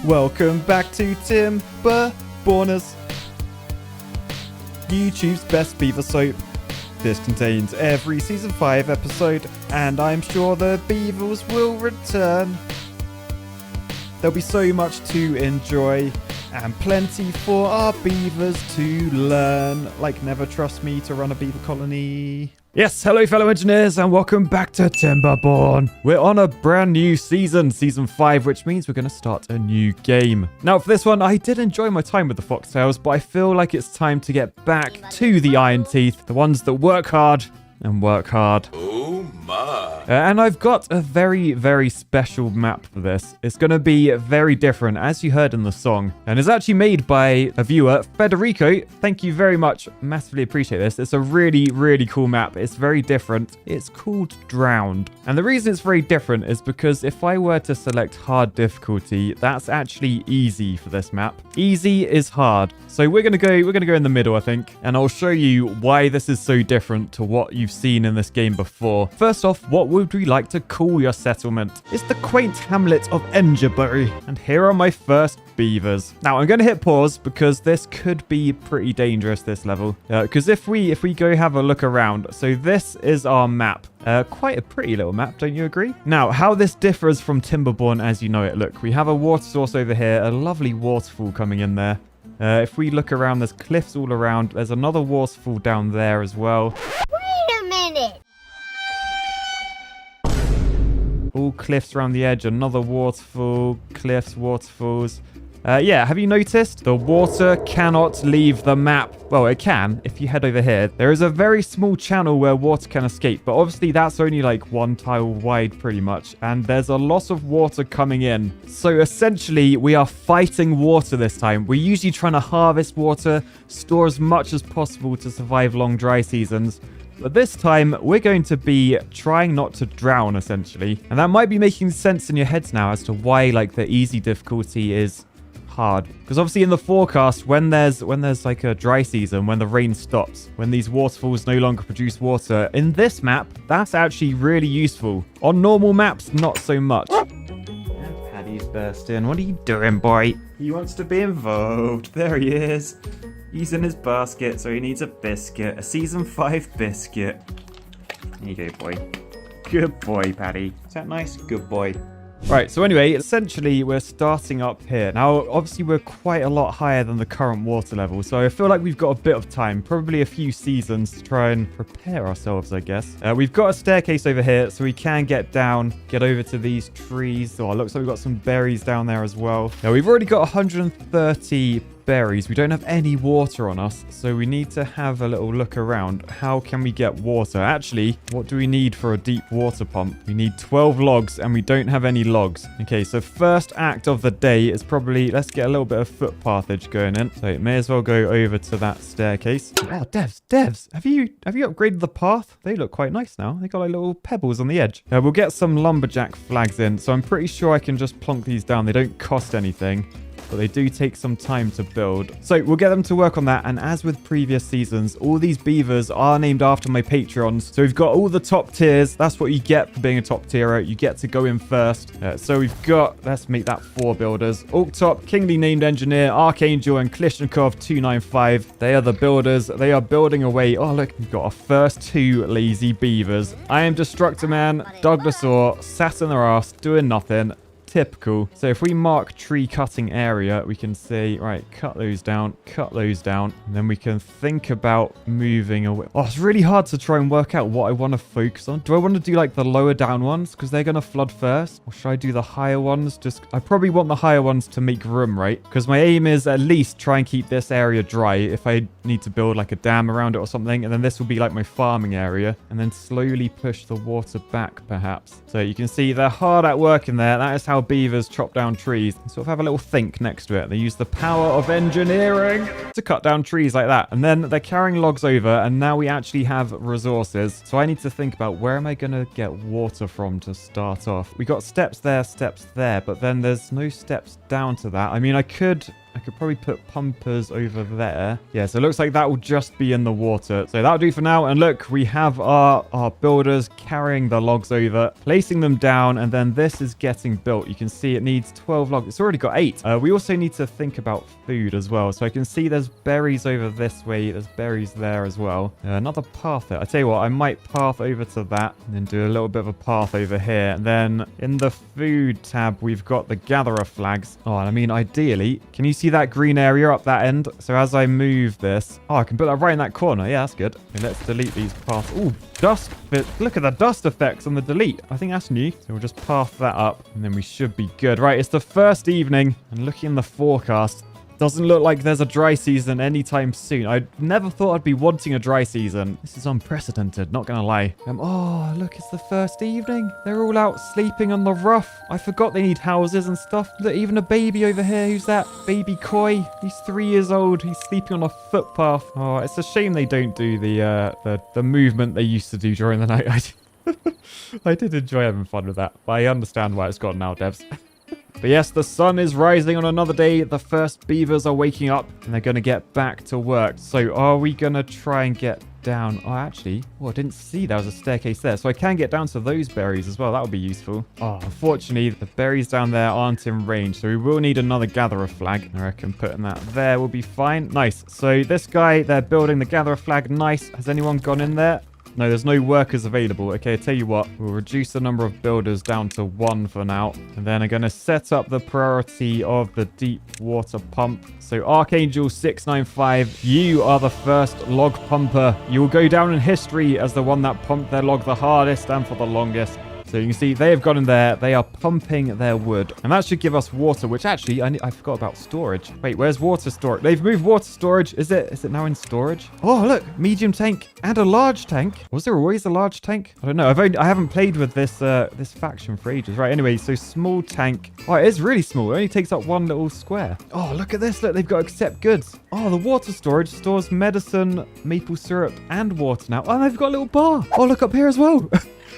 Welcome back to Timberborners, YouTube's best beaver soap. This contains every season 5 episode, and I'm sure the beavers will return. There'll be so much to enjoy, and plenty for our beavers to learn, like never trust me to run a beaver colony. Yes, hello fellow engineers, and welcome back to Timberborn. We're on a brand new season 5, which means we're going to start a new game. Now for this one, I did enjoy my time with the foxtails, but I feel like it's time to get back to the iron teeth, the ones that work hard and work hard. Oh my. And I've got a very, very special map for this. It's going to be very different, as you heard in the song. And it's actually made by a viewer, Federico. Thank you very much. Massively appreciate this. It's a really, really cool map. It's very different. It's called Drowned. And the reason it's very different is because if I were to select hard difficulty, that's actually easy for this map. Easy is hard. So we're going to go in the middle, I think. And I'll show you why this is so different to what you've seen in this game before. First off, what would we like to call your settlement? It's the quaint hamlet of Engerbury. And here are my first beavers. Now I'm going to hit pause because this could be pretty dangerous, this level. Because if we go have a look around, so this is our map. Quite a pretty little map, don't you agree? Now, how this differs from Timberborn as you know it. Look, we have a water source over here, a lovely waterfall coming in there. If we look around, there's cliffs all around. There's another waterfall down there as well. Wait a minute! All cliffs around the edge, another waterfall, cliffs, waterfalls. Yeah, have you noticed? The water cannot leave the map. Well, it can if you head over here. There is a very small channel where water can escape, but obviously that's only like one tile wide pretty much, and there's a lot of water coming in. So essentially, we are fighting water this time. We're usually trying to harvest water, store as much as possible to survive long dry seasons. But this time, we're going to be trying not to drown, essentially. And that might be making sense in your heads now as to why, like, the easy difficulty is hard. Because obviously in the forecast, when there's like a dry season, when the rain stops, when these waterfalls no longer produce water, in this map, that's actually really useful. On normal maps, not so much. Paddy's burst in. What are you doing, boy? He wants to be involved. There he is. He's in his basket, so he needs a biscuit. A season 5 biscuit. There you go, boy. Good boy, Paddy. Is that nice? Good boy. Right, so anyway, essentially, we're starting up here. Now, obviously, we're quite a lot higher than the current water level, so I feel like we've got a bit of time, probably a few seasons to try and prepare ourselves, I guess. We've got a staircase over here, so we can get down, get over to these trees. Oh, it looks like we've got some berries down there as well. Now, we've already got 130 berries. We don't have any water on us, so we need to have a little look around. How can we get water? Actually, what do we need for a deep water pump? We need 12 logs, and we don't have any logs. Okay, so first act of the day is probably, let's get a little bit of footpathage going in. So it may as well go over to that staircase. Oh, devs, have you upgraded the path? They look quite nice now. They got like little pebbles on the edge. We'll get some lumberjack flags in, so I'm pretty sure I can just plonk these down. They don't cost anything, but they do take some time to build. So we'll get them to work on that. And as with previous seasons, all these beavers are named after my Patreons. So we've got all the top tiers. That's what you get for being a top tierer. You get to go in first. So we've got, let's make that 4 builders. Orktop, Kingly Named Engineer, Archangel, and Klishnikov 295. They are the builders. They are building away. Oh, look, we've got our first 2 lazy beavers. I am Destructor Man, Douglas Orr, sat in their ass, doing nothing. Typical. So if we mark tree cutting area, we can say, right, cut those down, and then we can think about moving away. Oh, it's really hard to try and work out what I want to focus on. Do I want to do like the lower down ones because they're going to flood first? Or should I do the higher ones? I probably want the higher ones to make room, right? Because my aim is at least try and keep this area dry if I need to build like a dam around it or something. And then this will be like my farming area, and then slowly push the water back perhaps. So you can see they're hard at work in there. That is how beavers chop down trees. Sort of have a little think next to it. They use the power of engineering to cut down trees like that. And then they're carrying logs over, and now we actually have resources. So I need to think about where am I going to get water from to start off. We got steps there, but then there's no steps down to that. I mean, I could I could probably put pumpers over there. Yeah, so it looks like that will just be in the water. So that'll do for now. And look, we have our builders carrying the logs over, placing them down, and then this is getting built. You can see it needs 12 logs. It's already got 8. We also need to think about food as well. So I can see there's berries over this way. There's berries there as well. Another path there. I tell you what, I might path over to that and then do a little bit of a path over here. And then in the food tab, we've got the gatherer flags. Oh, and I mean, ideally, can you see that green area up that end? So as I move this, oh, I can put that right in that corner. Yeah, that's good. Okay, let's delete these paths. Oh, dust. Look at the dust effects on the delete. I think that's new. So we'll just path that up and then we should be good. Right, it's the first evening and looking in the forecast, doesn't look like there's a dry season anytime soon. I never thought I'd be wanting a dry season. This is unprecedented, not gonna lie. Oh, look, it's the first evening. They're all out sleeping on the rough. I forgot they need houses and stuff. Look, even a baby over here. Who's that? Baby Koi. He's 3 years old. He's sleeping on a footpath. Oh, it's a shame they don't do the movement they used to do during the night. I did enjoy having fun with that, but I understand why it's gone now, devs. But yes, the sun is rising on another day. The first beavers are waking up and they're going to get back to work. So are we going to try and get down? Oh, actually, I didn't see there was a staircase there. So I can get down to those berries as well. That would be useful. Oh, unfortunately, the berries down there aren't in range. So we will need another gatherer flag. I reckon putting that there will be fine. Nice. So this guy, they're building the gatherer flag. Nice. Has anyone gone in there? No, there's no workers available. Okay, I tell you what. We'll reduce the number of builders down to 1 for now. And then I'm going to set up the priority of the deep water pump. So Archangel 695, you are the first log pumper. You will go down in history as the one that pumped their log the hardest and for the longest. So you can see they have gone in there. They are pumping their wood. And that should give us water, which actually, I forgot about storage. Wait, where's water storage? They've moved water storage. Is it now in storage? Oh, look, medium tank and a large tank. Was there always a large tank? I don't know. I haven't played with this this faction for ages. Right, anyway, so small tank. Oh, it is really small. It only takes up 1 little square. Oh, look at this. Look, they've got accept goods. Oh, the water storage stores medicine, maple syrup, and water now. Oh, they've got a little bar. Oh, look up here as well.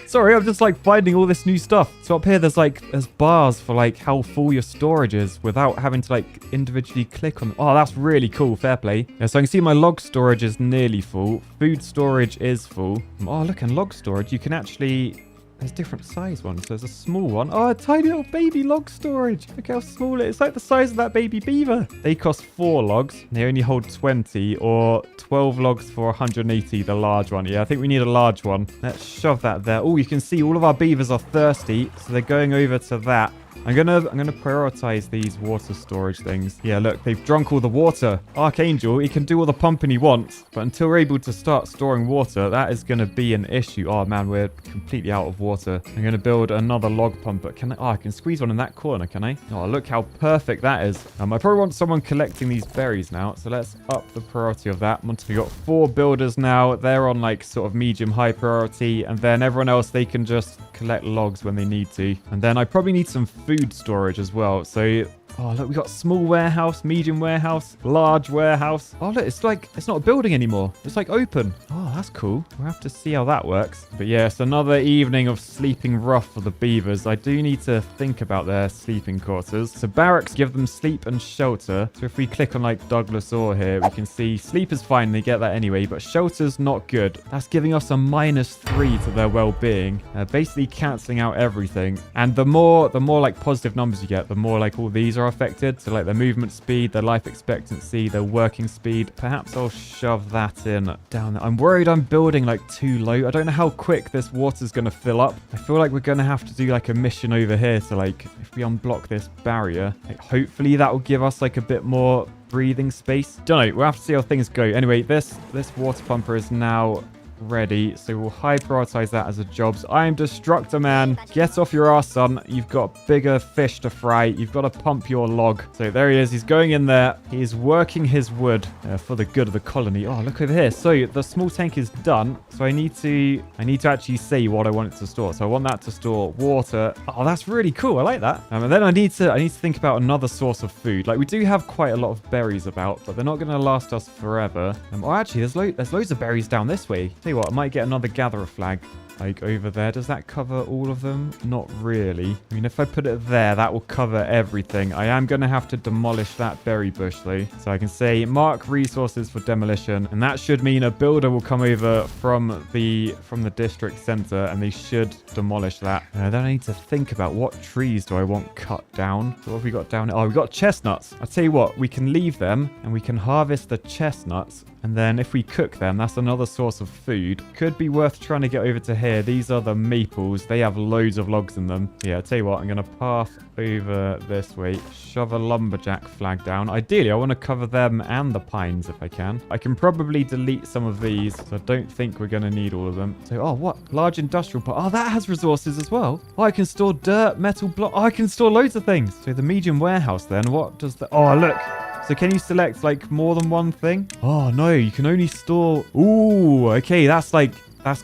Sorry, I'm just like finding all this new stuff. So up here, there's bars for like how full your storage is without having to like individually click on them. Oh, that's really cool. Fair play. Yeah, so I can see my log storage is nearly full. Food storage is full. Oh, look, and log storage, you can actually... There's different size ones. There's a small one. Oh, a tiny little baby log storage. Look how small it is. It's like the size of that baby beaver. They cost 4 logs. They only hold 20 or 12 logs for 180, the large one. Yeah, I think we need a large one. Let's shove that there. Oh, you can see all of our beavers are thirsty, so they're going over to that. I'm gonna prioritize these water storage things. Yeah, look, they've drunk all the water. Archangel, he can do all the pumping he wants, but until we're able to start storing water, that is gonna be an issue. Oh man, we're completely out of water. I'm gonna build another log pumper. Can I? Oh, I can squeeze one in that corner, can I? Oh, look how perfect that is. I probably want someone collecting these berries now, so let's up the priority of that. Once we got 4 builders now, they're on like sort of medium high priority, and then everyone else, they can just collect logs when they need to. And then I probably need some food storage as well. So, oh, look, we got small warehouse, medium warehouse, large warehouse. Oh, look, it's like, it's not a building anymore. It's like open. Oh, that's cool. We'll have to see how that works. But yeah, it's another evening of sleeping rough for the beavers. I do need to think about their sleeping quarters. So barracks give them sleep and shelter. So if we click on like Douglas Orr here, we can see sleep is fine. They get that anyway, but shelter's not good. That's giving us a -3 to their well-being, basically cancelling out everything. And the more like positive numbers you get, the more like all these are affected. So like their movement speed, their life expectancy, their working speed. Perhaps I'll shove that in down there. I'm worried I'm building like too low. I don't know how quick this water's going to fill up. I feel like we're going to have to do like a mission over here to like, if we unblock this barrier, like, hopefully that will give us like a bit more breathing space. Don't know. We'll have to see how things go. Anyway, this water pumper is now ready, so we'll high prioritize that as a job. So I am Destructor Man. Get off your ass, son. You've got bigger fish to fry. You've got to pump your log. So there he is. He's going in there. He is working his wood for the good of the colony. Oh, look over here. So the small tank is done. So I need to actually say what I want it to store. So I want that to store water. Oh, that's really cool. I like that. And then I need to think about another source of food. Like we do have quite a lot of berries about, but they're not going to last us forever. Oh, actually, there's loads of berries down this way. Tell you what, I might get another gatherer flag like over there. Does that cover all of them? Not really. I mean, if I put it there, that will cover everything. I am going to have to demolish that berry bush though. So I can say mark resources for demolition, and that should mean a builder will come over from the district center and they should demolish that. Then I need to think about what trees do I want cut down. So what have we got down? Oh, we got chestnuts. I'll tell you what, we can leave them and we can harvest the chestnuts. And then if we cook them, that's another source of food. Could be worth trying to get over to here. These are the maples. They have loads of logs in them. Yeah, I'll tell you what, I'm going to path over this way. Shove a lumberjack flag down. Ideally, I want to cover them and the pines if I can. I can probably delete some of these, so I don't think we're going to need all of them. So, oh, what? Large industrial park. Oh, that has resources as well. Oh, I can store dirt, metal block. Oh, I can store loads of things. So the medium warehouse then, what does the... Oh, look. So can you select like more than one thing? Oh no, you can only store... Ooh, okay, that's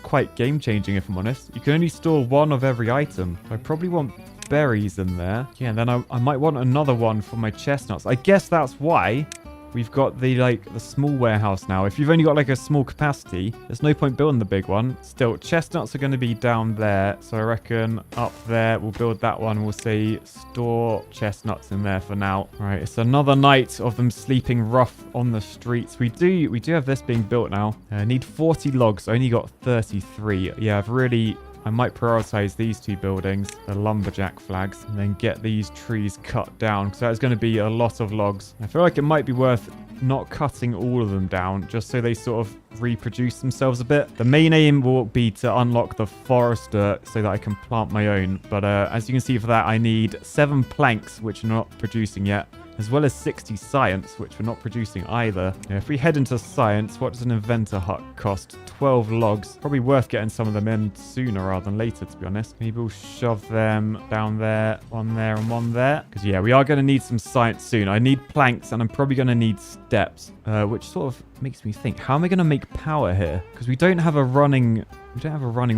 quite game changing if I'm honest. You can only store one of every item. I probably want berries in there. Yeah, and then I might want another one for my chestnuts. I guess that's why we've got the small warehouse now. If you've only got like a small capacity, there's no point building the big one. Still, chestnuts are going to be down there. So I reckon up there, we'll build that one. We'll say store chestnuts in there for now. All right, it's another night of them sleeping rough on the streets. We do have this being built now. I need 40 logs. I only got 33. Yeah, I might prioritize these two buildings, the lumberjack flags, and then get these trees cut down because that's going to be a lot of logs. I feel like it might be worth not cutting all of them down just so they sort of reproduce themselves a bit. The main aim will be to unlock the forester so that I can plant my own. But as you can see for that, I need 7 planks, which are not producing yet, as well as 60 science, which we're not producing either. Yeah, if we head into science, what does an inventor hut cost? 12 logs. Probably worth getting some of them in sooner rather than later, to be honest. Maybe we'll shove them down there, one there, and one there. Because, yeah, we are going to need some science soon. I need planks, and I'm probably going to need steps, which sort of makes me think, how am I going to make power here? Because we don't have a running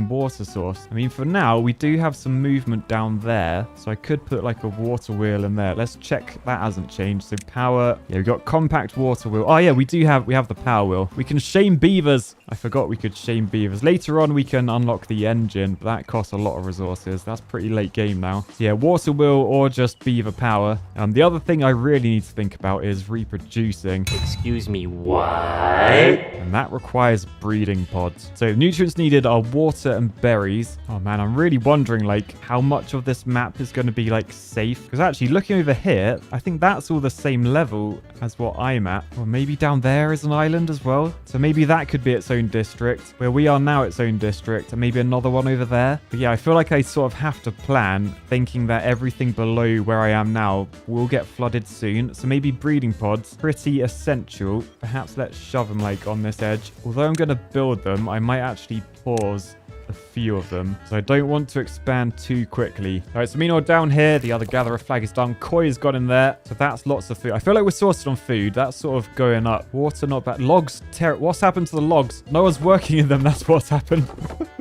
water source. I mean, for now, we do have some movement down there. So I could put like a water wheel in there. Let's check that hasn't changed. So power. Yeah, we've got compact water wheel. Oh, yeah, we have the power wheel. We can shame beavers. I forgot we could shame beavers. Later on, we can unlock the engine, but that costs a lot of resources. That's pretty late game now. So yeah, water wheel or just beaver power. The other thing I really need to think about is reproducing. Excuse me, what? And that requires breeding pods. So nutrients needed are water and berries. Oh man, I'm really wondering like how much of this map is going to be like safe. Because actually looking over here, I think that's all the same level as what I'm at. Or maybe down there is an island as well. So maybe that could be its own district. Where we are now, its own district. And maybe another one over there. But yeah, I feel like I sort of have to plan thinking that everything below where I am now will get flooded soon. So maybe breeding pods, pretty essential. Perhaps let's shove them like on this edge. Although I'm going to build them, I might actually pause a few of them. So I don't want to expand too quickly. All right, so meanwhile down here, the other gatherer flag is done. Koi has got in there. So that's lots of food. I feel like we're sorted on food. That's sort of going up. Water, not bad. Logs, what's happened to the logs? No one's working in them. That's what's happened.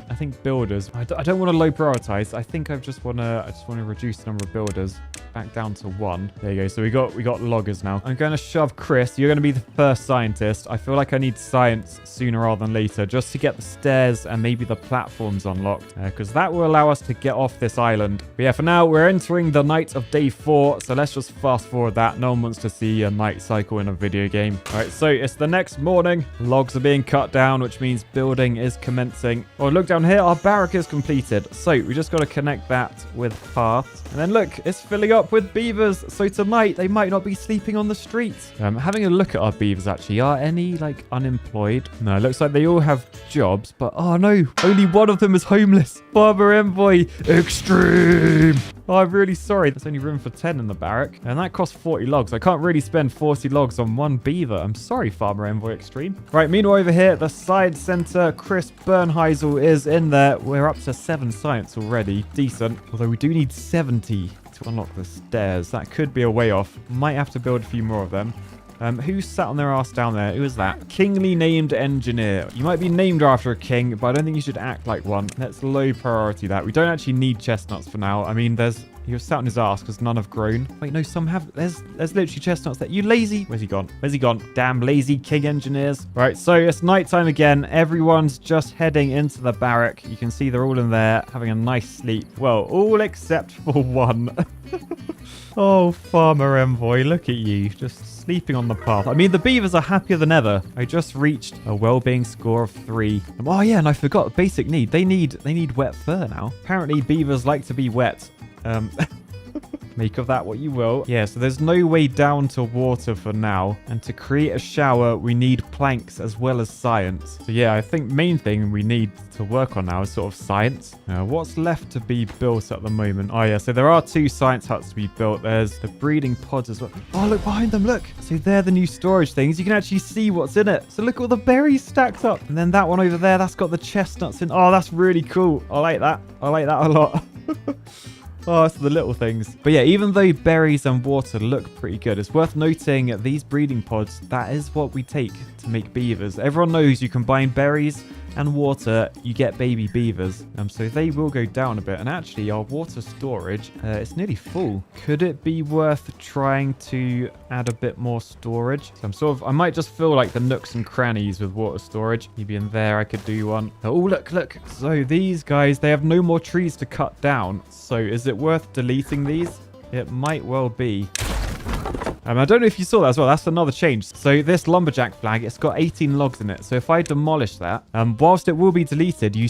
I think builders. I don't want to low prioritize. I think I just want to reduce the number of builders back down to 1. There you go. So we got loggers now. I'm going to shove Chris. You're going to be the first scientist. I feel like I need science sooner rather than later just to get the stairs and maybe the platforms unlocked because that will allow us to get off this island. But yeah, for now, we're entering the night of day 4. So let's just fast forward that. No one wants to see a night cycle in a video game. All right, so it's the next morning. Logs are being cut down, which means building is commencing. Oh, look down here. Our barrack is completed. So we just got to connect that with paths. And then look, it's filling up with beavers. So tonight, they might not be sleeping on the streets. Having a look at our beavers, actually. Are any, like, unemployed? No, it looks like they all have jobs. But, oh, no. Only one of them is homeless. Farmer Envoy Extreme. Oh, I'm really sorry. There's only room for 10 in the barrack. And that costs 40 logs. I can't really spend 40 logs on one beaver. I'm sorry, Farmer Envoy Extreme. Right, meanwhile over here, the science center, Chris Bernheisel is in there. We're up to 7 science already. Decent. Although we do need 70 to unlock the stairs. That could be a way off. Might have to build a few more of them. Who sat on their ass down there? Who is that? Kingly named engineer. You might be named after a king, but I don't think you should act like one. Let's low priority that. We don't actually need chestnuts for now. I mean, there's He was sat on his ass because none have grown. Wait, no, some have. There's literally chestnuts there. You lazy. Where's he gone? Where's he gone? Damn lazy king engineers. Right, so it's nighttime again. Everyone's just heading into the barrack. You can see they're all in there having a nice sleep. Well, all except for one. Oh, Farmer Envoy, look at you. Just sleeping on the path. I mean, the beavers are happier than ever. I just reached a well-being score of 3. Oh, yeah, and I forgot basic need. They need wet fur now. Apparently, beavers like to be wet. Make of that what you will. Yeah, so there's no way down to water for now. And to create a shower, we need planks as well as science. So yeah, I think main thing we need to work on now is sort of science. What's left to be built at the moment? Oh yeah, so there are 2 science huts to be built. There's the breeding pods as well. Oh, look behind them, look. So they're the new storage things. You can actually see what's in it. So look at all the berries stacked up. And then that one over there, that's got the chestnuts in. Oh, that's really cool. I like that. I like that a lot. Oh, it's the little things. But yeah, even though berries and water look pretty good, it's worth noting these breeding pods, that is what we take to make beavers. Everyone knows you combine berries and water, you get baby beavers. So they will go down a bit. And actually, our water storage, it's nearly full. Could it be worth trying to add a bit more storage? So I might just fill like the nooks and crannies with water storage. Maybe in there I could do one. Oh, look. So these guys, they have no more trees to cut down. So is it worth deleting these? It might well be. I don't know if you saw that as well. That's another change. So this lumberjack flag, it's got 18 logs in it. So if I demolish that, whilst it will be deleted, you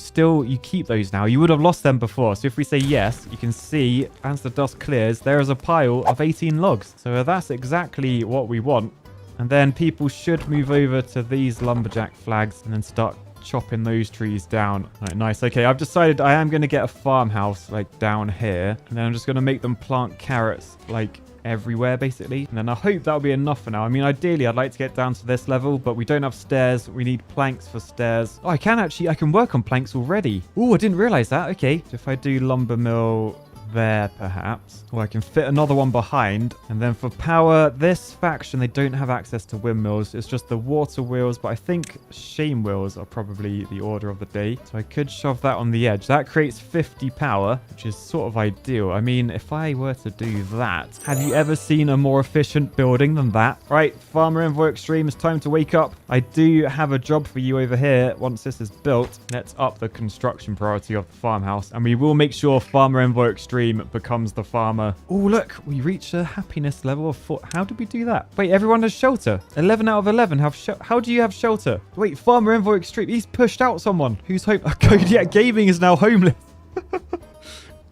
keep those now. You would have lost them before. So if we say yes, you can see as the dust clears, there is a pile of 18 logs. So that's exactly what we want. And then people should move over to these lumberjack flags and then start chopping those trees down. All right, nice. Okay, I've decided I am going to get a farmhouse like down here. And then I'm just going to make them plant carrots like everywhere basically, and then I hope that'll be enough for now. I mean, ideally I'd like to get down to this level, but we don't have stairs. We need planks for stairs. Oh, I can work on planks already. Oh, I didn't realize that. Okay, so if I do lumber mill there perhaps, or I can fit another one behind. And then for power, this faction, they don't have access to windmills. It's just the water wheels, but I think shame wheels are probably the order of the day. So I could shove that on the edge. That creates 50 power, which is sort of ideal. I mean, if I were to do that, have you ever seen a more efficient building than that? Right, Farmer Envoy Extreme, it's time to wake up. I do have a job for you over here. Once this is built, let's up the construction priority of the farmhouse, and we will make sure Farmer Envoy Extreme becomes the farmer. Oh, look, we reached a happiness level of 4. How did we do that? Wait, everyone has shelter. 11 out of 11 have how do you have shelter? Wait, Farmer Envoy Extreme, he's pushed out someone who's home. Kodiak Gaming is now homeless.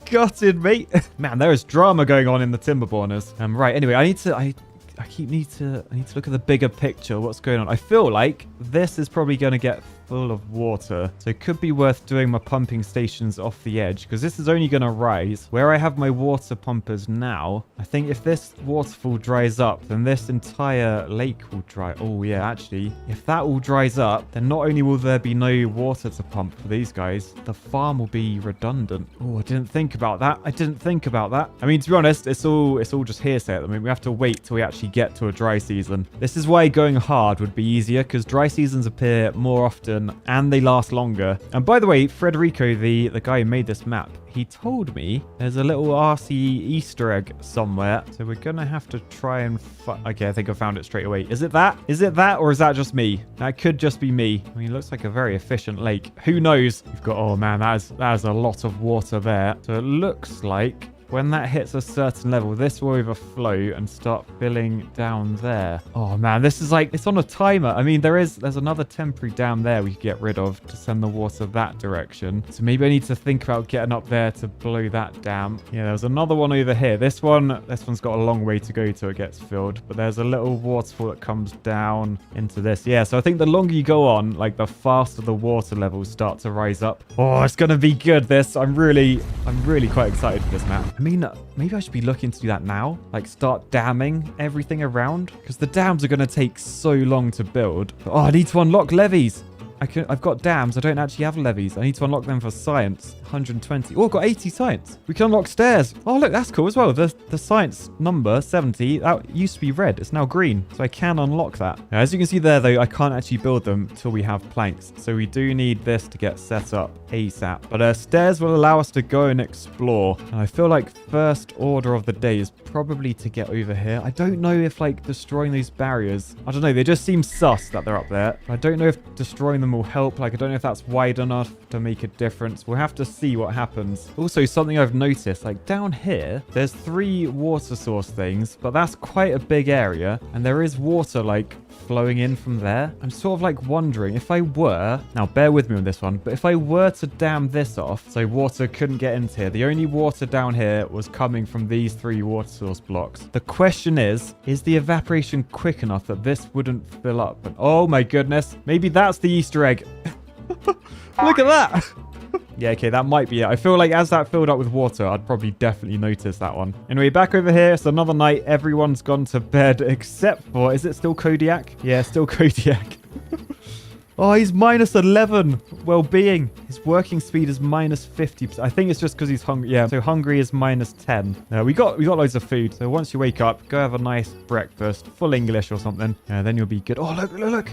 Gutted, mate. Man, there is drama going on in the Timberborners. Right, anyway, I need to look at the bigger picture. What's going on? I feel like this is probably going to get full of water. So it could be worth doing my pumping stations off the edge, because this is only going to rise. Where I have my water pumpers now, I think if this waterfall dries up, then this entire lake will dry. Oh yeah, actually, if that all dries up, then not only will there be no water to pump for these guys, the farm will be redundant. Oh, I didn't think about that. I mean, to be honest, it's all just hearsay. I mean, we have to wait till we actually get to a dry season. This is why going hard would be easier, because dry seasons appear more often and they last longer. And by the way, Frederico, the guy who made this map, he told me there's a little RC Easter egg somewhere. So we're going to have to try and... Okay, I think I found it straight away. Is it that? Or is that just me? That could just be me. I mean, it looks like a very efficient lake. Who knows? We've got... Oh, man, that is a lot of water there. So it looks like... when that hits a certain level, this will overflow and start filling down there. Oh man, this is like, it's on a timer. I mean, there's another temporary dam there we could get rid of to send the water that direction. So maybe I need to think about getting up there to blow that dam. Yeah, there's another one over here. This one's got a long way to go till it gets filled, but there's a little waterfall that comes down into this. Yeah, so I think the longer you go on, like the faster the water levels start to rise up. Oh, it's gonna be good, this. I'm really quite excited for this map. I mean, maybe I should be looking to do that now. Like, start damming everything around. Because the dams are going to take so long to build. Oh, I need to unlock levees. I've got dams. I don't actually have levees. I need to unlock them for science. 120. Oh, I've got 80 science. We can unlock stairs. Oh, look, that's cool as well. The science number 70, that used to be red. It's now green. So I can unlock that. Now, as you can see there, though, I can't actually build them till we have planks. So we do need this to get set up ASAP. But stairs will allow us to go and explore. And I feel like first order of the day is probably to get over here. I don't know if like destroying those barriers, I don't know, they just seem sus that they're up there. I don't know if destroying them will help. Like, I don't know if that's wide enough to make a difference. We'll have to see what happens. Also, something I've noticed, like down here, there's 3 water source things, but that's quite a big area. And there is water like flowing in from there. I'm sort of like wondering if I were, now bear with me on this one, but if I were to dam this off so water couldn't get into here, the only water down here was coming from these 3 water source blocks. The question is the evaporation quick enough that this wouldn't fill up? And oh my goodness, maybe that's the Easter egg. Look at that. Yeah, okay, that might be it. I feel like as that filled up with water, I'd probably definitely notice that one. Anyway, back over here. It's another night. Everyone's gone to bed except for... Is it still Kodiak? Yeah, still Kodiak. Oh, he's minus 11 well-being. His working speed is minus 50%. I think it's just because he's hungry. Yeah, so hungry is minus 10. We got loads of food. So once you wake up, go have a nice breakfast. Full English or something. Then you'll be good. Oh, look.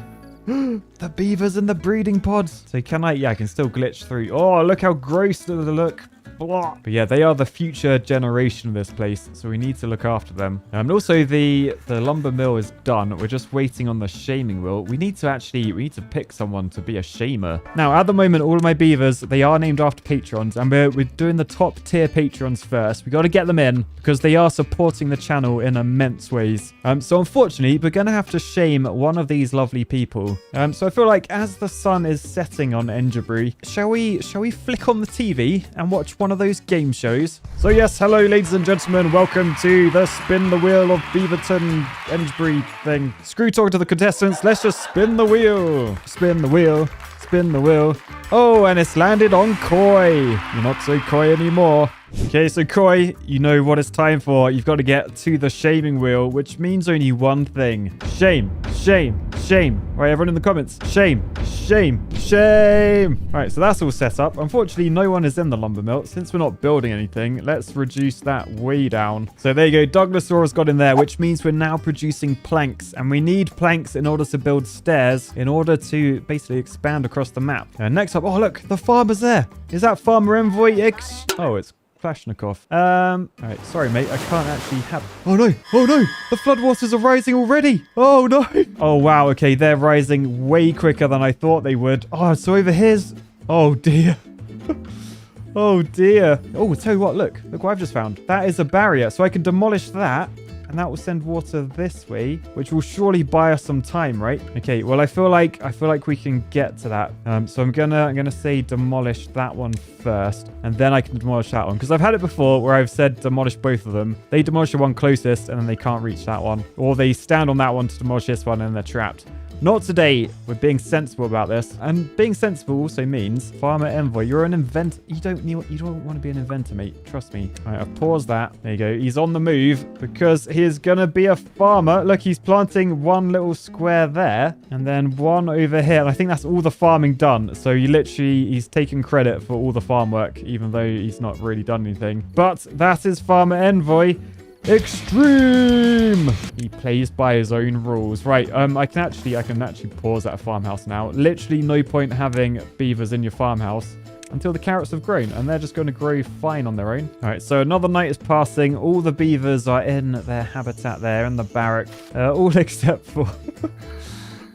The beavers in the breeding pods. So can I? Yeah, I can still glitch through. Oh, look how gross they look. Blah. But yeah, they are the future generation of this place, so we need to look after them. And also the lumber mill is done. We're just waiting on the shaming wheel. We need to pick someone to be a shamer. Now, at the moment, all of my beavers, they are named after patrons, and we're doing the top tier patrons first. We got to get them in because they are supporting the channel in immense ways. So unfortunately, we're going to have to shame one of these lovely people. So I feel like as the sun is setting on Enderbury, shall we flick on the TV and watch one of those game shows? So yes, hello ladies and gentlemen, welcome to the Spin the Wheel of Beaverton Enderbury thing. Screw talk to the contestants, let's just spin the wheel. Spin the wheel, spin the wheel. Oh, and it's landed on Koi. You're not so coy anymore. Okay, so Koi, you know what it's time for. You've got to get to the shaming wheel, which means only one thing. Shame, shame, shame. All right, everyone in the comments. Shame, shame, shame. All right, so that's all set up. Unfortunately, no one is in the lumber mill. Since we're not building anything, let's reduce that way down. So there you go. Douglasaurus got in there, which means we're now producing planks. And we need planks in order to build stairs in order to basically expand across the map. And next up, oh, look, the farmer's there. Is that Farmer Envoy? Oh, it's Klashnikov. All right, sorry, mate. I can't actually have... Oh, no. Oh, no. The floodwaters are rising already. Oh, no. Oh, wow. Okay, they're rising way quicker than I thought they would. Oh, so over here's... Oh, dear. Oh, dear. Oh, tell you what. Look what I've just found. That is a barrier. So I can demolish that. And that will send water this way, which will surely buy us some time, right? Okay, well, I feel like we can get to that. So I'm gonna say demolish that one first, and then I can demolish that one. Because I've had it before where I've said demolish both of them. They demolish the one closest, and then they can't reach that one. Or they stand on that one to demolish this one, and they're trapped. Not today. We're being sensible about this. And being sensible also means, Farmer Envoy, you're an inventor. You don't want to be an inventor, mate. Trust me. All right, I've paused that. There you go. He's on the move because he's going to be a farmer. Look, he's planting one little square there and then one over here. And I think that's all the farming done. So he's taking credit for all the farm work, even though he's not really done anything. But that is Farmer Envoy. Extreme. He plays by his own rules. Right, I can actually pause at a farmhouse now. Literally no point having beavers in your farmhouse until the carrots have grown, and they're just going to grow fine on their own. All right, so another night is passing. All the beavers are in their habitat there in the barrack, all except for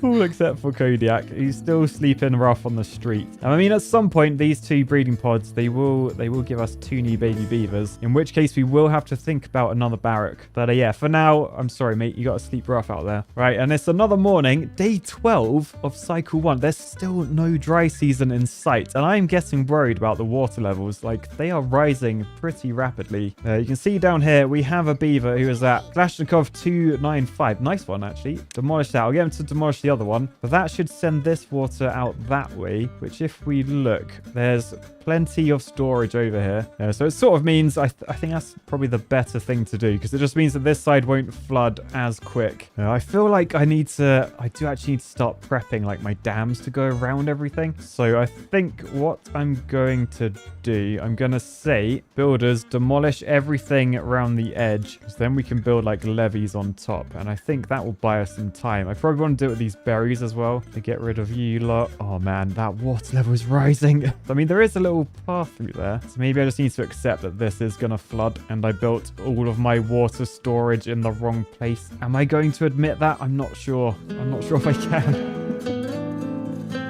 all except for Kodiak. He's still sleeping rough on the street. And I mean, at some point, these 2 breeding pods, they will give us 2 new baby beavers, in which case we will have to think about another barrack. But yeah, for now, I'm sorry, mate. You got to sleep rough out there. Right, and it's another morning, day 12 of cycle 1. There's still no dry season in sight, and I'm getting worried about the water levels. Like, they are rising pretty rapidly. You can see down here, we have a beaver who is at Klashnikov 295. Nice one, actually. Demolish that. I'll get him to demolish the other one, but that should send this water out that way, which if we look, there's plenty of storage over here. So it sort of means I think that's probably the better thing to do because it just means that this side won't flood as quick. I feel like I do actually need to start prepping like my dams to go around everything. So I think what I'm going to do, I'm going to say, builders, demolish everything around the edge because then we can build like levees on top. And I think that will buy us some time. I probably want to do it with these berries as well to get rid of you lot. Oh man, that water level is rising. I mean, there is a little path through there. So maybe I just need to accept that this is going to flood and I built all of my water storage in the wrong place. Am I going to admit that? I'm not sure. I'm not sure if I can.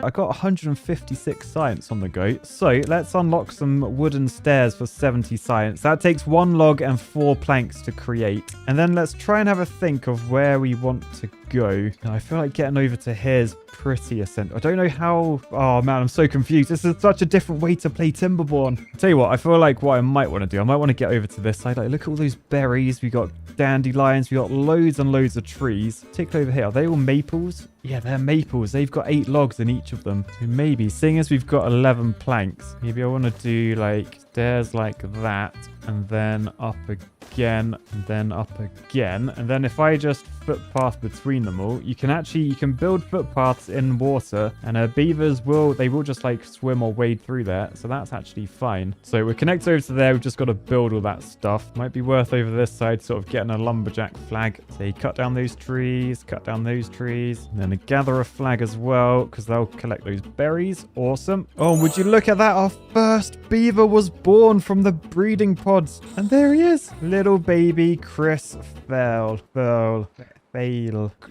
I got 156 science on the go. So let's unlock some wooden stairs for 70 science. That takes 1 log and 4 planks to create. And then let's try and have a think of where we want to go. Now, I feel like getting over to here is pretty essential. I don't know how... Oh man, I'm so confused. This is such a different way to play Timberborn. I'll tell you what, I feel like what I might want to do, I might want to get over to this side. Like, look at all those berries. We got dandelions. We got loads and loads of trees. Particularly over here. Are they all maples? Yeah, they're maples. They've got 8 logs in each of them. So maybe, seeing as we've got 11 planks, maybe I want to do like stairs like that, and then up again, and then up again. And then if I just footpath between them all, you can build footpaths in water, and beavers will just like swim or wade through there. So that's actually fine. So we're connected over to there. We've just got to build all that stuff. Might be worth over this side sort of getting a lumberjack flag. So you cut down those trees, and then gather a flag as well because they'll collect those berries. Awesome. Oh, would you look at that? Our first beaver was born from the breeding pods, and there he is, little baby Chris Fail.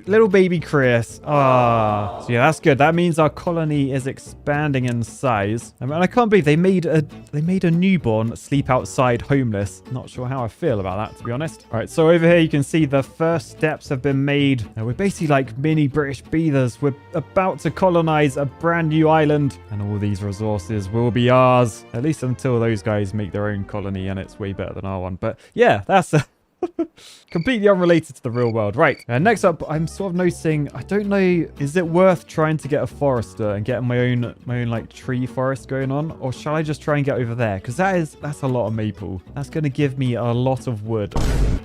Little baby Chris. Ah. So yeah, that's good. That means our colony is expanding in size. I mean, I can't believe they made a newborn sleep outside homeless. Not sure how I feel about that, to be honest. All right, so over here you can see the first steps have been made. We're basically like mini British beavers. We're about to colonize a brand new island, and all these resources will be ours, at least until those guys make their own colony, and it's way better than our one. But yeah, that's completely unrelated to the real world. Right. Next up, I'm sort of noticing, I don't know, is it worth trying to get a forester and getting my own like tree forest going on? Or shall I just try and get over there? Because that's a lot of maple. That's going to give me a lot of wood.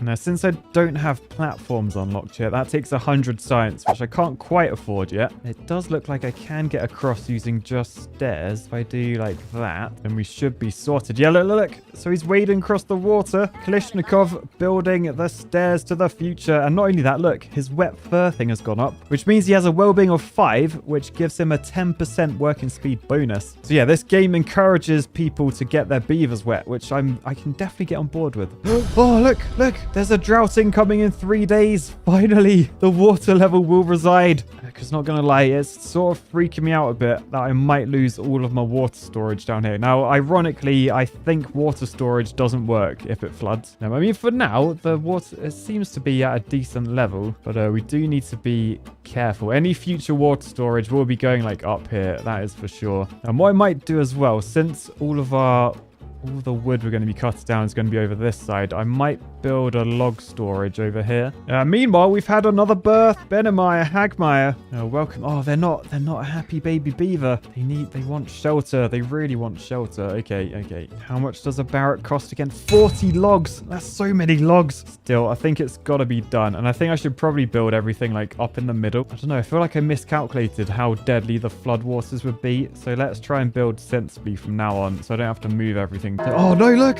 Now, since I don't have platforms unlocked yet, that takes 100 science, which I can't quite afford yet. It does look like I can get across using just stairs. If I do like that, then we should be sorted. Yeah, look. So he's wading across the water. Kalishnikov building the stairs to the future. And not only that, look, his wet fur thing has gone up, which means he has a well-being of 5, which gives him a 10% working speed bonus. So yeah, this game encourages people to get their beavers wet, which I can definitely get on board with. Oh, look, there's a drought incoming in 3 days. Finally, the water level will reside. Because not gonna lie, it's sort of freaking me out a bit that I might lose all of my water storage down here. Now, ironically, I think water storage doesn't work if it floods. Now, I mean, for now, the water, it seems to be at a decent level, but we do need to be careful. Any future water storage will be going like up here, that is for sure. And what I might do as well, since all the wood we're going to be cutting down is going to be over this side, I might build a log storage over here. Meanwhile, we've had another birth. Bennemeyer, Hagmeyer. Welcome. Oh, they're not a happy baby beaver. They want shelter. They really want shelter. Okay. How much does a barrack cost again? 40 logs. That's so many logs. Still, I think it's got to be done. And I think I should probably build everything like up in the middle. I don't know. I feel like I miscalculated how deadly the floodwaters would be. So let's try and build sensibly from now on, so I don't have to move everything. Oh no, look!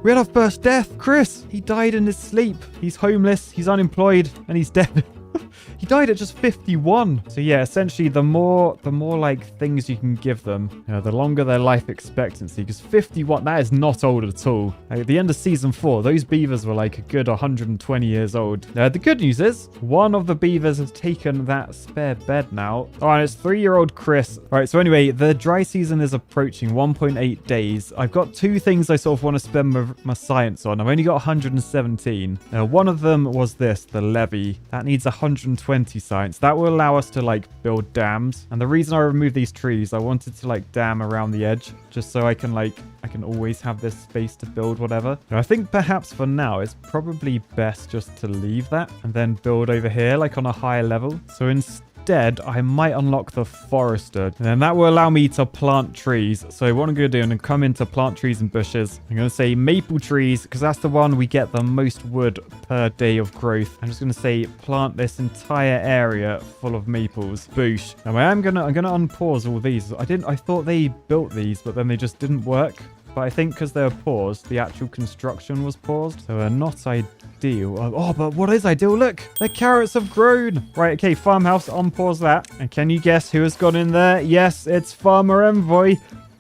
We had our first death. Chris, he died in his sleep. He's homeless, he's unemployed, and he's dead. He died at just 51. So yeah, essentially the more like things you can give them, the longer their life expectancy. Because 51, that is not old at all. Like, at the end of season 4, those beavers were like a good 120 years old. The good news is one of the beavers has taken that spare bed now. Oh, and it's 3-year-old Chris. All right, so anyway, the dry season is approaching 1.8 days. I've got 2 things I sort of want to spend my science on. I've only got 117. One of them was this, the levee. That needs 120 science. That will allow us to like build dams. And the reason I removed these trees, I wanted to like dam around the edge just so I can always have this space to build whatever. Now, I think perhaps for now it's probably best just to leave that and then build over here like on a higher level. So instead instead, I might unlock the forester. And then that will allow me to plant trees. So what I'm going to do, I'm going to come into plant trees and bushes. I'm going to say maple trees because that's the one we get the most wood per day of growth. I'm just going to say plant this entire area full of maples. Boosh. Now I'm going to unpause all these. I thought they built these, but then they just didn't work. But I think because they were paused, the actual construction was paused. So not ideal. Oh, but what is ideal? Look, the carrots have grown. Right, okay, farmhouse, unpause that. And can you guess who has gone in there? Yes, it's Farmer Envoy.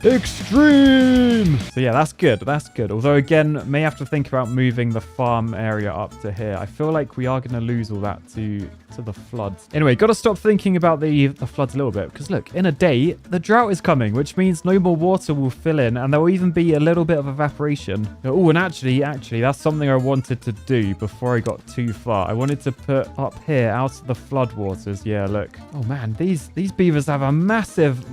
Extreme. So yeah, that's good. That's good. Although again, may have to think about moving the farm area up to here. I feel like we are going to lose all that to the floods. Anyway, got to stop thinking about the floods a little bit because look, in a day, the drought is coming, which means no more water will fill in and there will even be a little bit of evaporation. Oh, and actually, that's something I wanted to do before I got too far. I wanted to put up here out of the flood waters. Yeah, look. Oh man, these beavers have a massive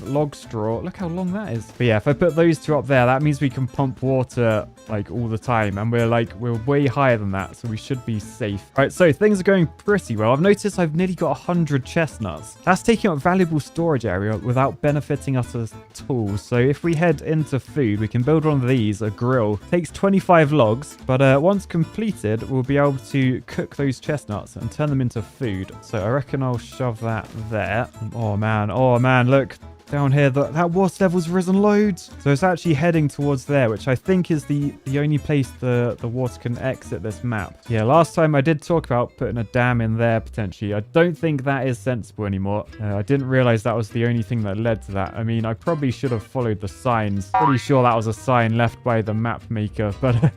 log straw. Look how long that is. But yeah, if I put those two up there, that means we can pump water like all the time and we're way higher than that, so we should be safe. All right, so things are going pretty well. I've noticed I've nearly got 100 chestnuts. That's taking up valuable storage area without benefiting us at all. So if we head into food, we can build one of these, a grill. Takes 25 logs, but once completed, we'll be able to cook those chestnuts and turn them into food. So I reckon I'll shove that there. Oh man, look. Down here, that water level's risen loads. So it's actually heading towards there, which I think is the only place the water can exit this map. Yeah, last time I did talk about putting a dam in there potentially. I don't think that is sensible anymore. I didn't realize that was the only thing that led to that. I mean, I probably should have followed the signs. Pretty sure that was a sign left by the map maker, but...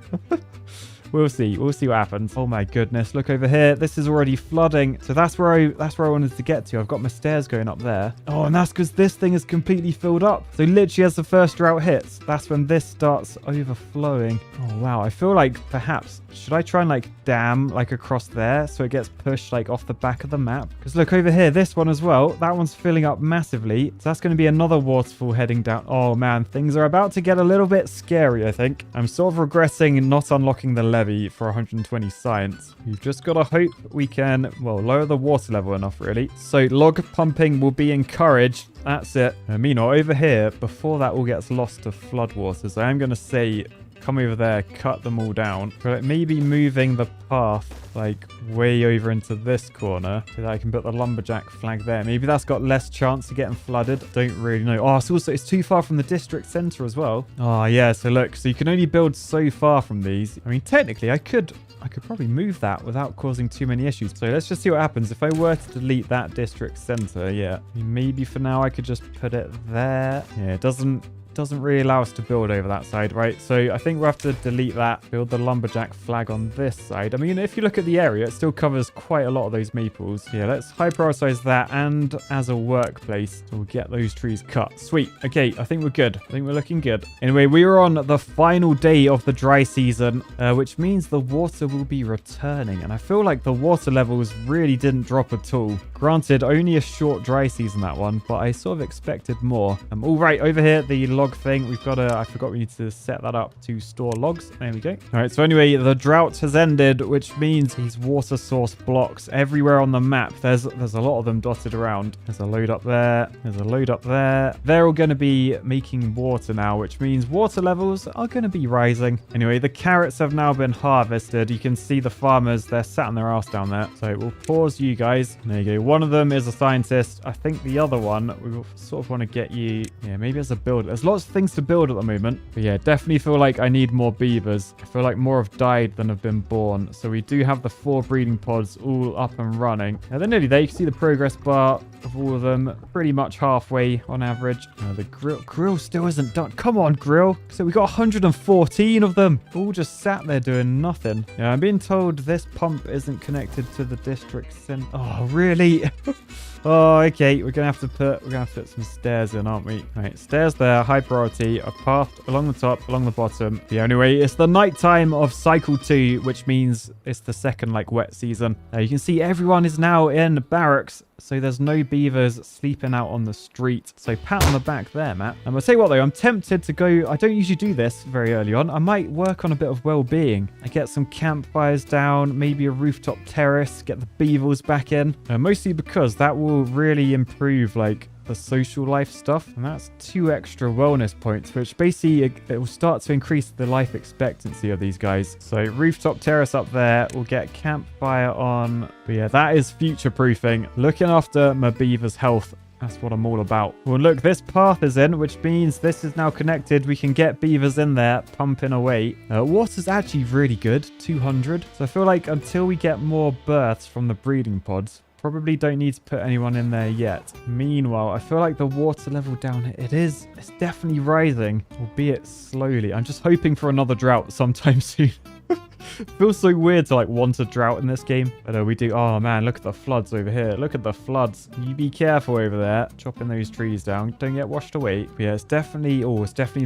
We'll see. We'll see what happens. Oh my goodness. Look over here. This is already flooding. So that's where I wanted to get to. I've got my stairs going up there. Oh, and that's because this thing is completely filled up. So literally as the first drought hits, that's when this starts overflowing. Oh, wow. I feel like perhaps, should I try and like dam like across there so it gets pushed like off the back of the map? Because look over here, this one as well. That one's filling up massively. So that's going to be another waterfall heading down. Oh man, things are about to get a little bit scary, I think. I'm sort of regretting not unlocking the levy for 120 science. We've just got to hope we can, well, lower the water level enough, really. So log pumping will be encouraged. That's it. Meanwhile, over here, before that all gets lost to floodwaters, I am going to say, come over there, cut them all down. But maybe moving the path like way over into this corner so that I can put the lumberjack flag there. Maybe that's got less chance of getting flooded. Don't really know. Oh, it's too far from the district center as well. Oh yeah, so look, so you can only build so far from these. I mean, technically I could probably move that without causing too many issues. So let's just see what happens if I were to delete that district center. Yeah, maybe for now I could just put it there. Yeah, it doesn't really allow us to build over that side, right? So I think we'll have to delete that, build the lumberjack flag on this side. I mean, if you look at the area, it still covers quite a lot of those maples. Yeah, let's high prioritize that, and as a workplace, we'll get those trees cut. Sweet. Okay, I think we're good. I think we're looking good. Anyway, we are on the final day of the dry season, which means the water will be returning, and I feel like the water levels really didn't drop at all. Granted, only a short dry season, that one, but I sort of expected more. All right, over here, the log thing, we've got to, I forgot we need to set that up to store logs. There we go. All right, so anyway, the drought has ended, which means these water source blocks everywhere on the map. There's a lot of them dotted around. There's a load up there. There's a load up there. They're all going to be making water now, which means water levels are going to be rising. Anyway, the carrots have now been harvested. You can see the farmers, they're sat on their ass down there. So we'll pause you guys. There you go. One of them is a scientist. I think the other one, we sort of want to get you, yeah, maybe as a builder. There's lots of things to build at the moment. But yeah, definitely feel like I need more beavers. I feel like more have died than have been born. So we do have the 4 breeding pods all up and running. Now they're nearly there. You can see the progress bar of all of them. Pretty much halfway on average. The grill still isn't done. Come on, grill. So we got 114 of them. All just sat there doing nothing. Yeah, I'm being told this pump isn't connected to the district center. Oh, really? Oh, okay. We're gonna have to put some stairs in, aren't we? Right, stairs there. High high priority, a path along the top, along the bottom. Yeah, anyway, it's the nighttime of cycle 2, which means it's the second, like, wet season. You can see everyone is now in barracks, so there's no beavers sleeping out on the street. So pat on the back there, Matt. And I'll tell you what, though, I'm tempted to go... I don't usually do this very early on. I might work on a bit of well-being. I get some campfires down, maybe a rooftop terrace, get the beavers back in. Mostly because that will really improve, like, the social life stuff, and that's 2 extra wellness points, which basically it will start to increase the life expectancy of these guys. So rooftop terrace up there, we'll get campfire on. But yeah, that is future proofing, looking after my beaver's health. That's what I'm all about. Well, look, this path is in, which means this is now connected. We can get beavers in there, pumping away. Water's actually really good, 200. So I feel like until we get more births from the breeding pods, probably don't need to put anyone in there yet. Meanwhile, I feel like the water level down here, it's definitely rising, albeit slowly. I'm just hoping for another drought sometime soon. Feels so weird to like want a drought in this game, but we do. Oh man, look at the floods over here. Look at the floods. You be careful over there, chopping those trees down. Don't get washed away. But yeah, it's definitely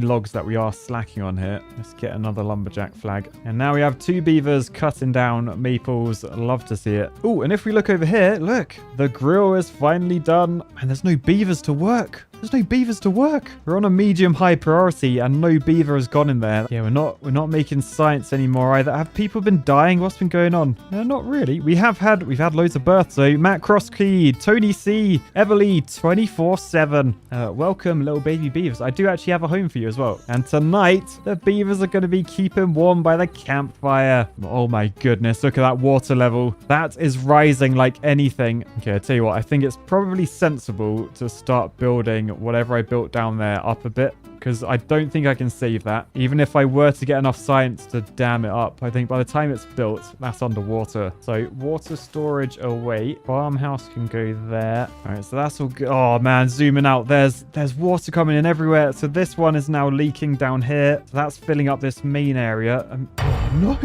logs that we are slacking on here. Let's get another lumberjack flag. And now we have 2 beavers cutting down maples. Love to see it. Oh, and if we look over here, look, the grill is finally done, and there's no beavers to work. There's no beavers to work. We're on a medium high priority and no beaver has gone in there. Yeah, we're not making science anymore either. Have people been dying? What's been going on? No, not really. We've had loads of births. So Matt Crosskey, Tony C, Everly 24/7. Welcome, little baby beavers. I do actually have a home for you as well. And tonight, the beavers are going to be keeping warm by the campfire. Oh my goodness, look at that water level. That is rising like anything. Okay, I tell you what, I think it's probably sensible to start building whatever I built down there up a bit, because I don't think I can save that. Even if I were to get enough science to dam it up, I think by the time it's built, that's underwater. So water storage away. Farmhouse can go there. All right, so that's all good. Oh man, zooming out. There's water coming in everywhere. So this one is now leaking down here. So that's filling up this main area. Oh no.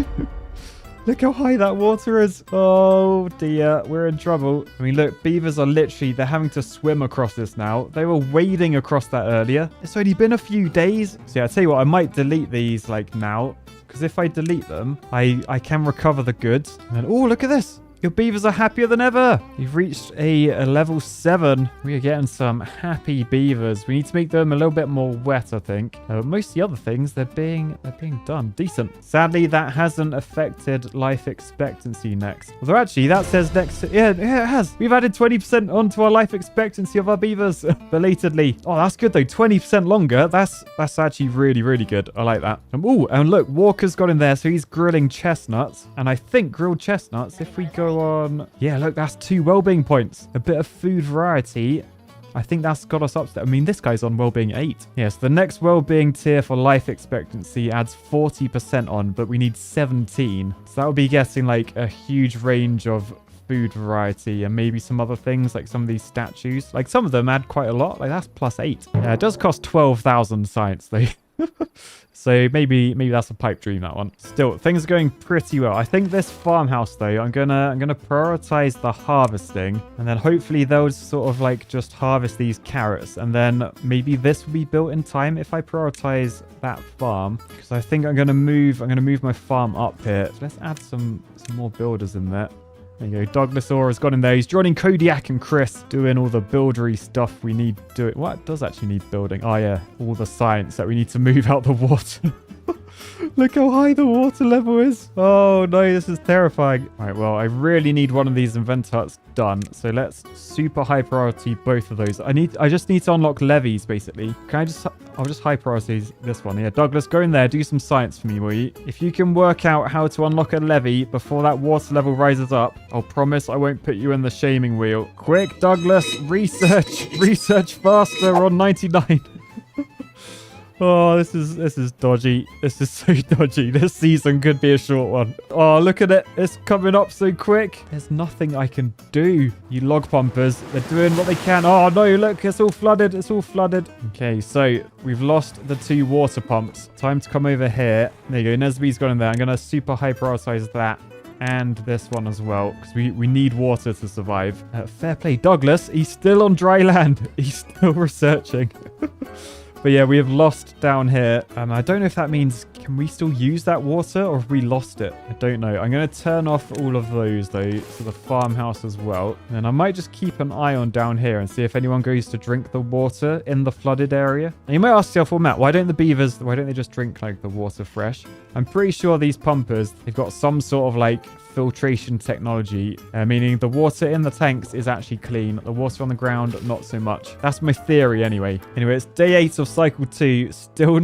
Look how high that water is. Oh dear, we're in trouble. I mean, look, beavers are literally, they're having to swim across this now. They were wading across that earlier. It's only been a few days. So yeah, I tell you what, I might delete these like now, because if I delete them, I can recover the goods. And then, oh, look at this. Your beavers are happier than ever. You've reached a level 7. We are getting some happy beavers. We need to make them a little bit more wet, I think. Most of the other things, they're being done decent. Sadly, that hasn't affected life expectancy next. Although actually, that says next. Yeah, it has. We've added 20% onto our life expectancy of our beavers belatedly. Oh, that's good though. 20% longer. That's actually really, really good. I like that. Oh, and look, Walker's got in there, so he's grilling chestnuts. And I think grilled chestnuts, if we go on, yeah, look, that's 2 well-being points, a bit of food variety. I think that's got us up to, I mean, this guy's on well-being 8. Yes, the next well-being tier for life expectancy adds 40% on, but we need 17, so that would be getting like a huge range of food variety and maybe some other things, like some of these statues, like some of them add quite a lot, like that's +8. Yeah, it does cost 12,000 science though. So maybe that's a pipe dream, that one. Still, things are going pretty well. I think this farmhouse though, I'm gonna prioritize the harvesting, and then hopefully they'll sort of like just harvest these carrots, and then maybe this will be built in time if I prioritize that farm, because I think I'm gonna move my farm up here. So let's add some more builders in there. There you go. Douglas Orr has got in there. He's joining Kodiak and Chris doing all the buildery stuff we need to do it. What does actually need building? Oh, yeah. All the science that we need to move out the water. Look how high the water level is. Oh, no. This is terrifying. All right. Well, I really need one of these invent huts done. So let's super high priority both of those. I just need to unlock levees, basically. I'll just high priority this one. Yeah, Douglas, go in there. Do some science for me, will you? If you can work out how to unlock a levee before that water level rises up, I'll promise I won't put you in the shaming wheel. Quick, Douglas, research faster on 99. Oh, this is dodgy. This is so dodgy. This season could be a short one. Oh, look at it. It's coming up so quick. There's nothing I can do. You log pumpers, they're doing what they can. Oh, no, look, it's all flooded. It's all flooded. Okay, so we've lost the 2 water pumps. Time to come over here. There you go. Nesby's gone in there. I'm going to super high prioritize that. And this one as well, because we need water to survive. Fair play. Douglas, he's still on dry land. He's still researching. But yeah, we have lost down here. I don't know if that means, can we still use that water or have we lost it? I don't know. I'm going to turn off all of those though, to the farmhouse as well. And I might just keep an eye on down here and see if anyone goes to drink the water in the flooded area. And you might ask yourself, well, Matt, why don't they just drink like the water fresh? I'm pretty sure these pumpers, they've got some sort of like filtration technology, meaning the water in the tanks is actually clean. The water on the ground, not so much. That's my theory anyway. Anyway, it's day 8 of cycle 2. Still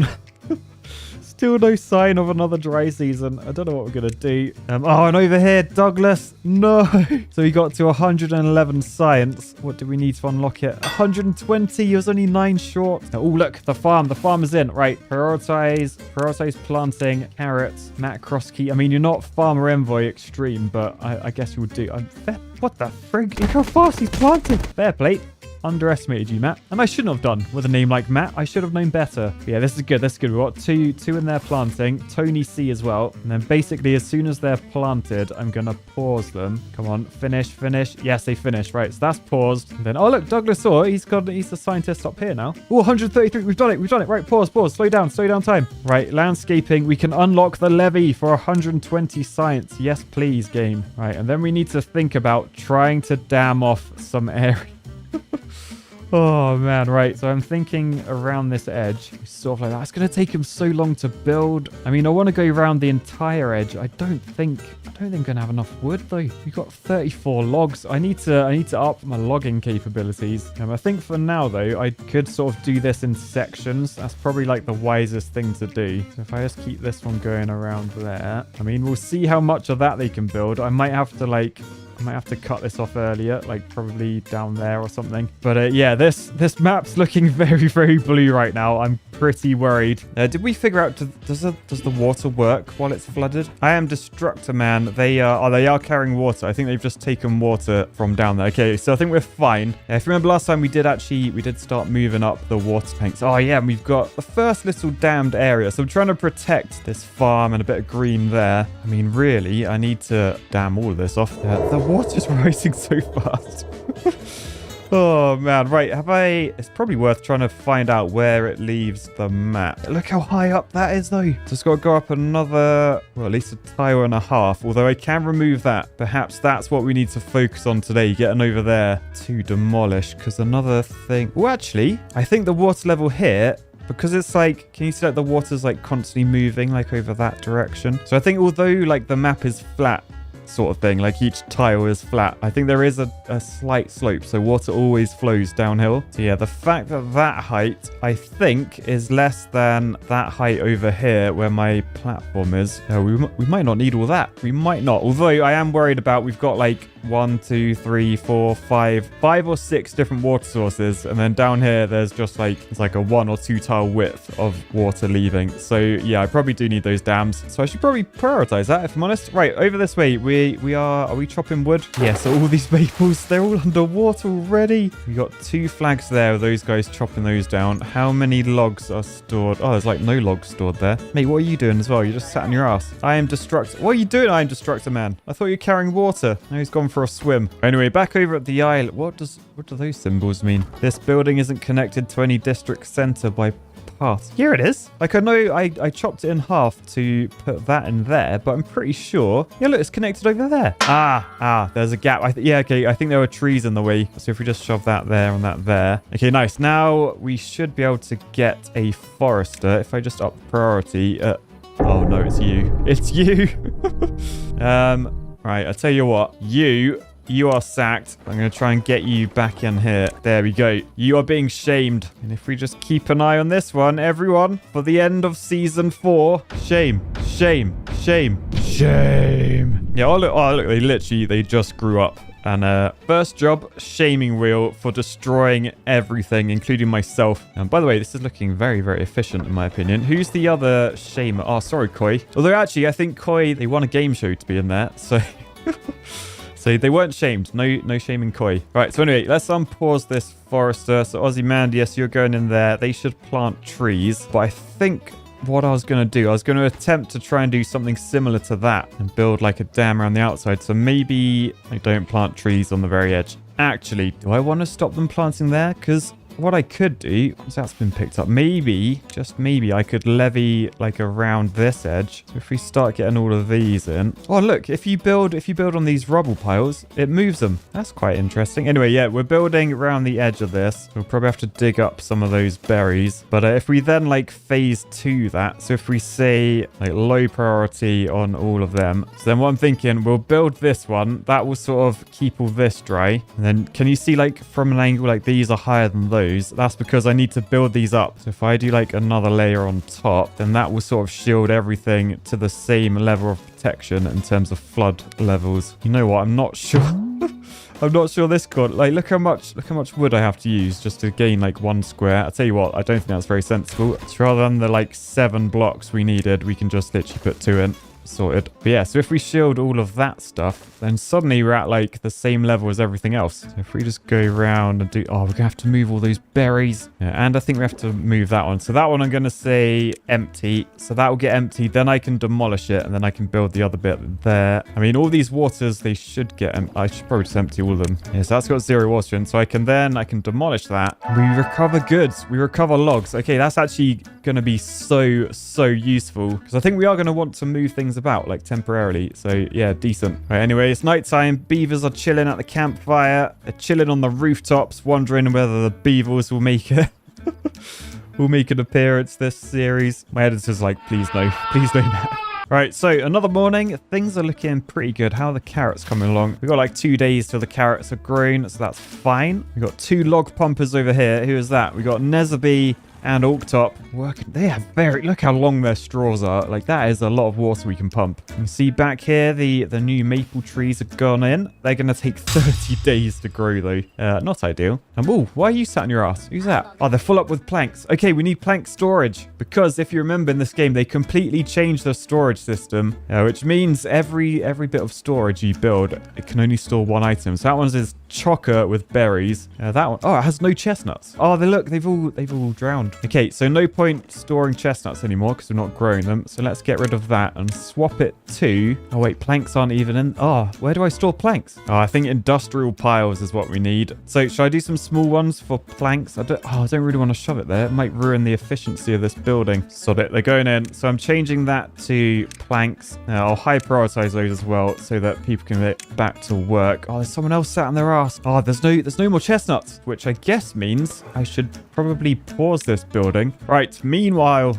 no sign of another dry season. I don't know what we're going to do. Oh, and over here, Douglas. No. So we got to 111 science. What do we need to unlock it? 120. He was only 9 short. Oh, look, the farm. The farm is in. Right. Prioritize planting carrots. Matt Crosskey. I mean, you're not Farmer Envoy Extreme, but I guess you'll do. What the frig? Look how fast he's planting. Fair plate. Underestimated you, Matt. And I shouldn't have done with a name like Matt. I should have known better. But yeah, this is good. We've got two in there planting. Tony C as well. And then basically, as soon as they're planted, I'm going to pause them. Come on, finish. Yes, they finished. Right, so that's paused. And then, oh, look, Douglas saw. He's the scientist up here now. Oh, 133. We've done it. Right, pause. Slow down time. Right, landscaping. We can unlock the levy for 120 science. Yes, please, game. Right, and then we need to think about trying to dam off some area. Oh, man, right. So I'm thinking around this edge, sort of like that. It's going to take him so long to build. I mean, I want to go around the entire edge. I don't think I'm going to have enough wood, though. We've got 34 logs. I need to up my logging capabilities. I think for now, though, I could sort of do this in sections. That's probably like the wisest thing to do. So if I just keep this one going around there, I mean, we'll see how much of that they can build. I might have to cut this off earlier, like probably down there or something. But yeah, this map's looking very, very blue right now. I'm pretty worried. Did we figure out, does the water work while it's flooded? I am Destructor Man. They are carrying water. I think they've just taken water from down there. Okay, so I think we're fine. If you remember last time, we did start moving up the water tanks. Oh yeah, and we've got the first little dammed area. So I'm trying to protect this farm and a bit of green there. I mean, really, I need to dam all of this off. The water's rising so fast. Oh, man. Right. It's probably worth trying to find out where it leaves the map. Look how high up that is, though. Just got to go up another, well, at least a tile and a half. Although I can remove that. Perhaps that's what we need to focus on today. Getting over there to demolish. Because another thing... Well, actually, I think the water level here... Because it's like, can you see like the water's like constantly moving like over that direction? So I think although like the map is flat, sort of thing, like each tile is flat, I think there is a slight slope, so water always flows downhill. So yeah, the fact that height I think is less than that height over here where my platform is. We might not need all that. We might not, although I am worried about, we've got like 1, 2, 3, 4, 5 or 6 different water sources, and then down here there's just like it's like a 1 or 2 tile width of water leaving. So yeah, I probably do need those dams, so I should probably prioritize that if I'm honest. Right, over this way are we chopping wood? Yeah, so all these maples, they're all underwater already. We got 2 flags there, those guys chopping those down. How many logs are stored? Oh, there's like no logs stored there. Mate, what are you doing as well? You just sat on your ass. I am Destructor. What are you doing? I am Destructor Man. I thought you were carrying water. Now he's gone for a swim. Anyway, back over at the island. What do those symbols mean? This building isn't connected to any district center by paths. Here it is. Like I know I chopped it in half to put that in there, but I'm pretty sure. Yeah, look, it's connected over there. There's a gap. Yeah, okay. I think there were trees in the way. So if we just shove that there and that there. Okay, nice. Now we should be able to get a forester if I just up priority. Oh no, it's you. It's you. Right, I'll tell you what. You are sacked. I'm going to try and get you back in here. There we go. You are being shamed. And if we just keep an eye on this one, everyone, for the end of season 4. Shame. Yeah, oh look, they just grew up. And first job, shaming wheel for destroying everything, including myself. And by the way, this is looking very, very efficient in my opinion. Who's the other shamer? Oh, sorry, Koi. Although actually, I think Koi, they won a game show to be in there. So... So they weren't shamed. No shaming Koi. Right, so anyway, let's unpause this forester. So Aussie Man, yes, you're going in there. They should plant trees. But I think what I was going to do, I was going to attempt to try and do something similar to that and build like a dam around the outside. So maybe I don't plant trees on the very edge. Actually, do I want to stop them planting there? Because what I could do, once that's been picked up, maybe, just maybe, I could levy like around this edge. So if we start getting all of these in. Oh, look, if you build on these rubble piles, it moves them. That's quite interesting. Anyway, yeah, we're building around the edge of this. We'll probably have to dig up some of those berries. But if we then like phase 2 that, so if we say like low priority on all of them, so then what I'm thinking, we'll build this one. That will sort of keep all this dry. And then can you see like from an angle, like these are higher than those? That's because I need to build these up. So if I do like another layer on top, then that will sort of shield everything to the same level of protection in terms of flood levels. You know what? I'm not sure. I'm not sure this could. Like, look how much wood I have to use just to gain like 1 square. I'll tell you what, I don't think that's very sensible. So rather than the like 7 blocks we needed, we can just literally put 2 in. Sorted. But yeah, so if we shield all of that stuff, then suddenly we're at like the same level as everything else. So if we just go around and do, oh, we're gonna have to move all those berries. Yeah, and I think we have to move that one. So that one I'm gonna say empty. So that will get empty. Then I can demolish it and then I can build the other bit there. I mean, all these waters, they should get I should probably just empty all of them. Yeah, so that's got 0 water in. So I can demolish that. We recover goods. We recover logs. Okay, that's actually gonna be so useful because I think we are gonna want to move things about like temporarily. So yeah, decent. Right, anyway, it's nighttime. Beavers are chilling at the campfire. They're chilling on the rooftops, wondering whether the beavers will make it. Will make an appearance this series. My editor's like, please no, Matt. Right, so another morning. Things are looking pretty good. How are the carrots coming along? We've got like 2 days till the carrots are grown, so that's fine. We've got 2 log pumpers over here. Who is that? We got Nezaby and Orktop working. They have look how long their straws are. Like, that is a lot of water we can pump. You can see back here, the new maple trees have gone in. They're going to take 30 days to grow, though. Not ideal. And, oh, why are you sat on your ass? Who's that? Oh, they're full up with planks. Okay, we need plank storage. Because if you remember in this game, they completely changed the storage system, which means every bit of storage you build, it can only store 1 item. So that one's is chocker with berries. That one, oh, it has no chestnuts. Oh, they've all drowned. Okay, so no point storing chestnuts anymore because we're not growing them. So let's get rid of that and swap it to... Oh, wait, planks aren't even in... Oh, where do I store planks? Oh, I think industrial piles is what we need. So should I do some small ones for planks? I don't really want to shove it there. It might ruin the efficiency of this building. Sod it, they're going in. So I'm changing that to planks. I'll high prioritize those as well so that people can get back to work. Oh, there's someone else sat on their ass. Oh, there's no more chestnuts, which I guess means I should probably pause this building. Right, meanwhile,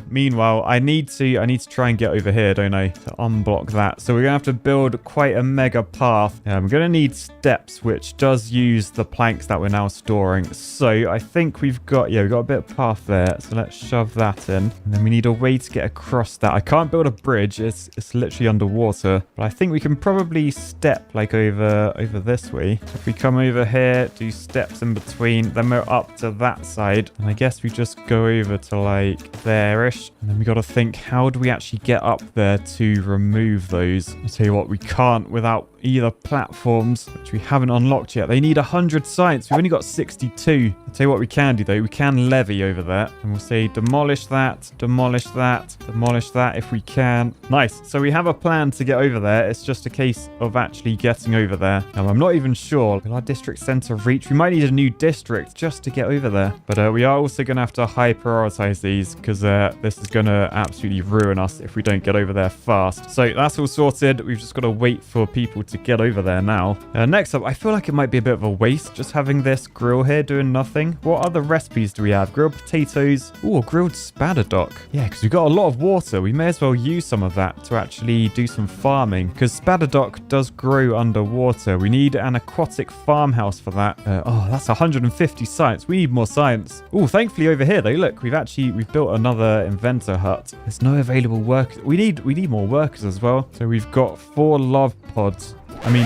I need to try and get over here, don't I? To unblock that. So we're gonna have to build quite a mega path. We're gonna need steps, which does use the planks that we're now storing. So I think we've got a bit of path there. So let's shove that in. And then we need a way to get across that. I can't build a bridge. It's literally underwater. But I think we can probably step like over this way. If we come over here, do steps in between, then we're up to that side. And I guess we just go over to like there-ish. And then we got to think, how do we actually get up there to remove those? I'll tell you what, we can't without either platforms, which we haven't unlocked yet. They need 100 science. We've only got 62. I'll tell you what we can do though. We can levy over there. And we'll say demolish that, demolish that, demolish that if we can. Nice. So we have a plan to get over there. It's just a case of actually getting over there. I'm not even sure. Will our district center reach? We might need a new district just to get over there. But we are also going to have to high prioritize these because this is going to absolutely ruin us if we don't get over there fast. So that's all sorted. We've just got to wait for people to get over there now. Next up, I feel like it might be a bit of a waste just having this grill here doing nothing. What other recipes do we have? Grilled potatoes. Ooh, grilled spadadoc. Yeah, because we've got a lot of water. We may as well use some of that to actually do some farming because spadadoc does grow underwater. We need an aquatic farmhouse for that. Oh, that's 150 science. We need more science. Oh, thankfully over here though, look, we've built another inventor hut. There's no available workers. We need more workers as well. So we've got 4 love pods.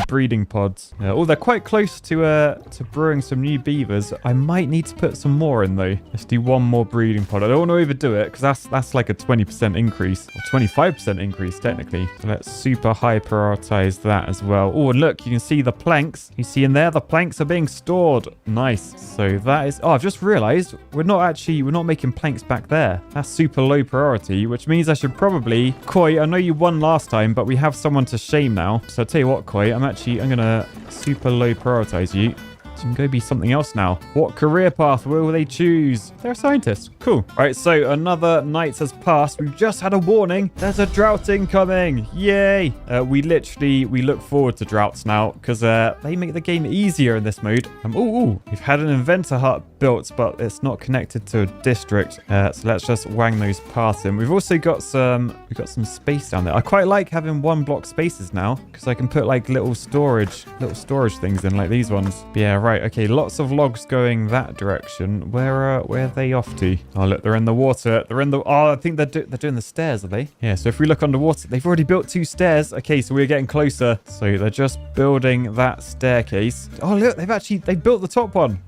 Breeding pods. Oh, they're quite close to brewing some new beavers. I might need to put some more in though. Let's do 1 more breeding pod. I don't want to overdo it because that's like a 20% increase or 25% increase technically. So let's super high prioritize that as well. Oh, and look, you can see the planks. You see in there, the planks are being stored. Nice. So that is, oh, I've just realized we're not making planks back there. That's super low priority, which means I should probably, Koi, I know you won last time, but we have someone to shame now. So I'll tell you what, Koi, I'm gonna super low prioritize you So you can go be something else now. What career path will they choose? They're a scientist. Cool. All right, so another night has passed. We've just had a warning. There's a drought incoming. Yay. We look forward to droughts now because they make the game easier in this mode. We've had an inventor hut built, but it's not connected to a district. So let's just wang those paths in. We've also got some space down there. I quite like having 1 block spaces now because I can put like little storage things in like these ones. But yeah, right. Okay, lots of logs going that direction. Where are they off to? Oh, look, they're in the water. Oh, I think they're doing the stairs, are they? Yeah, so if we look underwater, they've already built 2 stairs. Okay, so we're getting closer. So they're just building that staircase. Oh, look, they built the top one.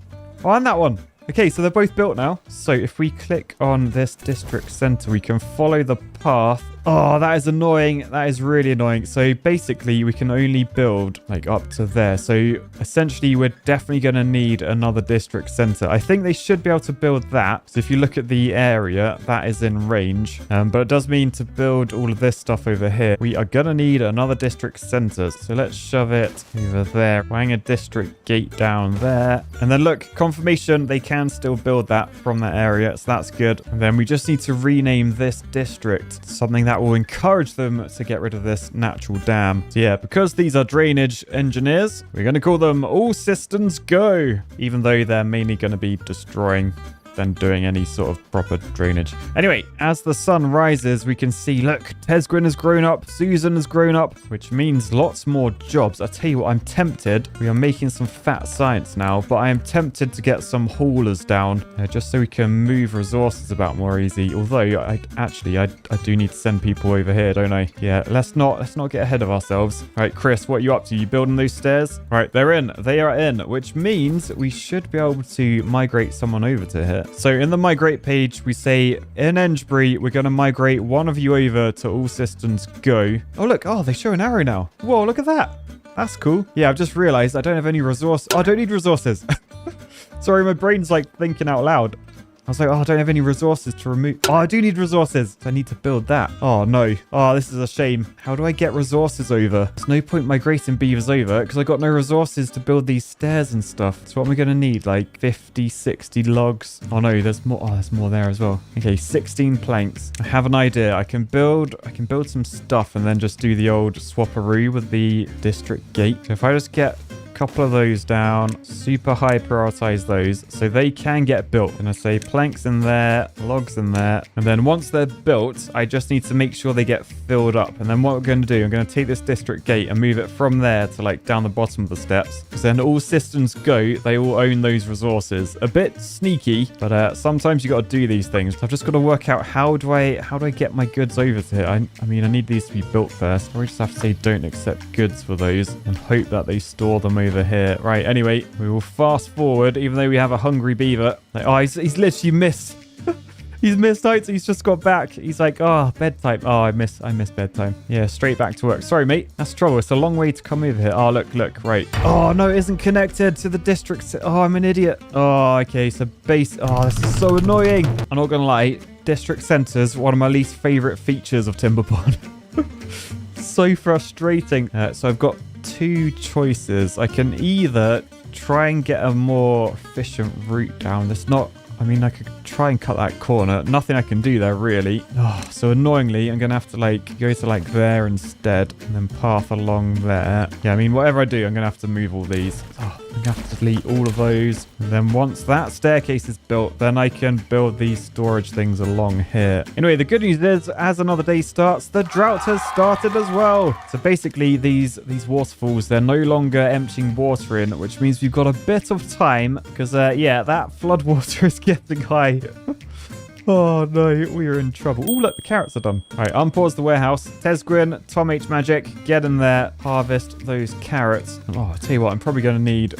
Oh, and that one. Okay, so they're both built now. So if we click on this district center, we can follow the path. Oh, that is annoying. That is really annoying. So basically, we can only build like up to there. So essentially, we're definitely going to need another district center. I think they should be able to build that. So if you look at the area, that is in range. But it does mean to build all of this stuff over here, we are going to need another district center. So let's shove it over there. Wang a district gate down there. And then look, confirmation, they can still build that from that area. So that's good. And then we just need to rename this district something that will encourage them to get rid of this natural dam. So yeah, because these are drainage engineers, we're going to call them All Systems Go, even though they're mainly going to be destroying than doing any sort of proper drainage. Anyway, as the sun rises, we can see, look, Tesgwin has grown up, Susan has grown up, which means lots more jobs. I tell you what, I'm tempted. We are making some fat science now, but I am tempted to get some haulers down just so we can move resources about more easy. Although I do need to send people over here, don't I? Yeah, let's not get ahead of ourselves. All right, Chris, what are you up to? You building those stairs? All right, they're in. They are in, which means we should be able to migrate someone over to here. So in the migrate page, we say in Engebury, we're going to migrate one of you over to All Systems Go. Oh, look. Oh, they show an arrow now. Whoa, look at that. That's cool. Yeah, I've just realized I don't have any resource. Oh, I don't need resources. Sorry, my brain's like thinking out loud. I was like, oh, I don't have any resources to remove. Oh, I do need resources. So I need to build that. Oh, no. Oh, this is a shame. How do I get resources over? There's no point migrating beavers over because I got no resources to build these stairs and stuff. So what am I going to need? Like 50, 60 logs. Oh, no, there's more. Oh, there's more there as well. Okay, 16 planks. I have an idea. I can build some stuff and then just do the old swapperoo with the district gate. So if I just get couple of those down, super high prioritize those so they can get built. And I say planks in there, logs in there, and then once they're built, I just need to make sure they get filled up. And then what we're going to do, I'm going to take this district gate and move it from there to like down the bottom of the steps, because then All Systems Go, they all own those resources. A bit sneaky, but sometimes you got to do these things. I've just got to work out how do I get my goods over to here. I mean, I need these to be built first, or we just have to say don't accept goods for those and hope that they store them over here. Right, anyway, we will fast forward, even though we have a hungry beaver. Like, oh, he's literally missed. He's missed out, so he's just got back. He's like, oh, bedtime. Oh, I miss bedtime. Yeah, straight back to work. Sorry, mate. That's the trouble. It's a long way to come over here. Oh, look, right. Oh, no, it isn't connected to the district. Oh, I'm an idiot. Oh, okay, so base. Oh, this is so annoying. I'm not going to lie. District centers, one of my least favorite features of Timberborn. So frustrating. So I've got 2 choices. I can either try and get a more efficient route down. That's not, I mean, I could try and cut that corner. Nothing I can do there, really. Oh, so annoyingly, I'm going to have to, like, go to, like, there instead and then path along there. Yeah, I mean, whatever I do, I'm going to have to move all these. Oh, I'm going to have to delete all of those. And then once that staircase is built, then I can build these storage things along here. Anyway, the good news is, as another day starts, the drought has started as well. So basically, these waterfalls, they're no longer emptying water in, which means we've got a bit of time because, yeah, that flood water is getting high. Oh no, we are in trouble. Oh, look, the carrots are done. All right, unpause the warehouse. Tesgwin, Tom H. Magic, get in there, harvest those carrots. Oh, I'll tell you what, I'm probably going to need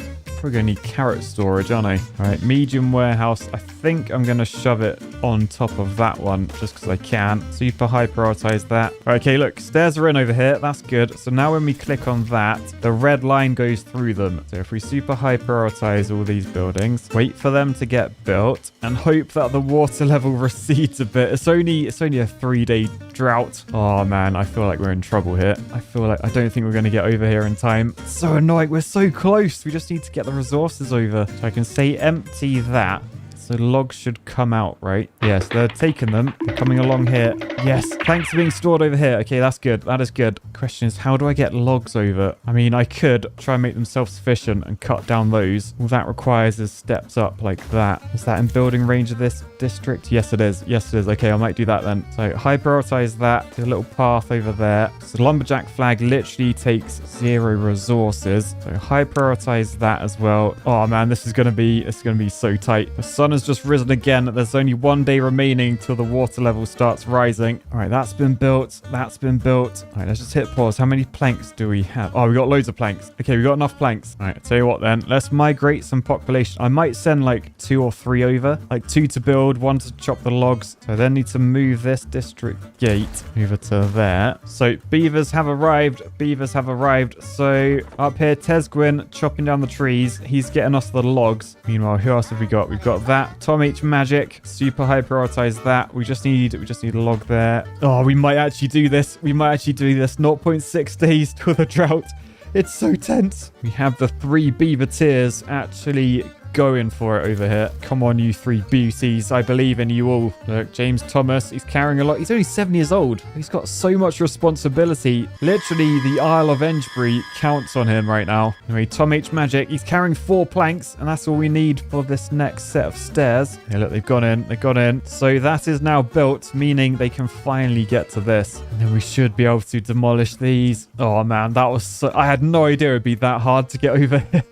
carrot storage, aren't I? All right, medium warehouse. I think I'm going to shove it on top of that one just because I can. Super high prioritize that. Okay, look, stairs are in over here. That's good. So now when we click on that, the red line goes through them. So if we super high prioritize all these buildings, wait for them to get built and hope that the water level recedes a bit. It's only a 3-day drought. Oh, man, I feel like we're in trouble here. I feel like I don't think we're going to get over here in time. It's so annoying. We're so close. We just need to get the resources over. So I can say empty that. So logs should come out, right? Yes, they're taking them. They're coming along here. Yes, planks are being stored over here. Okay, that's good. That is good. Question is, how do I get logs over? I mean, I could try and make them self-sufficient and cut down those. All that requires is steps up like that. Is that in building range of this district? Yes, it is. Yes, it is. Okay, I might do that then. So high prioritize that. Do a little path over there. So the lumberjack flag literally takes 0 resources. So high prioritize that as well. Oh man, this is gonna be so tight. The sun has just risen again. There's only 1 day remaining till the water level starts rising. All right, that's been built. That's been built. All right, let's just hit pause. How many planks do we have? Oh, we got loads of planks. Okay, we got enough planks. All right, I'll tell you what then. Let's migrate some population. I might send like 2 or 3 over. Like 2 to build, 1 to chop the logs. So I then need to move this district gate over to there. So beavers have arrived. Beavers have arrived. So up here, Tesguin chopping down the trees. He's getting us the logs. Meanwhile, who else have we got? We've got that. Tom H Magic. Super high prioritize that. We just need a log there. Oh, we might actually do this. We might actually do this. 0.6 days to the drought. It's so tense. We have the 3 beaver tiers actually going for it over here. Come on, you 3 beauties. I believe in you all. Look, James Thomas, he's carrying a lot. He's only 7 years old. He's got so much responsibility. Literally, the Isle of Engebury counts on him right now. Anyway, Tom H Magic, he's carrying 4 planks, and that's all we need for this next set of stairs. Yeah, look, they've gone in. They've gone in. So that is now built, meaning they can finally get to this. And then we should be able to demolish these. Oh, man, that was so... I had no idea it'd be that hard to get over here.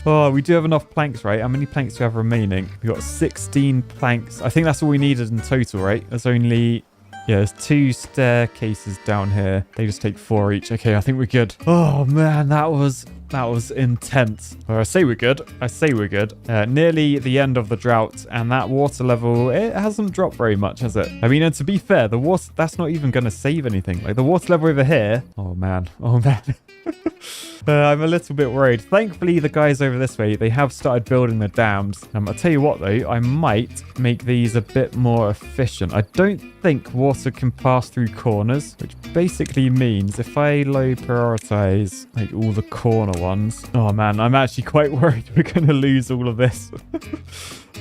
Oh, we do have enough planks, right? How many planks do we have remaining? We've got 16 planks. I think that's all we needed in total, right? There's only... Yeah, there's 2 staircases down here. They just take 4 each. Okay, I think we're good. Oh, man, that was intense. Well, I say we're good. Nearly the end of the drought, and that water level, it hasn't dropped very much, has it? I mean, and to be fair, the water, that's not even going to save anything. Like, the water level over here... Oh, man. I'm a little bit worried. Thankfully, the guys over this way, they have started building the dams. I'll tell you what, though, I might make these a bit more efficient. I don't think water can pass through corners, which basically means if I low prioritize like all the corner ones... Oh, man, I'm actually quite worried we're going to lose all of this.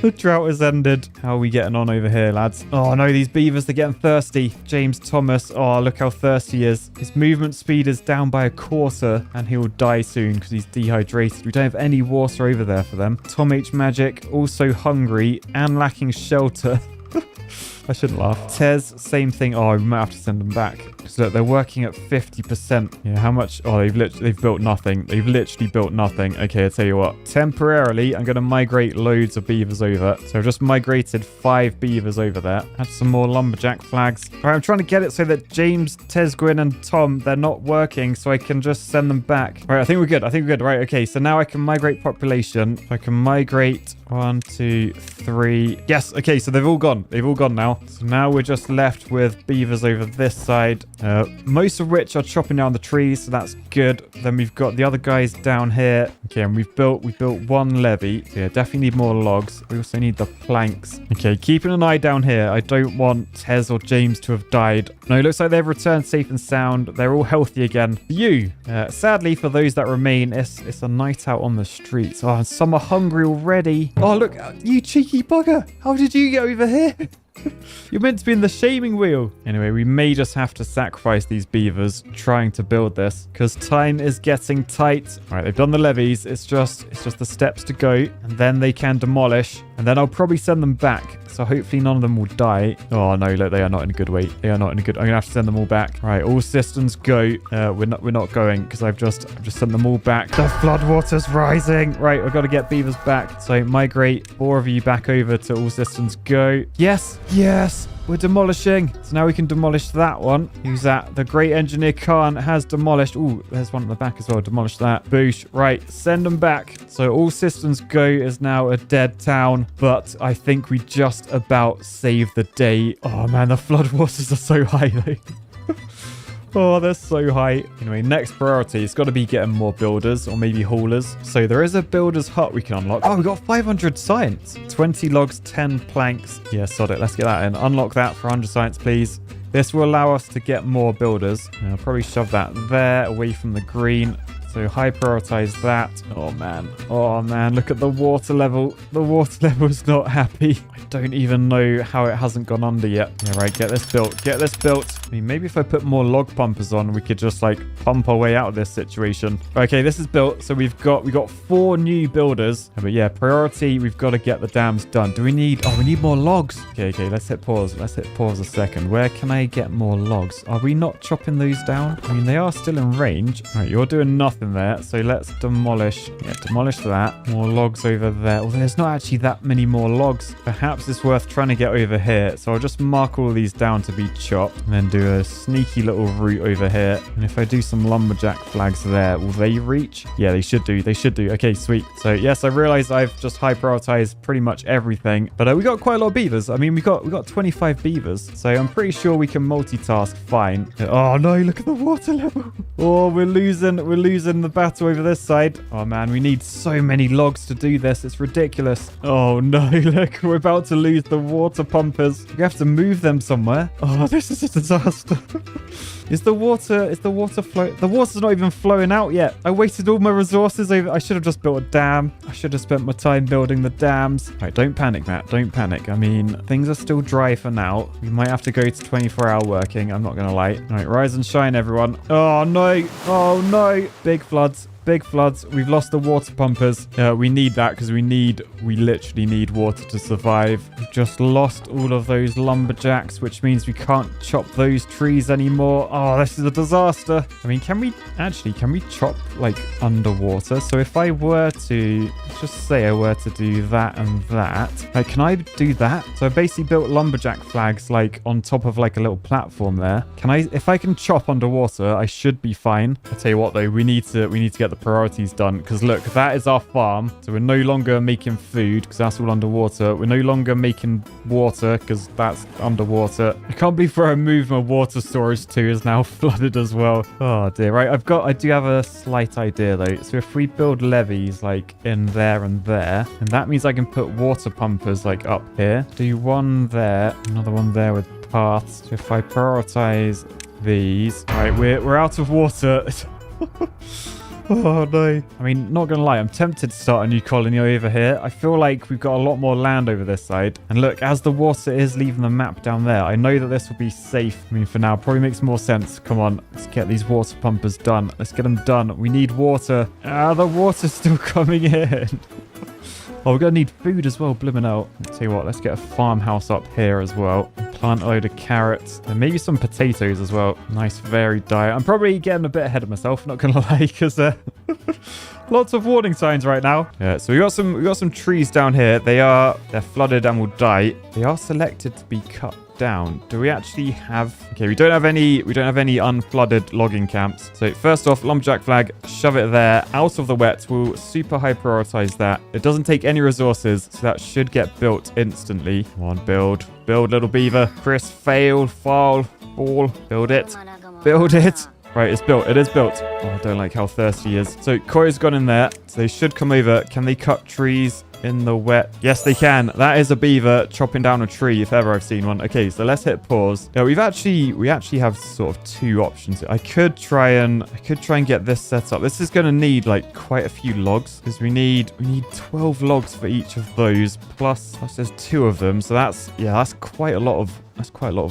The drought has ended. How are we getting on over here, lads? Oh, no, these beavers, they're getting thirsty. James Thomas, oh, look how thirsty he is. His movement speed is down by 1/4, and he will die soon because he's dehydrated. We don't have any water over there for them. Tom H Magic, also hungry and lacking shelter. I shouldn't laugh. Tez, same thing. Oh, we might have to send them back. So look, they're working at 50%. Yeah, how much? Oh, they've built nothing. They've literally built nothing. Okay, I'll tell you what. Temporarily, I'm going to migrate loads of beavers over. So I've just migrated 5 beavers over there. Add some more lumberjack flags. All right, I'm trying to get it so that James, Tesguin, and Tom, they're not working, so I can just send them back. All right, I think we're good. Right, okay, so now I can migrate population. I can migrate 1, 2, 3. Yes, okay, so they've all gone. They've all gone now. So now we're just left with beavers over this side, most of which are chopping down the trees, so that's good. Then we've got the other guys down here. Okay, and we built 1 levee. So yeah, definitely need more logs. We also need the planks. Okay, keeping an eye down here. I don't want Tez or James to have died. No, it looks like they've returned safe and sound. They're all healthy again. Sadly, for those that remain, it's a night out on the streets. Oh, and some are hungry already. Oh, look, you cheeky bugger. How did you get over here? You're meant to be in the shaming wheel. Anyway, we may just have to sacrifice these beavers trying to build this because time is getting tight. All right, they've done the levees. It's just the steps to go, and then they can demolish, and then I'll probably send them back. So hopefully none of them will die. Oh no, look, they are not in a good way. I'm gonna have to send them all back. All right, all systems go. We're not going because I've just sent them all back. The floodwater's rising. Right, I've got to get beavers back. So migrate 4 of you back over to all systems go. Yes, we're demolishing. So now we can demolish that one. Who's that? The great engineer Khan has demolished. Oh, there's one at the back as well. Demolish that. Boosh. Right, send them back. So all systems go is now a dead town, but I think we just about saved the day. Oh man, the floodwaters are so high though. Oh, they're so high. Anyway, next priority. It's got to be getting more builders or maybe haulers. So there is a builder's hut we can unlock. Oh, we got 500 science. 20 logs, 10 planks. Yeah, sod it. Let's get that in. Unlock that for 100 science, please. This will allow us to get more builders. I'll probably shove that there away from the green. So high prioritize that. Oh man, look at the water level. The water level is not happy. I don't even know how it hasn't gone under yet. Yeah, right, get this built. I mean, maybe if I put more log pumpers on, we could just like pump our way out of this situation. Okay, this is built. So we got 4 new builders. But yeah, priority, we've got to get the dams done. Do we need, we need more logs. Okay, let's hit pause. Let's hit pause a second. Where can I get more logs? Are we not chopping those down? I mean, they are still in range. All right, you're doing nothing there, so let's demolish that. More logs over there. Well, there's not actually that many more logs. Perhaps it's worth trying to get over here, so I'll just mark all these down to be chopped and then do a sneaky little route over here. And if I do some lumberjack flags there, will they reach? Yeah, they should do. Okay, sweet. So yes, I realize I've just high prioritized pretty much everything, but we got quite a lot of beavers. I mean, we got 25 beavers, so I'm pretty sure we can multitask fine. Oh no, look at the water level. Oh, we're losing the battle over this side. Oh man, we need so many logs to do this. It's ridiculous. Oh no, look, we're about to lose the water pumpers. We have to move them somewhere. Oh, this is a disaster. Is the water flow? The water's not even flowing out yet. I wasted all my resources over. I should have just built a dam. I should have spent my time building the dams. All right, don't panic, Matt. Don't panic. I mean, things are still dry for now. We might have to go to 24-hour working. I'm not going to lie. All right, rise and shine, everyone. Oh no. Oh no. Big floods. We've lost the water pumpers. We need that because we literally need water to survive. We've just lost all of those lumberjacks, which means we can't chop those trees anymore. Oh, this is a disaster. I mean, can we chop like underwater? So if I were to, let's just say I were to do that and that, like, can I do that? So I basically built lumberjack flags like on top of like a little platform there. If I can chop underwater, I should be fine. I tell you what though, we need to get the priorities done, because look, that is our farm, so we're no longer making food because that's all underwater. We're no longer making water because that's underwater. I can't believe where I moved my water storage to is now flooded as well. Oh dear. Right, I do have a slight idea though. So if we build levees like in there and there, and that means I can put water pumpers like up here, do one there, another one there with paths. So if I prioritize these, all right, we're out of water. Oh no. I mean, not gonna lie, I'm tempted to start a new colony over here. I feel like we've got a lot more land over this side. And look, as the water is leaving the map down there, I know that this will be safe. I mean, for now, probably makes more sense. Come on, let's get these water pumpers done. Let's get them done. We need water. The water's still coming in. Oh, we're going to need food as well, blimmin' out. I'll tell you what, let's get a farmhouse up here as well. Plant a load of carrots and maybe some potatoes as well. Nice varied diet. I'm probably getting a bit ahead of myself, not going to lie, because lots of warning signs right now. Yeah, so we got some trees down here. They're flooded and will die. They are selected to be cut down. Do we actually have... Okay, we don't have any unflooded logging camps. So first off, lumberjack flag, shove it there out of the wet. We'll super high prioritize that. It doesn't take any resources, so that should get built instantly. Come on, build little beaver. Chris, fail, fall, build it. Right, it's built. It is built. Oh, I don't like how thirsty he is. So Koi's gone in there. So they should come over. Can they cut trees in the wet? Yes, they can. That is a beaver chopping down a tree if ever I've seen one. Okay, so let's hit pause. Now we actually have sort of 2 options. I could try and get this set up. This is going to need like quite a few logs, because we need 12 logs for each of those. Plus there's 2 of them. So that's quite a lot of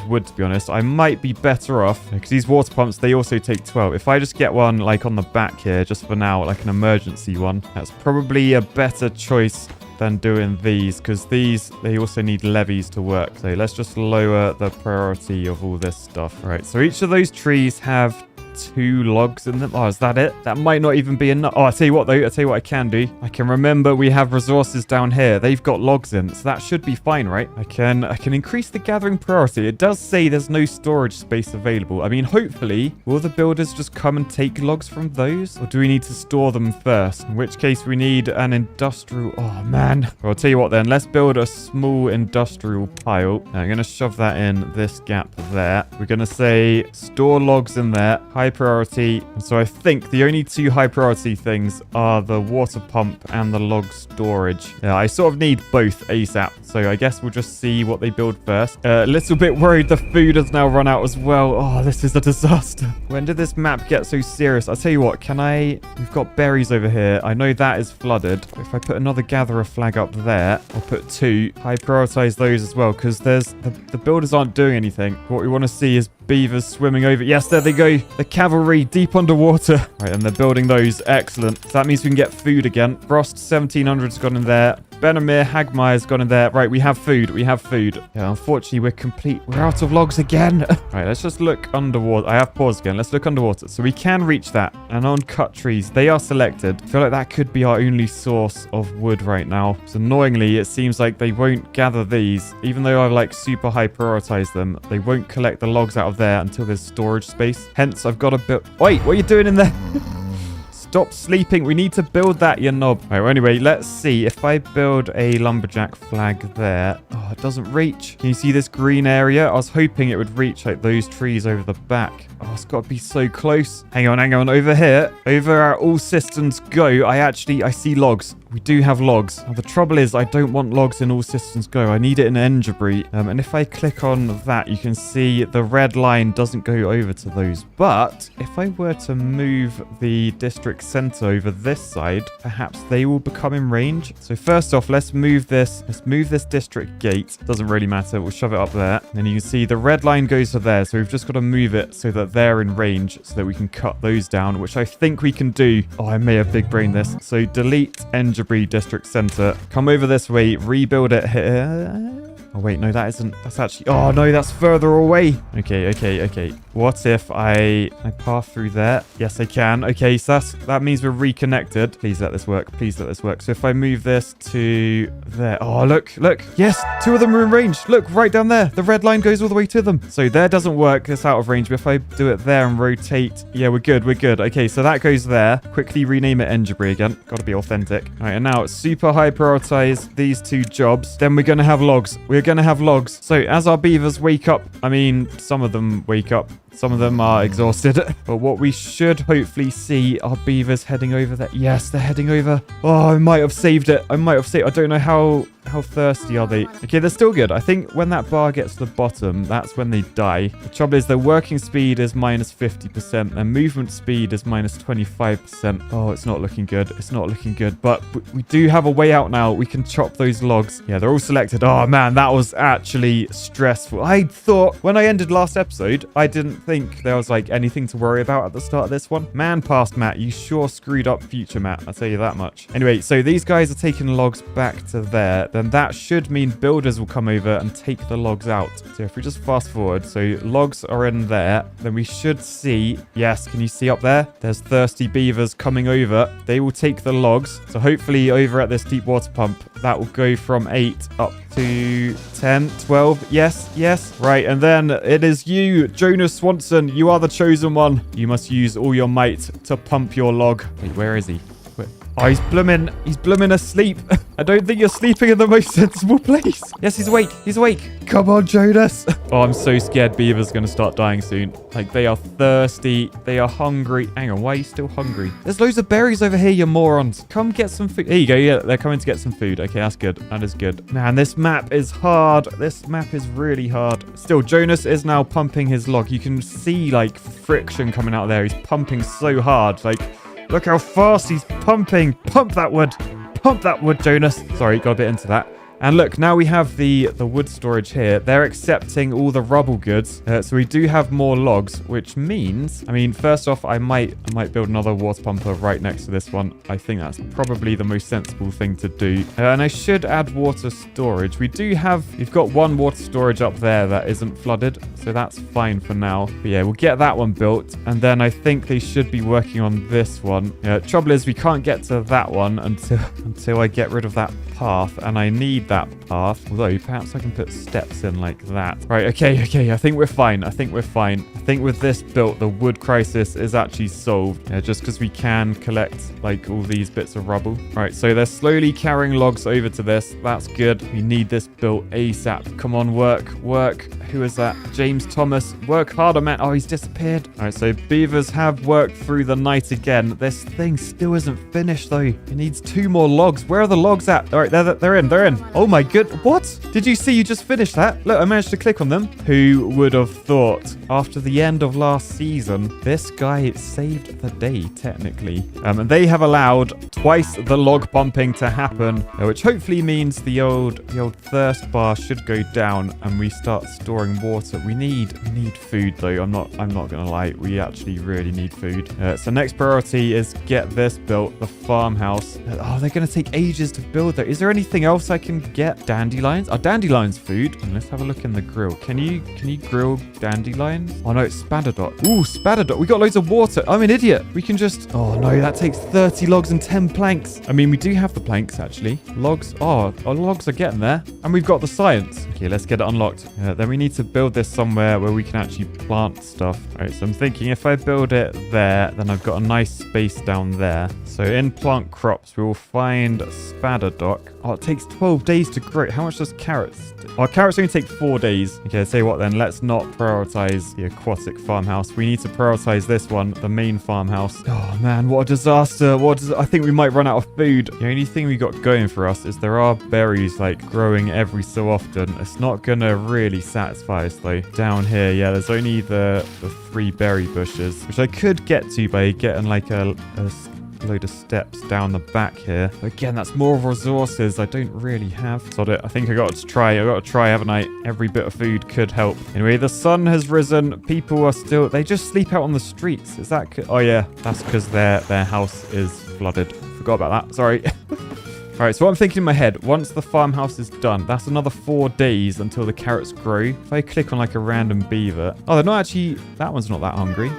wood, to be honest. I might be better off, because these water pumps, they also take 12. If I just get one like on the back here, just for now, like an emergency one, that's probably a better choice than doing these, because they also need levees to work. So let's just lower the priority of all this stuff. All right, so each of those trees have 2 logs in them. Oh, is that it? That might not even be enough. Oh, I'll tell you what though. I'll tell you what I can do. I can remember we have resources down here. They've got logs in, so that should be fine, right? I can increase the gathering priority. It does say there's no storage space available. I mean, hopefully, will the builders just come and take logs from those? Or do we need to store them first? In which case, we need an industrial... Oh, man. Well, I'll tell you what then. Let's build a small industrial pile. Now, I'm going to shove that in this gap there. We're going to say store logs in there. High high priority. And so I think the only two high priority things are the water pump and the log storage. Yeah, I sort of need both ASAP. So I guess we'll just see what they build first. A little bit worried the food has now run out as well. Oh, this is a disaster. When did this map get so serious? I'll tell you what, we've got berries over here. I know that is flooded. If I put another gatherer flag up there, I'll put 2. High prioritize those as well, because the builders aren't doing anything. What we want to see is beavers swimming over. Yes, there they go. The cavalry deep underwater. Right, and they're building those. Excellent. So that means we can get food again. Frost 1700's gone in there. Benamir Hagmire's gone in there. Right, we have food. We have food. Yeah, unfortunately, we're out of logs again. Right, let's just look underwater. I have paused again. Let's look underwater. So we can reach that. And on cut trees, they are selected. I feel like that could be our only source of wood right now. So annoyingly, it seems like they won't gather these. Even though I've like super high prioritized them, they won't collect the logs out of there until there's storage space. Hence, I've got to build... Wait, what are you doing in there? Stop sleeping. We need to build that, you knob. Right, well, anyway, let's see. If I build a lumberjack flag there... Oh, it doesn't reach. Can you see this green area? I was hoping it would reach like those trees over the back. Oh, it's got to be so close. Hang on. Over here. Over our all systems go. I see logs. We do have logs. Now, the trouble is I don't want logs in all systems go. I need it in Enderbury. And if I click on that, you can see the red line doesn't go over to those. But if I were to move the district center over this side, perhaps they will become in range. So first off, let's move this district gate. Doesn't really matter. We'll shove it up there. And you can see the red line goes to there. So we've just got to move it so that they're in range so that we can cut those down, which I think we can do. Oh, I may have big brained this. So delete Enderbury district center. Come over this way. Rebuild it here. Oh, wait, no, that isn't... That's actually... Oh, no, that's further away. Okay. What if I path through there? Yes, I can. Okay, so that means we're reconnected. Please let this work. So if I move this to there... Oh, look. Yes, 2 of them are in range. Look, right down there. The red line goes all the way to them. So there doesn't work. It's out of range. But if I do it there and rotate... Yeah, we're good. Okay, so that goes there. Quickly rename it Enderbury again. Got to be authentic. All right, and now super high prioritize these 2 jobs. Then we're going to have logs. So as our beavers wake up, I mean, some of them wake up. Some of them are exhausted. But what we should hopefully see are beavers heading over there. Yes, they're heading over. Oh, I might have saved it. I don't know how thirsty are they. Okay, they're still good. I think when that bar gets to the bottom, that's when they die. The trouble is their working speed is minus 50%. Their movement speed is minus 25%. Oh, it's not looking good. But we do have a way out now. We can chop those logs. Yeah, they're all selected. Oh, man, that was actually stressful. I thought when I ended last episode, I didn't think there was like anything to worry about at the start of this one. Man, past Matt, you sure screwed up future Matt. I'll tell you that much. Anyway, so these guys are taking logs back to there. Then that should mean builders will come over and take the logs out. So if we just fast forward, so logs are in there, then we should see, yes, can you see up there? There's thirsty beavers coming over. They will take the logs. So hopefully over at this deep water pump, that will go from 8 up to 10, 12. Yes. Right, and then it is you, Jonas Swanson. You are the chosen one. You must use all your might to pump your log. Wait, where is he? Oh, he's blooming asleep. I don't think you're sleeping in the most sensible place. Yes, he's awake. Come on, Jonas. Oh, I'm so scared beaver's going to start dying soon. Like, they are thirsty. They are hungry. Hang on, why are you still hungry? There's loads of berries over here, you morons. Come get some food. Here you go. Yeah, they're coming to get some food. Okay, that's good. That is good. Man, this map is hard. This map is really hard. Still, Jonas is now pumping his log. You can see, like, friction coming out there. He's pumping so hard. Like... Look how fast he's pumping. Pump that wood, Jonas. Sorry, got a bit into that. And look, now we have the wood storage here. They're accepting all the rubble goods. So we do have more logs, which means, I mean, first off, I might build another water pumper right next to this one. I think that's probably the most sensible thing to do. And I should add water storage. We've got 1 water storage up there that isn't flooded. So that's fine for now. But yeah, we'll get that one built. And then I think they should be working on this one. Trouble is we can't get to that one until I get rid of that path. And I need that that path. Although, perhaps I can put steps in like that. Right, okay. I think we're fine. I think with this built, the wood crisis is actually solved. Yeah, just because we can collect, like, all these bits of rubble. Right, so they're slowly carrying logs over to this. That's good. We need this built ASAP. Come on, work. Who is that? James Thomas. Work harder, man. Oh, he's disappeared. All right, so beavers have worked through the night again. This thing still isn't finished, though. It needs 2 more logs. Where are the logs at? All right, they're in. Oh, my good. What? Did you see you just finished that? Look, I managed to click on them. Who would have thought after the end of last season, this guy saved the day, technically. And they have allowed twice the log pumping to happen, which hopefully means the old thirst bar should go down and we start storing water. We need food, though. I'm not gonna lie. We actually really need food. So next priority is get this built, the farmhouse. Oh, they're gonna take ages to build, though. Is there anything else I can get? Dandelions? Are dandelions food? Let's have a look in the grill. Can you grill dandelions? Oh no, it's spadadot. Ooh, spadadot. We got loads of water. I'm an idiot. We can just... Oh no, that takes 30 logs and 10 planks. I mean, we do have the planks, actually. Logs. Oh, our logs are getting there. And we've got the science. Okay, let's get it unlocked. Then we need to build this somewhere where we can actually plant stuff. All right, so I'm thinking if I build it there, then I've got a nice space down there. So in plant crops, we will find spadadot. Oh, it takes 12 days to grow. How much does carrots? Oh, carrots only take 4 days. Okay, I'll tell you what then. Let's not prioritize the aquatic farmhouse. We need to prioritize this one, the main farmhouse. Oh man, what a disaster. I think we might run out of food. The only thing we got going for us is there are berries like growing every so often. It's not gonna really satisfy us though. Down here, yeah, there's only the 3 berry bushes, which I could get to by getting like a load of steps down the back here. But again, that's more resources I don't really have. Sod it. I think I got to try, haven't I? Every bit of food could help. Anyway, the sun has risen. People are still... They just sleep out on the streets. Is that... Oh, yeah. That's because their house is flooded. Forgot about that. Sorry. All right, so what I'm thinking in my head, once the farmhouse is done, that's another 4 days until the carrots grow. If I click on like a random beaver... Oh, they're not actually... That one's not that hungry.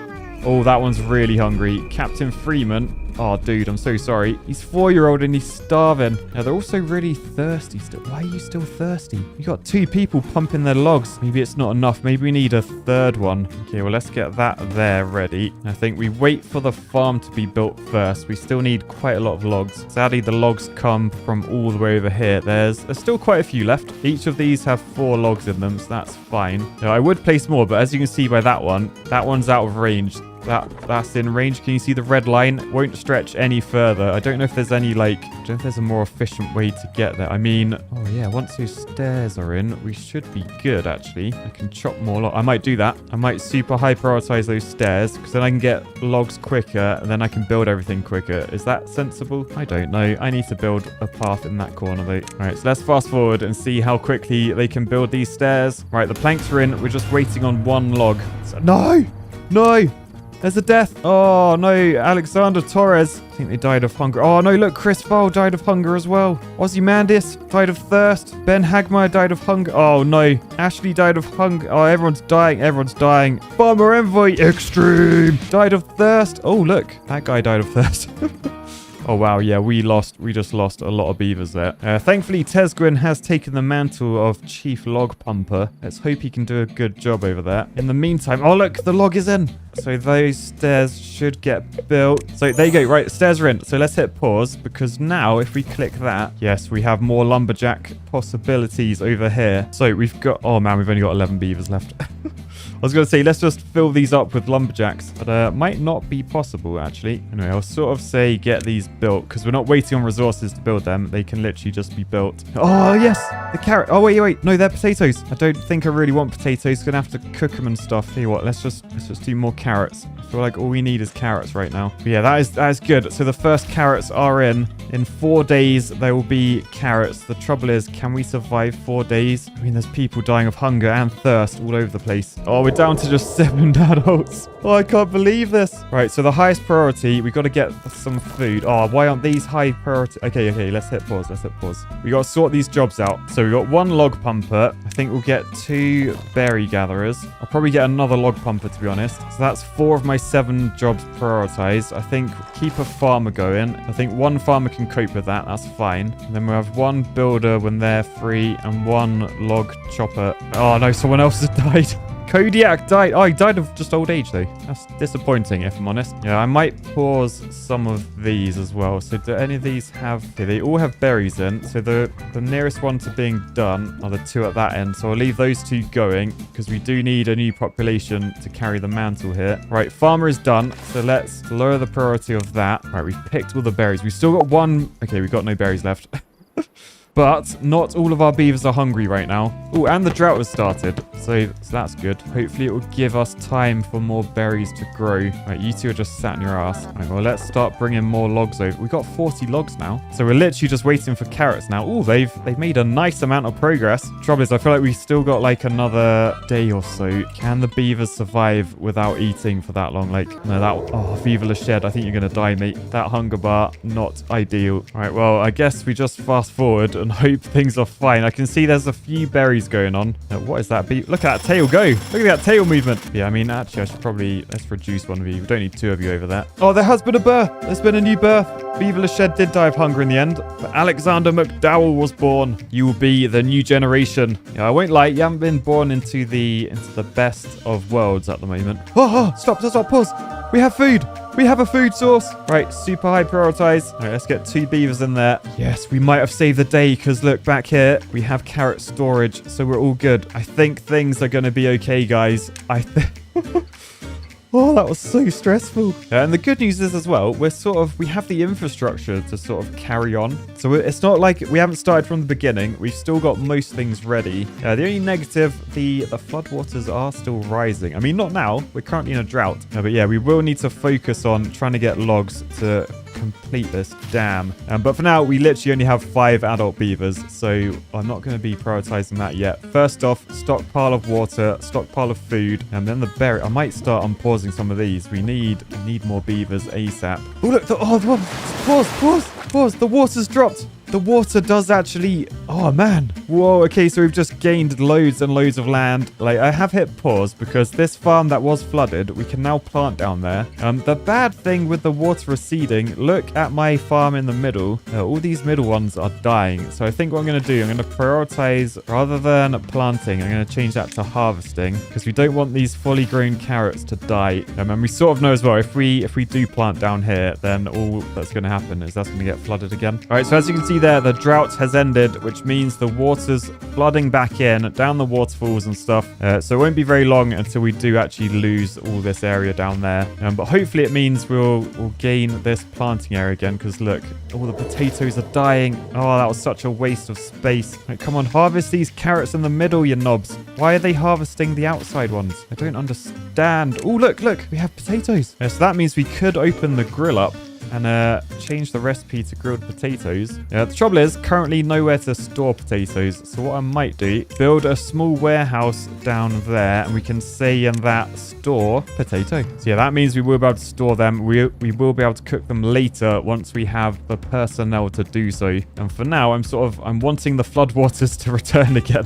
Oh, that one's really hungry. Captain Freeman. Oh, dude, I'm so sorry. He's 4-year-old and he's starving. Now, they're also really thirsty still. Why are you still thirsty? You got 2 people pumping their logs. Maybe it's not enough. Maybe we need a 3rd one. Okay, well, let's get that there ready. I think we wait for the farm to be built first. We still need quite a lot of logs. Sadly, the logs come from all the way over here. There's still quite a few left. Each of these have 4 logs in them, so that's fine. Now, I would place more, but as you can see by that one's out of range. That's in range. Can you see the red line? Won't stretch any further. I don't know if there's any, like... I don't know if there's a more efficient way to get there. I mean... Oh, yeah. Once those stairs are in, we should be good, actually. I can chop more logs. I might do that. I might super high prioritize those stairs, because then I can get logs quicker, and then I can build everything quicker. Is that sensible? I don't know. I need to build a path in that corner, though. All right, so let's fast forward and see how quickly they can build these stairs. Right, the planks are in. We're just waiting on 1 log. So, no! No! There's a death. Oh, no. Alexander Torres. I think they died of hunger. Oh, no. Look, Chris Vole died of hunger as well. Ozymandias died of thirst. Ben Hagmeyer died of hunger. Oh, no. Ashley died of hunger. Oh, everyone's dying. Everyone's dying. Farmer Envoy Extreme died of thirst. Oh, look. That guy died of thirst. Oh, wow. Yeah, we just lost a lot of beavers there. Thankfully, Tesgwin has taken the mantle of Chief Log Pumper. Let's hope he can do a good job over there. In the meantime... Oh, look, the log is in. So those stairs should get built. So there you go. Right, stairs are in. So let's hit pause, because now if we click that, yes, we have more lumberjack possibilities over here. So we've got... Oh, man, we've only got 11 beavers left. I was going to say, let's just fill these up with lumberjacks, but might not be possible, actually. Anyway, I'll sort of say get these built, because we're not waiting on resources to build them. They can literally just be built. Oh, yes, the carrot. Oh, wait. No, they're potatoes. I don't think I really want potatoes. Going to have to cook them and stuff. Tell you what, let's just do more carrots. I feel like all we need is carrots right now. But yeah, that is good. So the first carrots are in. In 4 days, there will be carrots. The trouble is, can we survive 4 days? I mean, there's people dying of hunger and thirst all over the place. Oh, we're down to just 7 adults. Oh, I can't believe this. Right, so the highest priority, we got to get some food. Oh, why aren't these high priority? Okay, let's hit pause. We got to sort these jobs out. So we got 1 log pumper. I think we'll get 2 berry gatherers. I'll probably get another log pumper, to be honest. So that's 4 of my 7 jobs prioritized. I think keep a farmer going. I think 1 farmer can cope with that. That's fine. And then we'll have 1 builder when they're free and 1 log chopper. Oh, no, someone else has died. Kodiak died. Oh, he died of just old age, though. That's disappointing, if I'm honest. Yeah, I might pause some of these as well. So do any of these have... Okay, they all have berries in. So the nearest one to being done are the 2 at that end. So I'll leave those 2 going because we do need a new population to carry the mantle here. Right, farmer is done. So let's lower the priority of that. Right, we've picked all the berries. We've still got 1... Okay, we've got no berries left. But not all of our beavers are hungry right now. Oh, and the drought has started. So that's good. Hopefully it will give us time for more berries to grow. Right, you 2 are just sat in your ass. Right, well, let's start bringing more logs over. We've got 40 logs now. So we're literally just waiting for carrots now. Oh, they've made a nice amount of progress. Trouble is, I feel like we still got like another day or so. Can the beavers survive without eating for that long? Like, no, that... Oh, feverless shed. I think you're going to die, mate. That hunger bar, not ideal. All right, well, I guess we just fast forward and hope things are fine. I can see there's a few berries going on. What is that? Look at that tail go. Look at that tail movement. Yeah, I mean, actually, I should probably... Let's reduce 1 of you. We don't need 2 of you over there. Oh, there has been a birth. There's been a new birth. Beaverless Shed did die of hunger in the end, but Alexander McDowell was born. You will be the new generation. Yeah, I won't lie. You haven't been born into the best of worlds at the moment. Oh, stop, pause. We have food. We have a food source. Right, super high prioritize. All right, let's get 2 beavers in there. Yes, we might have saved the day because look, back here, we have carrot storage, so we're all good. I think things are going to be okay, guys. I think... Oh, that was so stressful. And the good news is as well, we have the infrastructure to sort of carry on. So it's not like we haven't started from the beginning. We've still got most things ready. The only negative, the floodwaters are still rising. I mean, not now. We're currently in a drought. But yeah, we will need to focus on trying to get logs to complete this dam. But for now, we literally only have 5 adult beavers, so I'm not going to be prioritizing that yet. First off, stockpile of water, stockpile of food, and then the berry. I might start unpausing some of these. We need more beavers ASAP. Oh, look, pause. The water's dropped. The water does actually... Oh, man. Whoa, okay, so we've just gained loads and loads of land. Like, I have hit pause because this farm that was flooded, we can now plant down there. The bad thing with the water receding, look at my farm in the middle. All these middle ones are dying. So I think what I'm going to do, I'm going to prioritize, rather than planting, I'm going to change that to harvesting because we don't want these fully grown carrots to die. And we sort of know as well, if we do plant down here, then all that's going to happen is that's going to get flooded again. All right, so as you can see there, the drought has ended, which means the water's flooding back in, down the waterfalls and stuff. So it won't be very long until we do actually lose all this area down there. But hopefully it means we'll gain this planting area again, because look, all the potatoes are dying. Oh, that was such a waste of space. Right, come on, harvest these carrots in the middle, you knobs. Why are they harvesting the outside ones? I don't understand. Oh, look, we have potatoes. So that means we could open the grill up and change the recipe to grilled potatoes. The trouble is, currently nowhere to store potatoes. So what I might do, build a small warehouse down there, and we can say in that store potato. So yeah, that means we will be able to store them. We will be able to cook them later once we have the personnel to do so. And for now, I'm wanting the floodwaters to return again.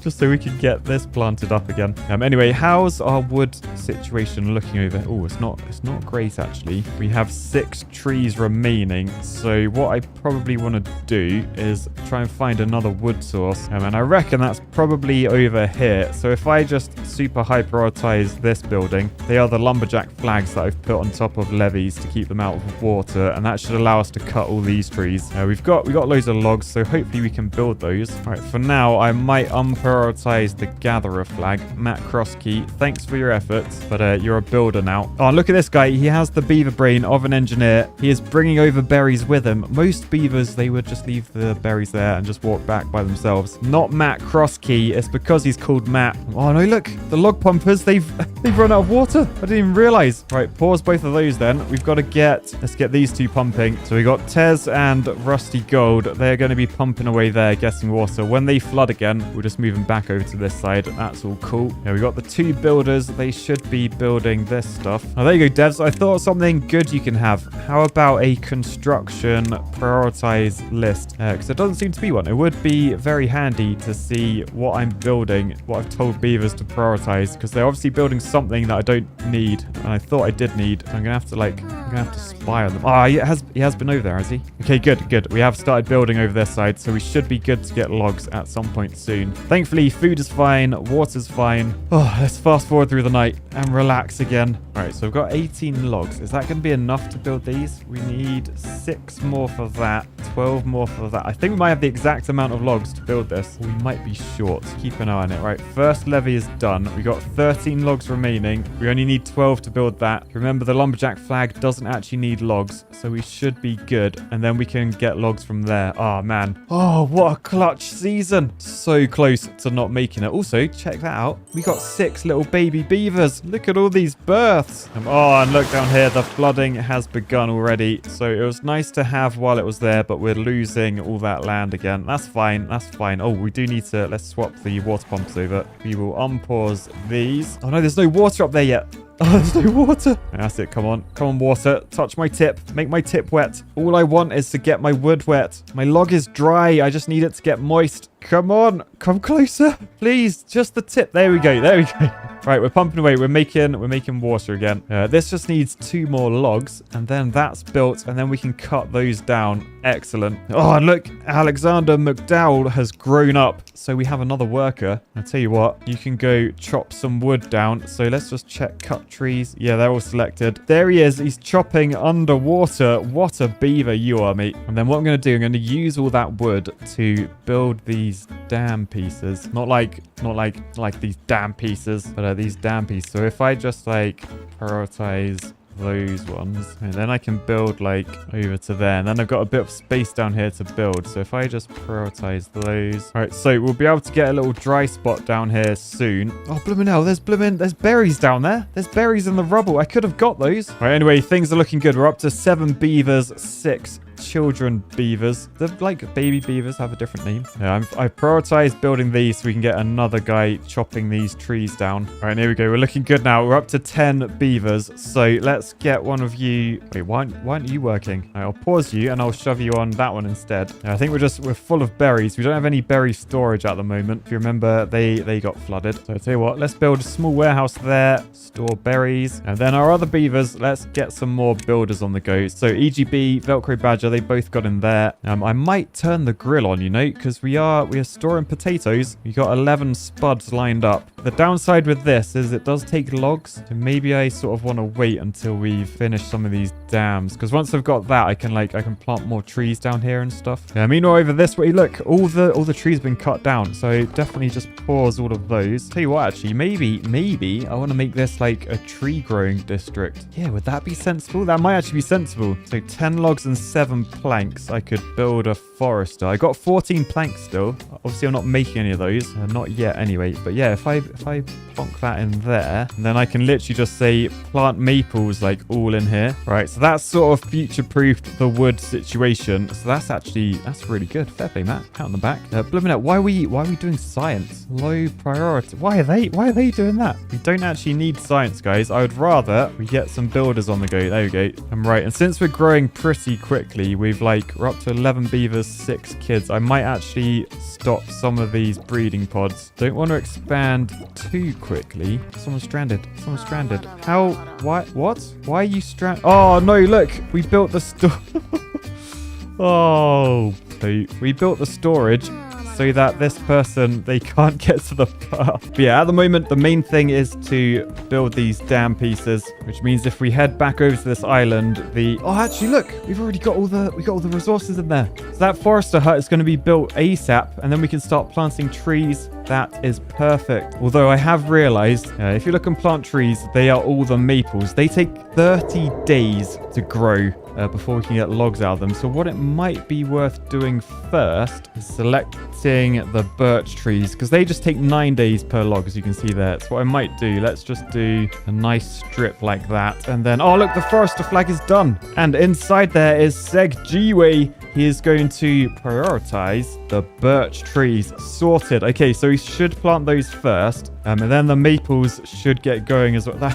Just so we can get this planted up again. Anyway, how's our wood situation looking over? Oh, it's not great actually. We have 6 trees remaining. So what I probably want to do is try and find another wood source. And I reckon that's probably over here. So if I just super high prioritize this building, they are the lumberjack flags that I've put on top of levees to keep them out of water. And that should allow us to cut all these trees. We've got loads of logs, so hopefully we can build those. All right, for now, I might prioritize the gatherer flag. Matt Crosskey, thanks for your efforts, but you're a builder now. Oh, look at this guy. He has the beaver brain of an engineer. He is bringing over berries with him. Most beavers, they would just leave the berries there and just walk back by themselves. Not Matt Crosskey. It's because he's called Matt. Oh no, look, the log pumpers, they've run out of water. I didn't even realize. Right, pause both of those then. We've got to let's get these 2 pumping. So we got Tez and Rusty Gold. They're going to be pumping away there, getting water. When they flood again, we'll just move them moving back over to this side. That's all cool. Yeah, we got the 2 builders. They should be building this stuff. Oh, there you go, devs. I thought something good you can have. How about a construction prioritize list? Because there doesn't seem to be one. It would be very handy to see what I'm building, what I've told beavers to prioritize, because they're obviously building something that I don't need, and I thought I did need. I'm gonna have to spy on them. Oh, he has been over there, has he? Okay, good. We have started building over this side, so we should be good to get logs at some point soon. Thankfully, food is fine, water's fine. Oh, let's fast forward through the night and relax again. All right, so we've got 18 logs. Is that going to be enough to build these? We need 6 more for that, 12 more for that. I think we might have the exact amount of logs to build this. We might be short. Keep an eye on it. Right, first levy is done. We got 13 logs remaining. We only need 12 to build that. Remember, the lumberjack flag doesn't actually need logs, so we should be good. And then we can get logs from there. Oh, man. Oh, what a clutch season. So close to not making it. Also, check that out. We got 6 little baby beavers. Look at all these births. Oh, and look down here. The flooding has begun already. So it was nice to have while it was there, but we're losing all that land again. That's fine. That's fine. Oh, we do need to... Let's swap the water pumps over. We will unpause these. Oh, no, there's no water up there yet. Oh, there's no water. That's it. Come on. Come on, water. Touch my tip. Make my tip wet. All I want is to get my wood wet. My log is dry. I just need it to get moist. Come on. Come closer. Please. Just the tip. There we go. There we go. Right, we're pumping away. We're making water again. This just needs 2 more logs, and then that's built, and then we can cut those down. Excellent. Oh, and look, Alexander McDowell has grown up, so we have another worker. I'll tell you what, you can go chop some wood down. So let's just check cut trees. Yeah, they're all selected. There he is. He's chopping underwater. What a beaver you are, mate. And then what I'm going to do, I'm going to use all that wood to build these dam pieces. Not like these dam pieces, but these dam pieces. So if I just like prioritize those ones, and then I can build like over to there, and then I've got a bit of space down here to build. So if I just prioritize those, all right, so we'll be able to get a little dry spot down here soon. Oh, blooming hell, there's berries down there. There's berries in the rubble. I could have got those. All right, anyway, things are looking good. We're up to 7 beavers, 6 children beavers. They're like baby beavers, have a different name. Yeah, I prioritized building these so we can get another guy chopping these trees down. All right, here we go. We're looking good now. We're up to 10 beavers. So let's get one of you. Wait, why aren't you working? All right, I'll pause you and I'll shove you on that one instead. Yeah, I think we're full of berries. We don't have any berry storage at the moment. If you remember, they got flooded. So I tell you what, let's build a small warehouse there, store berries, and then our other beavers, let's get some more builders on the go. So EGB, Velcro Badger, they both got in there. I might turn the grill on, you know, because we are storing potatoes. We got 11 spuds lined up. The downside with this is it does take logs, so maybe I sort of want to wait until we finish some of these dams, because once I've got that, I can plant more trees down here and stuff. Yeah, meanwhile over this way, look, all the trees have been cut down, so definitely just pause all of those. Tell you what, actually, maybe I want to make this like a tree growing district. Yeah, would that be sensible? That might actually be sensible. So 10 logs and 7 planks, I could build a forester. I got 14 planks still. Obviously, I'm not making any of those. Not yet anyway. But yeah, if I plonk that in there, and then I can literally just say plant maples like all in here. Right, so that's sort of future-proofed the wood situation. So that's really good. Fair play, Matt. Pat on the back. Blooming out. Why are we doing science? Low priority. Why are they doing that? We don't actually need science, guys. I would rather we get some builders on the go. There we go. I'm right. And since we're growing pretty quickly, we're up to 11 beavers, 6 kids. I might actually stop some of these breeding pods. Don't want to expand too quickly. Someone's stranded. How? Why? What? Why are you stranded? Oh, no, look. We built the oh, we built the storage so that this person, they can't get to the path. But yeah, at the moment, the main thing is to build these dam pieces, which means if we head back over to this island, oh, actually, look, we've already got all the resources in there. So that forester hut is going to be built ASAP, and then we can start planting trees. That is perfect. Although I have realized, if you look and plant trees, they are all the maples. They take 30 days to grow before we can get logs out of them. So what it might be worth doing first is selecting the birch trees, because they just take 9 days per log, as you can see there. That's what I might do. Let's just do a nice strip like that. And then, oh, look, the forester flag is done. And inside there is Seg Jiwei. he is going to prioritize the birch trees. Sorted. Okay, so he should plant those first. And then the maples should get going as well.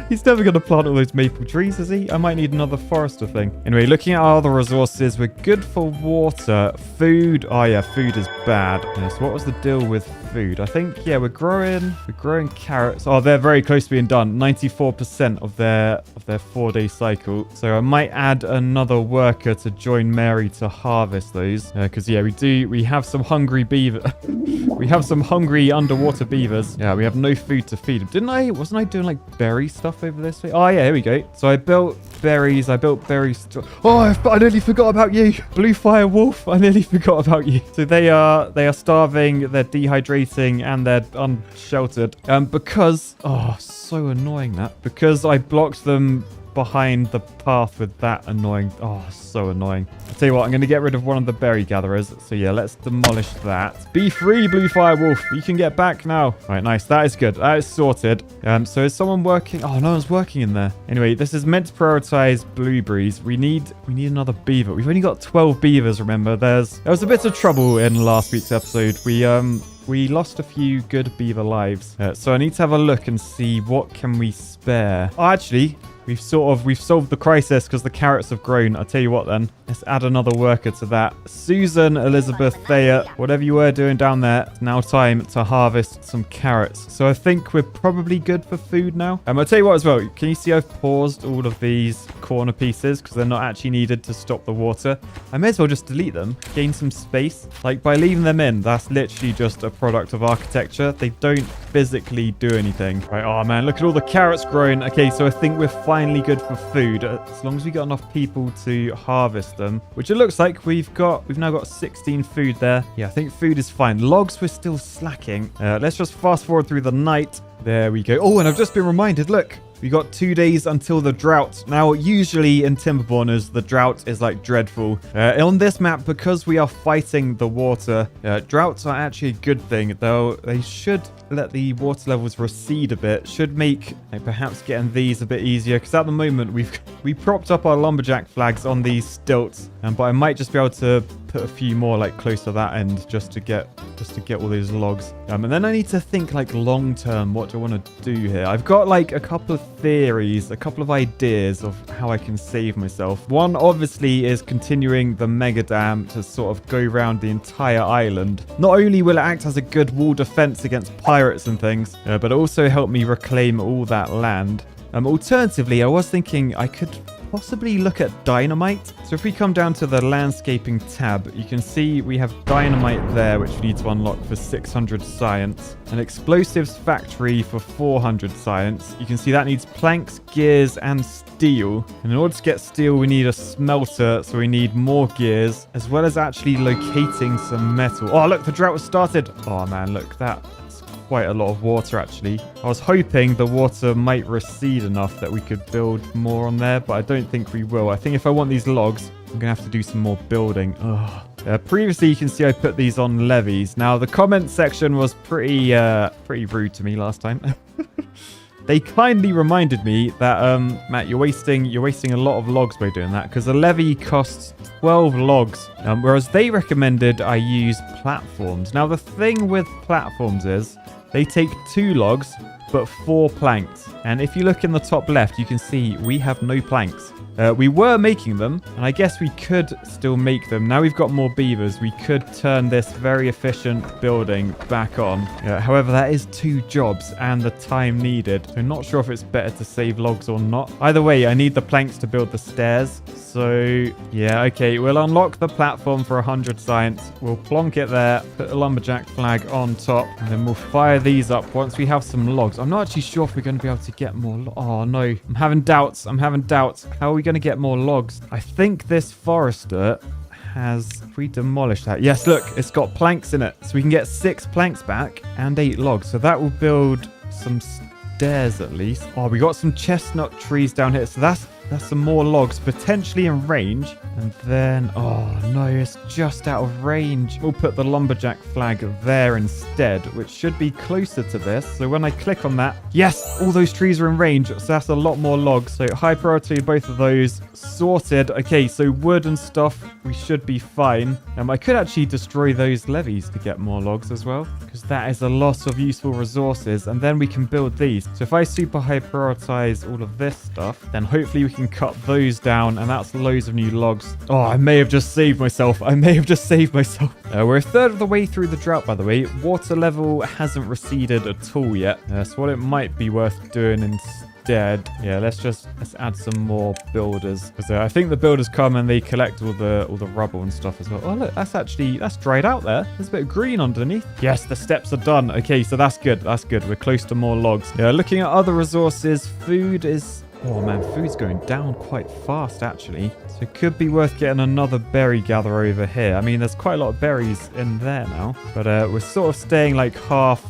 He's never going to plant all those maple trees, is he? I might need another forester thing. Anyway, looking at our other resources, we're good for water. Food. Oh, yeah, food is bad. Yeah, so what was the deal with food? I think, yeah, we're growing carrots. Oh, they're very close to being done. 94% of their 4-day cycle. So I might add another worker to join Mary to harvest those. Because, yeah, we have some hungry beaver. We have some hungry underwater beavers. Yeah, we have no food to feed them. Wasn't I doing like berry stuff over this way? Oh, yeah, here we go. So I built berries. Oh, I nearly forgot about you. Blue Fire Wolf. I nearly forgot about you. So they are starving, they're dehydrating, and they're unsheltered. Because, oh, so annoying that. Because I blocked them behind the path with that annoying. Oh, so annoying. I'll tell you what, I'm going to get rid of one of the berry gatherers. So yeah, let's demolish that. Be free, Blue Fire Wolf. You can get back now. All right, nice. That is good. That is sorted. So is someone working? Oh, no one's working in there. Anyway, this is meant to prioritize blueberries. We need another beaver. We've only got 12 beavers, remember. There was a bit of trouble in last week's episode. We lost a few good beaver lives. So I need to have a look and see what can we spare. Oh, actually, we've solved the crisis because the carrots have grown. I'll tell you what then. Let's add another worker to that. Susan, Elizabeth, Thea, whatever you were doing down there, it's now time to harvest some carrots. So I think we're probably good for food now. I'll tell you what as well. Can you see I've paused all of these corner pieces because they're not actually needed to stop the water? I may as well just delete them, gain some space. Like by leaving them in, that's literally just a product of architecture. They don't physically do anything. Right, oh man, look at all the carrots growing. Okay, so I think we're finally good for food as long as we got enough people to harvest them, which it looks like we've now got 16 food there. Yeah, I think food is fine. Logs, we're still slacking. Let's just fast forward through the night. There we go. Oh, and I've just been reminded, look, we got 2 days until the drought. Now, usually in Timberborners, the drought is like dreadful. On this map, because we are fighting the water, droughts are actually a good thing, though they should let the water levels recede a bit. Should make perhaps getting these a bit easier, because at the moment we propped up our lumberjack flags on these stilts, but I might just be able to put a few more like close to that end just to get all those logs. And then I need to think like long term, what do I want to do here? I've got like a couple of theories, a couple of ideas of how I can save myself. One obviously is continuing the mega dam to sort of go around the entire island. Not only will it act as a good wall defense against pirates and things, but also help me reclaim all that land. Alternatively, I was thinking I could possibly look at dynamite. So if we come down to the landscaping tab, you can see we have dynamite there, which we need to unlock for 600 science. An explosives factory for 400 science. You can see that needs planks, gears, and steel. And in order to get steel, we need a smelter, so we need more gears, as well as actually locating some metal. Oh, look, the drought has started. Oh, man, look, that's quite a lot of water, actually. I was hoping the water might recede enough that we could build more on there, but I don't think we will. I think if I want these logs, I'm going to have to do some more building. Ugh. Previously, you can see I put these on levees. Now, the comment section was pretty rude to me last time. They kindly reminded me that, Matt, you're wasting a lot of logs by doing that, because a levee costs 12 logs, whereas they recommended I use platforms. Now, the thing with platforms is they take 2 logs, but 4 planks. And if you look in the top left, you can see we have no planks. We were making them, and I guess we could still make them. Now we've got more beavers, we could turn this very efficient building back on. However, that is 2 jobs and the time needed. I'm not sure if it's better to save logs or not. Either way, I need the planks to build the stairs. So, yeah, okay, we'll unlock the platform for 100 science. We'll plonk it there, put a lumberjack flag on top, and then we'll fire these up once we have some logs. I'm not actually sure if we're going to be able to get more oh, no. I'm having doubts. How are we going to get more logs? I think this forester has... If we demolish that... Yes, look, it's got planks in it. So we can get 6 planks back and 8 logs. So that will build some stairs at least. Oh, we got some chestnut trees down here. So that's That's some more logs, potentially in range. And then, oh no, it's just out of range. We'll put the lumberjack flag there instead, which should be closer to this. So when I click on that, yes, all those trees are in range. So that's a lot more logs. So high priority, both of those sorted. Okay, so wood and stuff, we should be fine. I could actually destroy those levees to get more logs as well, because that is a lot of useful resources. And then we can build these. So if I super high prioritize all of this stuff, then hopefully we can cut those down, and that's loads of new logs. Oh, I may have just saved myself. We're a third of the way through the drought, by the way. Water level hasn't receded at all yet. So what it might be worth doing instead, yeah, let's add some more builders. Because I think the builders come and they collect all the rubble and stuff as well. Oh look, that's dried out there. There's a bit of green underneath. Yes, the steps are done. Okay, so that's good. We're close to more logs. Yeah, looking at other resources, food is... Oh man, food's going down quite fast actually. So it could be worth getting another berry gatherer over here. I mean, there's quite a lot of berries in there now. But we're sort of staying like half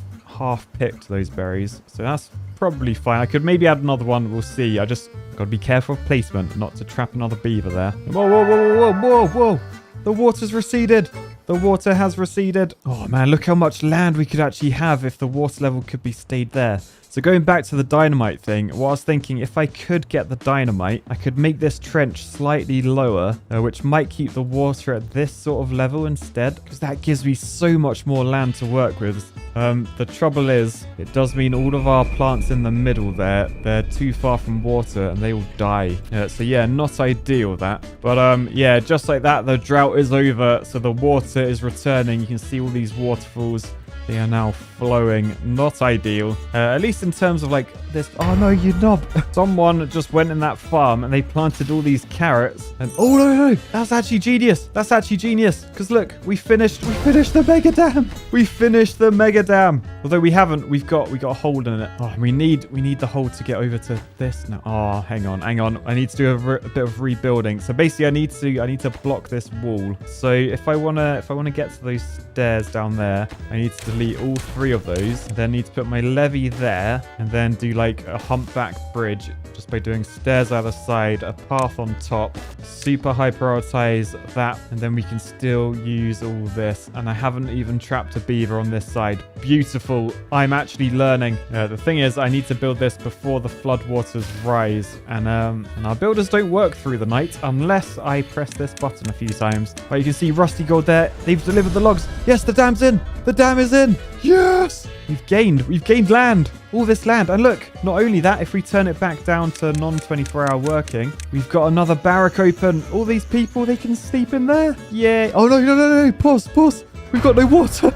picked those berries. So that's probably fine. I could maybe add another one. We'll see. I just got to be careful of placement, not to trap another beaver there. Whoa. The water's receded. The water has receded. Oh man, look how much land we could actually have if the water level could be stayed there. So going back to the dynamite thing, what I was thinking, if I could get the dynamite, I could make this trench slightly lower, which might keep the water at this sort of level instead, because that gives me so much more land to work with. The trouble is, it does mean all of our plants in the middle there, they're too far from water and they will die. So yeah, not ideal that. But yeah, just like that, the drought is over, so the water is returning. You can see all these waterfalls. They are now flowing. Not ideal. At least in terms of like this. Oh no, you knob. Someone just went in that farm and they planted all these carrots. And oh no. That's actually genius. Because look, we finished the mega dam. We finished the mega dam. Although we haven't. We've got a hole in it. Oh, we need the hole to get over to this now. Oh, hang on. I need to do a bit of rebuilding. So basically I need to block this wall. So if I wanna get to those stairs down there, I need to delete all 3 of those. Then need to put my levee there and then do like a humpback bridge just by doing stairs either side, a path on top, super high prioritize that, and then we can still use all this. And I haven't even trapped a beaver on this side. Beautiful. I'm actually learning. The thing is, I need to build this before the floodwaters rise, and our builders don't work through the night unless I press this button a few times. Right, you can see rusty gold there. They've delivered the logs. Yes, the dam's in. The dam is in. Yes. We've gained land. All this land. And look, not only that, if we turn it back down to non-24-hour working, we've got another barrack open. All these people, they can sleep in there. Yay. Oh, no. Pause. We've got no water.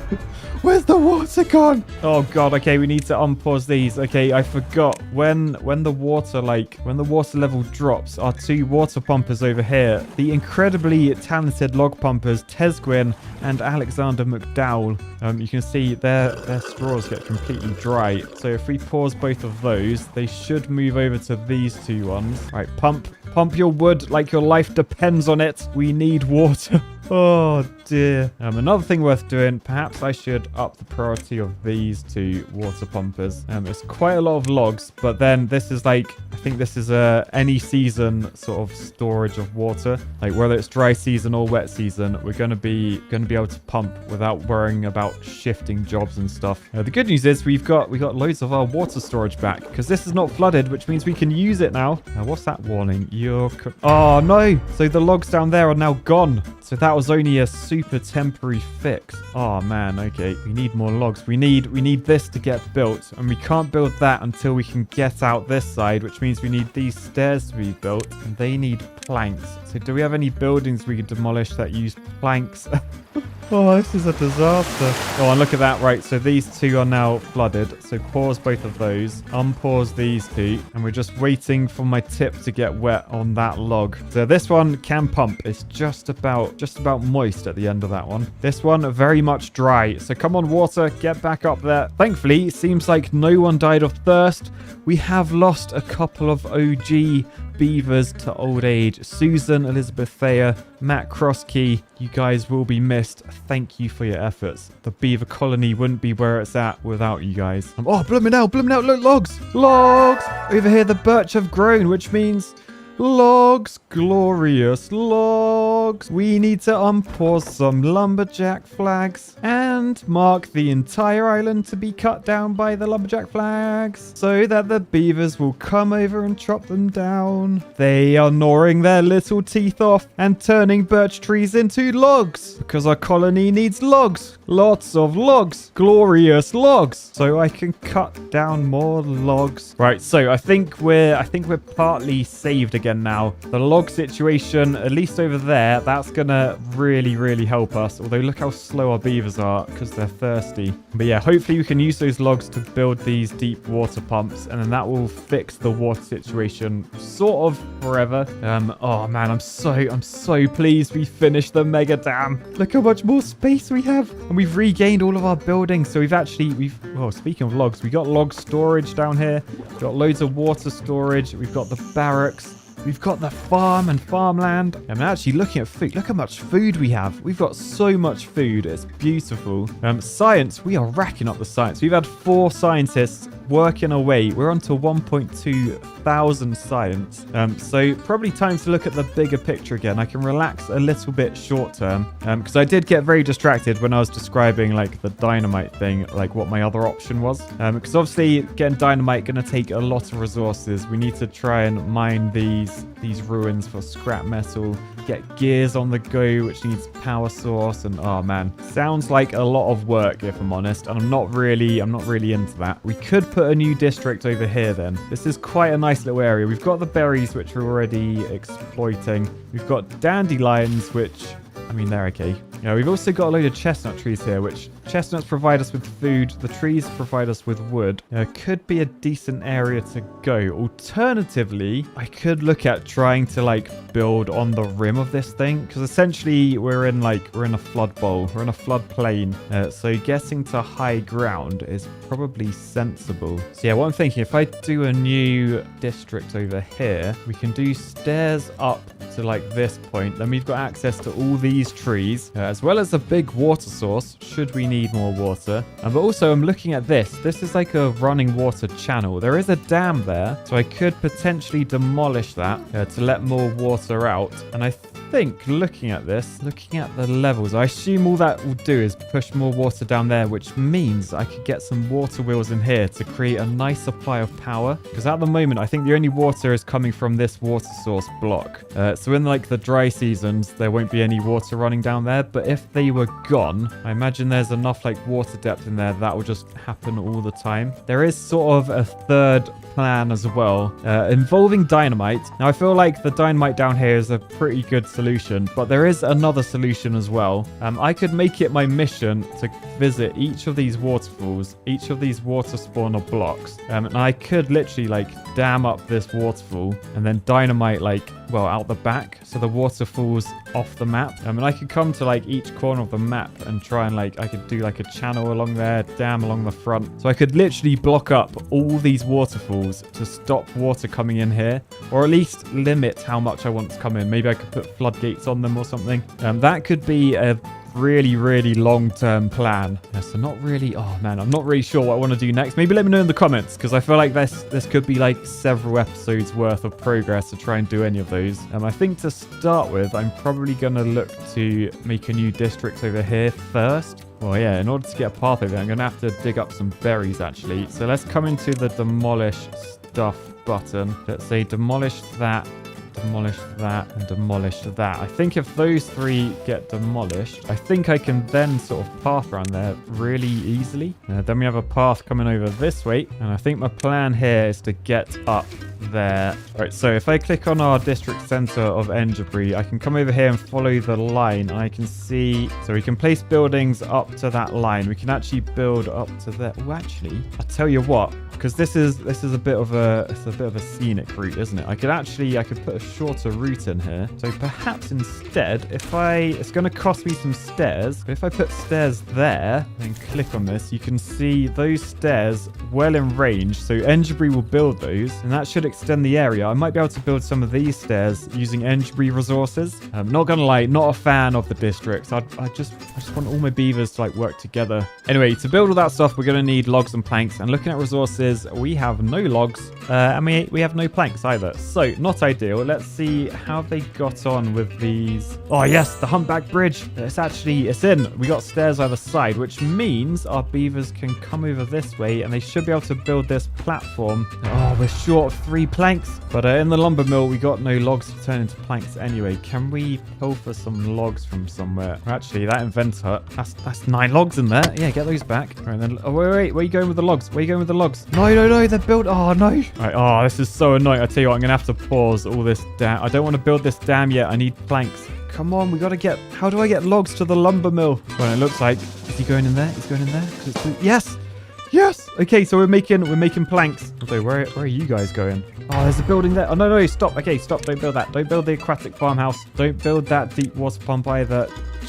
Where's the water gone? Oh god, okay, we need to unpause these. Okay, I forgot. When the water level drops, our 2 water pumpers over here, the incredibly talented log pumpers, Tesgwyn and Alexander McDowell, you can see their straws get completely dry. So if we pause both of those, they should move over to these 2 ones. Right, pump your wood like your life depends on it. We need water. Oh dear. Another thing worth doing, perhaps I should up the priority of these 2 water pumpers. It's quite a lot of logs, but then this is like, I think this is any season sort of storage of water. Like whether it's dry season or wet season, we're gonna be able to pump without worrying about shifting jobs and stuff. The good news is we got loads of our water storage back because this is not flooded, which means we can use it now. What's that warning? Oh no! So the logs down there are now gone. So that was only a super temporary fix. Oh man, okay. We need more logs. We need this to get built, and we can't build that until we can get out this side, which means we need these stairs to be built, and they need planks. So do we have any buildings we can demolish that use planks? Oh, this is a disaster. Oh, and look at that. Right, so these 2 are now flooded. So pause both of those. Unpause these 2. And we're just waiting for my tip to get wet on that log. So this one can pump. It's just about moist at the end of that one. This one, very much dry. So come on, water. Get back up there. Thankfully, it seems like no one died of thirst. We have lost a couple of OG beavers to old age. Susan, Elizabeth Thayer, Matt Crosskey, you guys will be missed. Thank you for your efforts. The beaver colony wouldn't be where it's at without you guys. Oh, blooming out, look, logs! Over here, the birch have grown, which means Logs, glorious logs. We need to unpause some lumberjack flags and mark the entire island to be cut down by the lumberjack flags so that the beavers will come over and chop them down. They are gnawing their little teeth off and turning birch trees into logs because our colony needs logs. Lots of logs. Glorious logs. So I can cut down more logs. Right, so I think we're partly saved again now. The log situation, at least over there, that's gonna really help us. Although look how slow our beavers are because they're thirsty. But yeah, hopefully we can use those logs to build these deep water pumps, and then that will fix the water situation sort of forever. Oh man, I'm so pleased we finished the mega dam. Look how much more space we have, and we've regained all of our buildings. So well, speaking of logs, we got log storage down here. We've got loads of water storage. We've got the barracks. We've got the farm and farmland. I'm actually looking at food. Look how much food we have. We've got so much food. It's beautiful. Science, we are racking up the science. We've had 4 scientists working away. We're on to 1.2 thousand science. So probably time to look at the bigger picture again. I can relax a little bit short term because I did get very distracted when I was describing like the dynamite thing, like what my other option was. Because obviously getting dynamite going to take a lot of resources. We need to try and mine these ruins for scrap metal, get gears on the go, which needs power source, and oh man, sounds like a lot of work if I'm honest, and I'm not really into that. We could put a new district over here then. This is quite a nice little area. We've got the berries, which we're already exploiting. We've got dandelions, which, I mean, they're okay. Yeah, we've also got a load of chestnut trees here, which chestnuts provide us with food. The trees provide us with wood. Could be a decent area to go. Alternatively, I could look at trying to like build on the rim of this thing, because essentially we're in a flood bowl. We're in a flood plain. So getting to high ground is probably sensible. So yeah, what I'm thinking, if I do a new district over here, we can do stairs up to like this point. Then we've got access to all these trees, as well as a big water source, should we need more water. But also I'm looking at this. This is like a running water channel. There is a dam there, so I could potentially demolish that to let more water out. And I think looking at this, looking at the levels, I assume all that will do is push more water down there, which means I could get some water wheels in here to create a nice supply of power. Because at the moment, I think the only water is coming from this water source block. So in like the dry seasons, there won't be any water running down there. But if they were gone, I imagine there's enough like water depth in there that will just happen all the time. There is sort of a third plan as well, involving dynamite. Now I feel like the dynamite down here is a pretty good solution, but there is another solution as well. I could make it my mission to visit each of these waterfalls, each of these water spawner blocks, and I could literally like dam up this waterfall and then dynamite like, well, out the back so the water falls off the map. And I could come to like each corner of the map and try and like, I could do like a channel along there, dam along the front. So I could literally block up all these waterfalls to stop water coming in here, or at least limit how much I want to come in. Maybe I could put floodgates on them or something. That could be a really long-term plan. So not really, oh man, I'm not really sure what I want to do next. Maybe let me know in the comments, because I feel like this could be like several episodes worth of progress to try and do any of those. I think to start with, I'm probably going to look to make a new district over here first. Well, yeah, in order to get a path over there, I'm going to have to dig up some berries, actually. So let's come into the demolish stuff button. Let's say demolish that, demolish that, and demolish that. I think if those 3 get demolished, I think I can then sort of path around there really easily. Then we have a path coming over this way, and I think my plan here is to get up there. All right, so if I click on our district center of Enderbury, I can come over here and follow the line, and I can see, so we can place buildings up to that line. We can actually build up to there. Oh, actually, I'll tell you what, because this is a bit of a scenic route, isn't it? I could put a shorter route in here. So perhaps instead, it's going to cost me some stairs, but if I put stairs there and click on this, you can see those stairs well in range. So Enderbury will build those, and that should extend the area, I might be able to build some of these stairs using Engebry resources. I'm not gonna lie, not a fan of the districts. I just want all my beavers to like work together. Anyway, to build all that stuff, we're gonna need logs and planks. And looking at resources, we have no logs, and we have no planks either. So not ideal. Let's see how they got on with these. Oh yes, the humpback bridge. It's in. We got stairs either side, which means our beavers can come over this way, and they should be able to build this platform. Oh, we're short of 3 planks, but in the lumber mill we got no logs to turn into planks anyway. Can we pull for some logs from somewhere? Actually, that inventor, that's 9 logs in there. Yeah, get those back. Right, then. Oh, wait, where are you going with the logs? Where are you going with the logs? No, they're built. Oh no. Right, oh, this is so annoying. I tell you what, I'm gonna have to pause all this dam. I don't want to build this dam yet. I need planks. Come on, we gotta get. How do I get logs to the lumber mill? Well, it looks like. Is he going in there? He's going in there. Yes. Yes. Okay, so we're making planks. Although, where are you guys going? Oh, there's a building there. Oh no, stop. Okay, stop. Don't build that. Don't build the aquatic farmhouse. Don't build that deep water pump either. We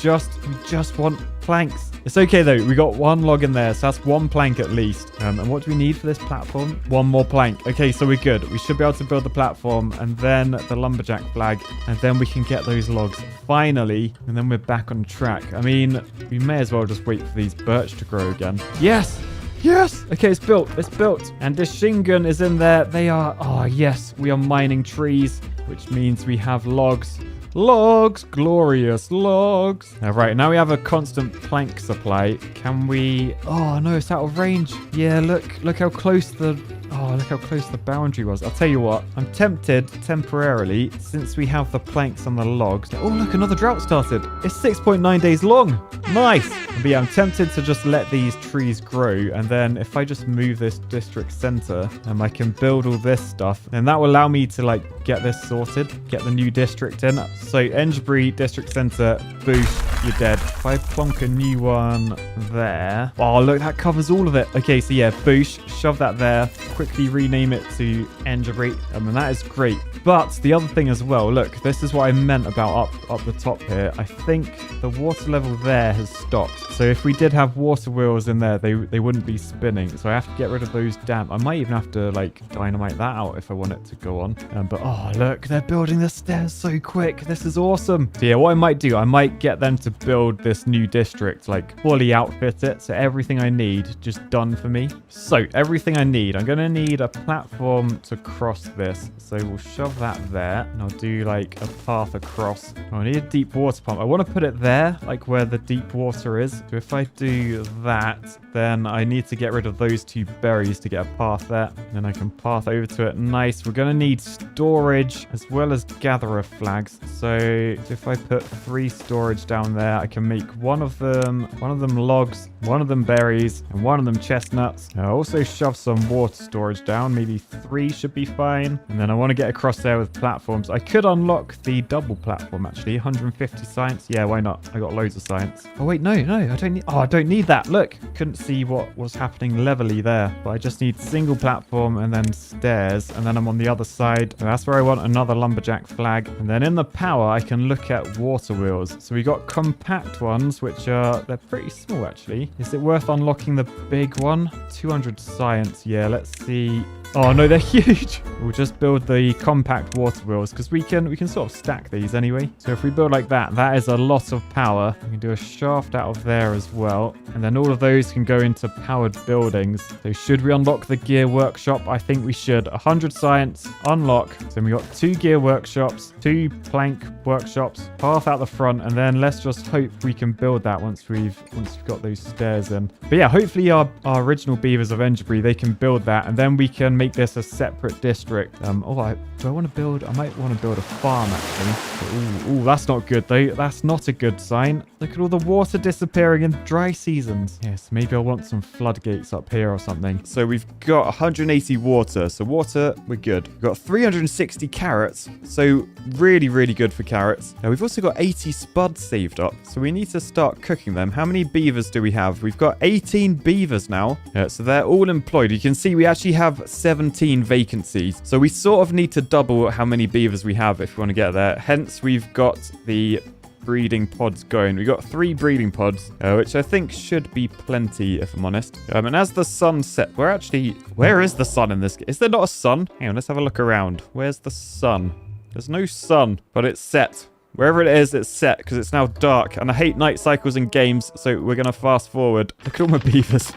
just want planks. It's okay though. We got 1 log in there, so that's 1 plank at least. And what do we need for this platform? 1 more plank. Okay, so we're good. We should be able to build the platform and then the lumberjack flag, and then we can get those logs finally, and then we're back on track. I mean, we may as well just wait for these birch to grow again. Yes. Yes! Okay, it's built. It's built. And the shingun is in there. They are... Oh, yes. We are mining trees, which means we have logs. Logs! Glorious logs. All right, now we have a constant plank supply. Can we... Oh, no, it's out of range. Yeah, look how close the... Oh, look how close the boundary was. I'll tell you what. I'm tempted temporarily, since we have the planks and the logs. Oh, look, another drought started. It's 6.9 days long. Nice. But yeah, I'm tempted to just let these trees grow. And then if I just move this district center, I can build all this stuff. And that will allow me to like get this sorted, get the new district in. So Engebry district center, boosh, you're dead. If I plonk a new one there. Oh, look, that covers all of it. Okay, so yeah, boosh, shove that there. Quickly rename it to Engebry. And that is great. But the other thing as well, look, this is what I meant about up the top here. I think the water level there has stopped. So if we did have water wheels in there, they wouldn't be spinning. So I have to get rid of those dam. I might even have to like dynamite that out if I want it to go on. But oh, look, they're building the stairs so quick. This is awesome. So yeah, what I might do, I might get them to build this new district, like fully outfit it. So everything I need just done for me. So everything I need, I'm going to need a platform to cross this. So we'll shove that there and I'll do like a path across. Oh, I need a deep water pump. I want to put it there, like where the deep water is. So if I do that, then I need to get rid of those 2 berries to get a path there. And then I can path over to it. Nice. We're going to need storage as well as gatherer flags. So if I put 3 storage down there, I can make one of them logs, one of them berries, and one of them chestnuts. I'll also shove some water storage down. Maybe 3 should be fine. And then I want to get across there with platforms. I could unlock the double platform actually. 150 science. Yeah, why not? I got loads of science. Oh wait, no, I don't need... Oh, I don't need that. Look, couldn't see what was happening levelly there. But I just need single platform and then stairs. And then I'm on the other side. And that's where I want another lumberjack flag. And then in the power, I can look at water wheels. So we got compact ones, which are... They're pretty small actually. Is it worth unlocking the big one? 200 science. Yeah, let's see. Oh no, they're huge. We'll just build the compact water wheels because we can sort of stack these anyway. So if we build like that, that is a lot of power. We can do a shaft out of there as well. And then all of those can go into powered buildings. So should we unlock the gear workshop? I think we should. 100 science, unlock. So we got 2 gear workshops, 2 plank workshops, path out the front, and then let's just hope we can build that once we've got those stairs in. But yeah, hopefully our original beavers of Engebry, they can build that, and then we can make this a separate district. Do I want to build? I might want to build a farm actually. Ooh, that's not good though. That's not a good sign. Look at all the water disappearing in dry seasons. Yes, maybe I want some floodgates up here or something. So we've got 180 water. So water, we're good. We've got 360 carrots. So really, really good for carrots. Now we've also got 80 spuds saved up. So we need to start cooking them. How many beavers do we have? We've got 18 beavers now. So they're all employed. You can see we actually have 17 vacancies. So we sort of need to double how many beavers we have if we want to get there. Hence, we've got the breeding pods going. We got 3 breeding pods, which I think should be plenty, if I'm honest. And as the sun set, where is the sun in this? Is there not a sun? Hang on, let's have a look around. Where's the sun? There's no sun, but it's set. Wherever it is, it's set because it's now dark. And I hate night cycles in games, so we're going to fast forward. Look at all my beavers.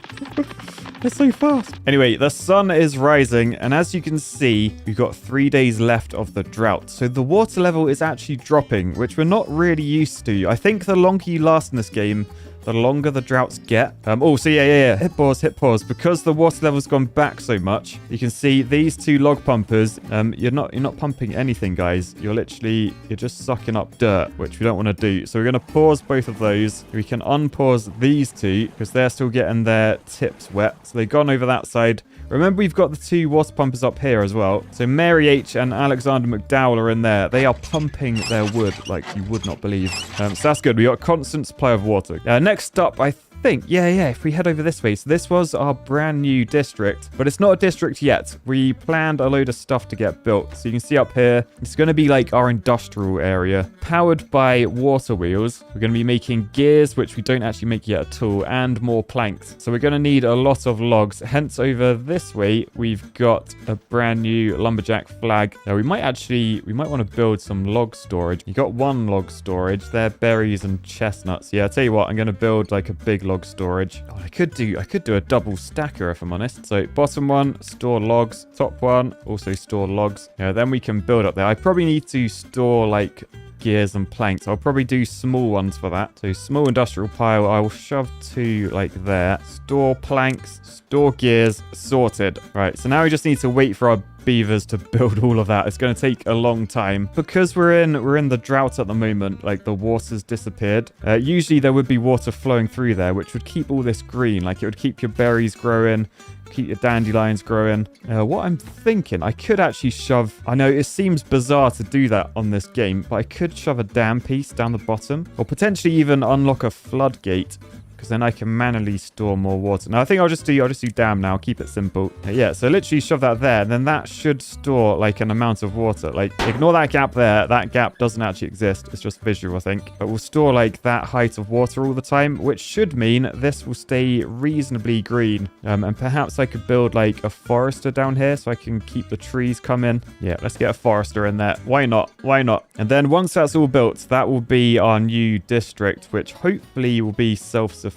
They're so fast. Anyway, the sun is rising, and as you can see, we've got 3 days left of the drought. So the water level is actually dropping, which we're not really used to. I think the longer you last in this game, the longer the droughts get. So yeah. Hit pause. Because the water level's gone back so much, you can see these 2 log pumpers. You're not pumping anything, guys. You're just sucking up dirt, which we don't want to do. So we're going to pause both of those. We can unpause these 2 because they're still getting their tips wet. So they've gone over that side. Remember, we've got the 2 water pumpers up here as well. So Mary H and Alexander McDowell are in there. They are pumping their wood like you would not believe. So that's good. We got a constant supply of water. Next up, I think, if we head over this way. So this was our brand new district, but it's not a district yet. We planned a load of stuff to get built. So you can see up here, it's going to be like our industrial area, powered by water wheels. We're going to be making gears, which we don't actually make yet at all, and more planks. So we're going to need a lot of logs. Hence, over this way, we've got a brand new lumberjack flag. Now, we might want to build some log storage. You got 1 log storage. They're berries and chestnuts. Yeah, I'll tell you what, I'm going to build like a big log storage. Oh, I could do a double stacker if I'm honest. So bottom one, store logs. Top one, also store logs. Then we can build up there. I probably need to store like gears and planks. I'll probably do small ones for that. So small industrial pile, I will shove 2 like there. Store planks, store gears, sorted. Right, so now we just need to wait for our beavers to build all of that. It's going to take a long time because we're in the drought at the moment. Like the water's disappeared. Usually there would be water flowing through there, which would keep all this green. Like it would keep your berries growing, keep your dandelions growing. What I'm thinking, I could actually shove, I know it seems bizarre to do that on this game, but I could shove a dam piece down the bottom, or potentially even unlock a floodgate, because then I can manually store more water. Now I think I'll just do dam now, keep it simple. Yeah, so literally shove that there, and then that should store like an amount of water. Like ignore that gap there. That gap doesn't actually exist. It's just visual, I think. But we'll store like that height of water all the time, which should mean this will stay reasonably green. And perhaps I could build like a forester down here so I can keep the trees coming. Yeah, let's get a forester in there. Why not? Why not? And then once that's all built, that will be our new district, which hopefully will be self-sufficient.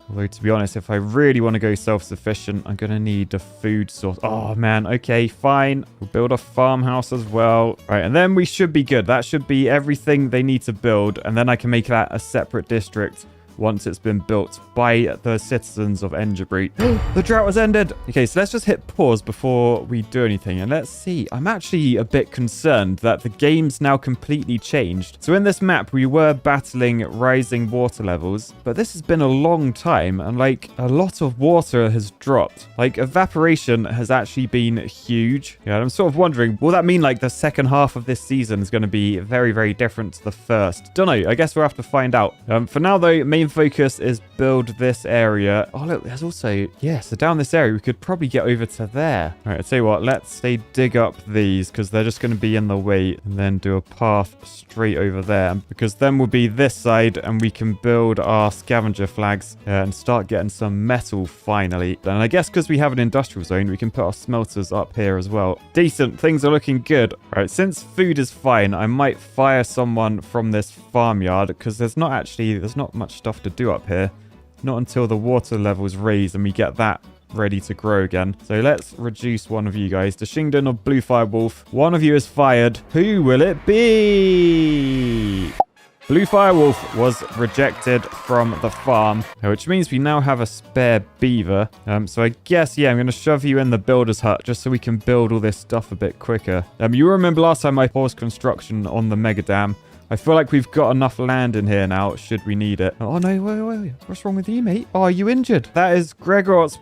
Although, to be honest, if I really want to go self-sufficient, I'm going to need a food source. Oh, man. Okay, fine. We'll build a farmhouse as well. Right, and then we should be good. That should be everything they need to build. And then I can make that a separate district once it's been built by the citizens of Enderbury. The drought has ended. Okay, so let's just hit pause before we do anything. And let's see. I'm actually a bit concerned that the game's now completely changed. So in this map, we were battling rising water levels. But this has been a long time. And like a lot of water has dropped. Like evaporation has actually been huge. Yeah, I'm sort of wondering, will that mean like the second half of this season is going to be very, very different to the first? Don't know. I guess we'll have to find out. For now, though, main focus is build this area. Oh, look, there's also, yeah, so down this area, we could probably get over to there. All right, I'll tell you what, let's say dig up these because they're just going to be in the way, and then do a path straight over there because then we'll be this side and we can build our scavenger flags and start getting some metal finally. And I guess because we have an industrial zone, we can put our smelters up here as well. Decent, things are looking good. All right, since food is fine, I might fire someone from this farmyard because there's not much stuff to do up here. Not until the water levels raise and we get that ready to grow again. So let's reduce one of you guys to Shington or Blue Firewolf. One of you is fired. Who will it be? Blue Firewolf was rejected from the farm, which means we now have a spare beaver. So I guess, yeah, I'm going to shove you in the builder's hut just so we can build all this stuff a bit quicker. You remember last time I paused construction on the mega dam. I feel like we've got enough land in here now, should we need it. Oh, no, wait. What's wrong with you, mate? Oh, are you injured? That is Gregor's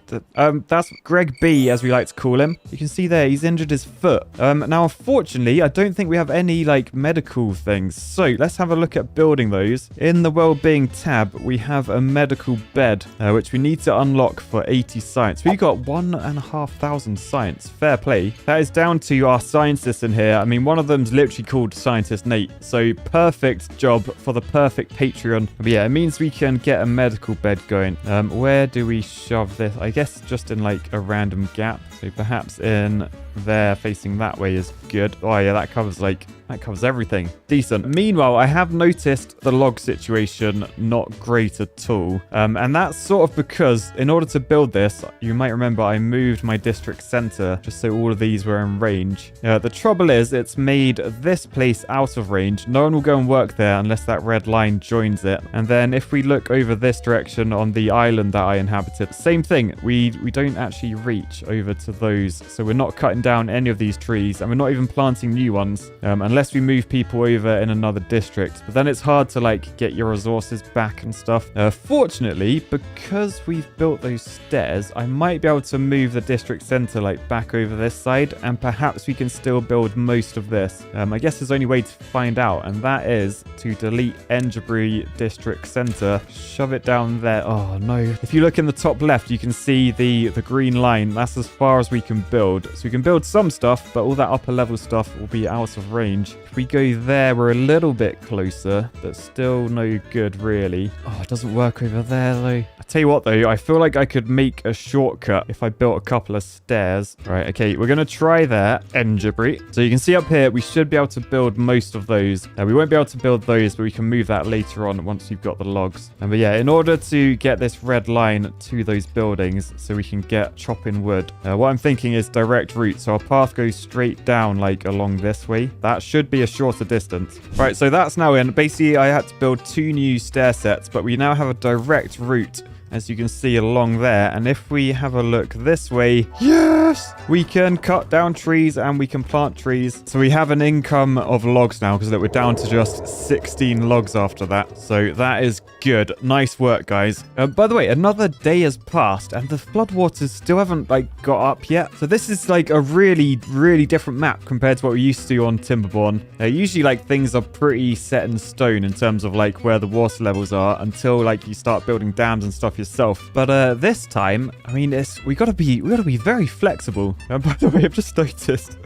That's Greg B, as we like to call him. You can see there, he's injured his foot. Now, unfortunately, I don't think we have any, like, medical things. So, let's have a look at building those. In the well-being tab, we have a medical bed, which we need to unlock for 80 science. We got 1,500 science. Fair play. That is down to our scientists in here. I mean, one of them's literally called Scientist Nate. So, perfect job for the perfect Patreon. But yeah, it means we can get a medical bed going. Where do we shove this? I guess just in like a random gap. So perhaps in there facing that way is good. Oh yeah, that covers everything. Decent. Meanwhile, I have noticed the log situation not great at all. And that's sort of because in order to build this, you might remember I moved my district center just so all of these were in range. The trouble is it's made this place out of range. No one will go and work there unless that red line joins it. And then if we look over this direction on the island that I inhabited, same thing. We don't actually reach over to those. So we're not cutting down any of these trees and we're not even planting new ones unless we move people over in another district. But then it's hard to like get your resources back and stuff. Fortunately, because we've built those stairs, I might be able to move the district center like back over this side and perhaps we can still build most of this. I guess there's only way to find out, and that is to delete Enderbury district center, shove it down there. Oh no. If you look in the top left, you can see the green line. That's as far as we can build. So we can build some stuff, but all that upper level stuff will be out of range. If we go there, we're a little bit closer, but still no good really. Oh, it doesn't work over there though. I tell you what though, I feel like I could make a shortcut if I built a couple of stairs. Right, okay, we're gonna try that, Enderbury. So you can see up here, we should be able to build most of those. We won't be able to build those, but we can move that later on once you've got the logs. But yeah, in order to get this red line to those buildings so we can get chopping wood, what I'm thinking is direct route. So our path goes straight down like along this way. That should be a shorter distance. Right, so that's now in. Basically, I had to build 2 new stair sets, but we now have a direct route, as you can see along there. And if we have a look this way, yes, we can cut down trees and we can plant trees. So we have an income of logs now because we're down to just 16 logs after that. So that is good. Nice work, guys. By the way, another day has passed and the floodwaters still haven't like got up yet. So this is like a really, really different map compared to what we used to on Timberborn. Usually like things are pretty set in stone in terms of like where the water levels are until like you start building dams and stuff yourself. But this time, I mean, we gotta be very flexible. By the way, I've just noticed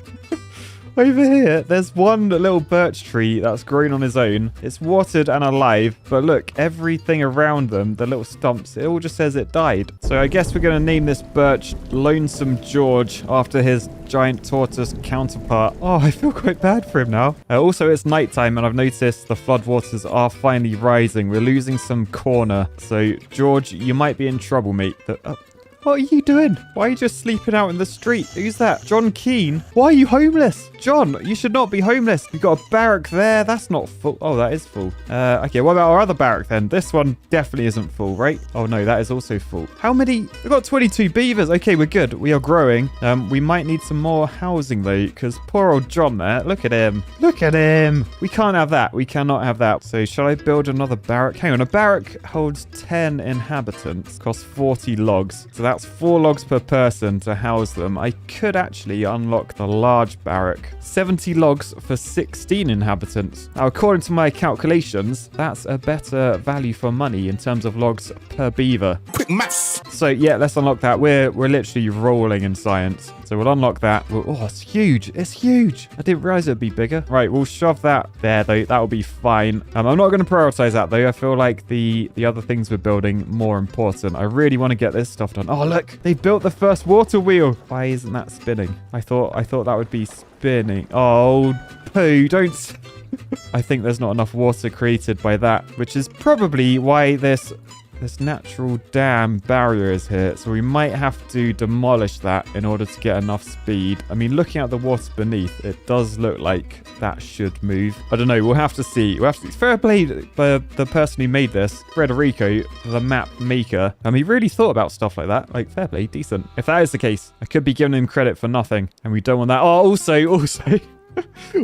over here, there's one little birch tree that's grown on his own. It's watered and alive, but look, everything around them, the little stumps, it all just says it died. So I guess we're gonna name this birch Lonesome George after his giant tortoise counterpart. Oh, I feel quite bad for him now. Also, it's nighttime and I've noticed the floodwaters are finally rising. We're losing some corner. So, George, you might be in trouble, mate. What are you doing? Why are you just sleeping out in the street? Who's that? John Keane? Why are you homeless? John, you should not be homeless. You've got a barrack there. That's not full. Oh, that is full. Okay, what about our other barrack then? This one definitely isn't full, right? Oh no, that is also full. How many? We've got 22 beavers. Okay, we're good. We are growing. We might need some more housing though, because poor old John there. Look at him. Look at him. We can't have that. We cannot have that. So shall I build another barrack? Hang on, a barrack holds 10 inhabitants. Costs 40 logs. So that's 4 logs per person to house them. I could actually unlock the large barrack. 70 logs for 16 inhabitants. Now, according to my calculations, that's a better value for money in terms of logs per beaver. Quick maths. So yeah, let's unlock that. We're literally rolling in science. So we'll unlock that. Oh, it's huge. It's huge. I didn't realize it'd be bigger. Right, we'll shove that there though. That'll be fine. I'm not going to prioritize that though. I feel like the other things we're building more important. I really want to get this stuff done. Oh, look, they built the first water wheel. Why isn't that spinning? I thought that would be spinning. Oh, poo, don't. I think there's not enough water created by that, which is probably why this natural dam barrier is here. So we might have to demolish that in order to get enough speed. I mean, looking at the water beneath, it does look like that should move. I don't know. We'll have to see. Fair play by the person who made this, Frederico, the map maker. He really thought about stuff like that. Like, fair play, decent. If that is the case, I could be giving him credit for nothing, and we don't want that. Oh, also.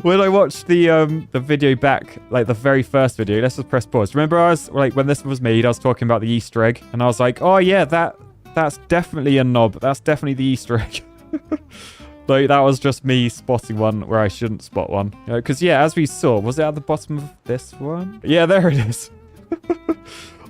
When I watched the video back, like the very first video, let's just press pause. Remember I was like, when this was made, I was talking about the Easter egg and I was like, oh yeah, That's definitely a knob. That's definitely the Easter egg. Though that was just me spotting one where I shouldn't spot one. Because, yeah, as we saw, was it at the bottom of this one? Yeah, there it is.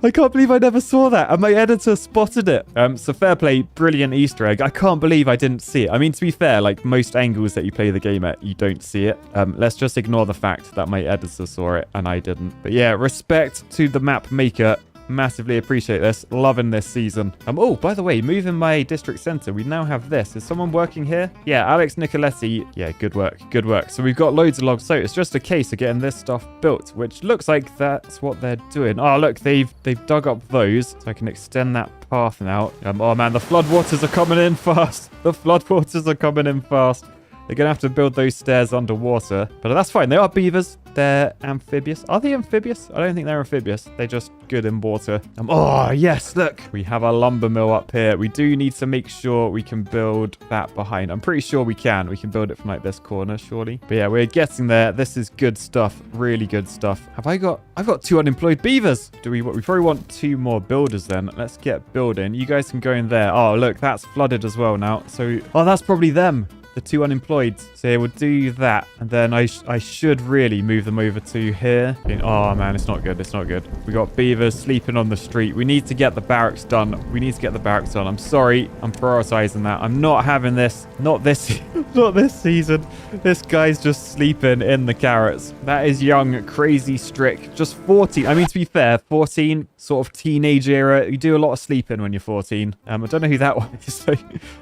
I can't believe I never saw that. And my editor spotted it. So fair play, brilliant Easter egg. I can't believe I didn't see it. I mean, to be fair, like most angles that you play the game at, you don't see it. Let's just ignore the fact that my editor saw it and I didn't. But yeah, respect to the map maker. Massively appreciate this. Loving this season. Oh, by the way, moving my district center, we now have this. Is someone working here? Yeah, Alex Nicoletti. Yeah, good work. Good work. So we've got loads of logs. So it's just a case of getting this stuff built, which looks like that's what they're doing. Oh, look, they've dug up those, so I can extend that path now. Oh man, the floodwaters are coming in fast. The floodwaters are coming in fast. They're going to have to build those stairs underwater. But that's fine. They are beavers. They're amphibious. Are they amphibious? I don't think they're amphibious. They're just good in water. Oh, yes. Look. We have a lumber mill up here. We do need to make sure we can build that behind. I'm pretty sure we can. We can build it from like this corner, surely. But yeah, we're getting there. This is good stuff. Really good stuff. I've got 2 unemployed beavers. We probably want 2 more builders then. Let's get building. You guys can go in there. Oh, look. That's flooded as well now. So, oh, that's probably them. The 2 unemployed. So yeah, we'll do that. And then I should really move them over to here. Oh, man, it's not good. It's not good. We got beavers sleeping on the street. We need to get the barracks done. We need to get the barracks done. I'm sorry. I'm prioritizing that. I'm not having this. Not this. Not this season. This guy's just sleeping in the carrots. That is young, crazy Strick. Just 14. I mean, to be fair, 14, sort of teenage era. You do a lot of sleeping when you're 14. I don't know who that one is. So,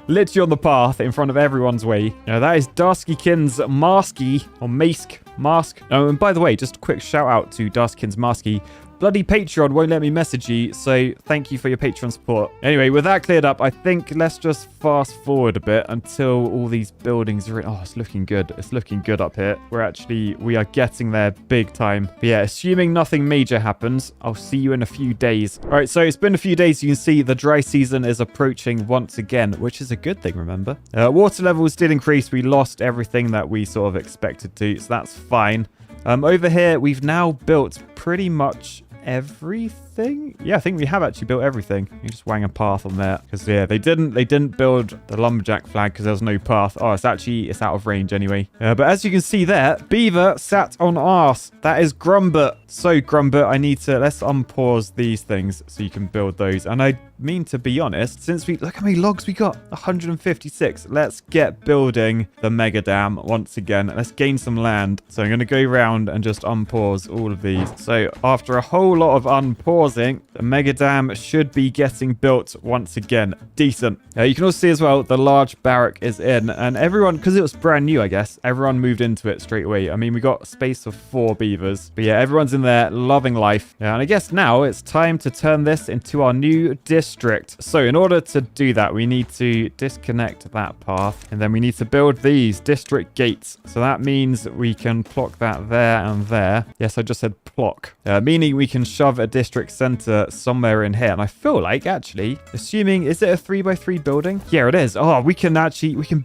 literally on the path in front of everyone's way. That is Darskykins Marsky, or Mask. Oh, and by the way, just a quick shout out to Darskykins Marsky. Bloody Patreon won't let me message you, so thank you for your Patreon support. Anyway, with that cleared up, I think let's just fast forward a bit until all these buildings are in. Oh, it's looking good. It's looking good up here. We are getting there big time. But yeah, assuming nothing major happens, I'll see you in a few days. All right, so it's been a few days. You can see the dry season is approaching once again, which is a good thing, remember? Water levels did increase. We lost everything that we sort of expected to, so that's fine. Over here, we've now built pretty much everything. Yeah, I think we have actually built everything. You just wang a path on there because yeah, they didn't build the lumberjack flag because there was no path. Oh, it's out of range anyway. But as you can see there, beaver sat on arse. That is Grumbert. So Grumbert, let's unpause these things so you can build those. And I mean, to be honest, since look how many logs we got, 156. Let's get building the mega dam once again. Let's gain some land. So I'm going to go around and just unpause all of these. So after a whole lot of unpausing, the mega dam should be getting built once again. Decent. You can also see as well, the large barrack is in, and everyone, because it was brand new, I guess, everyone moved into it straight away. I mean, we got space of 4 beavers, but yeah, everyone's in there loving life. And I guess now it's time to turn this into our new district. So in order to do that, we need to disconnect that path, and then we need to build these district gates. So that means we can plock that there and there. Yes, I just said plock, meaning we can shove a district center somewhere in here. And I feel like, actually, assuming, is it a 3x3 building? Yeah, it is. Oh, we can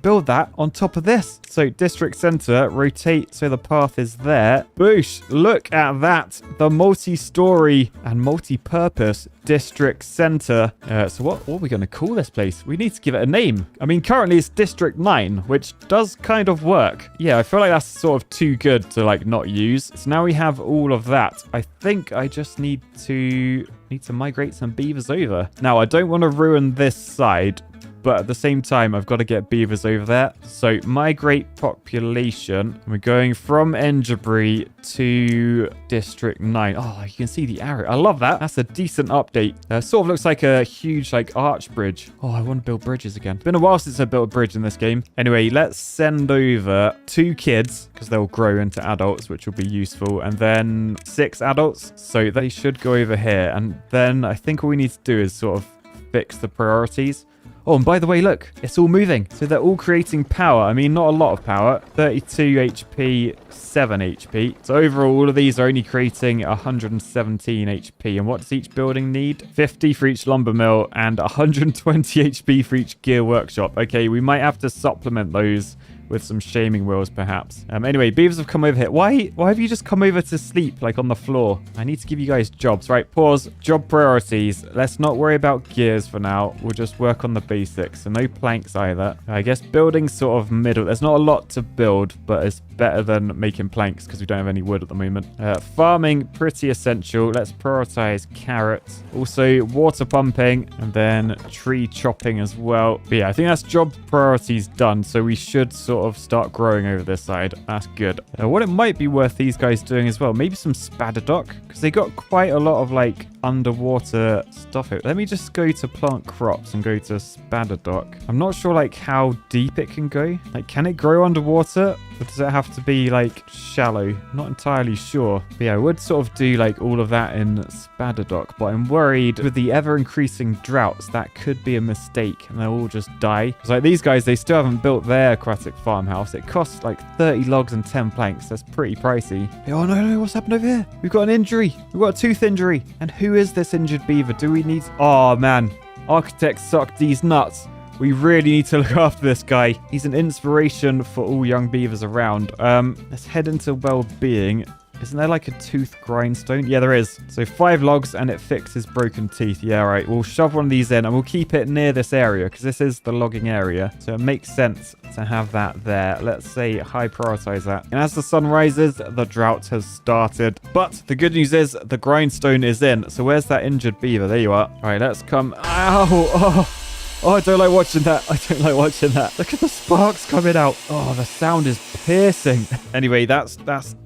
build that on top of this. So district center, rotate so the path is there. Boosh, look at that. The multi-story and multi-purpose district center. So what are we going to call this place? We need to give it a name. I mean, currently it's District 9, which does kind of work. Yeah, I feel like that's sort of too good to like not use. So now we have all of that. I think I just need to migrate some beavers over. Now, I don't want to ruin this side, but at the same time, I've got to get beavers over there. So migrate population. We're going from Enderbury to District 9. Oh, you can see the arrow. I love that. That's a decent update. Sort of looks like a huge like arch bridge. Oh, I want to build bridges again. It's been a while since I built a bridge in this game. Anyway, let's send over 2 kids because they'll grow into adults, which will be useful. And then 6 adults. So they should go over here. And then I think all we need to do is sort of fix the priorities. Oh, and by the way, look, it's all moving. So they're all creating power. I mean, not a lot of power. 32 HP, 7 HP. So overall, all of these are only creating 117 HP. And what does each building need? 50 for each lumber mill and 120 HP for each gear workshop. Okay, we might have to supplement those with some shaming wheels, perhaps. Anyway, beavers have come over here. Why have you just come over to sleep, like, on the floor? I need to give you guys jobs. Right, pause. Job priorities. Let's not worry about gears for now. We'll just work on the basics. So no planks either. I guess building sort of middle. There's not a lot to build, but it's better than making planks because we don't have any wood at the moment. Farming, pretty essential. Let's prioritize carrots. Also, water pumping and then tree chopping as well. But yeah, I think that's job priorities done. So we should sort of start growing over this side. That's good. What it might be worth these guys doing as well, maybe some spadadock, because they got quite a lot of like underwater stuff here. Let me just go to plant crops and go to spadadock. I'm not sure like how deep it can go. Like, can it grow underwater? Or does it have to be like shallow? Not entirely sure. But yeah, I would sort of do like all of that in spadadock, but I'm worried with the ever increasing droughts that could be a mistake and they'll all just die. It's like these guys, they still haven't built their aquatic farmhouse. It costs like 30 logs and 10 planks. That's pretty pricey. Oh no, what's happened over here? We've got an injury. We've got a tooth injury. And who is this injured beaver? Do we need... Oh man, architects suck these nuts. We really need to look after this guy. He's an inspiration for all young beavers around. Let's head into well-being. Isn't there like a tooth grindstone? Yeah, there is. So 5 logs and it fixes broken teeth. Yeah, right. We'll shove one of these in and we'll keep it near this area because this is the logging area. So it makes sense to have that there. Let's say high prioritize that. And as the sun rises, the drought has started. But the good news is the grindstone is in. So where's that injured beaver? There you are. All right, let's come. Ow! Oh, I don't like watching that. I don't like watching that. Look at the sparks coming out. Oh, the sound is piercing. Anyway, that's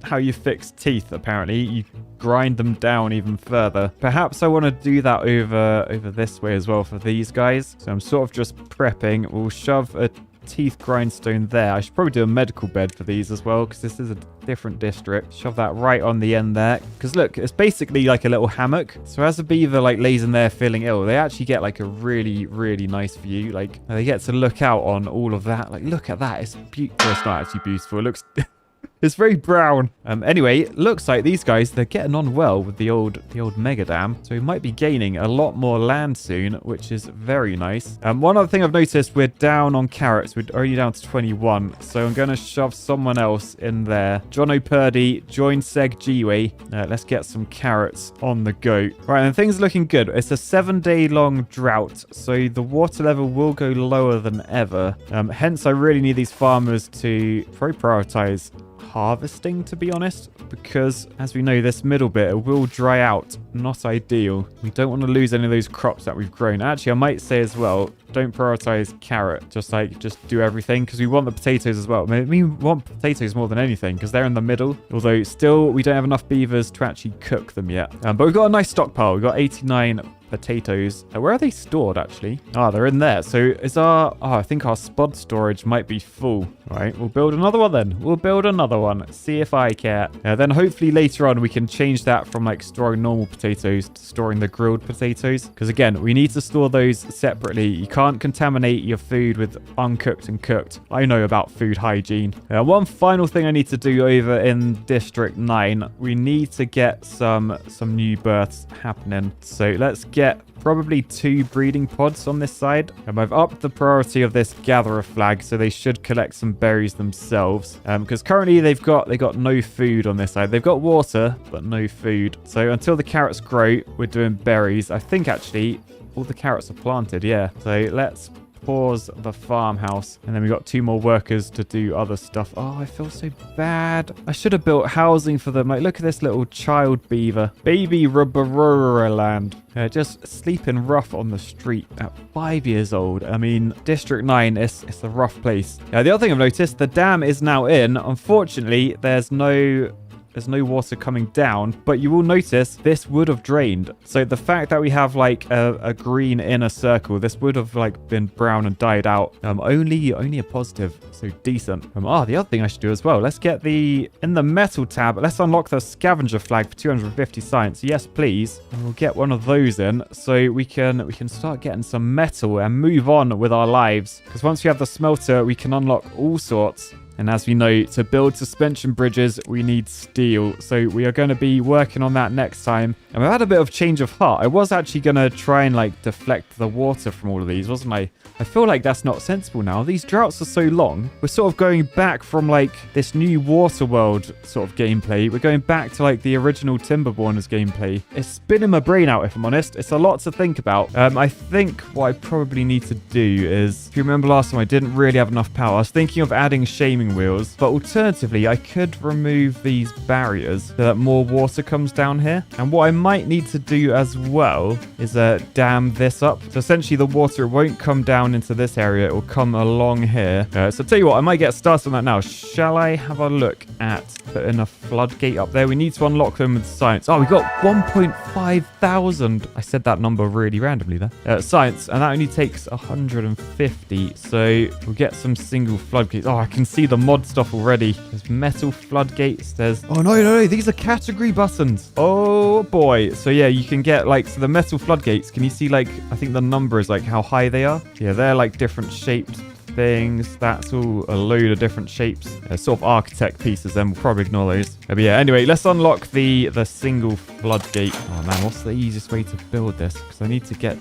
how you fix teeth, apparently. You grind them down even further. Perhaps I want to do that over this way as well for these guys. So I'm sort of just prepping. We'll shove a teeth grindstone there. I should probably do a medical bed for these as well because this is a different district. Shove that right on the end there because look, it's basically like a little hammock. So as a beaver like lays in there feeling ill, they actually get like a really nice view. Like they get to look out on all of that. Like look at that. It's beautiful. Well, it's not actually beautiful. It looks it's very brown. Anyway, looks like these guys, they're getting on well with the old mega dam. So we might be gaining a lot more land soon, which is very nice. One other thing I've noticed, we're down on carrots. We're only down to 21. So I'm going to shove someone else in there. John O'Purdy, join Seg Jiwei. Let's get some carrots on the go. Right, and things are looking good. It's a 7-day long drought. So the water level will go lower than ever. Hence, I really need these farmers to prioritize harvesting, to be honest, because as we know, this middle bit, it will dry out. Not ideal. We don't want to lose any of those crops that we've grown. Actually, I might say as well, don't prioritize carrot. Just do everything because we want the potatoes as well. I mean, we want potatoes more than anything because they're in the middle. Although still, we don't have enough beavers to actually cook them yet. But we've got a nice stockpile. We've got 89 potatoes. Where are they stored, actually? Ah, they're in there. So is our... Oh, I think our spod storage might be full. All right, we'll build another one then. We'll build another one. See if I care. Then hopefully later on we can change that from like storing normal potatoes to storing the grilled potatoes. Because again, we need to store those separately. You can't contaminate your food with uncooked and cooked. I know about food hygiene. One final thing I need to do over in District 9. We need to get some new births happening. So let's get probably 2 breeding pods on this side. I've upped the priority of this gatherer flag, so they should collect some berries themselves. Because currently they got no food on this side. They've got water, but no food. So until the carrots grow, we're doing berries. I think actually all the carrots are planted, yeah. So let's pause the farmhouse, and then we got 2 more workers to do other stuff. Oh, I feel so bad. I should have built housing for them. Like, look at this little child beaver. Baby land. Just sleeping rough on the street at 5 years old. I mean, District 9, it's a rough place. The other thing I've noticed, the dam is now in. Unfortunately, there's no water coming down, but you will notice this would have drained. So the fact that we have like a green inner circle, this would have like been brown and died out. Only a positive, so decent. The other thing I should do as well, let's get in the metal tab, let's unlock the scavenger flag for 250 science. Yes, please. And we'll get one of those in so we can start getting some metal and move on with our lives. Because once we have the smelter, we can unlock all sorts And as we know, to build suspension bridges, we need steel. So we are going to be working on that next time. And I've had a bit of change of heart. I was actually going to try and like deflect the water from all of these, wasn't I? I feel like that's not sensible now. These droughts are so long. We're sort of going back from like this new water world sort of gameplay. We're going back to like the original Timberborners gameplay. It's spinning my brain out, if I'm honest. It's a lot to think about. I think what I probably need to do is, if you remember last time, I didn't really have enough power. I was thinking of adding shaming wheels, but alternatively, I could remove these barriers so that more water comes down here. And what I might need to do as well is dam this up. So essentially the water won't come down into this area. It will come along here. So tell you what, I might get started on that now. Shall I have a look at putting a floodgate up there? We need to unlock them with science. Oh, we got 1.5 thousand. I said that number really randomly there. Science, and that only takes 150. So we'll get some single floodgates. Oh, I can see the mod stuff already. There's metal floodgates. There's... Oh, no. These are category buttons. Oh, boy. So, yeah, you can get, like, so the metal floodgates. Can you see, like, I think the number is, like, how high they are? Yeah, they're, like, different shaped things. That's all a load of different shapes. Sort of architect pieces, then we'll probably ignore those. But yeah, anyway, let's unlock the single floodgate. Oh man, what's the easiest way to build this? Because I need to get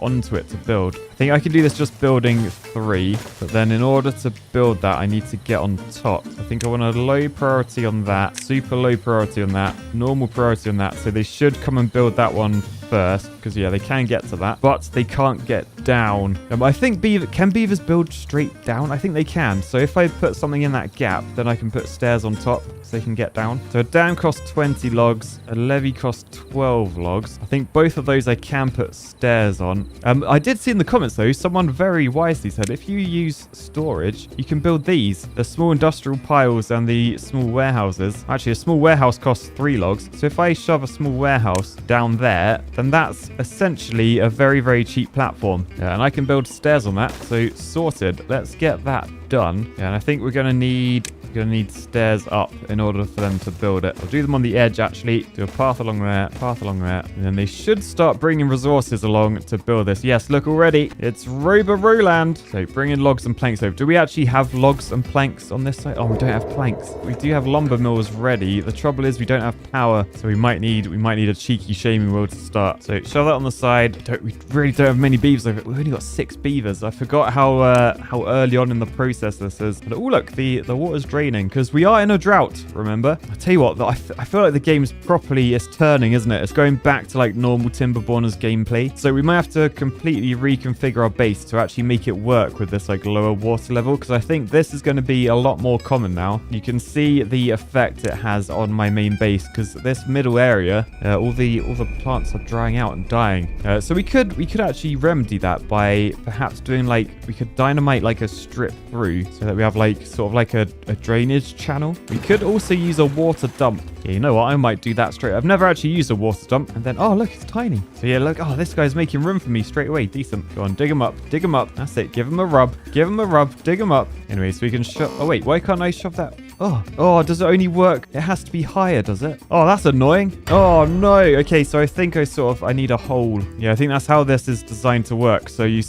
onto it to build. I think I can do this just building 3, but then in order to build that, I need to get on top. I think I want a low priority on that, super low priority on that, normal priority on that. So they should come and build that one first, because yeah, they can get to that, but they can't get down. I think can beavers build straight down? I think they can. So if I put something in that gap, then I can put stairs on top so they can get down. So a dam costs 20 logs, a levee costs 12 logs. I think both of those I can put stairs on. I did see in the comments though, someone very wisely said if you use storage, you can build these, the small industrial piles and the small warehouses. Actually, a small warehouse costs 3 logs. So if I shove a small warehouse down there, then that's essentially a very, very cheap platform. Yeah, and I can build stairs on that. So sorted. Let's get that done. Yeah, and I think we're going to need stairs up in order for them to build it. I'll do them on the edge, actually. Do a path along there, and then they should start bringing resources along to build this. Yes, look already. It's Roland. So bring in logs and planks over. Do we actually have logs and planks on this side? Oh, we don't have planks. We do have lumber mills ready. The trouble is we don't have power, so we might need a cheeky shaming wheel to start. So shove that on the side. We really don't have many beavers over it. We've only got 6 beavers. I forgot how early on in the process this is. But oh look, the water's draining because we are in a drought, remember? I tell you what, I feel like the game's properly is turning, isn't it? It's going back to like normal Timberborners gameplay. So we might have to completely reconfigure our base to actually make it work with this like lower water level, because I think this is going to be a lot more common now. You can see the effect it has on my main base, because this middle area, all the plants are drying out and dying. So we could actually remedy that by perhaps doing like, we could dynamite like a strip through so that we have like sort of like a drainage channel. We could also use a water dump. Yeah, you know what? I might do that straight. I've never actually used a water dump. And then, oh, look, it's tiny. So yeah, look. Oh, this guy's making room for me straight away. Decent. Go on, dig him up. Dig him up. That's it. Give him a rub. Give him a rub. Dig him up. Anyway, so we can shove... Oh, wait. Why can't I shove that? Oh, does it only work? It has to be higher, does it? Oh, that's annoying. Oh, no. Okay, so I think I need a hole. Yeah, I think that's how this is designed to work. So you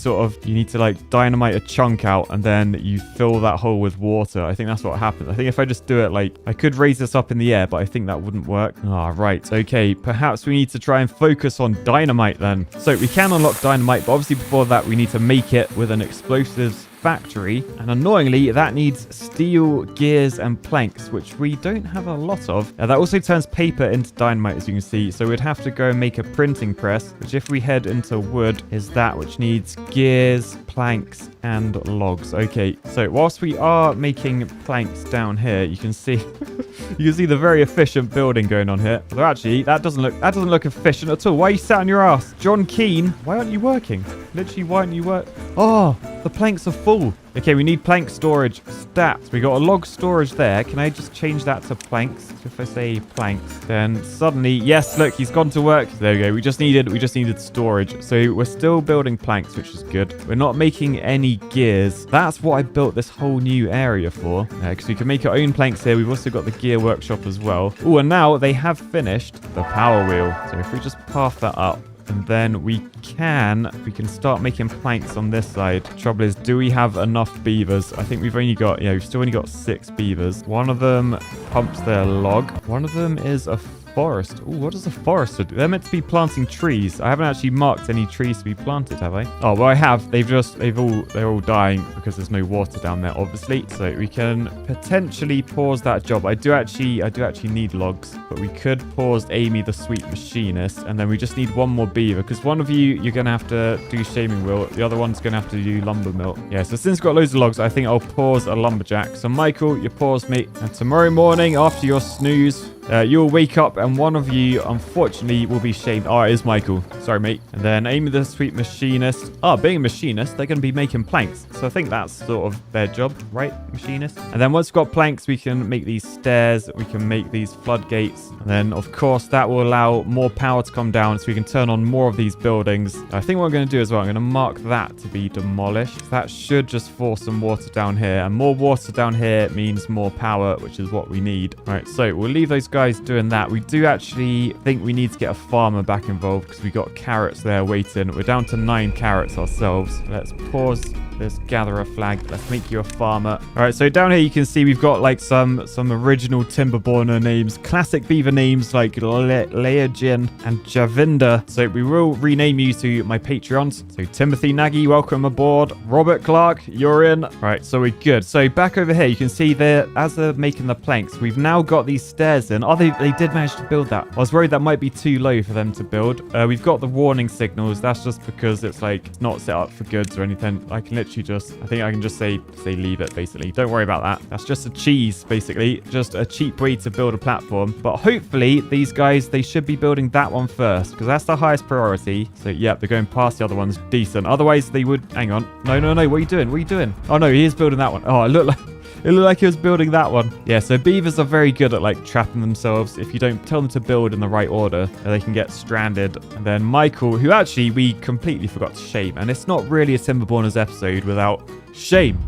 need to like dynamite a chunk out and then you fill that hole with water. I think that's what happens. I think if I just do it like, I could raise this up in the air, but I think that wouldn't work. Ah, right. Okay, perhaps we need to try and focus on dynamite then. So we can unlock dynamite, but obviously before that we need to make it with an explosives factory, and annoyingly that needs steel, gears and planks, which we don't have a lot of. That also turns paper into dynamite, as you can see, so we'd have to go and make a printing press, which if we head into wood is that which needs gears, planks and logs. Okay, so whilst we are making planks down here, you can see the very efficient building going on here. Although actually that doesn't look efficient at all. Why are you sat on your ass? John Keane, why aren't you working? Literally, why aren't you work? Oh, the planks are full. Okay, we need plank storage stats. We got a log storage there. Can I just change that to planks? So if I say planks, then suddenly, yes, look, he's gone to work. There we go. We just needed storage. So we're still building planks, which is good. We're not making any gears. That's what I built this whole new area for, because we can make our own planks here. We've also got the gear workshop as well. Oh, and now they have finished the power wheel. So if we just path that up, And then we can start making planks on this side. Trouble is, do we have enough beavers? I think we've only got, yeah, we've still only got 6 beavers. One of them pumps their log. One of them is a forest. Oh, what does a forester do? They're meant to be planting trees. I haven't actually marked any trees to be planted, have I? Oh, well, I have. They're all dying because there's no water down there, obviously. So we can potentially pause that job. I do actually need logs, but we could pause Amy the sweet machinist, and then we just need one more beaver because one of you're gonna have to do shaming wheel. The other one's gonna have to do lumber mill. Yeah, so since we've got loads of logs, I think I'll pause a lumberjack. So Michael, you pause me, and tomorrow morning after your snooze, you'll wake up and one of you, unfortunately, will be shamed. Oh, it is Michael. Sorry, mate. And then Amy the sweet machinist. Oh, being a machinist, they're going to be making planks. So I think that's sort of their job, right? Machinist. And then once we've got planks, we can make these stairs. We can make these floodgates. And then, of course, that will allow more power to come down so we can turn on more of these buildings. I think what I'm going to do as well, I'm going to mark that to be demolished. That should just force some water down here. And more water down here means more power, which is what we need. All right, so we'll leave those guys doing that. We do actually think we need to get a farmer back involved because we got carrots there waiting. We're down to 9 carrots ourselves. Let's pause this, gather a flag. Let's make you a farmer. All right, so down here you can see we've got like some original Timberborner names, classic beaver names like Leogin and Javinda. So we will rename you to my Patreons. So Timothy Nagy, welcome aboard. Robert Clark, you're in. All right, so we're good. So back over here, you can see there as they're making the planks, we've now got these stairs in. Oh, they did manage to build that. I was worried that might be too low for them to build. We've got the warning signals. That's just because it's like it's not set up for goods or anything. I can literally I think I can just say leave it, basically. Don't worry about that. That's just a cheese, basically. Just a cheap way to build a platform. But hopefully these guys, they should be building that one first because that's the highest priority. So yeah, they're going past the other ones. Decent. Otherwise they would, hang on. No. What are you doing? What are you doing? Oh no, he is building that one. Oh, it looked like he was building that one. Yeah, so beavers are very good at like trapping themselves. If you don't tell them to build in the right order, they can get stranded. And then Michael, who actually we completely forgot to shame. And it's not really a Timberborners episode without shame.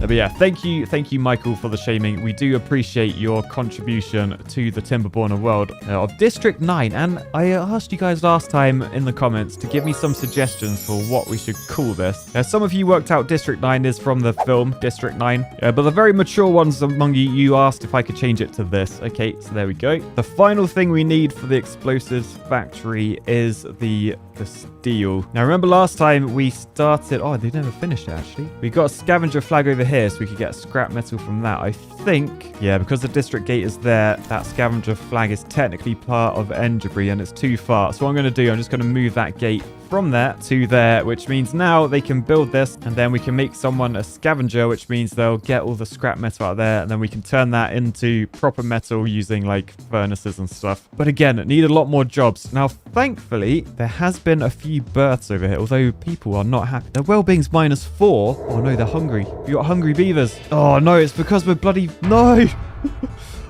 But yeah, thank you, Michael, for the shaming. We do appreciate your contribution to the Timberborner world of District 9. And I asked you guys last time in the comments to give me some suggestions for what we should call this. Some of you worked out District 9 is from the film District 9. But the very mature ones among you asked if I could change it to this. Okay, so there we go. The final thing we need for the explosives factory is the steel. Now, remember last time we started... Oh, they never finished it, actually. We got a scavenger flag over here so we could get scrap metal from that. I think, yeah, because the district gate is there, that scavenger flag is technically part of Enderbury and it's too far. So what I'm going to do, I'm just going to move that gate from there to there, which means now they can build this and then we can make someone a scavenger, which means they'll get all the scrap metal out there and then we can turn that into proper metal using like furnaces and stuff. But again, need a lot more jobs. Now, thankfully, there has been a few births over here, although people are not happy. Their well-being's -4. Oh no, they're hungry. We got hungry beavers. Oh no, it's because we're bloody... No!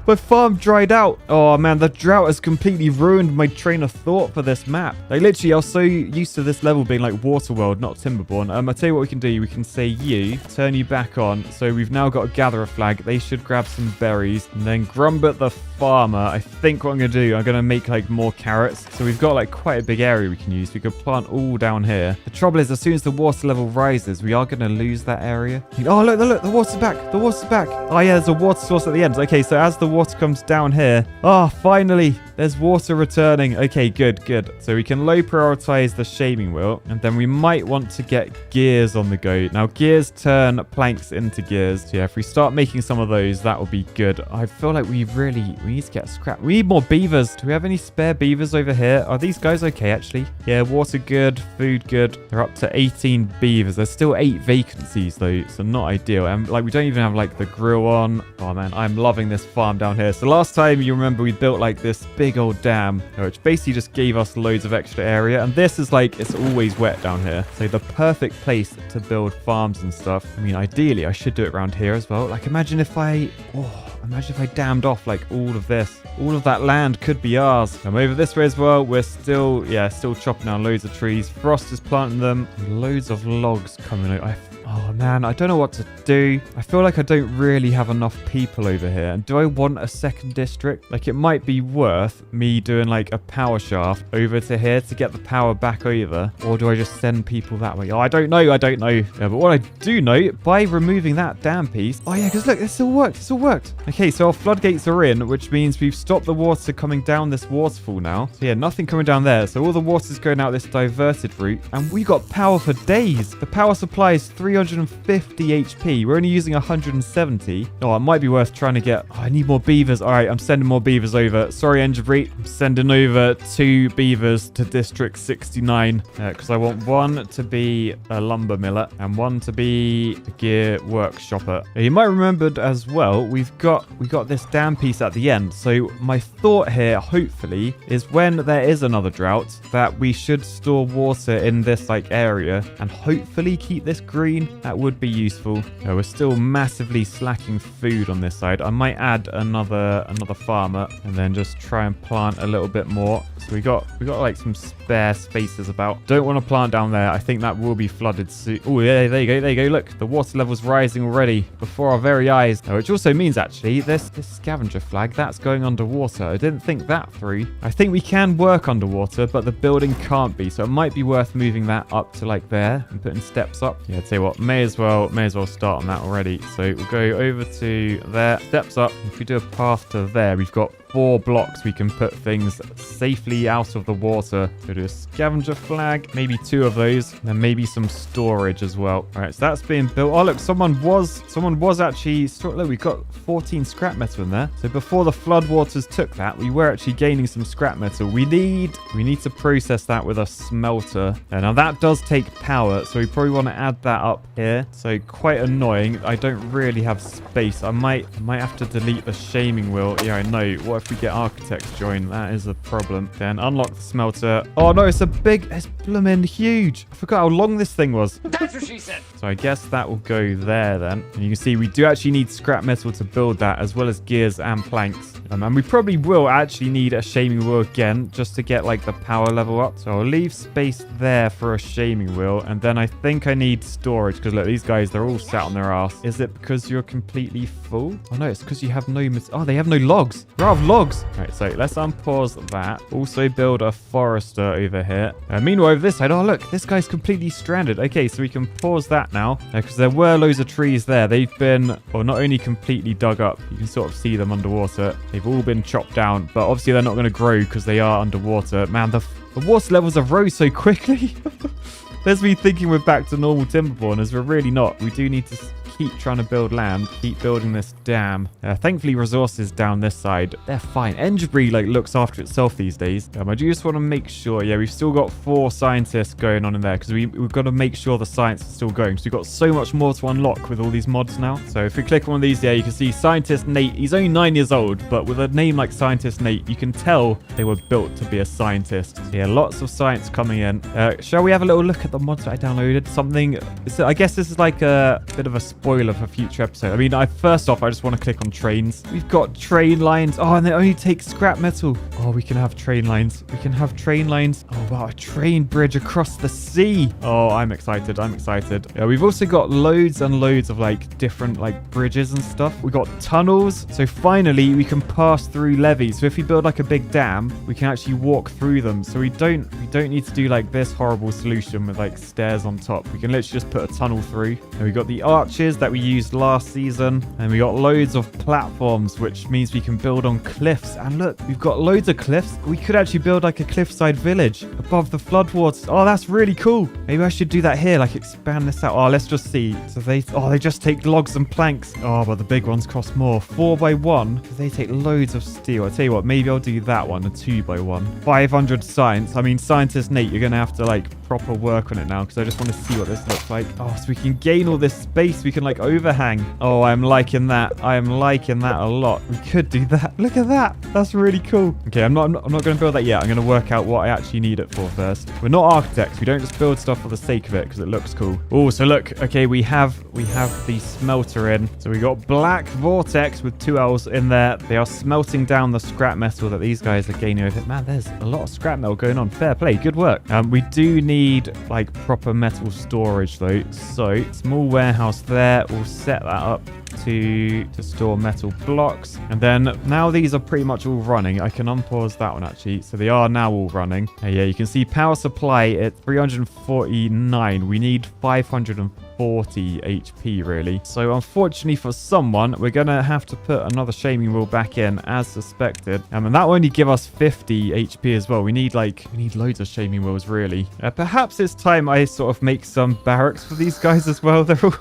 My farm dried out. Oh man, the drought has completely ruined my train of thought for this map. Like literally, I was so used to this level being like Waterworld, not Timberborn. I tell you what we can do. We can say you, turn you back on. So we've now got a gatherer flag. They should grab some berries. And then Grumbert the farmer. I think what I'm going to do, I'm going to make like more carrots. So we've got like quite a big area we can use. We could plant all down here. The trouble is, as soon as the water level rises, we are going to lose that area. Oh, look, the water's back. The water's back. Oh yeah, there's a water source at the end. Okay, so as the water comes down here. Oh, finally, there's water returning. Okay, good. So we can low prioritize the shaming wheel, and then we might want to get gears on the go. Now, gears turn planks into gears. So yeah, if we start making some of those, that will be good. I feel like we need to get scrap. We need more beavers. Do we have any spare beavers over here? Are these guys okay, actually? Yeah, water good, food good. They're up to 18 beavers. There's still 8 vacancies, though, so not ideal. And like, we don't even have like the grill on. Oh man, I'm loving this farm down here. So last time, you remember, we built like this big old dam, which basically just gave us loads of extra area. And this is like, it's always wet down here. So the perfect place to build farms and stuff. I mean, ideally, I should do it around here as well. Like, imagine if I dammed off like all of this. All of that land could be ours. I'm over this way as well. We're still chopping down loads of trees. Frost is planting them. Loads of logs coming out. I Oh man, I don't know what to do. I feel like I don't really have enough people over here. And do I want a second district? Like, it might be worth me doing like a power shaft over to here to get the power back over. Or do I just send people that way? Oh, I don't know. I don't know. Yeah, but what I do know, by removing that dam piece. Oh yeah, because look, this all worked. This all worked. Okay, so our floodgates are in, which means we've stopped the water coming down this waterfall now. So yeah, nothing coming down there. So all the water's going out this diverted route. And we got power for days. The power supply is 350 HP. We're only using 170. Oh, it might be worth trying to get... Oh, I need more beavers. All right, I'm sending more beavers over. Sorry, Engebreed. I'm sending over 2 beavers to District 69 because I want one to be a lumber miller and one to be a gear workshopper. You might remember as well, we got this dam piece at the end. So my thought here, hopefully, is when there is another drought, that we should store water in this like area and hopefully keep this green. That would be useful. We're still massively slacking food on this side. I might add another farmer and then just try and plant a little bit more. So we got like some spare spaces about. Don't want to plant down there. I think that will be flooded soon. Oh yeah, there you go. There you go. Look, the water level's rising already before our very eyes. Which also means actually this scavenger flag, that's going underwater. I didn't think that through. I think we can work underwater, but the building can't be. So it might be worth moving that up to like there and putting steps up. Yeah, I'd say what, may as well start on that already. So we'll go over to there, steps up. If we do a path to there, we've got 4 blocks we can put things safely out of the water. Go to a scavenger flag, maybe 2 of those, and then maybe some storage as well. All right, so that's being built. Oh look, someone was actually look, we've got 14 scrap metal in there. So before the floodwaters took that, we were actually gaining some scrap metal. We need to process that with a smelter. And now that does take power, so we probably want to add that up here. So quite annoying. I don't really have space. I might have to delete the shaming wheel. Yeah, I know. What if we get architects join? That is a problem. Then unlock the smelter. Oh no, it's blooming huge. I forgot how long this thing was. That's what she said. So I guess that will go there then. And you can see we do actually need scrap metal to build that, as well as gears and planks. And we probably will actually need a shaming wheel again, just to get like the power level up. So I'll leave space there for a shaming wheel. And then I think I need storage, because look, these guys, they're all sat on their ass. Is it because you're completely full? Oh no, it's because you have no... Oh, they have no logs. They're out of logs. All right, so let's unpause that. Also build a forester over here. Meanwhile, over this side, oh look, this guy's completely stranded. Okay, so we can pause that now, because there were loads of trees there. They've been, or not only completely dug up, you can sort of see them underwater. They've all been chopped down, but obviously they're not going to grow because they are underwater. Man, the water levels have rose so quickly. There's me thinking we're back to normal Timberborners. We're really not. We do need to keep trying to build land, keep building this dam. Thankfully, resources down this side, they're fine. Engebreed like looks after itself these days. I do just want to make sure, yeah, we've still got 4 scientists going on in there, because we've got to make sure the science is still going. So we've got so much more to unlock with all these mods now. So if we click on one of these, yeah, you can see Scientist Nate. He's only 9 years old, but with a name like Scientist Nate, you can tell they were built to be a scientist. So yeah, lots of science coming in. Shall we have a little look at the mods that I downloaded? I guess this is like a bit of a spoiler for future episode. I mean, first off, I just want to click on trains. We've got train lines. Oh, and they only take scrap metal. Oh, we can have train lines. We can have train lines. Oh, wow, a train bridge across the sea. Oh, I'm excited. I'm excited. Yeah, we've also got loads and loads of like different like bridges and stuff. We got tunnels. So finally, we can pass through levees. So if we build like a big dam, we can actually walk through them. So we don't need to do like this horrible solution with like stairs on top. We can literally just put a tunnel through. And we got the arches that we used last season, and we got loads of platforms, which means we can build on cliffs. And look, we've got loads of cliffs. We could actually build like a cliffside village above the floodwaters. Oh, that's really cool. Maybe I should do that here, like expand this out. Oh, let's just see. So they just take logs and planks. Oh, but the big ones cost more. 4x1. They take loads of steel. I tell you what, maybe I'll do that one, a 2x1. 500 science. I mean, Scientist Nate, you're gonna have to like proper work on it now, because I just want to see what this looks like. Oh, so we can gain all this space. We can can like overhang. Oh, I'm liking that. I am liking that a lot. We could do that. Look at that. That's really cool. Okay, I'm not going to build that yet. I'm going to work out what I actually need it for first. We're not architects. We don't just build stuff for the sake of it because it looks cool. Oh, so look. Okay, we have the smelter in. So we got Black Vortex with 2 L's in there. They are smelting down the scrap metal that these guys are gaining over. Man, there's a lot of scrap metal going on. Fair play. Good work. We do need like proper metal storage though. So small warehouse there. We'll set that up to store metal blocks. And then now these are pretty much all running. I can unpause that one actually. So they are now all running. Yeah, you can see power supply at 349. We need 540 HP really. So unfortunately for someone, we're gonna have to put another shaming wheel back in as suspected. And that will only give us 50 HP as well. We need loads of shaming wheels really. Perhaps it's time I sort of make some barracks for these guys as well. They're all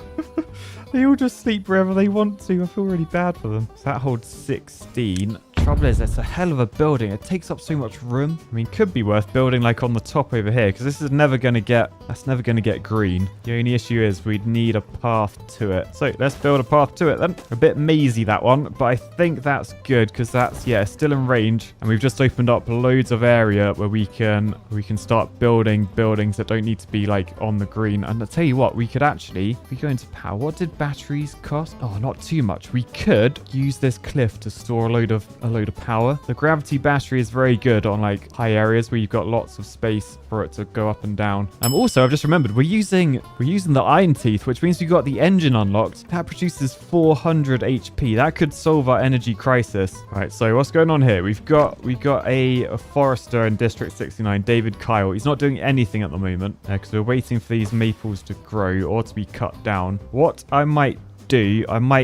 they all just sleep wherever they want to. I feel really bad for them. So that holds 16. Trouble is, it's a hell of a building. It takes up so much room. I mean, could be worth building like on the top over here because this is never going to get, that's never going to get green. The only issue is we'd need a path to it. So let's build a path to it then. A bit mazy that one, but I think that's good because that's, yeah, still in range. And we've just opened up loads of area where we can start building buildings that don't need to be like on the green. And I'll tell you what, we could actually, if we go into power, what did batteries cost? Oh, not too much. We could use this cliff to store a load of power. The gravity battery is very good on like high areas where you've got lots of space for it to go up and down. Also, I've just remembered we're using the iron teeth, which means we got the engine unlocked. That produces 400 HP. That could solve our energy crisis. All right, so what's going on here? We've got a forester in District 69, David Kyle. He's not doing anything at the moment because we're waiting for these maples to grow or to be cut down. What I might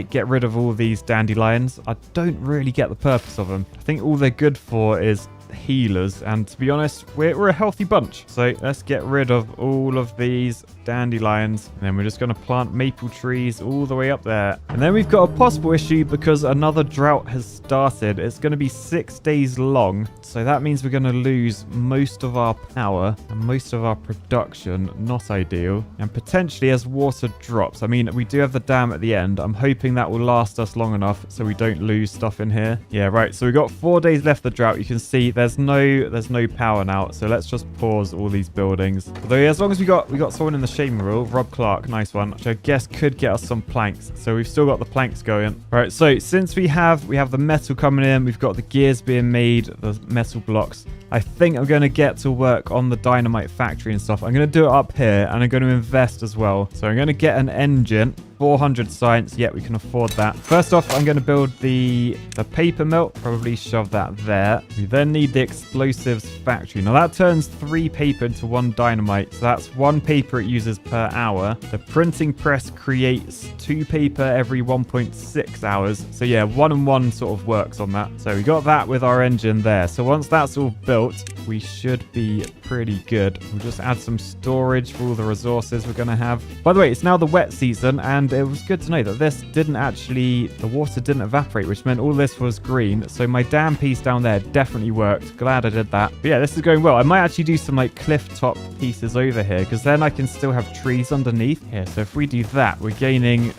get rid of all these dandelions. I don't really get the purpose of them. I think all they're good for is healers, and to be honest, we're a healthy bunch. So let's get rid of all of these dandelions, and then we're just going to plant maple trees all the way up there. And then we've got a possible issue because another drought has started. It's going to be 6 days long, so that means we're going to lose most of our power and most of our production. Not ideal. And potentially as water drops, I mean, we do have the dam at the end. I'm hoping that will last us long enough so we don't lose stuff in here. Yeah, right, so we've got 4 days left of the drought. You can see there's no power now, so let's just pause all these buildings. Although as long as we got someone in the shaming rule, Rob Clark, nice one, which I guess could get us some planks. So we've still got the planks going. All right, so since we have the metal coming in, we've got the gears being made, the metal blocks. I think I'm going to get to work on the dynamite factory and stuff. I'm going to do it up here, and I'm going to invest as well. So I'm going to get an engine. 400 science. Yeah, we can afford that. First off, I'm going to build the paper mill. Probably shove that there. We then need the explosives factory. Now that turns 3 paper into 1 dynamite. So that's 1 paper it uses per hour. The printing press creates 2 paper every 1.6 hours. So yeah, 1 and 1 sort of works on that. So we got that with our engine there. So once that's all built, we should be pretty good. We'll just add some storage for all the resources we're going to have. By the way, it's now the wet season, and it was good to know that the water didn't evaporate, which meant all this was green. So my dam piece down there definitely worked. Glad I did that. But yeah, this is going well. I might actually do some like cliff top pieces over here, because then I can still have trees underneath here. So if we do that, we're gaining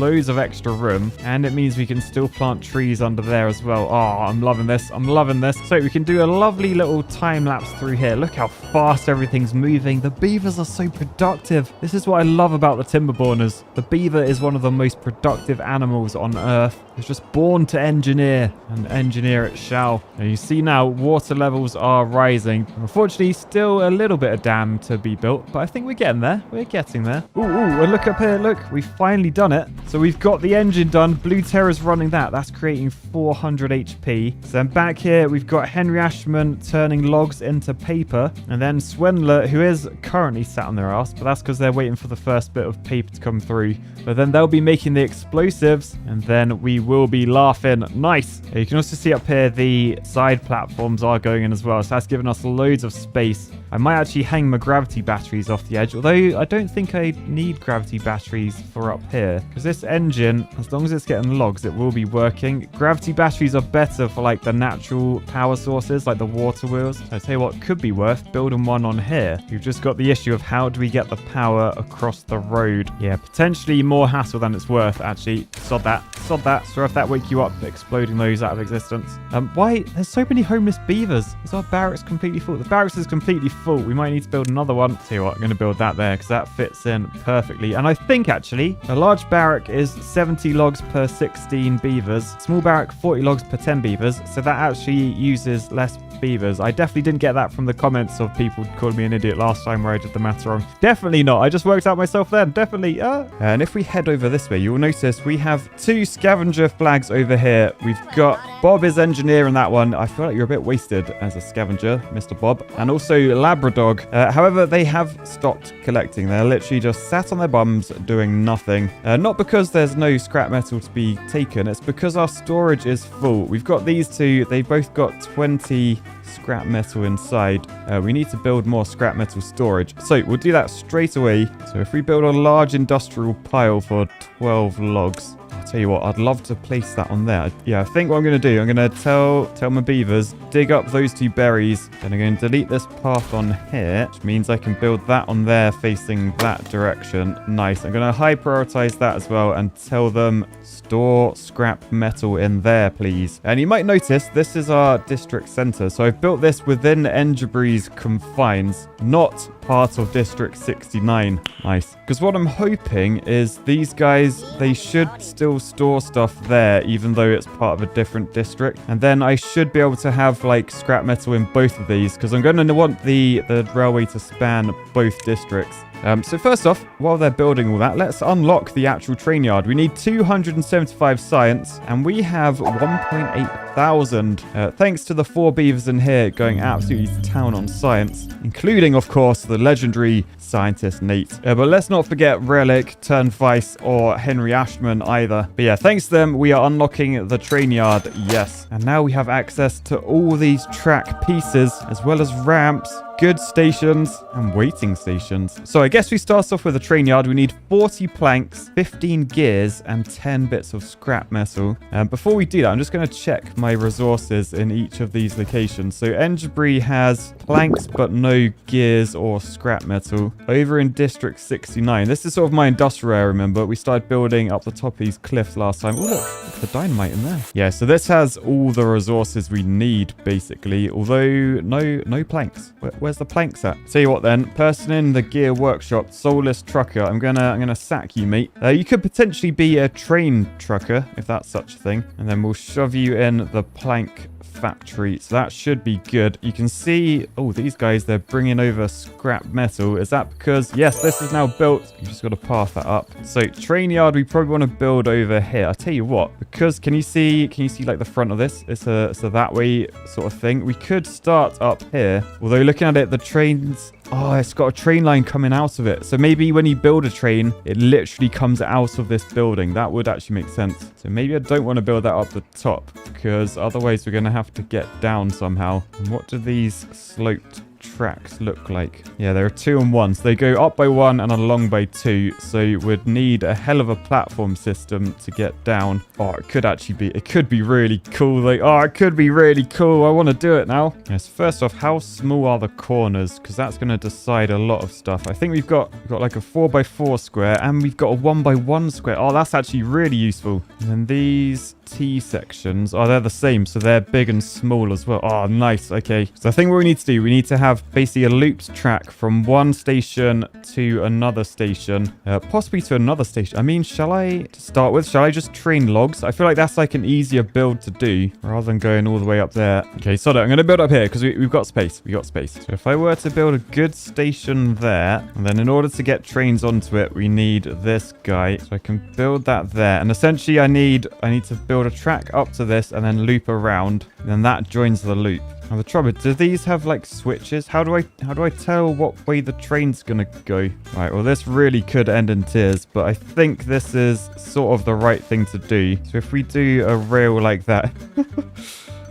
loads of extra room, and it means we can still plant trees under there as well. Oh, I'm loving this. I'm loving this. So we can do a lovely little time lapse through here. Look how fast everything's moving. The beavers are so productive. This is what I love about the Timberborners. The beaver is one of the most productive animals on Earth. It's just born to engineer, and engineer it shall. And you see now, water levels are rising. Unfortunately, still a little bit of dam to be built, but I think we're getting there. We're getting there. Ooh, and look up here. Look, we've finally done it. So we've got the engine done. Blue Terror's running that. That's creating 400 HP. So then back here, we've got Henry Ashman turning logs into paper. And then Swindler, who is currently sat on their ass, but that's because they're waiting for the first bit of paper to come through. But then they'll be making the explosives, and then we will be laughing. Nice. You can also see up here the side platforms are going in as well, so that's giving us loads of space. I might actually hang my gravity batteries off the edge, although I don't think I need gravity batteries for up here, because this engine, as long as it's getting logs, it will be working. Gravity batteries are better for like the natural power sources, like the water wheels. I tell you what, could be worth building one on here. You've just got the issue of how do we get the power across the road. Yeah, potentially actually more hassle than it's worth, actually. Sod that. Sod that. So if that wake you up, exploding those out of existence. Why? There's so many homeless beavers. Is our barracks completely full? The barracks is completely full. We might need to build another one. Tell you what, I'm going to build that there because that fits in perfectly. And I think, actually, a large barrack is 70 logs per 16 beavers. Small barrack, 40 logs per 10 beavers. So that actually uses less beavers. I definitely didn't get that from the comments of people calling me an idiot last time where I did the math wrong. Definitely not. I just worked out myself then. Definitely. And if we head over this way, you'll notice we have 2 scavenger flags over here. We've got Bob is engineer in that one. I feel like you're a bit wasted as a scavenger, Mr. Bob. And also Labradog. However, they have stopped collecting. They're literally just sat on their bums doing nothing. Not because there's no scrap metal to be taken. It's because our storage is full. We've got these 2. They've both got 20 scrap metal inside. We need to build more scrap metal storage. So we'll do that straight away. So if we build a large industrial pile for 12 logs, I'll tell you what, I'd love to place that on there. Yeah, I think what I'm going to do, I'm going to tell my beavers, dig up those 2 berries. Then I'm going to delete this path on here, which means I can build that on there facing that direction. Nice. I'm going to high prioritize that as well and tell them store scrap metal in there, please. And you might notice this is our district center. So I've built this within Enderbury's confines, not part of District 69. Nice. Because what I'm hoping is these guys, they should still store stuff there, even though it's part of a different district. And then I should be able to have like scrap metal in both of these, because I'm going to want the railway to span both districts. So first off, while they're building all that, let's unlock the actual train yard. We need 275 science, and we have 1.8 thousand. Thanks to the 4 beavers in here going absolutely to town on science, including, of course, the legendary scientist Nate. But let's not forget Relic, Turnvice, or Henry Ashman either. But yeah, thanks to them, we are unlocking the train yard. Yes. And now we have access to all these track pieces, as well as ramps, goods stations, and waiting stations. So I guess we start off with a train yard. We need 40 planks, 15 gears, and 10 bits of scrap metal. Before we do that, I'm just going to check my resources in each of these locations. So Enderbury has planks, but no gears or scrap metal. Over in District 69, this is sort of my industrial area, remember? We started building up the top of these cliffs last time. Oh, look the dynamite in there. Yeah, so this has all the resources we need, basically, although no planks. Where's the planks at? Tell you what then, person in the gear workshop, soulless trucker, I'm gonna sack you, mate. You could potentially be a train trucker, if that's such a thing, and then we'll shove you in the plank factory. So that should be good. You can see, oh, these guys, they're bringing over scrap metal. Is that because, yes, this is now built. You just got to path that up. So train yard, we probably want to build over here. I'll tell you what, because can you see like the front of this? It's a that way sort of thing. We could start up here. Although looking at it, the trains, oh, it's got a train line coming out of it. So maybe when you build a train, it literally comes out of this building. That would actually make sense. So maybe I don't want to build that up the top, because otherwise we're going to have to get down somehow. And what do these sloped tracks look like? Yeah, there are 2 and 1. So they go up by 1 and along by 2. So you would need a hell of a platform system to get down. Oh, it could be really cool. Like, oh, it could be really cool. I want to do it now. Yes, first off, how small are the corners? Because that's going to decide a lot of stuff. I think we've got like a 4x4 square, and we've got a 1x1 square. Oh, that's actually really useful. And then these T sections, oh, they're the same, so they're big and small as well. Oh, nice. Okay, so I think what we need to do, we need to have basically a looped track from one station to another station, possibly to another station. I mean, shall I just train logs? I feel like that's like an easier build to do rather than going all the way up there. Okay, so I'm going to build up here because we've got space. So if I were to build a good station there, and then in order to get trains onto it, we need this guy. So I can build that there, and essentially I need to build a track up to this and then loop around, and then that joins the loop. Now the trouble, do these have like switches? How do I tell what way the train's gonna go? Right, well, this really could end in tears, but I think this is sort of the right thing to do. So if we do a rail like that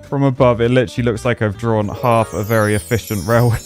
from above, it literally looks like I've drawn half a very efficient railway.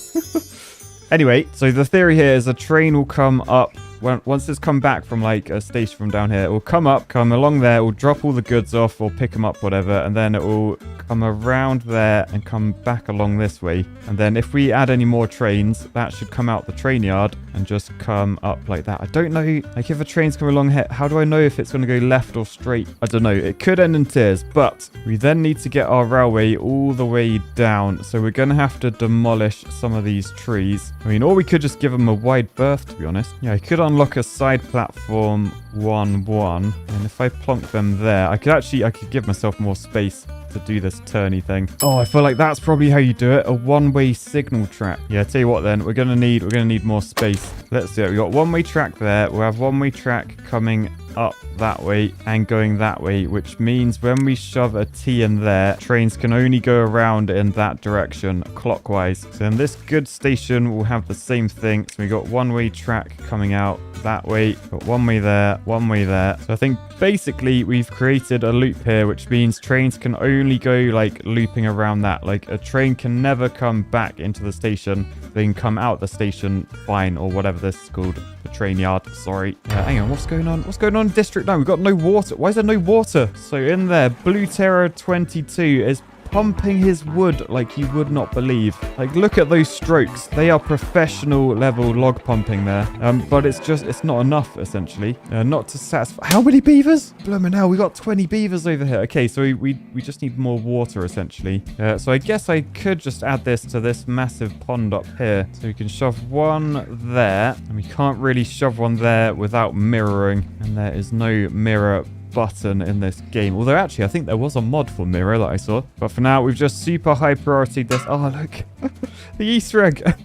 Anyway, so the theory here is a train will come up once it's come back from like a station from down here, it will come up, come along there, it will drop all the goods off or pick them up, whatever, and then it will come around there and come back along this way. And then if we add any more trains, that should come out the train yard and just come up like that. I don't know, like if a train's coming along here, how do I know if it's going to go left or straight? I don't know. It could end in tears, but we then need to get our railway all the way down. So we're going to have to demolish some of these trees. I mean, or we could just give them a wide berth, to be honest. Yeah, I could unlock a side platform 1-1. And if I plonk them there, I could give myself more space to do this turny thing. Oh, I feel like that's probably how you do it. A one-way signal track. Yeah, tell you what then, we're gonna need more space. Let's do it. We got one-way track there. We'll have one-way track coming up that way and going that way, which means when we shove a T in there, trains can only go around in that direction clockwise. So then this goods station will have the same thing. So we got one-way track coming out that way, got one way there, one way there. So I think basically we've created a loop here, which means trains can only go like looping around that. Like a train can never come back into the station. They can come out the station fine, or whatever this is called, the train yard. Sorry. Hang on, what's going on? What's going on in District 9? We've got no water. Why is there no water? So in there, Blue Terror 22 is pumping his wood like you would not believe. Like, look at those strokes. They are professional level log pumping there. But it's not enough, essentially. Not to satisfy. How many beavers? Blimmin' hell, we got 20 beavers over here. Okay, so we just need more water, essentially. So I guess I could just add this to this massive pond up here. So we can shove one there. And we can't really shove one there without mirroring. And there is no mirror button in this game. Although actually I think there was a mod for mirror that I saw. But for now we've just super high priority this. Oh look. The Easter egg.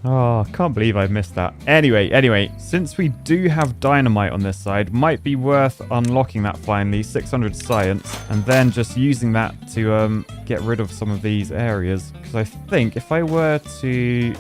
Oh, can't believe I missed that. Anyway, since we do have dynamite on this side, might be worth unlocking that finally, 600 science, and then just using that to get rid of some of these areas. Because I think if I were to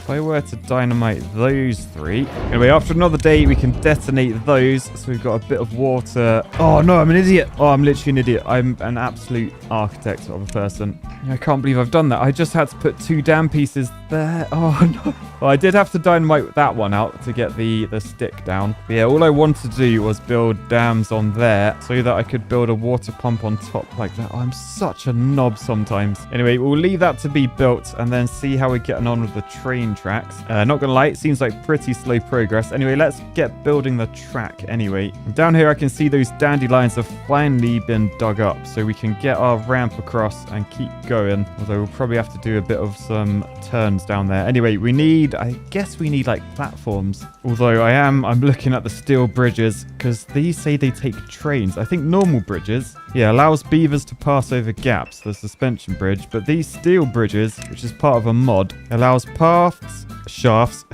dynamite those three, anyway, after another day we can detonate those, so we've got a bit of water. Oh no, I'm an idiot. Oh, I'm literally an idiot. I'm an absolute architect of a person. I can't believe I've done that. I just had to put 2 dam pieces there. Oh no. Well, I did have to dynamite that one out to get the stick down. But yeah, all I wanted to do was build dams on there so that I could build a water pump on top like that. Oh, I'm such a knob sometimes. Anyway, we'll leave that to be built and then see how we're getting on with the train tracks. Not gonna lie, it seems like pretty slow progress. Anyway, let's get building the track anyway. And down here I can see those dandelions have finally been dug up, so we can get our ramp across and keep going. Although we'll probably have to do a bit of some turns down there. Anyway, I guess we need like platforms. Although I'm looking at the steel bridges because these say they take trains. I think normal bridges, yeah, allows beavers to pass over gaps, the suspension bridge. But these steel bridges, which is part of a mod, allows paths, shafts,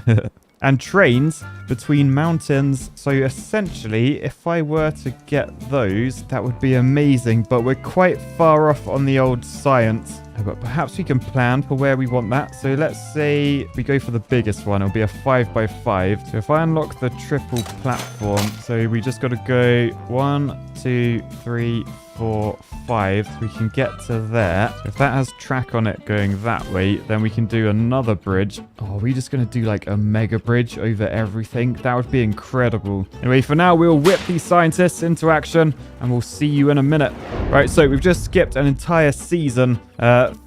and trains between mountains. So essentially, if I were to get those, that would be amazing. But we're quite far off on the old science. But perhaps we can plan for where we want that. So let's say we go for the biggest one. It'll be a 5x5. So if I unlock the triple platform, so we just got to go 1, 2, 3, 4, 5. So we can get to there. If that has track on it going that way, then we can do another bridge. Oh, are we just going to do like a mega bridge over everything? That would be incredible. Anyway, for now, we'll whip these scientists into action and we'll see you in a minute. Right, so we've just skipped an entire season.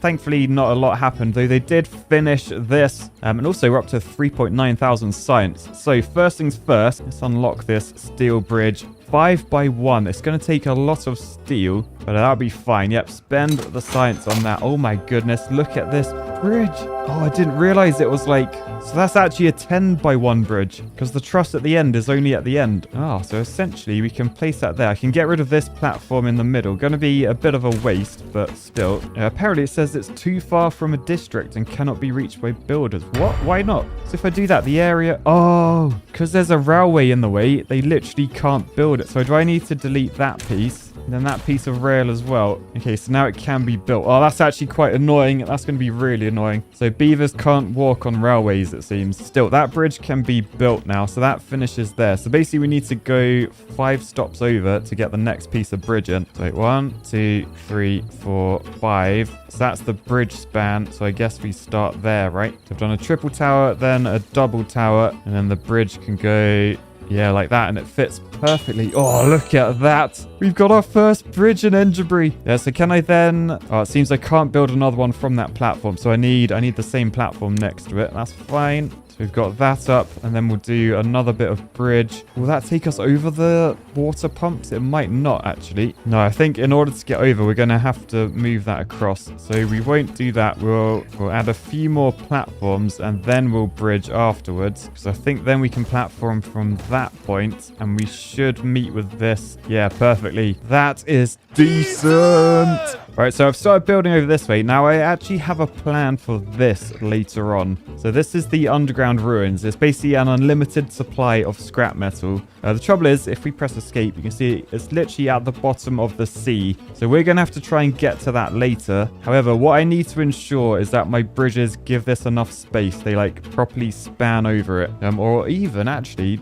Thankfully, not a lot happened, though they did finish this. And also, we're up to 3.9 thousand science. So first things first, let's unlock this steel bridge. 5x1. It's going to take a lot of steel, but that'll be fine. Yep, spend the science on that. Oh my goodness, look at this bridge. Oh, I didn't realize it was like... So that's actually a 10x1 bridge, because the truss at the end is only at the end. Oh, so essentially we can place that there. I can get rid of this platform in the middle. Going to be a bit of a waste, but still. Apparently it says it's too far from a district and cannot be reached by builders. What? Why not? So if I do that, the area... Oh, because there's a railway in the way, they literally can't build it. So do I need to delete that piece? And then that piece of rail as well. Okay, so now it can be built. Oh, that's actually quite annoying. That's going to be really annoying. So beavers can't walk on railways, it seems. Still, that bridge can be built now. So that finishes there. So basically, we need to go 5 stops over to get the next piece of bridge in. So 1, 2, 3, 4, 5. So that's the bridge span. So I guess we start there, right? So I've done a triple tower, then a double tower, and then the bridge can go, yeah, like that, and it fits perfectly. Oh, look at that. We've got our first bridge in Enderbury. Yeah, so can I then... Oh, it seems I can't build another one from that platform, so I need the same platform next to it. That's fine. So we've got that up, and then we'll do another bit of bridge. Will that take us over the water pumps? It might not, actually. No, I think in order to get over, we're going to have to move that across. So we won't do that. We'll add a few more platforms, and then we'll bridge afterwards. Because I think then we can platform from that point, and we should meet with this. Yeah, perfectly. That is decent. Right, so I've started building over this way. Now, I actually have a plan for this later on. So this is the underground ruins. It's basically an unlimited supply of scrap metal. The trouble is, if we press escape, you can see it's literally at the bottom of the sea. So we're going to have to try and get to that later. However, what I need to ensure is that my bridges give this enough space. They like properly span over it. Or even actually,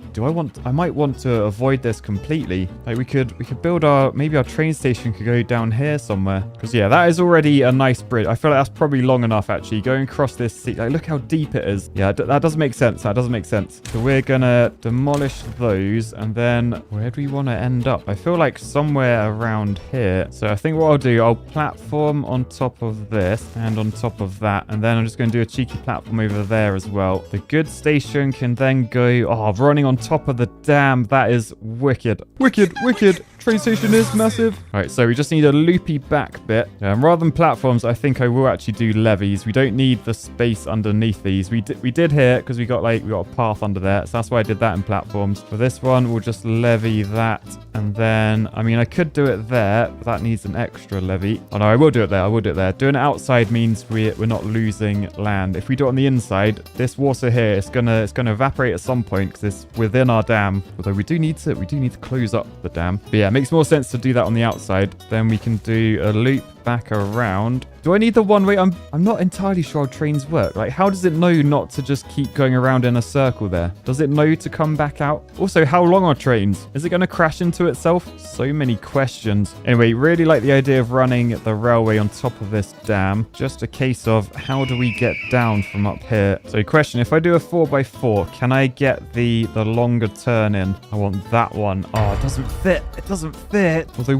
I might want to avoid this completely. Like we could build maybe our train station could go down here somewhere. Because yeah, that is already a nice bridge. I feel like that's probably long enough actually. Going across this sea, like look how deep it is. Yeah, that doesn't make sense. That doesn't make sense. So we're gonna demolish those, and then where do we want to end up? I feel like somewhere around here. So I think what I'll do, I'll platform on top of this and on top of that, and then I'm just going to do a cheeky platform over there as well. The goods station can then go, running on top of the dam. That is wicked. Wicked, wicked. Train station is massive. All right, so we just need a loopy back bit. Rather than platforms, I think I will actually do levees. We don't need the space underneath these. We did here because we got a path under there. So that's why I did that in platforms. For this one, we'll just levy that. And then, I mean, I could do it there, but that needs an extra levy. Oh no, I will do it there. I will do it there. Doing it outside means we're not losing land. If we do it on the inside, this water here, it's gonna evaporate at some point because it's within our dam. Although we do need to close up the dam. But yeah, it makes more sense to do that on the outside. Then we can do a loop back around. Do I need the one way? I'm not entirely sure how trains work. Like, how does it know not to just keep going around in a circle there? Does it know to come back out? Also, how long are trains? Is it going to crash into itself? So many questions. Anyway, really like the idea of running the railway on top of this dam. Just a case of how do we get down from up here? So question, if I do a 4x4, can I get the longer turn in? I want that one. Oh, it doesn't fit. It doesn't fit. Although,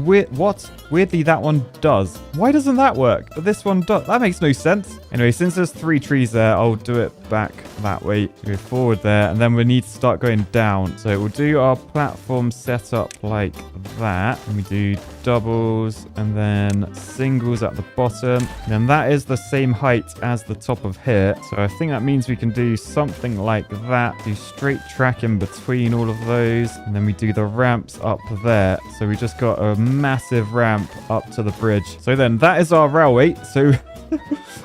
weirdly, that one does. Why doesn't that work? But this one does. That makes no sense. Anyway, since there's 3 trees there, I'll do it back that way. So go forward there, and then we need to start going down. So we'll do our platform setup like that. And we do doubles and then singles at the bottom. And then that is the same height as the top of here. So I think that means we can do something like that. Do straight track in between all of those. And then we do the ramps up there. So we just got a massive ramp up to the bridge. So then that is our railway. So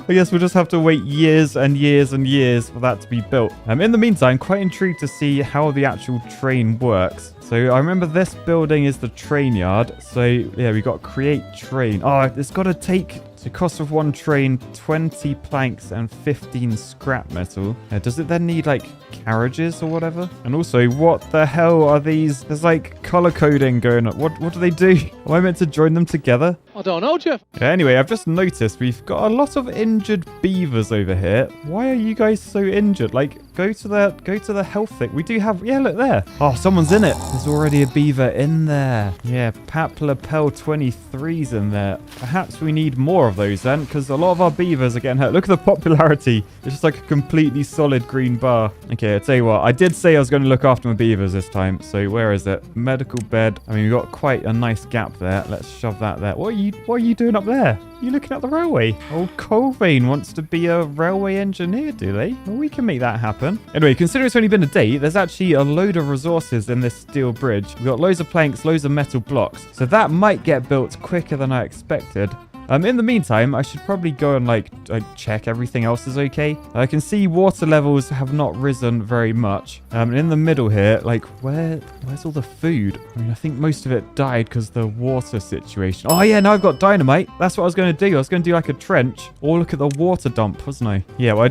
I guess we'll just have to wait years and years and years for that to be built. In the meantime, quite intrigued to see how the actual train works. So I remember this building is the train yard. So yeah, we got create train. Oh, it's got to take the cost of one train, 20 planks and 15 scrap metal. Does it then need like carriages or whatever? And also, what the hell are these? There's like color coding going on. What do they do? Am I meant to join them together? I don't know, Jeff. Yeah, anyway, I've just noticed we've got a lot of injured beavers over here. Why are you guys so injured? Like, go to the health thing. We do have, yeah, look there. Oh, someone's in it. There's already a beaver in there. Yeah, Pap Lapel 23's in there. Perhaps we need more of those then, because a lot of our beavers are getting hurt. Look at the popularity. It's just like a completely solid green bar. Okay, I'll tell you what. I did say I was going to look after my beavers this time. So where is it? Medical bed. I mean, we've got quite a nice gap there. Let's shove that there. What are you doing up there? You looking at the railway? Old Colvane wants to be a railway engineer, do they? Well, we can make that happen. Anyway, considering it's only been a day, there's actually a load of resources in this steel bridge. We've got loads of planks, loads of metal blocks. So that might get built quicker than I expected. In the meantime, I should probably go and like check everything else is okay. I can see water levels have not risen very much. In the middle here, like where's all the food? I mean, I think most of it died because the water situation. Oh yeah, now I've got dynamite. That's what I was going to do. I was going to do like a trench or look at the water dump, wasn't I? Yeah, well,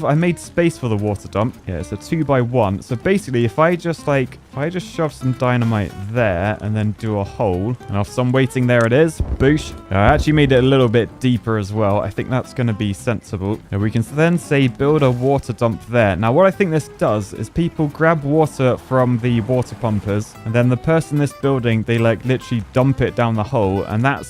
I made space for the water dump. Yeah, it's a 2x1. So basically, if I just shove some dynamite there and then do a hole, and after some waiting, there it is. Boosh. I actually made it a little bit deeper as well. I think that's going to be sensible. Now we can then say build a water dump there. Now what I think this does is people grab water from the water pumpers, and then the person in this building, they like literally dump it down the hole, and that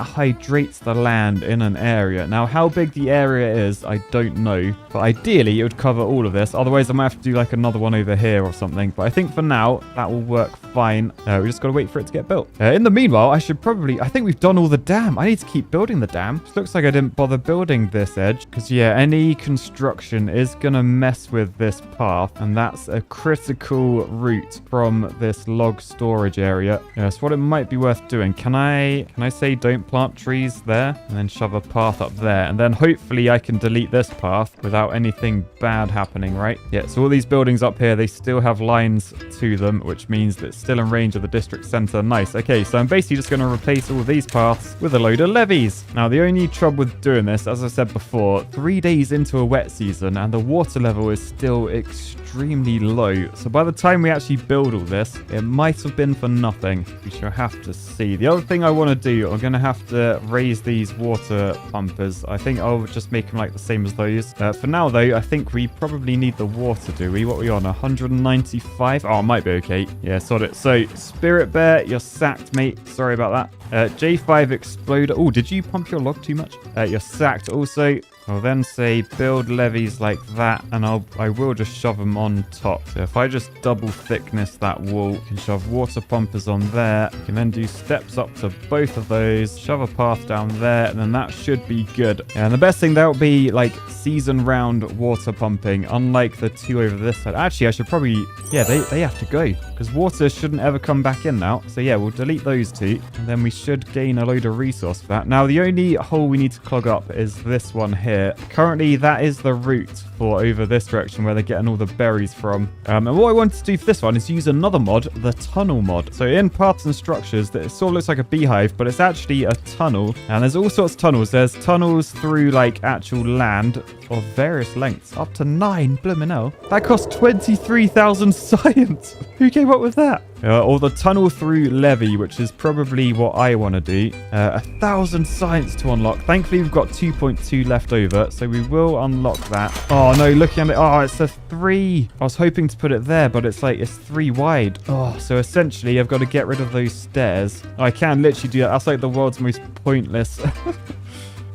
hydrates the land in an area. Now how big the area is, I don't know, but ideally it would cover all of this. Otherwise I might have to do like another one over here or something, but I think for now that will work fine. We just gotta wait for it to get built. In the meanwhile, I think we've done all the dam. I need to keep building the dam. It looks like I didn't bother building this edge because yeah, any construction is gonna mess with this path, and that's a critical route from this log storage area. So what it might be worth doing, can I say don't plant trees there and then shove a path up there, and then hopefully I can delete this path without anything bad happening, right? Yeah, so all these buildings up here, they still have lines to them, which means that it's still in range of the district center. Nice. Okay, so I'm basically just going to replace all these paths with a load of levees. Now, the only trouble with doing this, as I said before, 3 days into a wet season and the water level is still extremely low. So by the time we actually build all this, it might have been for nothing. We shall have to see. The other thing I want to do, I'm going to have to raise these water pumpers. I think I'll just make them like the same as those. For now, though, I think we probably need the water, do we? What are we on? 195? Oh, it might be okay. Yeah, sod it. So, Spirit Bear, you're sacked, mate. Sorry about that. J5 Exploder. Oh, did you pump your log too much? You're sacked also. I'll then say build levees like that, and I will just shove them on top. So if I just double thickness that wall, you can shove water pumpers on there. You can then do steps up to both of those, shove a path down there, and then that should be good. And the best thing, that will be like season round water pumping, unlike the two over this side. Actually, I should probably, yeah, they have to go because water shouldn't ever come back in now. So yeah, we'll delete those two, and then we should gain a load of resource for that. Now, the only hole we need to clog up is this one here. Currently, that is the route for over this direction where they're getting all the berries from. And what I wanted to do for this one is use another mod, the tunnel mod. So in Paths and Structures, it sort of looks like a beehive, but it's actually a tunnel. And there's all sorts of tunnels. There's tunnels through like actual land of various lengths, up to 9. Blimmin' hell. That cost 23,000 science. Who came up with that? Or the tunnel through levee, which is probably what I want to do. 1,000 science to unlock. Thankfully, we've got 2.2 left over, so we will unlock that. Oh, no, looking at it. Oh, it's a 3. I was hoping to put it there, but it's like, it's 3 wide. Oh, so essentially, I've got to get rid of those stairs. I can literally do that. That's like the world's most pointless...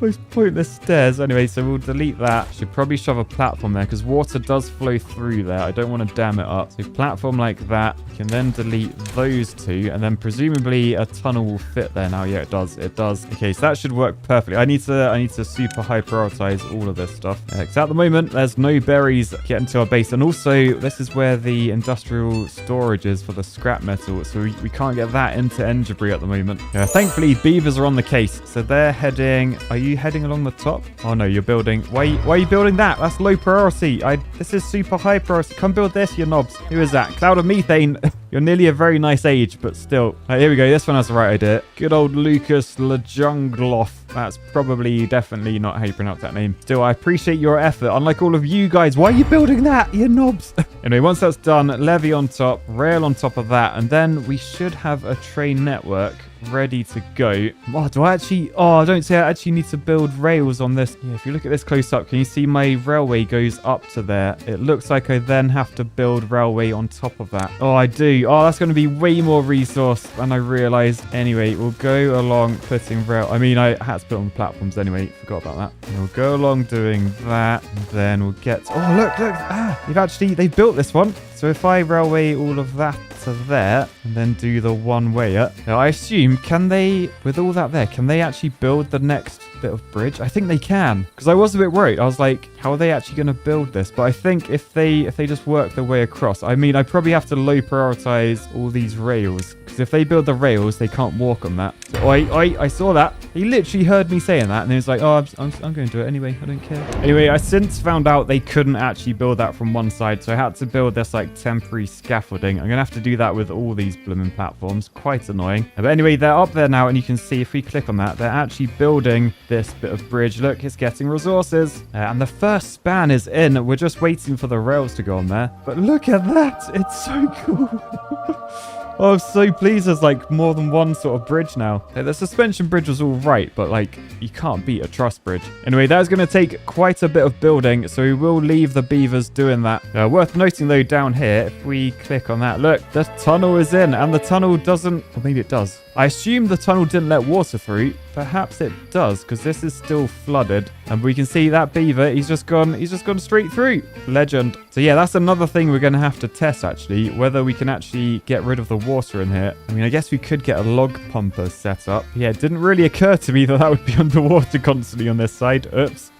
most pointless stairs. Anyway, so we'll delete that. Should probably shove a platform there because water does flow through there. I don't want to dam it up. So platform like that. You can then delete those two, and then presumably a tunnel will fit there now. Yeah, it does. It does. Okay, so that should work perfectly. I need to super high prioritize all of this stuff. Because at the moment, there's no berries getting to our base, and also this is where the industrial storage is for the scrap metal. So we can't get that into Enderbury at the moment. Thankfully, beavers are on the case, so they're heading. Are you heading along the top? Oh no, you're building. Why are you building that? That's low priority. This is super high priority. Come build this, you knobs. Who is that? Cloud of methane. You're nearly a very nice age, but still. Right, here we go. This one has the right idea. Good old Lucas Lejungloff. That's probably definitely not how you pronounce that name. Still, I appreciate your effort. Unlike all of you guys. Why are you building that? You knobs. Anyway, once that's done, levee on top, rail on top of that, and then we should have a train network ready to go. Oh, I don't say I actually need to build rails on this. Yeah, if you look at this close up, can you see my railway goes up to there? It looks like I then have to build railway on top of that. Oh, I do. Oh, that's going to be way more resource than I realized. Anyway, we'll go along putting rail. I mean, I had to put on the platforms anyway. Forgot about that. And we'll go along doing that, and then we'll get... Oh, look. They built this one. So if I railway all of that to there and then do the one-way up. Now, I assume, with all that there, can they actually build the next bit of bridge? I think they can, because I was a bit worried. I was like, how are they actually going to build this? But I think if they just work their way across, I mean, I probably have to low prioritize all these rails because because if they build the rails, they can't walk on that. So, I saw that. He literally heard me saying that, and he was like, oh, I'm going to do it anyway. I don't care. Anyway, I since found out they couldn't actually build that from one side, so I had to build this like temporary scaffolding. I'm going to have to do that with all these blooming platforms. Quite annoying. But anyway, they're up there now, and you can see if we click on that, they're actually building this bit of bridge. Look, it's getting resources. And the first span is in. We're just waiting for the rails to go on there. But look at that. It's so cool. Oh, I'm so pleased there's like more than one sort of bridge now. The suspension bridge was all right, but like you can't beat a truss bridge. Anyway, that is going to take quite a bit of building, so we will leave the beavers doing that. Worth noting though, down here, if we click on that, look, the tunnel is in, and the tunnel doesn't, or maybe it does. I assume the tunnel didn't let water through. Perhaps it does, because this is still flooded. And we can see that beaver, he's just gone straight through. Legend. So yeah, that's another thing we're going to have to test, actually, whether we can actually get rid of the water in here. I mean, I guess we could get a log pumper set up. Yeah, it didn't really occur to me that that would be underwater constantly on this side. Oops.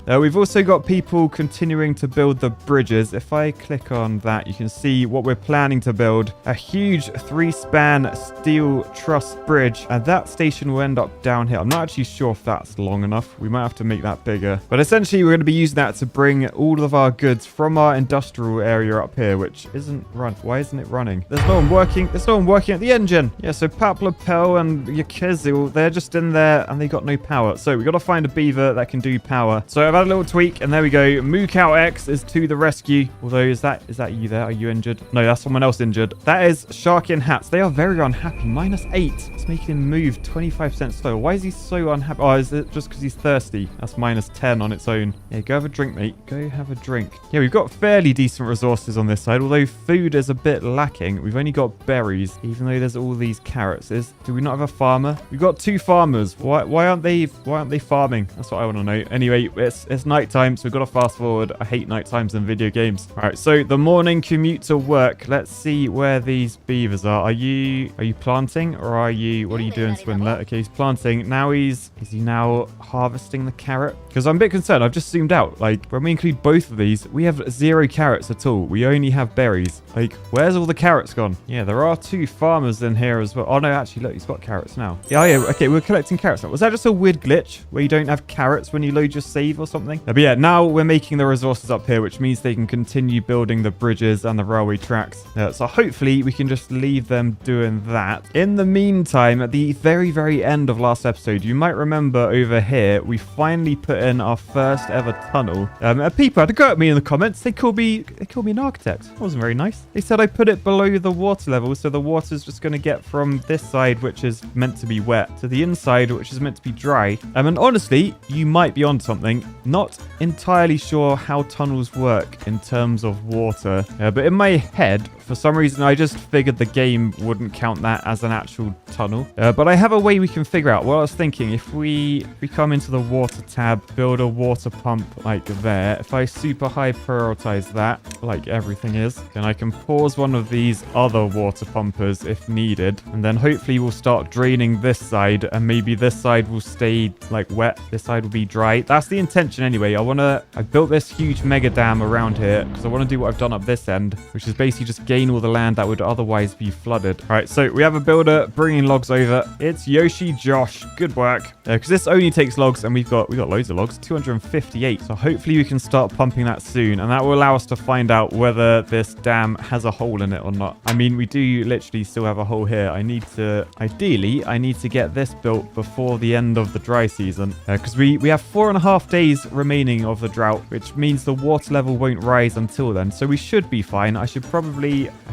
We've also got people continuing to build the bridges. If I click on that, you can see what we're planning to build. A huge 3-span steel truss bridge. And that station will end up down here. I'm not actually sure if that's long enough. We might have to make that bigger. But essentially, we're going to be using that to bring all of our goods from our industrial area up here, which isn't run. Why isn't it running? There's no one working. There's no one working at the engine. Yeah, so Paplapel and Yakizil, they're just in there and they got no power. So we got to find a beaver that can do power. So I've had a little tweak, and there we go. Mookout X is to the rescue. Although, is that you there? Are you injured? No, that's someone else injured. That is Sharky and Hats. They are very unhappy. -8. It's making him move 25% slower. Why is he so unhappy? Oh, is it just because he's thirsty? That's -10 on its own. Yeah, go have a drink, mate. Go have a drink. Yeah, we've got fairly decent resources on this side, although food is a bit lacking. We've only got berries, even though there's all these carrots. Do we not have a farmer? We've got 2 farmers. Why aren't they farming? That's what I want to know. Anyway, it's nighttime, so we've got to fast forward. I hate night times in video games. All right, so the morning commute to work. Let's see where these beavers are. Are you planting, or what are you doing, Swindler? Okay, he's planting. Now is he now harvesting the carrot? Because I'm a bit concerned. I've just zoomed out. Like, when we include both of these, we have 0 carrots at all. We only have berries. Like, where's all the carrots gone? Yeah, there are 2 farmers in here as well. Oh, no, actually, look, he's got carrots now. Yeah, okay, we're collecting carrots now. Was that just a weird glitch where you don't have carrots when you load your save or something? But yeah, now we're making the resources up here, which means they can continue building the bridges and the railway tracks. So hopefully we can just leave them doing that. In the meantime, at the very, very end of last episode, you might remember over here, we finally put in our first ever tunnel. People had to go at me in the comments. They called me an architect. That wasn't very nice. They said I put it below the water level, so the water's just going to get from this side, which is meant to be wet, to the inside, which is meant to be dry. And honestly, you might be on something. Not entirely sure how tunnels work in terms of water, but in my head, for some reason, I just figured the game wouldn't count that as an actual tunnel. But I have a way we can figure out. What I was thinking, if we come into the water tab, build a water pump like there. If I super high prioritize that, like everything is, then I can pause one of these other water pumpers if needed. And then hopefully we'll start draining this side, and maybe this side will stay like wet. This side will be dry. That's the intention anyway. I built this huge mega dam around here because I want to do what I've done up this end, which is basically just gain all the land that would otherwise be flooded. All right, so we have a builder bringing logs over. It's Yoshi Josh. Good work. Because this only takes logs, and we've got loads of logs, 258. So hopefully we can start pumping that soon, and that will allow us to find out whether this dam has a hole in it or not. I mean, we do literally still have a hole here. Ideally, I need to get this built before the end of the dry season, because we have 4.5 days remaining of the drought, which means the water level won't rise until then. So we should be fine. I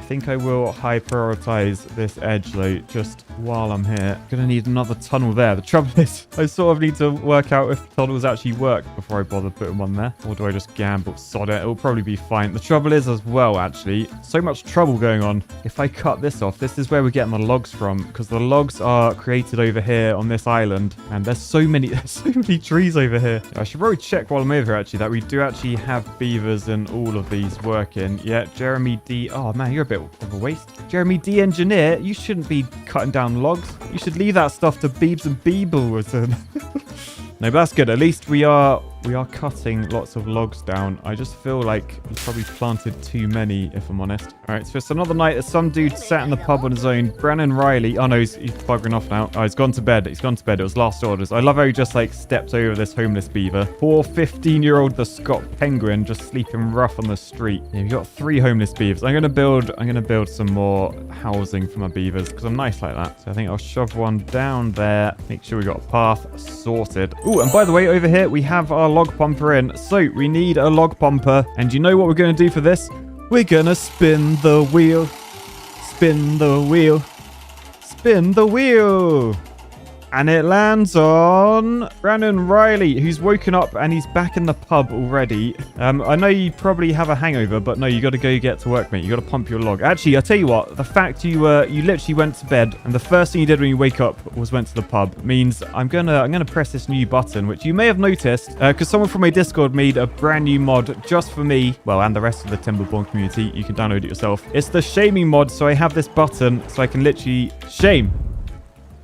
think I will high prioritize this edge though, just while I'm here. Gonna need another tunnel there. The trouble is, I sort of need to work out if tunnels actually work before I bother putting one there. Or do I just gamble? Sod it. It'll probably be fine. The trouble is as well, actually, so much trouble going on. If I cut this off, this is where we're getting the logs from, because the logs are created over here on this island, and there's so many trees over here. I should probably check while I'm over here, actually, that we do actually have beavers in all of these working. Yeah, Jeremy D. Oh man, you're a bit of a waste. Jeremy D. Engineer, you shouldn't be cutting down logs. You should leave that stuff to Beebs and Beebles. No, but that's good. At least we are we are cutting lots of logs down. I just feel like we probably planted too many, if I'm honest. All right, so it's another night. There's some dude sat in the pub on his own. Brandon Riley. Oh, no, he's buggering off now. Oh, he's gone to bed. He's gone to bed. It was last orders. I love how he just, like, stepped over this homeless beaver. Poor 15-year-old the Scott Penguin just sleeping rough on the street. Yeah, we've got 3 homeless beavers. I'm gonna build some more housing for my beavers because I'm nice like that. So I think I'll shove one down there. Make sure we got a path sorted. Oh, and by the way, over here we have our log pumper in. So we need a log pumper. And you know what we're gonna do for this? We're gonna spin the wheel. Spin the wheel. Spin the wheel. And it lands on Brandon Riley, who's woken up and he's back in the pub already. I know you probably have a hangover, but no, you got to go get to work, mate. You got to pump your log. Actually, I'll tell you what. The fact you literally went to bed and the first thing you did when you wake up was went to the pub means I'm gonna press this new button, which you may have noticed because someone from my Discord made a brand new mod just for me. Well, and the rest of the Timberborn community. You can download it yourself. It's the shaming mod, so I have this button so I can literally shame.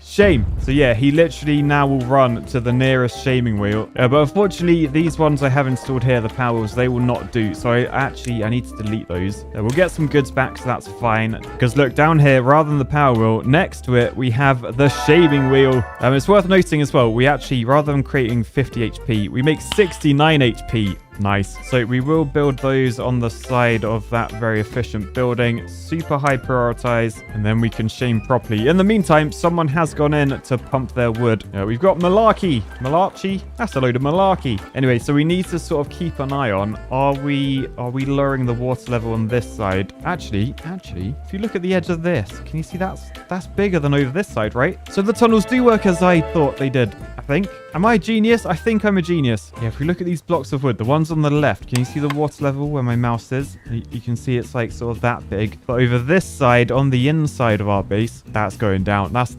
Shame. So yeah, he literally now will run to the nearest shaming wheel. But unfortunately, these ones I have installed here, the power wheels, they will not do. So I need to delete those. We'll get some goods back, so that's fine. Because look, down here, rather than the power wheel, next to it, we have the shaving wheel. It's worth noting as well, we actually, rather than creating 50 HP, we make 69 HP. Nice. So we will build those on the side of that very efficient building. Super high prioritize. And then we can shame properly. In the meantime, someone has gone in to pump their wood. We've got malarkey. Malarkey? That's a load of malarkey. Anyway, so we need to sort of keep an eye on. Are we lowering the water level on this side? Actually, if you look at the edge of this, can you see that's bigger than over this side, right? So the tunnels do work as I thought they did, I think. Am I a genius? I think I'm a genius. Yeah, if we look at these blocks of wood, the ones on the left, can you see the water level where my mouse is? You can see it's like sort of that big. But over this side, on the inside of our base, that's going down. That's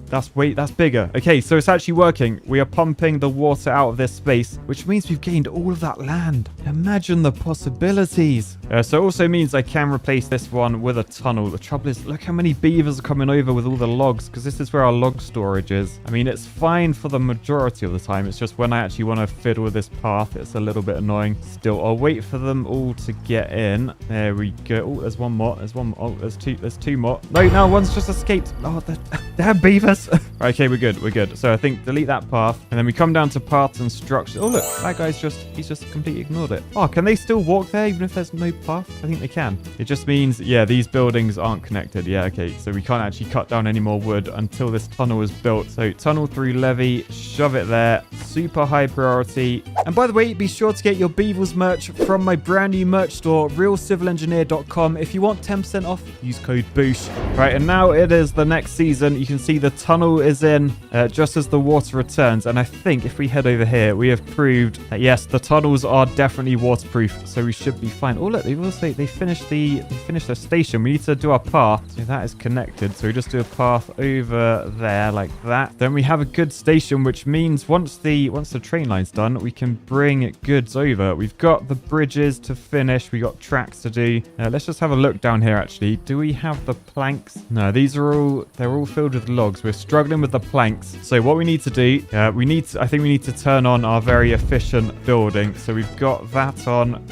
bigger. Okay, so it's actually working. We are pumping the water out of this space, which means we've gained all of that land. Imagine the possibilities. So it also means I can replace this one with a tunnel. The trouble is, look how many beavers are coming over with all the logs, because this is where our log storage is. I mean, it's fine for the majority of the time. It's just when I actually want to fiddle with this path, it's a little bit annoying. Still, I'll wait for them all to get in. There we go. Oh, there's one more. There's one more. Oh, there's two more. No, one's just escaped. Oh, they're beavers. Okay, we're good. We're good. So I think delete that path. And then we come down to paths and structure. Oh, look, that guy's he's just completely ignored it. Oh, can they still walk there even if there's no path? I think they can. It just means, yeah, these buildings aren't connected. Yeah, okay. So we can't actually cut down any more wood until this tunnel is built. So tunnel through levee, shove it there. Super high priority. And by the way, be sure to get your Beavers merch from my brand new merch store, realcivilengineer.com. If you want 10% off, use code BOOSH. Right, and now it is the next season. You can see the tunnel is in just as the water returns. And I think if we head over here, we have proved that yes, the tunnels are definitely waterproof, so we should be fine. Oh look, they finished their station. We need to do our path. So that is connected. So we just do a path over there like that. Then we have a good station, which means once the train line's done, we can bring goods over. We've got the bridges to finish. We got tracks to do. Let's just have a look down here actually. Do we have the planks? No, they're all filled with logs. We're struggling with the planks. So what we need to do, I think we need to turn on our very efficient building. So we've got that on.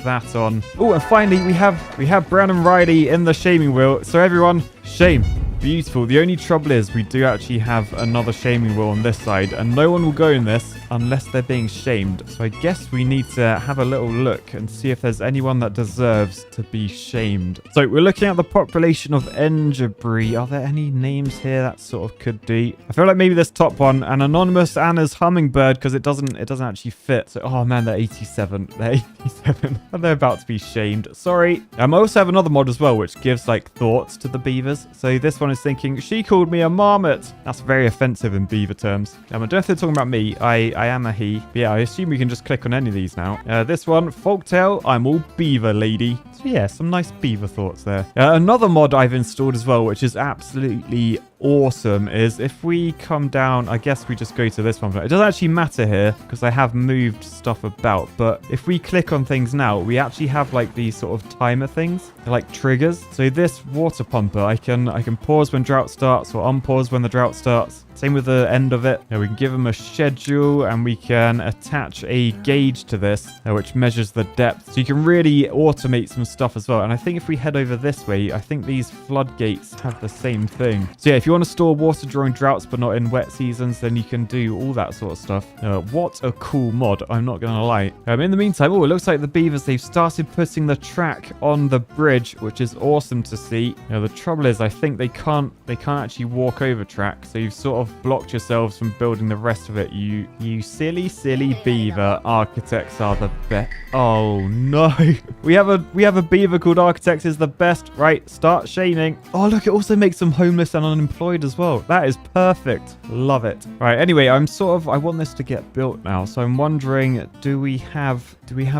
Oh, and finally we have Brandon Riley in the shaming wheel. So everyone, shame. Beautiful. The only trouble is we do actually have another shaming wheel on this side, and no one will go in this unless they're being shamed. So I guess we need to have a little look and see if there's anyone that deserves to be shamed. So we're looking at the population of Enderbury. Are there any names here that sort of could do? I feel like maybe this top one, an anonymous Anna's hummingbird, because it doesn't actually fit. So, oh man, they're 87. They're 87. And they're about to be shamed. Sorry. I also have another mod as well, which gives like thoughts to the beavers. So this one is thinking, she called me a marmot. That's very offensive in beaver terms. I don't know if they're talking about me. I am a he. But yeah, I assume we can just click on any of these now. This one, folktale, I'm all beaver lady. So yeah, some nice beaver thoughts there. Another mod I've installed as well, which is absolutely awesome is if we come down, I guess we just go to this one. It doesn't actually matter here because I have moved stuff about. But if we click on things now, we actually have like these sort of timer things. They're like triggers. So this water pumper, I can pause when drought starts or unpause when the drought starts. Same with the end of it. We can give them a schedule and we can attach a gauge to this, which measures the depth. So you can really automate some stuff as well. And I think if we head over this way, I think these floodgates have the same thing. So yeah, if you want to store water during droughts but not in wet seasons, then you can do all that sort of stuff. What a cool mod, I'm not going to lie. In the meantime, it looks like the beavers, they've started putting the track on the bridge, which is awesome to see. The trouble is, I think they can't actually walk over track. So you've sort of blocked yourselves from building the rest of it. You silly beaver. Architects are the best. Oh no. We have a beaver called Architects is the best. Right, start shaming. Oh look, it also makes them homeless and unemployed as well. That is perfect. Love it. Right, anyway, I want this to get built now. So I'm wondering, do we have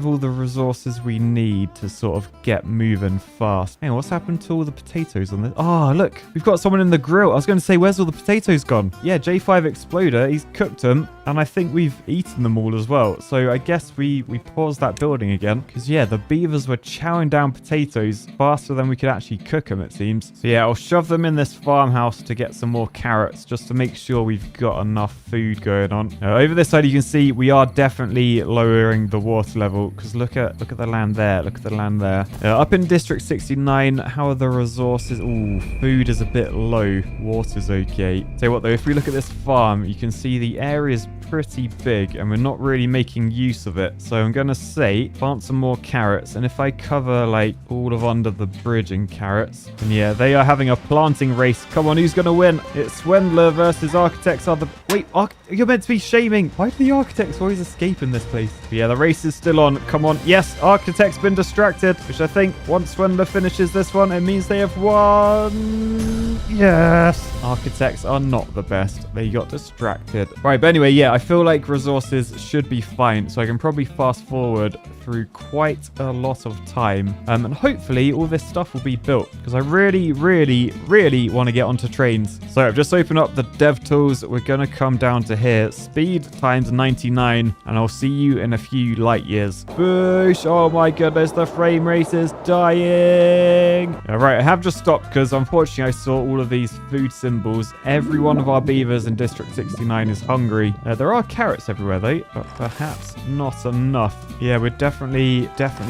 all the resources we need to sort of get moving fast? Hey, what's happened to all the potatoes on this? Oh, look, we've got someone in the grill. I was going to say, where's all the potatoes gone? Yeah, J5 Exploder, he's cooked them, and I think we've eaten them all as well. So I guess we paused that building again, because yeah, the beavers were chowing down potatoes faster than we could actually cook them, it seems. So yeah, I'll shove them in this farmhouse to get some more carrots, just to make sure we've got enough food going on. Over this side, you can see we are definitely lowering the water level, because look at the land there. Look at the land there. Up in District 69, how are the resources? Ooh, food is a bit low. Water's okay. Tell you what though, if we look at this farm, you can see the area's pretty big and we're not really making use of it. So I'm gonna say plant some more carrots, and if I cover like all of under the bridge in carrots, and yeah, they are having a planting race. Come on, who's gonna win? It's Swindler versus Architects are the... Wait, you're meant to be shaming. Why do the Architects always escape in this place? But yeah, the race is still on. Come on. Yes, Architects been distracted, which I think once Swindler finishes this one, it means they have won. Yes. Architects are not the best. They got distracted. Right, but anyway, yeah, I feel like resources should be fine. So I can probably fast forward through quite a lot of time. And hopefully all this stuff will be built, because I really want to get onto trains. So I've just opened up the dev tools. We're going to come down to here. Speed times 99. And I'll see you in a few light years. Boosh. Oh my goodness. The frame rate is dying. All right, I have just stopped because unfortunately I saw all of these food symbols. Every one of our beavers in District 69 is hungry. There are carrots everywhere though, but perhaps not enough. Yeah, we're definitely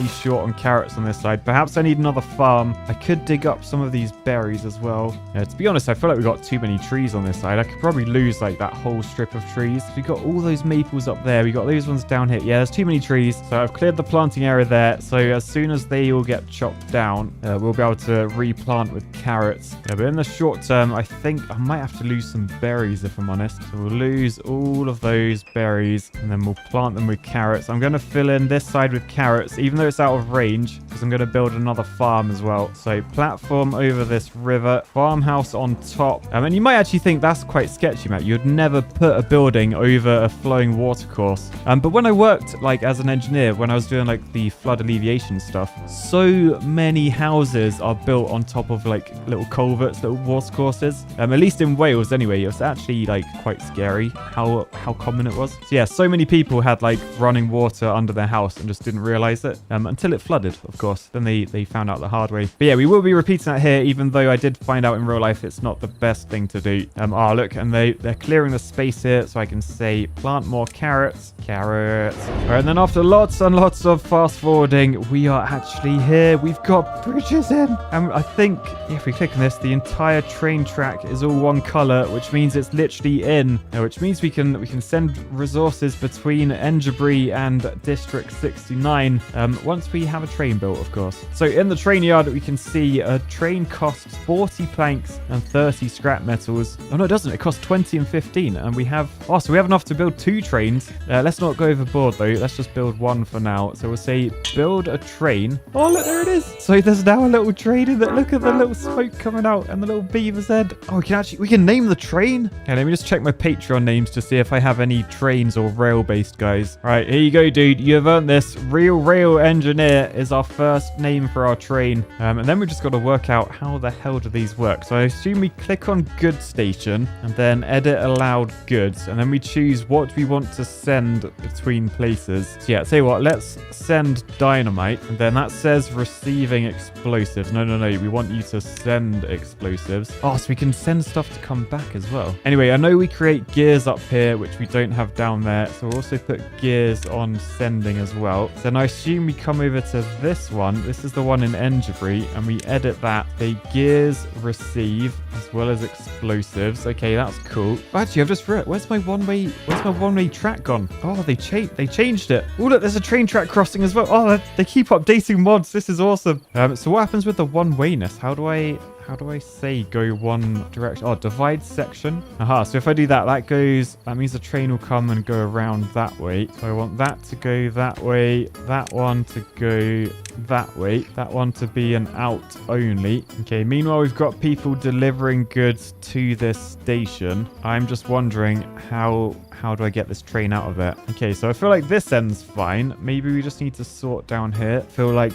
short on carrots on this side. Perhaps I need another farm. I could dig up some of these berries as well. To be honest, I feel like we've got too many trees on this side. I could probably lose like that whole strip of trees. We got all those maples up there. We got those ones down here. Yeah, there's too many trees. So I've cleared the planting area there. So as soon as they all get chopped down, we'll be able to replant with carrots. Yeah, but in the short term, I think I might have to lose some berries if I'm honest. So we'll lose all of those berries and then we'll plant them with carrots. I'm going to fill in this side with carrots, even though it's out of range, because I'm going to build another farm as well. So platform over this river, farmhouse on top. And you might actually think that's quite sketchy, Matt. You'd never put a building over a flowing water course. But when I worked like as an engineer, when I was doing like the flood alleviation stuff, so many houses are built on top of like little culverts, little water courses. At least in Wales anyway, it was actually like quite scary how common it was. So yeah, so many people had like running water under their house and just didn't realize it until it flooded, of course. Then they found out the hard way. But yeah, we will be repeating that here, even though I did find out in real life it's not the best thing to do. Oh look, and they're clearing the space here, so I can say plant more carrots. All right, and then after lots and lots of fast forwarding, we are actually here. We've got bridges in, and I think if we click on this, the entire train track is all one color, which means it's literally in, which means we can send resources between Enderbury and District 69 once we have a train built, of course. So in the train yard, we can see a train costs 40 planks and 30 scrap metals. Oh no, it doesn't. It costs 20 and 15, and we have so we have enough to build 2 trains. Let's not go overboard though. Let's just build 1 for now. So we'll say build a train. Oh look, there it is. So there's now a little train in it. Look at the little smoke coming out and the little beaver's head. Oh, we can name the train. Okay, let me just check my Patreon names to see if I have any trains or rail-based guys. All right, here you go, dude. You have earned this. Real Rail Engineer is our first name for our train. And then we just got to work out how the hell do these work. So I assume we click on goods station and then edit allowed goods. And then we choose what we want to send between places. So yeah, tell you what, let's send dynamite. And then that says receiving explosives. No. We want you to send explosives. Oh, so we can send stuff to come back as well. Anyway, I know we create gears up here, which we don't have down there. So we'll also put gears on sending as well. Then I assume we come over to this one. This is the one in Enderbury, and we edit that. They gears receive as well as explosives. Okay, that's cool. Oh, actually, I've just read. Where's my one-way track gone? Oh, they changed it. Oh, look, there's a train track crossing as well. Oh, they keep updating mods. This is awesome. So what happens with the one-wayness? How do I say go one direction? Oh, divide section. Aha, so if I do that, that means the train will come and go around that way. So I want that to go that way, that one to go that way, that one to be an out only. Okay, meanwhile, we've got people delivering goods to this station. I'm just wondering how do I get this train out of it? Okay, so I feel like this end's fine. Maybe we just need to sort down here. I feel like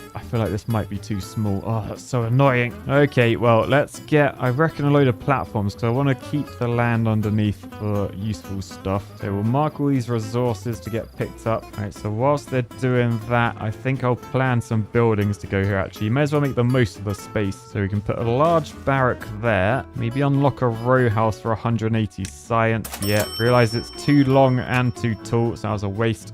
this might be too small. Oh, that's so annoying. Okay, well, let's get, I reckon, a load of platforms because I want to keep the land underneath for useful stuff. So we'll mark all these resources to get picked up. All right, so whilst they're doing that, I think I'll plan some buildings to go here, actually. You may as well make the most of the space. So we can put a large barrack there. Maybe unlock a row house for 180 science. Yeah, realize it's too long and too tall, so that was a waste.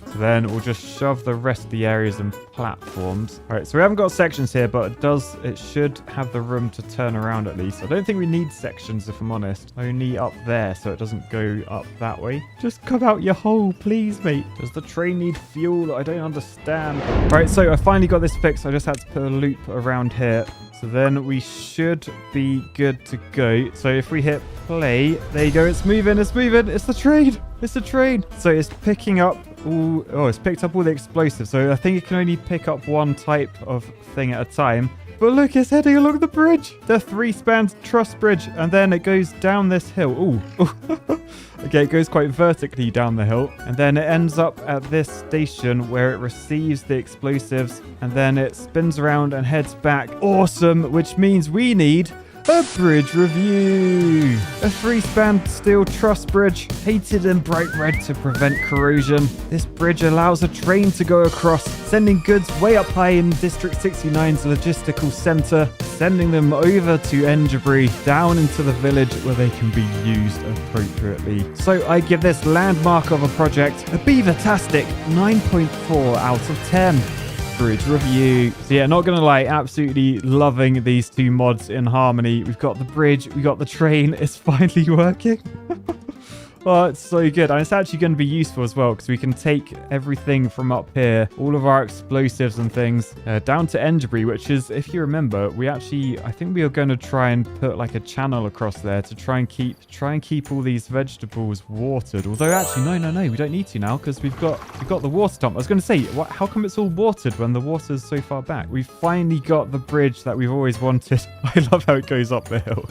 So then we'll just shove the rest of the areas in platforms. All right, so we haven't got sections here, but it should have the room to turn around at least. I don't think we need sections, if I'm honest. Only up there, so it doesn't go up that way. Just come out your hole, please, mate. Does the train need fuel? I don't understand. All right, so I finally got this fixed. I just had to put a loop around here. So then we should be good to go. So if we hit play, there you go. It's moving. It's moving. It's the train. It's the train. So it's picking up all... Oh, it's picked up all the explosives. So I think it can only pick up one type of thing at a time. But look, it's heading along the bridge. The 3-span truss bridge. And then it goes down this hill. Ooh. Okay, it goes quite vertically down the hill. And then it ends up at this station where it receives the explosives. And then it spins around and heads back. Awesome, which means we need a bridge review. A 3-span steel truss bridge, painted in bright red to prevent corrosion. This bridge allows a train to go across, sending goods way up high in District 69's logistical center, sending them over to Enderbury, down into the village where they can be used appropriately. So I give this landmark of a project a beaver-tastic 9.4 out of 10. Bridge review. So yeah, not gonna lie, absolutely loving these two mods in harmony. We've got the bridge, we got the train. It's finally working. Oh, it's so good. And it's actually going to be useful as well because we can take everything from up here, all of our explosives and things, down to Enderbury, which is, if you remember, I think we are going to try and put like a channel across there to try and keep all these vegetables watered. Although actually, no, we don't need to now because we've got the water dump. I was going to say, how come it's all watered when the water's so far back? We've finally got the bridge that we've always wanted. I love how it goes up the hill.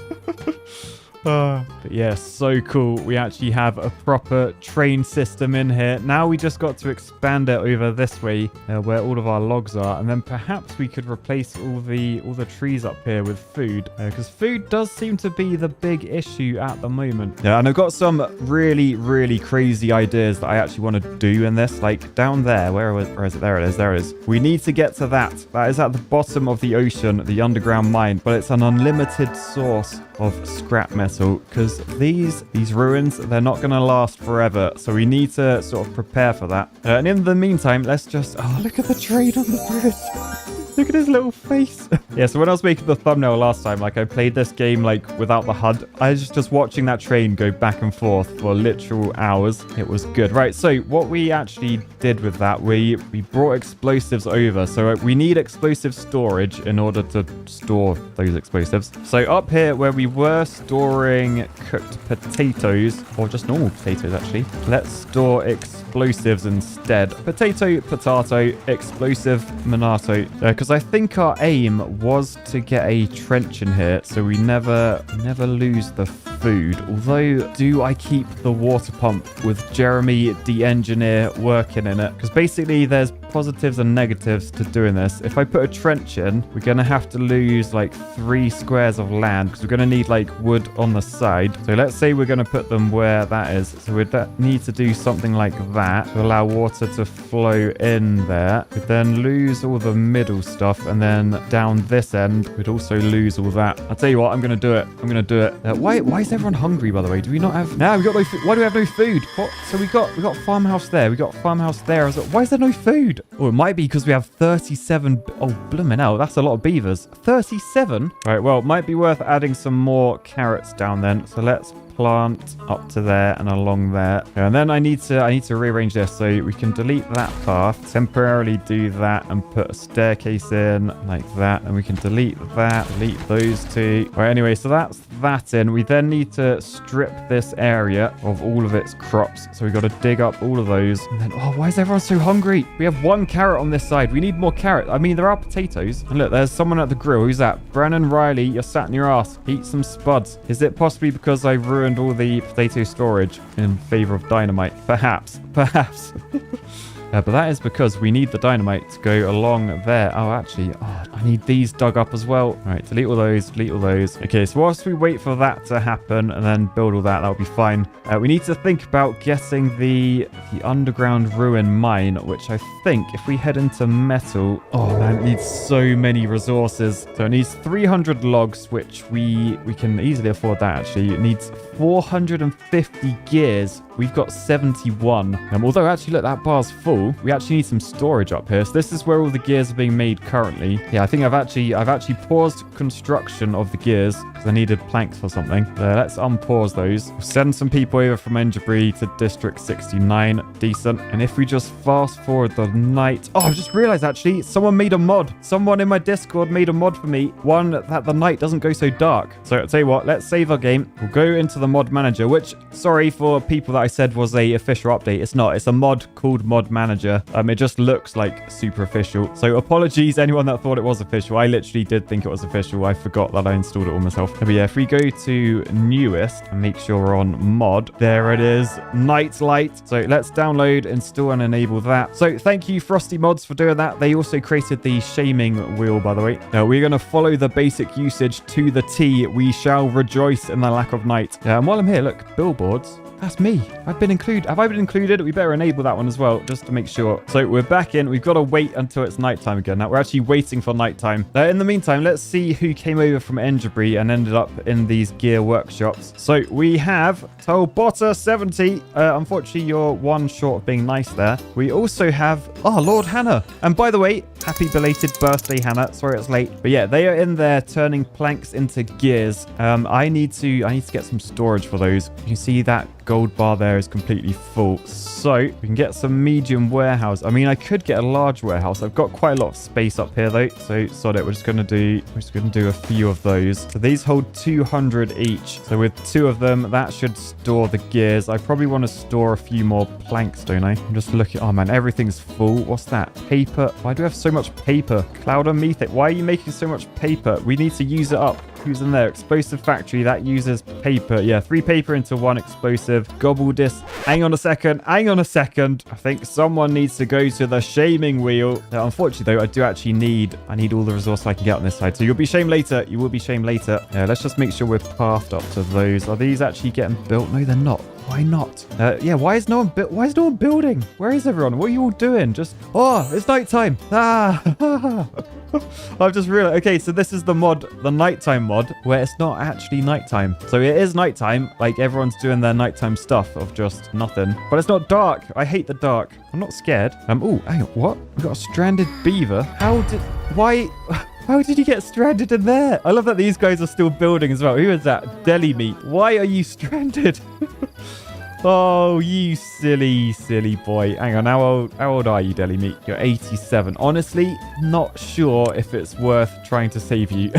But yeah, so cool. We actually have a proper train system in here. Now we just got to expand it over this way where all of our logs are. And then perhaps we could replace all the trees up here with food because food does seem to be the big issue at the moment. Yeah, and I've got some really, really crazy ideas that I actually want to do in this. Like down there, where is it? There it is. There it is. We need to get to that. That is at the bottom of the ocean, the underground mine, but it's an unlimited source of scrap metal because these ruins, they're not going to last forever, so we need to sort of prepare for that. And in the meantime, let's just look at the train on the bridge. Look at his little face. Yeah, so when I was making the thumbnail last time, like I played this game like without the HUD. I was just watching that train go back and forth for literal hours. It was good. Right, so what we actually did with that, we brought explosives over. So we need explosive storage in order to store those explosives. So up here where we were storing cooked potatoes, or just normal potatoes actually, let's store explosives instead. Potato, explosive, monato. Because Because I think our aim was to get a trench in here so we never lose the food. Although, do I keep the water pump with Jeremy the engineer working in it? Because basically there's positives and negatives to doing this. If I put a trench in, we're going to have to lose like 3 squares of land because we're going to need like wood on the side. So let's say we're going to put them where that is. So we'd need to do something like that to allow water to flow in there. We'd then lose all the middle stuff, and then down this end we'd also lose all that. I'll tell you what, I'm going to do it. I'm going to do it. Why is everyone hungry, by the way? Do we not have... No, we got no food. Why do we have no food? What? So we got farmhouse there. We got farmhouse there. Why is there no food? Oh, it might be because we have 37... Oh, blooming hell. That's a lot of beavers. 37? All right, well, it might be worth adding some more carrots down then. So let's plant up to there and along there. And then I need to rearrange this so we can delete that path, temporarily do that and put a staircase in like that, and we can delete that, delete those two. All right, anyway, so that's that in. We then need to strip this area of all of its crops, so we got to dig up all of those. And then, oh, why is everyone so hungry? We have 1 carrot on this side. We need more carrot. I mean, there are potatoes. And look, there's someone at the grill. Who's that? Brennan Riley, you're sat in your ass. Eat some spuds. Is it possibly because I ruined all the potato storage in favor of dynamite? Perhaps. But that is because we need the dynamite to go along there. Oh, actually, I need these dug up as well. All right, delete all those, delete all those. Okay, so whilst we wait for that to happen and then build all that'll be fine. We need to think about getting the underground ruin mine, which I think if we head into metal... Oh, man, it needs so many resources. So it needs 300 logs, which we can easily afford that, actually. It needs 450 gears. We've got 71. Although, actually, look, that bar's full. We actually need some storage up here. So this is where all the gears are being made currently. Yeah, I think I've actually paused construction of the gears because I needed planks for something. Let's unpause those. We'll send some people over from Enderbury to District 69. Decent. And if we just fast forward the night... Oh, I just realized, actually, someone made a mod. Someone in my Discord made a mod for me. One that the night doesn't go so dark. So I'll tell you what, let's save our game. We'll go into the mod manager, which, sorry for people that I said was a official update. It's not. It's a mod called mod manager. It just looks like super official. So apologies anyone that thought it was official. I literally did think it was official. I forgot that I installed it all myself. But yeah, if we go to newest and make sure we're on mod, there it is, night light. So let's download, install and enable that. So thank you Frosty Mods for doing that. They also created the shaming wheel, by the way. Now we're going to follow the basic usage to the T. We shall rejoice in the lack of night. And while I'm here, look, billboards. That's me. Have I been included? We better enable that one as well, just to make sure. So we're back in. We've got to wait until it's nighttime again. Now we're actually waiting for nighttime. In the meantime, let's see who came over from Enderbury and ended up in these gear workshops. So we have Tolbotta 70. Unfortunately, you're 1 short of being nice there. We also have, Lord Hannah. And by the way, happy belated birthday, Hannah. Sorry it's late. But yeah, they are in there turning planks into gears. I need to get some storage for those. You can see that gold bar there is completely full, so we can get some medium warehouse. I mean, I could get a large warehouse. I've got quite a lot of space up here though, so sod it. We're just gonna do a few of those. So these hold 200 each, so with 2 of them that should store the gears. I probably want to store a few more planks, don't I? I'm just looking. Oh man, everything's full. What's that? Paper. Why do we have so much paper? Cloud and methane. Why are you making so much paper? We need to use it up. Who's in there? Explosive factory. That uses paper. Yeah, 3 paper into 1 explosive. Gobble disc. Hang on a second. I think someone needs to go to the shaming wheel. Unfortunately, though, I do actually need all the resources I can get on this side. So you'll be shamed later. You will be shamed later. Yeah, let's just make sure we're pathed up to those. Are these actually getting built? No, they're not. Why not? Yeah, why is no one building? Where is everyone? What are you all doing? It's nighttime. I've just realized. Okay, so this is the mod, the nighttime mod, where it's not actually nighttime. So it is nighttime, like everyone's doing their nighttime stuff of just nothing. But it's not dark. I hate the dark. I'm not scared. Oh, hang on. What? We got a stranded beaver. How did you get stranded in there? I love that these guys are still building as well. Who is that? Deli meat. Why are you stranded? Oh, you silly, silly boy. Hang on, how old are you, Deli Meat? You're 87. Honestly, not sure if it's worth trying to save you.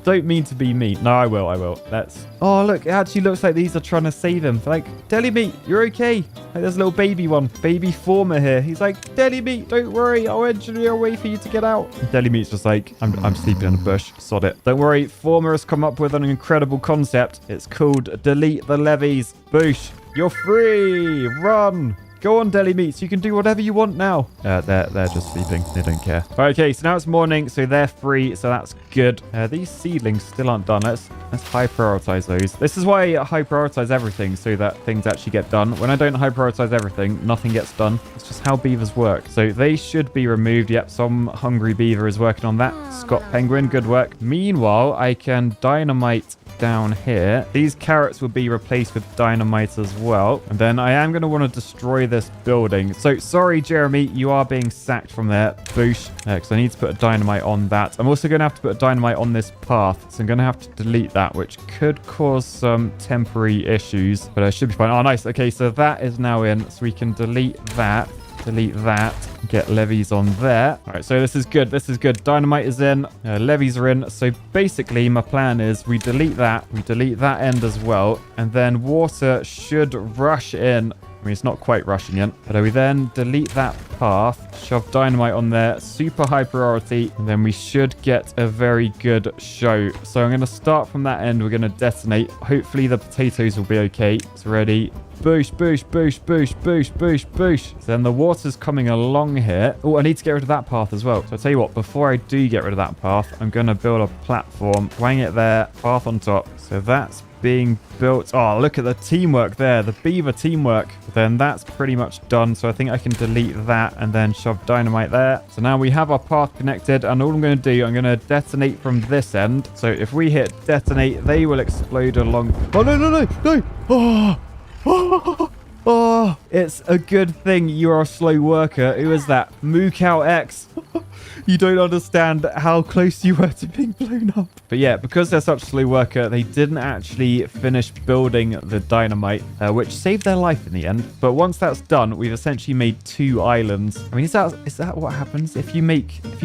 don't mean to be mean. No, I will. Let's... Oh, look, it actually looks like these are trying to save him. Like, Deli Meat, you're okay. Like, there's a little baby one. Baby Former here. He's like, Deli Meat, don't worry. I'll engineer a way for you to get out. And Deli Meat's just like, I'm sleeping in a bush. Sod it. Don't worry. Former has come up with an incredible concept. It's called Delete the Levies. Boosh. You're free. Run. Go on, Deli Meats. You can do whatever you want now. They're just sleeping. They don't care. Okay, so now it's morning, so they're free, so that's good. These seedlings still aren't done. Let's high prioritize those. This is why I high prioritize everything, so that things actually get done. When I don't high prioritize everything, nothing gets done. It's just how beavers work. So they should be removed. Yep, some hungry beaver is working on that. Scott Penguin, good work. Meanwhile, I can dynamite down here. These carrots will be replaced with dynamite as well. And then I am going to want to destroy this building. So sorry, Jeremy, you are being sacked from there. Boosh. Because I need to put a dynamite on that. I'm also going to have to put a dynamite on this path. So I'm going to have to delete that, which could cause some temporary issues. But I should be fine. Oh, nice. Okay, so that is now in. So we can delete that. Delete that. Get levies on there. All right, so this is good. This is good. Dynamite is in. Levies are in. So basically, my plan is we delete that. We delete that end as well. And then water should rush in. I mean, it's not quite rushing yet. But we then delete that path. Shove dynamite on there. Super high priority. And then we should get a very good show. So I'm going to start from that end. We're going to detonate. Hopefully, the potatoes will be okay. It's ready. Boosh, boosh, boosh, boosh, boosh, boosh, boosh. So then the water's coming along here. Oh, I need to get rid of that path as well. So I'll tell you what, before I do get rid of that path, I'm going to build a platform, wang it there, path on top. So that's being built. Oh, look at the teamwork there, the beaver teamwork. Then that's pretty much done. So I think I can delete that and then shove dynamite there. So now we have our path connected, and all I'm going to do, I'm going to detonate from this end. So if we hit detonate, they will explode along. Oh, no. Oh. Oh, it's a good thing you are a slow worker. Who is that? Mookout X. You don't understand how close you were to being blown up. But yeah, because they're such a slow worker, they didn't actually finish building the dynamite, which saved their life in the end. But once that's done, we've essentially made 2 islands. I mean, is that what happens if you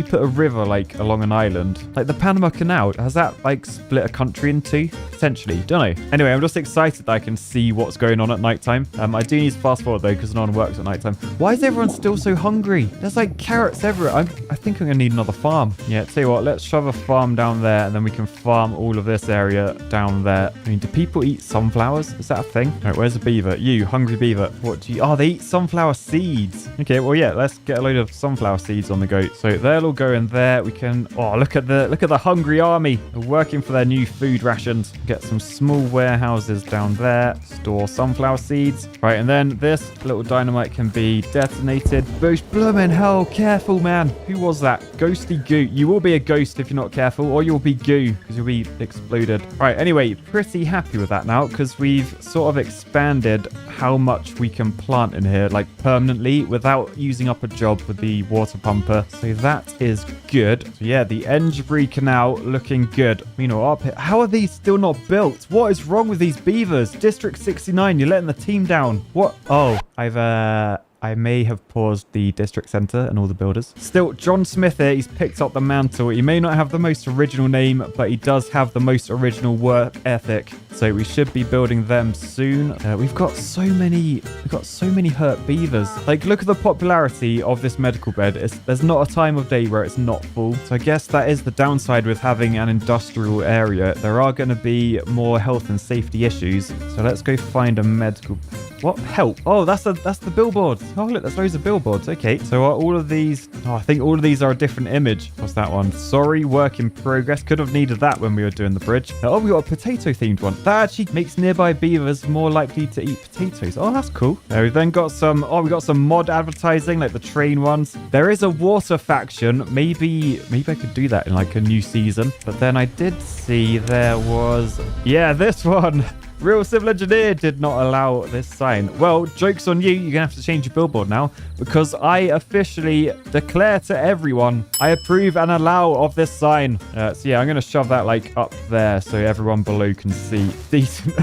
put a river like along an island, like the Panama Canal? Has that like split a country in 2? Potentially, don't know. Anyway, I'm just excited that I can see what's going on at nighttime. I do need to fast forward though, because no one works at nighttime. Why is everyone still so hungry? There's like carrots everywhere. I think I'm gonna need another farm. Yeah, tell you what, let's shove a farm down there, and then we can farm all of this area down there. I mean, do people eat sunflowers? Is that a thing? All right, where's the beaver? You, hungry beaver. What do you... Oh, they eat sunflower seeds. Okay, well, yeah, let's get a load of sunflower seeds on the go. So they'll all go in there. We can... Oh, look at the hungry army. They're working for their new food rations. Get some small warehouses down there. Store sunflower seeds. Right, and then this little dynamite can be detonated. Boosh, bloomin' hell, careful, man. Who was that? Ghosty goo. You will be a ghost if you're not careful, or you'll be goo because you'll be exploded. Right, anyway, pretty happy with that now because we've sort of expanded how much we can plant in here, like permanently, without using up a job with the water pumper. So that is good. So yeah, the Engebrie Canal looking good. Meanwhile, up here, how are these still not built? What is wrong with these beavers? District 69, you're letting the team down. What? Oh, I may have paused the district centre and all the builders. Still, John Smith here, he's picked up the mantle. He may not have the most original name, but he does have the most original work ethic. So we should be building them soon. We've got so many hurt beavers. Like, look at the popularity of this medical bed. There's not a time of day where it's not full. So I guess that is the downside with having an industrial area. There are going to be more health and safety issues. So let's go find a medical... What? Help. Oh, that's the billboard. Oh, look, there's loads of billboards. Okay. So are all of these... Oh, I think all of these are a different image. What's that one? Sorry, work in progress. Could have needed that when we were doing the bridge. Oh, we got a potato-themed one. That actually makes nearby beavers more likely to eat potatoes. Oh, that's cool. We've then got some... Oh, we got some mod advertising, like the train ones. There is a water faction. Maybe I could do that in like a new season. But then I did see there was... Yeah, this one. Real Civil Engineer did not allow this sign. Well, joke's on you. You're going to have to change your billboard now because I officially declare to everyone I approve and allow of this sign. So yeah, I'm going to shove that like up there so everyone below can see. Decent.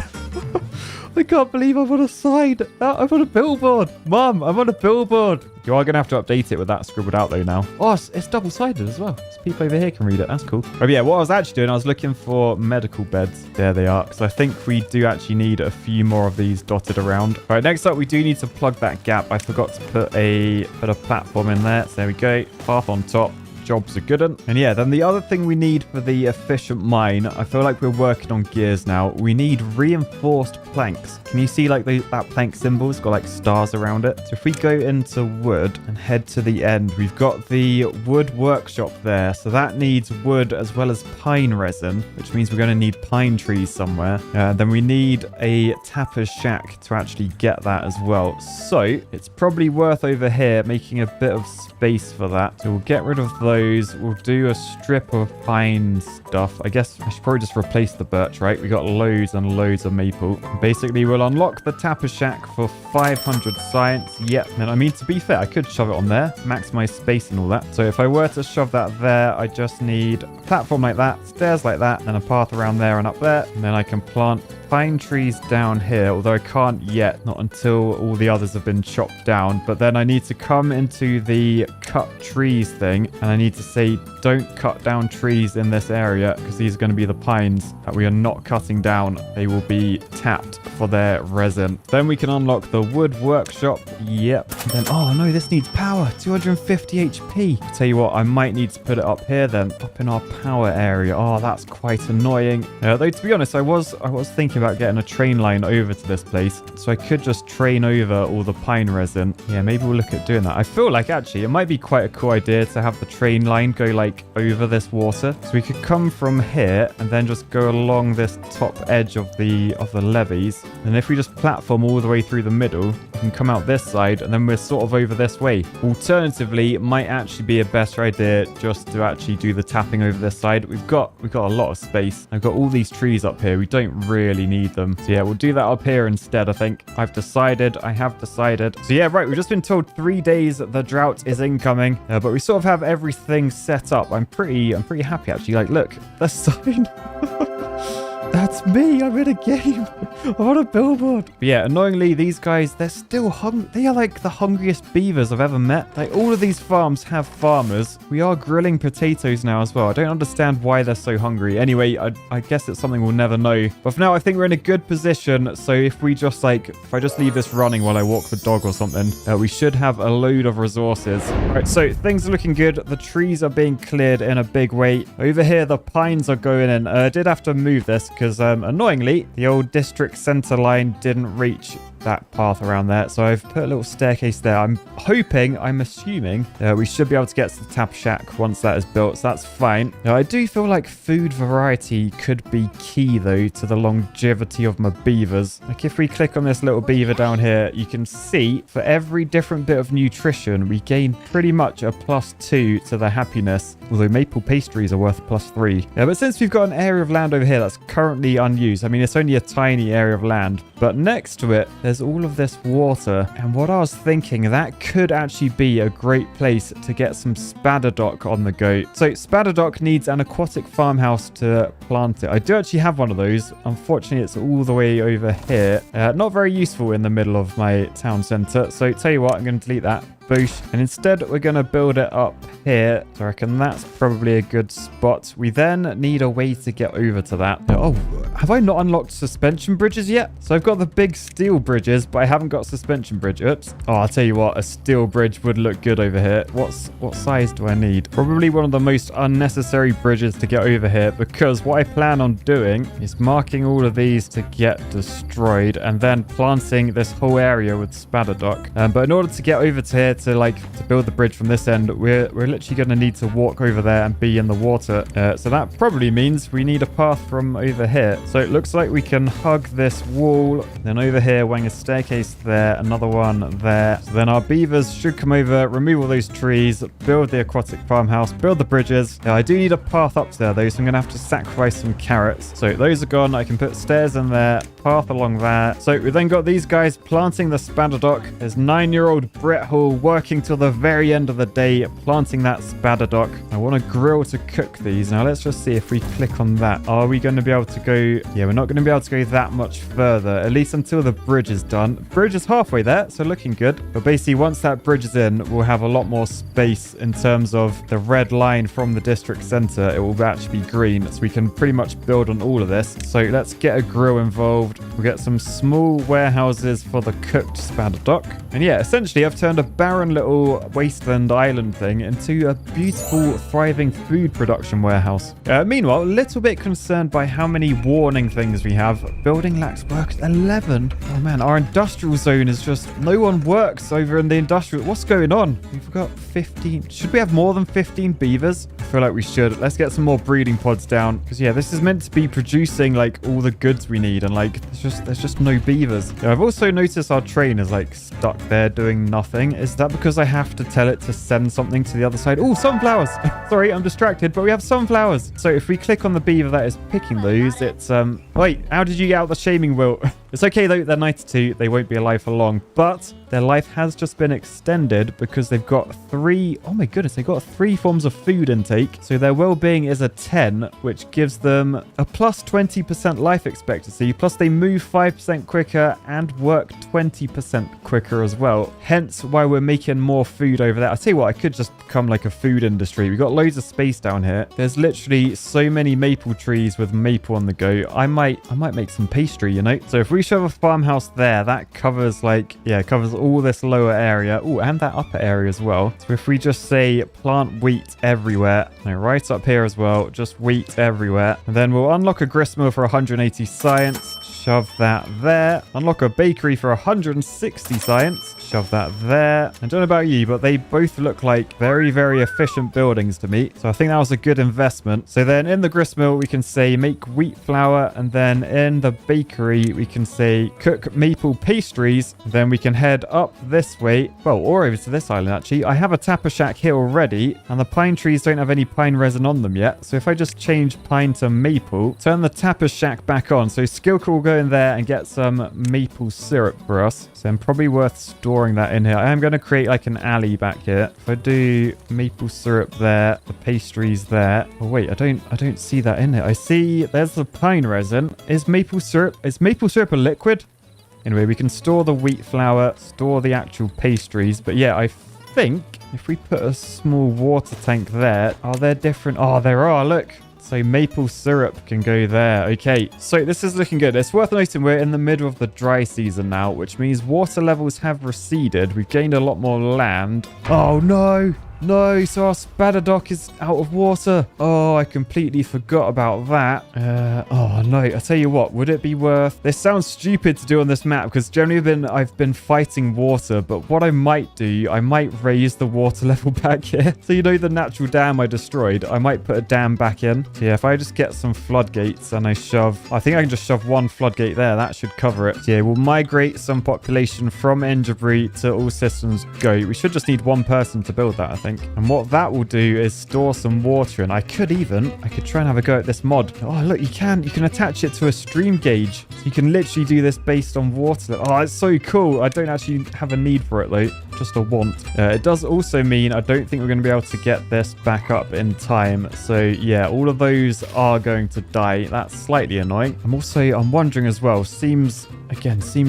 I can't believe I'm on a sign. I'm on a billboard. Mum, I'm on a billboard. You are going to have to update it with that scribbled out though now. Oh, it's double-sided as well. So people over here can read it. That's cool. But yeah, what I was actually doing, I was looking for medical beds. There they are. Because I think we do actually need a few more of these dotted around. All right, next up, we do need to plug that gap. I forgot to put a platform in there. So there we go. Path on top. Job's a good one. And yeah, then the other thing we need for the efficient mine, I feel like we're working on gears now. We need reinforced planks. Can you see like that plank symbol? It's got like stars around it. So if we go into wood and head to the end, we've got the wood workshop there. So that needs wood as well as pine resin, which means we're going to need pine trees somewhere. Then we need a tapper's shack to actually get that as well. So it's probably worth over here making a bit of space for that. So we'll get rid of those. We'll do a strip of pine stuff. I guess I should probably just replace the birch, right? We got loads and loads of maple. Basically, we'll unlock the tapper shack for 500 science. Yep. And I mean, to be fair, I could shove it on there, maximize space and all that. So if I were to shove that there, I just need a platform like that, stairs like that, and a path around there and up there. And then I can plant pine trees down here, although I can't yet, not until all the others have been chopped down. But then I need to come into the cut trees thing, and I need to say don't cut down trees in this area, because these are going to be the pines that we are not cutting down. They will be tapped for their resin. Then we can unlock the wood workshop. Yep. And then, oh no, this needs power, 250 HP. I'll tell you what, I might need to put it up here then, up in our power area. Oh, that's quite annoying. Though to be honest, I was thinking about getting a train line over to this place, so I could just train over all the pine resin. Yeah, maybe we'll look at doing that. I feel like actually it might be quite a cool idea to have the train line go like over this water, so we could come from here and then just go along this top edge of the levees, and if we just platform all the way through the middle, we can come out this side and then we're sort of over this way. Alternatively, it might actually be a better idea just to actually do the tapping over this side. We've got a lot of space. I've got all these trees up here. We don't really need them. So yeah, we'll do that up here instead, I think. I have decided. So yeah, right, we've just been told 3 days the drought is incoming, but we sort of have everything set up. I'm pretty happy actually. Like, look, the sign. That's me. I'm in a game. I'm on a billboard. But yeah, annoyingly, these guys, they're still hungry. They are like the hungriest beavers I've ever met. Like, all of these farms have farmers. We are grilling potatoes now as well. I don't understand why they're so hungry. Anyway, I guess it's something we'll never know. But for now, I think we're in a good position. So if we just if I just leave this running while I walk the dog or something, we should have a load of resources. All right, so things are looking good. The trees are being cleared in a big way. Over here, the pines are going in. I did have to move this because annoyingly, the old district center line didn't reach that path around there, so I've put a little staircase there. I'm assuming we should be able to get to the tap shack once that is built, so that's fine. Now, I do feel like food variety could be key though to the longevity of my beavers. Like if we click on this little beaver down here, you can see for every different bit of nutrition we gain pretty much a +2 to their happiness, although maple pastries are worth +3. Yeah, but since we've got an area of land over here that's currently unused, I mean it's only a tiny area of land, but next to it there's all of this water, and what I was thinking, that could actually be a great place to get some Spadadock on the go. So Spadadock needs an aquatic farmhouse to plant it. I do actually have one of those. Unfortunately, it's all the way over here. Not very useful in the middle of my town center. So tell you what, I'm going to delete that. Boosh. And instead, we're going to build it up here. So I reckon that's probably a good spot. We then need a way to get over to that. Oh, have I not unlocked suspension bridges yet? So I've got the big steel bridges, but I haven't got suspension bridge. Oops. Oh, I'll tell you what, a steel bridge would look good over here. What size do I need? Probably one of the most unnecessary bridges to get over here, because what I plan on doing is marking all of these to get destroyed and then planting this whole area with Spadadock. But in order to get over to here, to build the bridge from this end, we're literally going to need to walk over there and be in the water. So that probably means we need a path from over here. So it looks like we can hug this wall, then over here, wang a staircase there, another one there. So then our beavers should come over, remove all those trees, build the aquatic farmhouse, build the bridges. I do need a path up there though, so I'm going to have to sacrifice some carrots. So those are gone. I can put stairs in there, path along there. So we then got these guys planting the Spadadock. There's 9-year-old Brett Hall working till the very end of the day, planting that spadadock. I want a grill to cook these. Now, let's just see if we click on that. Are we going to be able to go? Yeah, we're not going to be able to go that much further, at least until the bridge is done. Bridge is halfway there, so looking good. But basically, once that bridge is in, we'll have a lot more space in terms of the red line from the district center. It will actually be green, so we can pretty much build on all of this. So let's get a grill involved. We'll get some small warehouses for the cooked spadadock. And yeah, essentially, I've turned a barren little wasteland island thing into a beautiful, thriving food production warehouse. Meanwhile, a little bit concerned by how many warning things we have. Building lacks work 11. Oh man, our industrial zone is just, no one works over in the industrial. What's going on? We've got 15. Should we have more than 15 beavers? I feel like we should. Let's get some more breeding pods down. Because yeah, this is meant to be producing like all the goods we need. And like, there's just no beavers. Yeah, I've also noticed our train is like stuck there doing nothing. Is that because I have to tell it to send something to the other side? Oh, sunflowers. Sorry, I'm distracted, but we have sunflowers. So if we click on the beaver that is picking those, it's wait, how did you get out the shaming wheel? It's okay though, they're 92, they won't be alive for long, but their life has just been extended because they've got oh my goodness, they've got 3 forms of food intake. So their well-being is a 10, which gives them a plus 20% life expectancy, plus they move 5% quicker and work 20% quicker as well. Hence why we're making more food over there. I tell you what, I could just become like a food industry. We've got loads of space down here. There's literally so many maple trees with maple on the go. I might make some pastry, you know? So if we shove a farmhouse there, that covers like, yeah, covers all this lower area. Oh, and that upper area as well. So if we just say plant wheat everywhere, and right up here as well, just wheat everywhere. And then we'll unlock a grist mill for 180 science. Shove that there. Unlock a bakery for 160 science. Shove that there. I don't know about you, but they both look like very, very efficient buildings to me. So I think that was a good investment. So then in the grist mill, we can say make wheat flour. And then in the bakery, we can say cook maple pastries. Then we can head up this way. Well, or over to this island, actually. I have a tapper shack here already. And the pine trees don't have any pine resin on them yet. So if I just change pine to maple, turn the tapper shack back on. So Skilker will go in there and get some maple syrup for us. So I'm probably worth storing that in here. I am going to create like an alley back here. If I do maple syrup there, the pastries there. Oh wait, I don't see that in here. I see there's the pine resin. Is maple syrup a liquid? Anyway, we can store the wheat flour, store the actual pastries. But yeah, I think if we put a small water tank there, are there different? Oh, there are, look. So maple syrup can go there. Okay, so this is looking good. It's worth noting we're in the middle of the dry season now, which means water levels have receded. We've gained a lot more land. Oh no. No, so our spadadock is out of water. Oh, I completely forgot about that. Oh no, I tell you what, would it be worth... This sounds stupid to do on this map because generally I've been fighting water, but what I might do, I might raise the water level back here. So you know the natural dam I destroyed, I might put a dam back in. So yeah, if I just get some floodgates and I think I can just shove one floodgate there, that should cover it. So yeah, we'll migrate some population from Enderbury to All Systems Go. We should just need one person to build that, I think. And what that will do is store some water. And I could try and have a go at this mod. Oh, look, you can attach it to a stream gauge. So you can literally do this based on water. Oh, it's so cool. I don't actually have a need for it though. Just a want. It does also mean I don't think we're going to be able to get this back up in time. So yeah, all of those are going to die. That's slightly annoying. I'm wondering as well, seems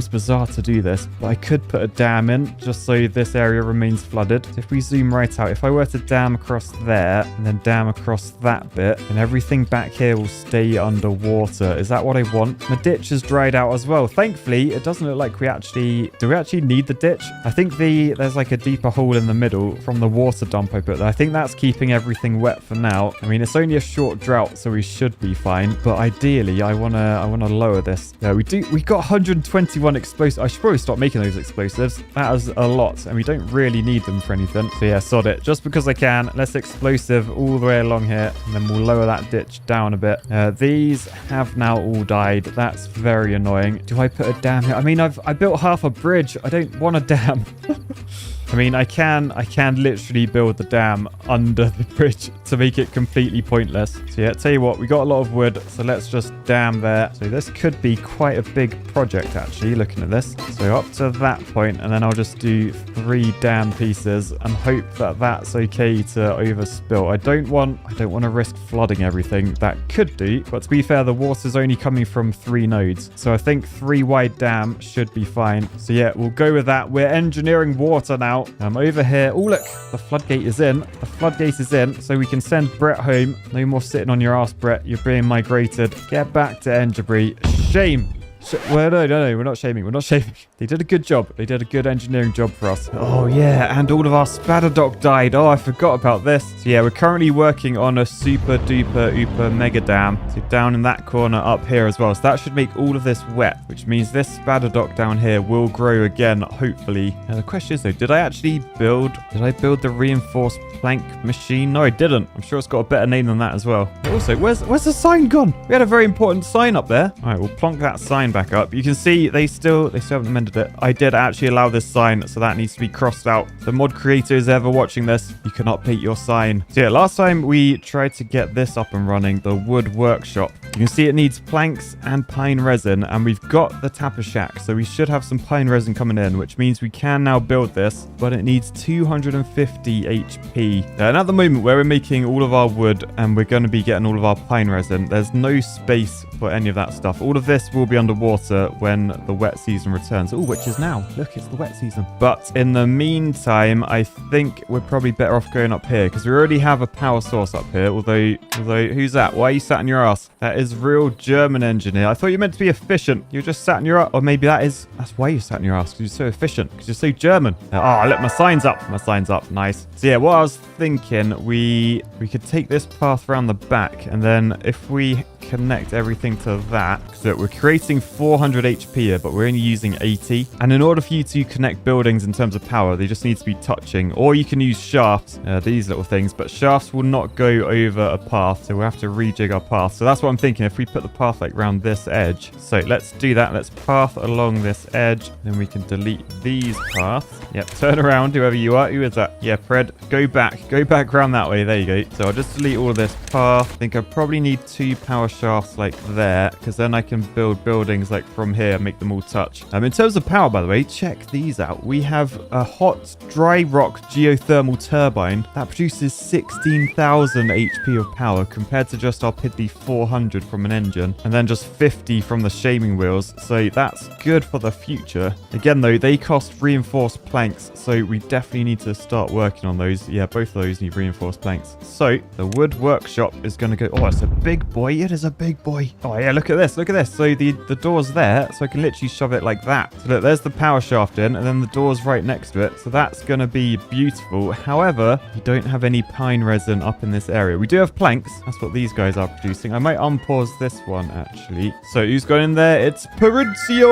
bizarre to do this, but I could put a dam in just so this area remains flooded. So if we zoom right out, if I were to dam across there and then dam across that bit, and everything back here will stay underwater. Is that what I want? The ditch is dried out as well. Thankfully, it doesn't look like do we actually need the ditch? I think there's like a deeper hole in the middle from the water dump I put there. I think that's keeping everything wet for now. I mean, it's only a short drought, so we should be fine. But ideally, I wanna lower this. Yeah, we got 121 explosives. I should probably stop making those explosives. That is a lot, and we don't really need them for anything. So yeah, sod it. Just because I can, let's explosive all the way along here, and then we'll lower that ditch down a bit. These have now all died. That's very annoying. Do I put a dam here? I mean, I built half a bridge. I don't want a dam. I mean, I can literally build the dam under the bridge to make it completely pointless. So yeah, tell you what, we got a lot of wood, so let's just dam there. So this could be quite a big project, actually, looking at this. So up to that point, and then I'll just do 3 dam pieces and hope that that's okay to overspill. I don't want to risk flooding everything. That could do, but to be fair, the water's only coming from 3 nodes. So I think 3 wide dam should be fine. So yeah, we'll go with that. We're engineering water now. Over here. Oh, look, the floodgate is in. The floodgate is in, so we can send Brett home. No more sitting on your ass, Brett. You're being migrated. Get back to Enderbury. Shame. Well, no, we're not shaming. We're not shaming. They did a good job. They did a good engineering job for us. Oh, yeah, and all of our spatter dock died. Oh, I forgot about this. So, yeah, we're currently working on a super duper ooper mega dam. So, down in that corner up here as well. So, that should make all of this wet, which means this spatter dock down here will grow again, hopefully. Now, the question is, though, did I build the reinforced plank machine? No, I didn't. I'm sure it's got a better name than that as well. Also, where's the sign gone? We had a very important sign up there. All right, we'll plonk that sign back up. You can see they still haven't amended it. I did actually allow this sign, so that needs to be crossed out. If the mod creator is ever watching this, you can update your sign. So yeah, last time we tried to get this up and running, the wood workshop. You can see it needs planks and pine resin, and we've got the tapper shack, so we should have some pine resin coming in, which means we can now build this, but it needs 250 HP. And at the moment, where we're making all of our wood and we're going to be getting all of our pine resin, there's no space for any of that stuff. All of this will be underwater when the wet season returns. Oh, which is now. Look, it's the wet season. But in the meantime, I think we're probably better off going up here because we already have a power source up here. Although, who's that? Why are you sat on your ass? That is real German engineer. I thought you meant to be efficient. You're just sat on your ass. Or maybe that's why you sat on your ass, because you're so efficient, because you're so German. Oh, look, my sign's up. My sign's up. Nice. So yeah, what I was thinking, we could take this path around the back, and then if we connect everything to that, so we're creating 400 HP here, but we're only using 80. And in order for you to connect buildings in terms of power, they just need to be touching, or you can use shafts, these little things, but shafts will not go over a path, so we'll have to rejig our path. So that's what I'm thinking, if we put the path like around this edge. So let's do that. Let's path along this edge, then we can delete these paths. Yep, turn around, whoever you are. Who is that? Yeah, Fred, go back around that way. There you go. So I'll just delete all of this path. I think I probably need 2 power shafts like there, because then I can build buildings like from here, make them all touch. In terms of power, by the way, check these out. We have a hot dry rock geothermal turbine that produces 16,000 HP of power compared to just our piddly 400 from an engine, and then just 50 from the shaming wheels. So that's good for the future. Again though, they cost reinforced planks, so we definitely need to start working on those. Yeah, both of those need reinforced planks. So the wood workshop is going to go. Oh, it's a big boy. It is a big boy. Oh yeah, look at this. Look at this. So the door's there, so I can literally shove it like that. So look, there's the power shaft in, and then the door's right next to it. So that's going to be beautiful. However, we don't have any pine resin up in this area. We do have planks. That's what these guys are producing. I might unpause this one actually. So who's gone in there? It's Perizio.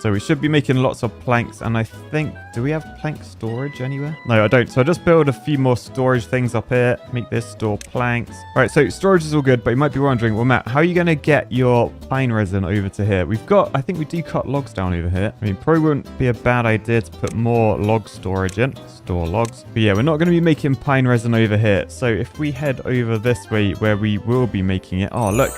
So we should be making lots of planks, and I think, do we have plank storage anywhere? No, I don't. So I just build a few more storage things up here. Make this store planks. All right, so storage is all good, but you might be wondering, well, Matt, how are you going to get your pine resin over to here? I think we do cut logs down over here. I mean, probably wouldn't be a bad idea to put more log storage in. Store logs. But yeah, we're not going to be making pine resin over here. So if we head over this way where we will be making it. Oh, look.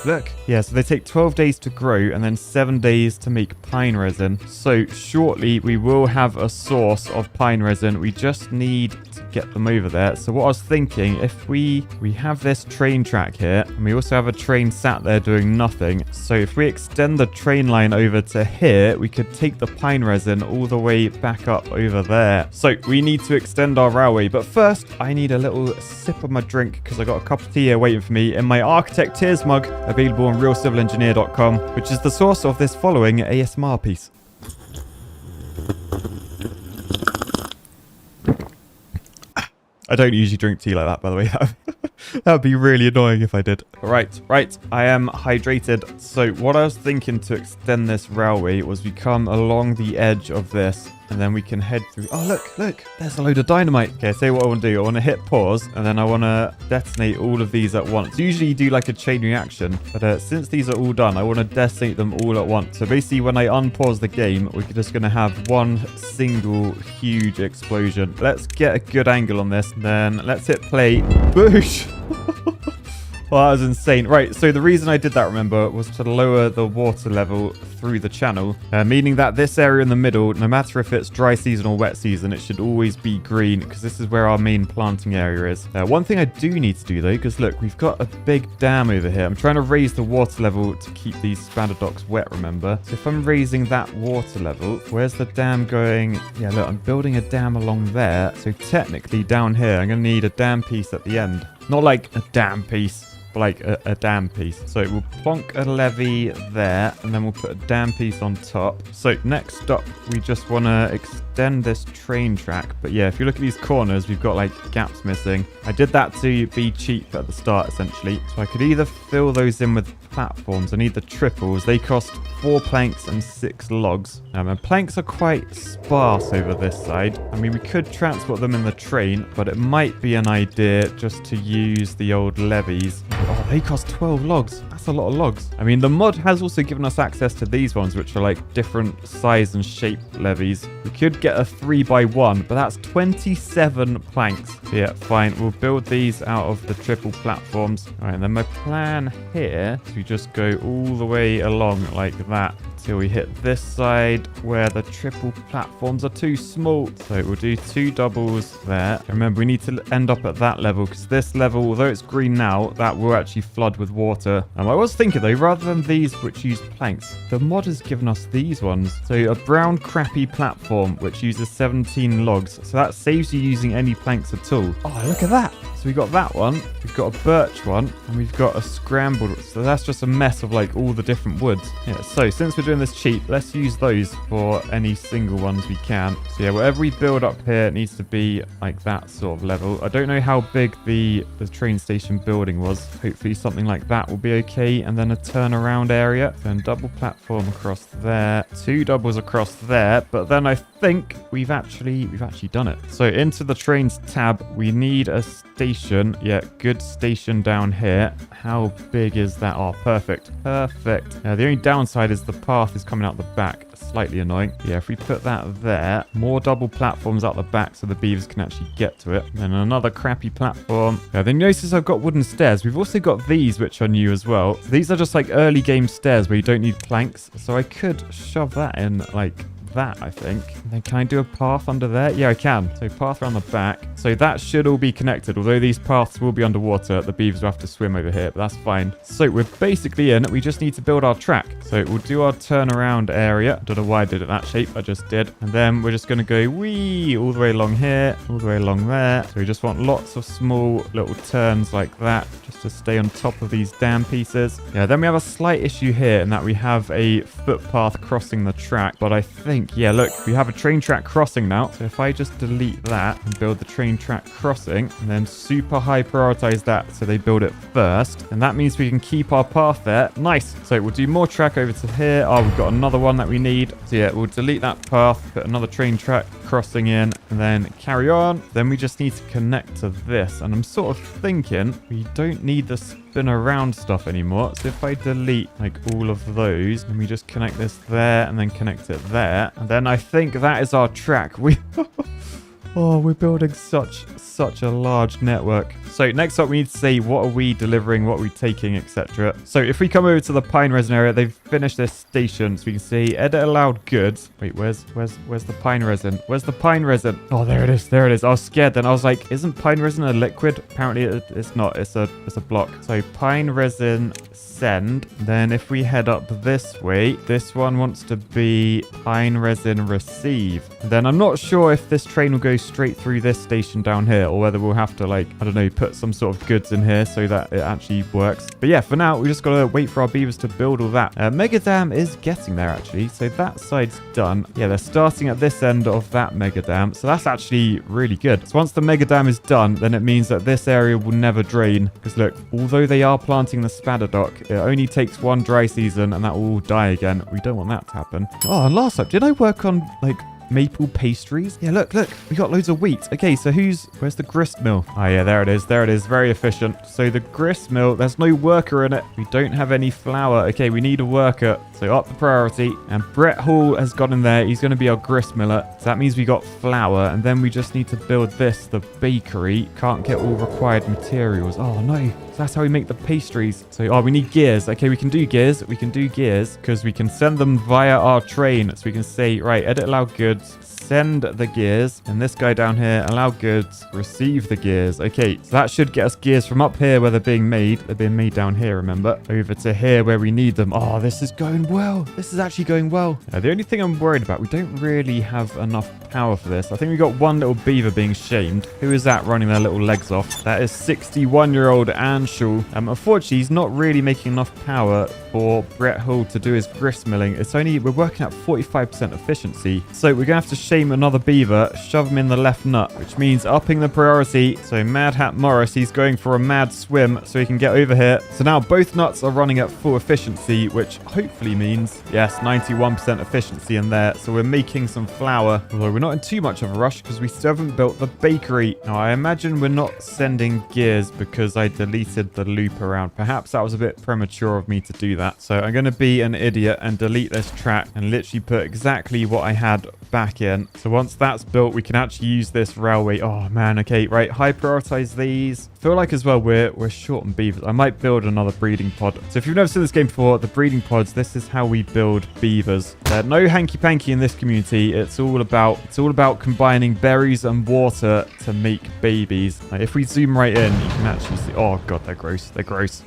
Yeah, so they take 12 days to grow and then 7 days to make pine resin. So shortly we will have a source of pine resin. We just need to get them over there. So what I was thinking, if we have this train track here, and we also have a train sat there doing nothing. So if we extend the train line over to here, we could take the pine resin all the way back up over there. So we need to extend our railway. But first, I need a little sip of my drink because I got a cup of tea here waiting for me in my Architect Tears mug, available on realcivilengineer.com, which is the source of this following ASMR piece. I don't usually drink tea like that, by the way. That would be really annoying if I did. Right. I am hydrated. So what I was thinking to extend this railway was we come along the edge of this and then we can head through. Oh, look, there's a load of dynamite. Okay, say what I want to do. I want to hit pause, and then I want to detonate all of these at once. Usually you do like a chain reaction, but since these are all done, I want to detonate them all at once. So basically, when I unpause the game, we're just going to have one single huge explosion. Let's get a good angle on this, then let's hit play. Boosh! Well, that was insane. Right, so the reason I did that, remember, was to lower the water level through the channel, meaning that this area in the middle, no matter if it's dry season or wet season, it should always be green, because this is where our main planting area is. One thing I do need to do, though, because look, we've got a big dam over here. I'm trying to raise the water level to keep these spider docks wet, remember? So if I'm raising that water level, where's the dam going? Yeah, look, I'm building a dam along there. So technically down here, I'm going to need a dam piece at the end. Not like a dam piece, like a dam piece. So we'll plonk a levee there, and then we'll put a dam piece on top. So next up, we just want to extend this train track. But yeah, if you look at these corners, we've got like gaps missing. I did that to be cheap at the start, essentially. So I could either fill those in with platforms. I need the triples. They cost 4 planks and 6 logs. And planks are quite sparse over this side. I mean, we could transport them in the train, but it might be an idea just to use the old levees. Oh, they cost 12 logs. That's a lot of logs. I mean, the mod has also given us access to these ones, which are like different size and shape levees. We could get a 3x1, but that's 27 planks. So yeah, fine. We'll build these out of the triple platforms. All right, and then my plan here is we just go all the way along like that till we hit this side where the triple platforms are too small. So we'll do 2 doubles there. Remember, we need to end up at that level, because this level, although it's green now, that will actually flood with water. I was thinking though, rather than these which use planks, the mod has given us these ones. So a brown crappy platform which uses 17 logs. So that saves you using any planks at all. Oh, look at that. So we got that one, we've got a birch one, and we've got a scrambled. So that's just a mess of like all the different woods. Yeah, so since we're doing this cheap, let's use those for any single ones we can. So yeah, whatever we build up here, it needs to be like that sort of level. I don't know how big the train station building was. Hopefully something like that will be okay. And then a turnaround area. Then double platform across there. 2 doubles across there. But then I think we've actually done it. So into the trains tab, we need a station. Yeah, good station down here. How big is that? Oh, perfect. Perfect. The only downside is the path is coming out the back. Slightly annoying. Yeah, if we put that there, more double platforms out the back so the beavers can actually get to it. And then another crappy platform. Yeah, then you notice I've got wooden stairs. We've also got these, which are new as well. These are just like early game stairs where you don't need planks. So I could shove that in like that, I think. And then can I do a path under there? Yeah, I can. So path around the back. So that should all be connected. Although these paths will be underwater, the beavers will have to swim over here, but that's fine. So we're basically in. We just need to build our track. So we'll do our turnaround area. Don't know why I did it that shape. I just did. And then we're just going to go wee all the way along here, all the way along there. So we just want lots of small little turns like that, just to stay on top of these dam pieces. Yeah, then we have a slight issue here in that we have a footpath crossing the track, but I think, yeah, look, we have a train track crossing now. So if I just delete that and build the train track crossing and then super high prioritize that so they build it first, and that means we can keep our path there. Nice. So we'll do more track over to here. Oh, we've got another one that we need. So yeah, we'll delete that path, put another train track crossing in, and then carry on. Then we just need to connect to this, and I'm sort of thinking we don't need the spin around stuff anymore. So if I delete like all of those, and we just connect this there and then connect it there, and then I think that is our track. Oh, we're building such a large network. So next up, we need to say, what are we delivering, what are we taking, etc. So if we come over to the pine resin area, they've finished their station. So we can see edit allowed goods. Wait, where's the pine resin? Where's the pine resin? Oh, there it is. There it is. I was scared then. I was like, isn't pine resin a liquid? Apparently it's not. It's a block. So pine resin send. Then if we head up this way, this one wants to be pine resin receive. And then I'm not sure if this train will go straight through this station down here, or whether we'll have to, like, I don't know, put some sort of goods in here so that it actually works. But yeah, for now, we just gotta wait for our beavers to build all that. Mega Dam is getting there, actually. So that side's done. Yeah, they're starting at this end of that Mega Dam. So that's actually really good. So once the Mega Dam is done, then it means that this area will never drain. Because look, although they are planting the spatter dock, it only takes one dry season and that will all die again. We don't want that to happen. Oh, and last up, did I work on, like, maple pastries. Yeah, look. We got loads of wheat. Okay, so where's the grist mill? Oh, yeah, there it is. There it is. Very efficient. So the grist mill, there's no worker in it. We don't have any flour. Okay, we need a worker. So up the priority. And Brett Hall has got in there. He's going to be our grist miller. So that means we got flour. And then we just need to build this, the bakery. Can't get all required materials. Oh, no. So that's how we make the pastries. So, we need gears. Okay, we can do gears. We can do gears because we can send them via our train. So we can say, right, edit allow goods, send the gears, and this guy down here, allow goods, receive the gears. Okay, so that should get us gears from up here where they're being made. They're being made down here, remember? Over to here where we need them. Oh, this is going well. This is actually going well. The only thing I'm worried about, we don't really have enough power for this. I think we got one little beaver being shamed. Who is that running their little legs off? That is 61-year-old Anshul. Unfortunately, he's not really making enough power for Brett Hall to do his grist milling. We're working at 45% efficiency. So we're going to have to shame another beaver, shove him in the left nut, which means upping the priority. So Mad Hat Morris, he's going for a mad swim so he can get over here. So now both nuts are running at full efficiency, which hopefully means, yes, 91% efficiency in there. So we're making some flour, although we're not in too much of a rush because we still haven't built the bakery. Now, I imagine we're not sending gears because I deleted the loop around. Perhaps that was a bit premature of me to do that. So I'm going to be an idiot and delete this track and literally put exactly what I had back in. So once that's built, we can actually use this railway. Oh man, okay, right, high prioritize these. I feel like as well we're short on beavers. I might build another breeding pod. So if you've never seen this game before, the breeding pods, this is how we build beavers. No hanky panky in this community. It's all about combining berries and water to make babies. Like, if we zoom right in, you can actually see, oh god, they're gross.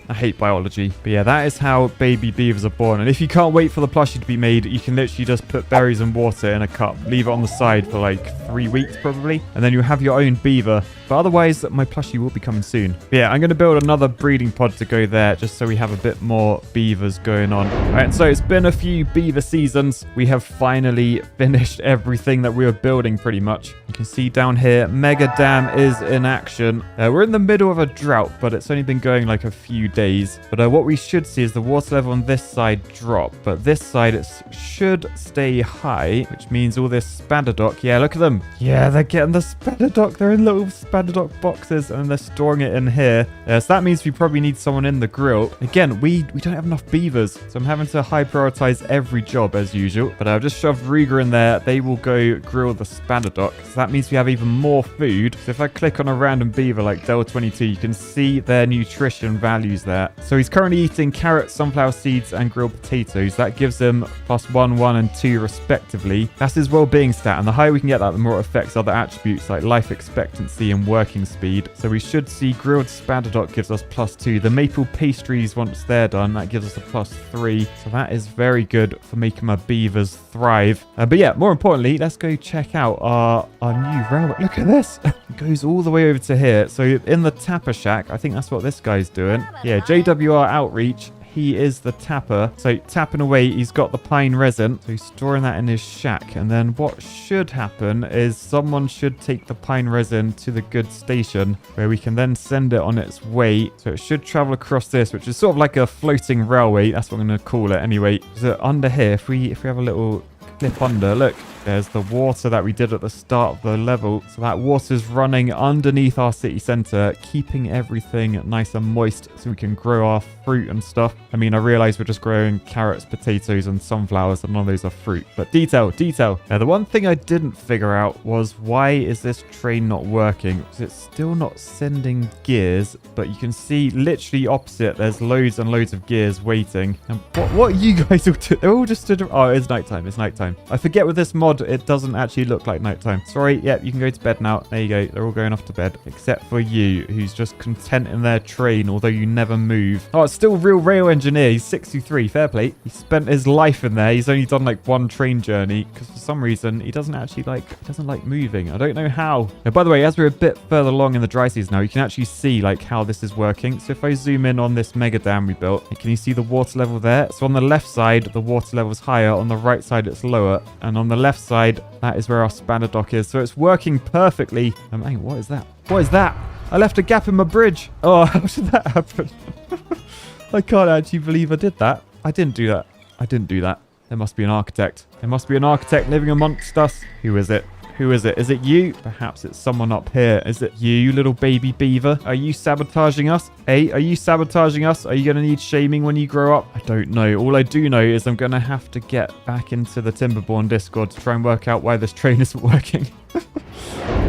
I hate biology. But yeah, that is how baby beavers are born. And if you can't wait for the plushie to be made, you can literally just put berries and water in a cup, leave it on the side for like 3 weeks probably, and then you have your own beaver. But otherwise, my plushie will be coming soon. But yeah, I'm going to build another breeding pod to go there just so we have a bit more beavers going on. All right, so it's been a few beaver seasons. We have finally finished everything that we were building pretty much. You can see down here, Mega Dam is in action. We're in the middle of a drought, but it's only been going like a few days. But what we should see is the water level on this side drop, but this side it should stay high, which means all this spadadoc, yeah, look at them. Yeah, they're getting the spadadoc. They're in little spadadoc boxes and they're storing it in here. So that means we probably need someone in the grill. Again, we don't have enough beavers, so I'm having to high prioritize every job as usual. But I've just shoved Ruger in there. They will go grill the spadadoc. So that means we have even more food. So if I click on a random beaver like Del22, you can see their nutrition values there. So he's currently eating carrots, sunflower seeds, and grilled potatoes. That gives him +1, 1, and 2 respectively. That's his well-being stat, and the higher we can get that, the more it affects other attributes like life expectancy and working speed. So we should see grilled spadadoc gives us +2. The maple pastries, once they're done, that gives us a +3. So that is very good for making my beavers thrive. But yeah, more importantly, let's go check out our new railway. Look at this. It goes all the way over to here. So in the tapper shack, I think that's what this guy's doing. Yeah, JWR Outreach. He is the tapper. So tapping away, he's got the pine resin. So he's storing that in his shack. And then what should happen is someone should take the pine resin to the goods station where we can then send it on its way. So it should travel across this, which is sort of like a floating railway. That's what I'm going to call it anyway. So under here, if we have a little clip under, look, there's the water that we did at the start of the level. So that water's running underneath our city centre, keeping everything nice and moist so we can grow our fruit and stuff. I mean, I realise we're just growing carrots, potatoes, and sunflowers, and none of those are fruit. But detail. Now, the one thing I didn't figure out was why is this train not working? Because it's still not sending gears, but you can see literally opposite, there's loads and loads of gears waiting. And what are you guys all doing? They're all just stood... Oh, it's nighttime. I forget with this mod, it doesn't actually look like nighttime. Sorry, yeah, you can go to bed now. There you go. They're all going off to bed, except for you, who's just content in their train, although you never move. Oh, it's still real rail engineer. He's 63. Fair play. He spent his life in there. He's only done like one train journey because for some reason he doesn't actually like moving. I don't know how. Now, by the way, as we're a bit further along in the dry season now, you can actually see like how this is working. So if I zoom in on this mega dam we built, can you see the water level there? So on the left side, the water level is higher. On the right side, it's lower. And on the left side, that is where our spadadoc is. So it's working perfectly. Hey, what is that? What is that? I left a gap in my bridge. Oh, how did that happen? I can't actually believe I did that. I didn't do that. There must be an architect. There must be an architect living amongst us. Who is it? Who is it? Is it you? Perhaps it's someone up here. Is it you, little baby beaver? Are you sabotaging us? Hey, are you sabotaging us? Are you going to need shaming when you grow up? I don't know. All I do know is I'm going to have to get back into the Timberborn Discord to try and work out why this train isn't working.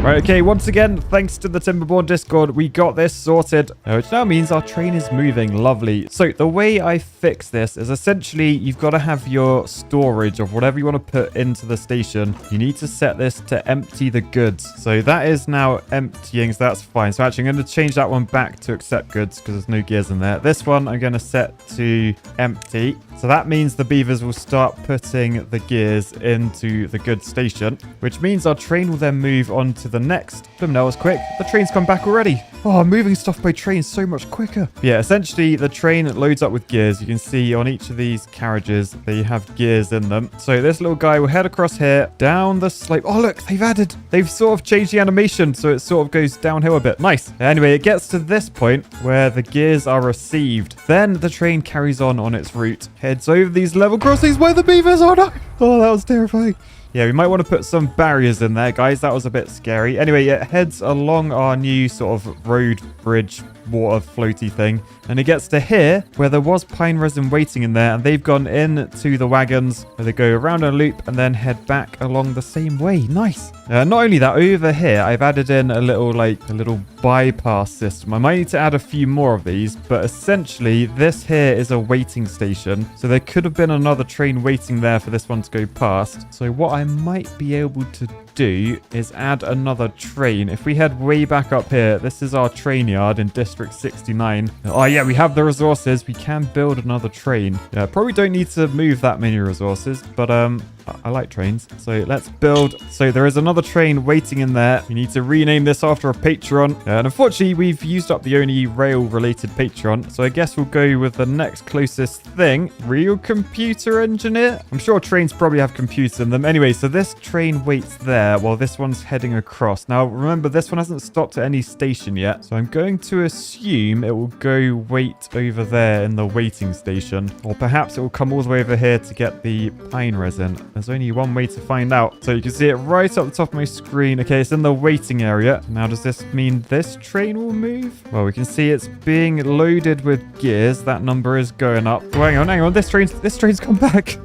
Right, okay, once again, thanks to the Timberborn Discord, we got this sorted, which now means our train is moving. Lovely. So the way I fix this is essentially you've got to have your storage of whatever you want to put into the station. You need to set this to empty the goods. So that is now emptying, so that's fine. So actually, I'm going to change that one back to accept goods because there's no gears in there. This one I'm going to set to empty. So that means the beavers will start putting the gears into the goods station, which means our train will then move on to the next. That was quick. The train's come back already. Oh, moving stuff by train is so much quicker. Yeah, essentially the train loads up with gears. You can see on each of these carriages, they have gears in them. So this little guy will head across here, down the slope. Oh, look, they've sort of changed the animation. So it sort of goes downhill a bit. Nice. Anyway, it gets to this point where the gears are received. Then the train carries on its route, heads over these level crossings where the beavers are. No. Oh, that was terrifying. Yeah, we might want to put some barriers in there, guys. That was a bit scary. Anyway, it heads along our new sort of road, bridge, water floaty thing. And it gets to here, where there was pine resin waiting in there. And they've gone into the wagons, where they go around a loop and then head back along the same way. Nice. Not only that, over here, I've added in a little bypass system. I might need to add a few more of these. But essentially, this here is a waiting station. So there could have been another train waiting there for this one to go past. So what I might be able to do is add another train. If we head way back up here, this is our train yard in District 69. Oh yeah, we have the resources. We can build another train. Yeah, probably don't need to move that many resources, but I like trains. So let's build. So there is another train waiting in there. We need to rename this after a patron. And unfortunately, we've used up the only rail-related patron. So I guess we'll go with the next closest thing. Real computer engineer? I'm sure trains probably have computers in them. Anyway, so this train waits there while this one's heading across. Now, remember, this one hasn't stopped at any station yet. So I'm going to assume it will go wait over there in the waiting station. Or perhaps it will come all the way over here to get the pine resin. There's only one way to find out. So you can see it right up the top of my screen. Okay, it's in the waiting area. Now, does this mean this train will move? Well, we can see it's being loaded with gears. That number is going up. Oh, hang on. This train's come back.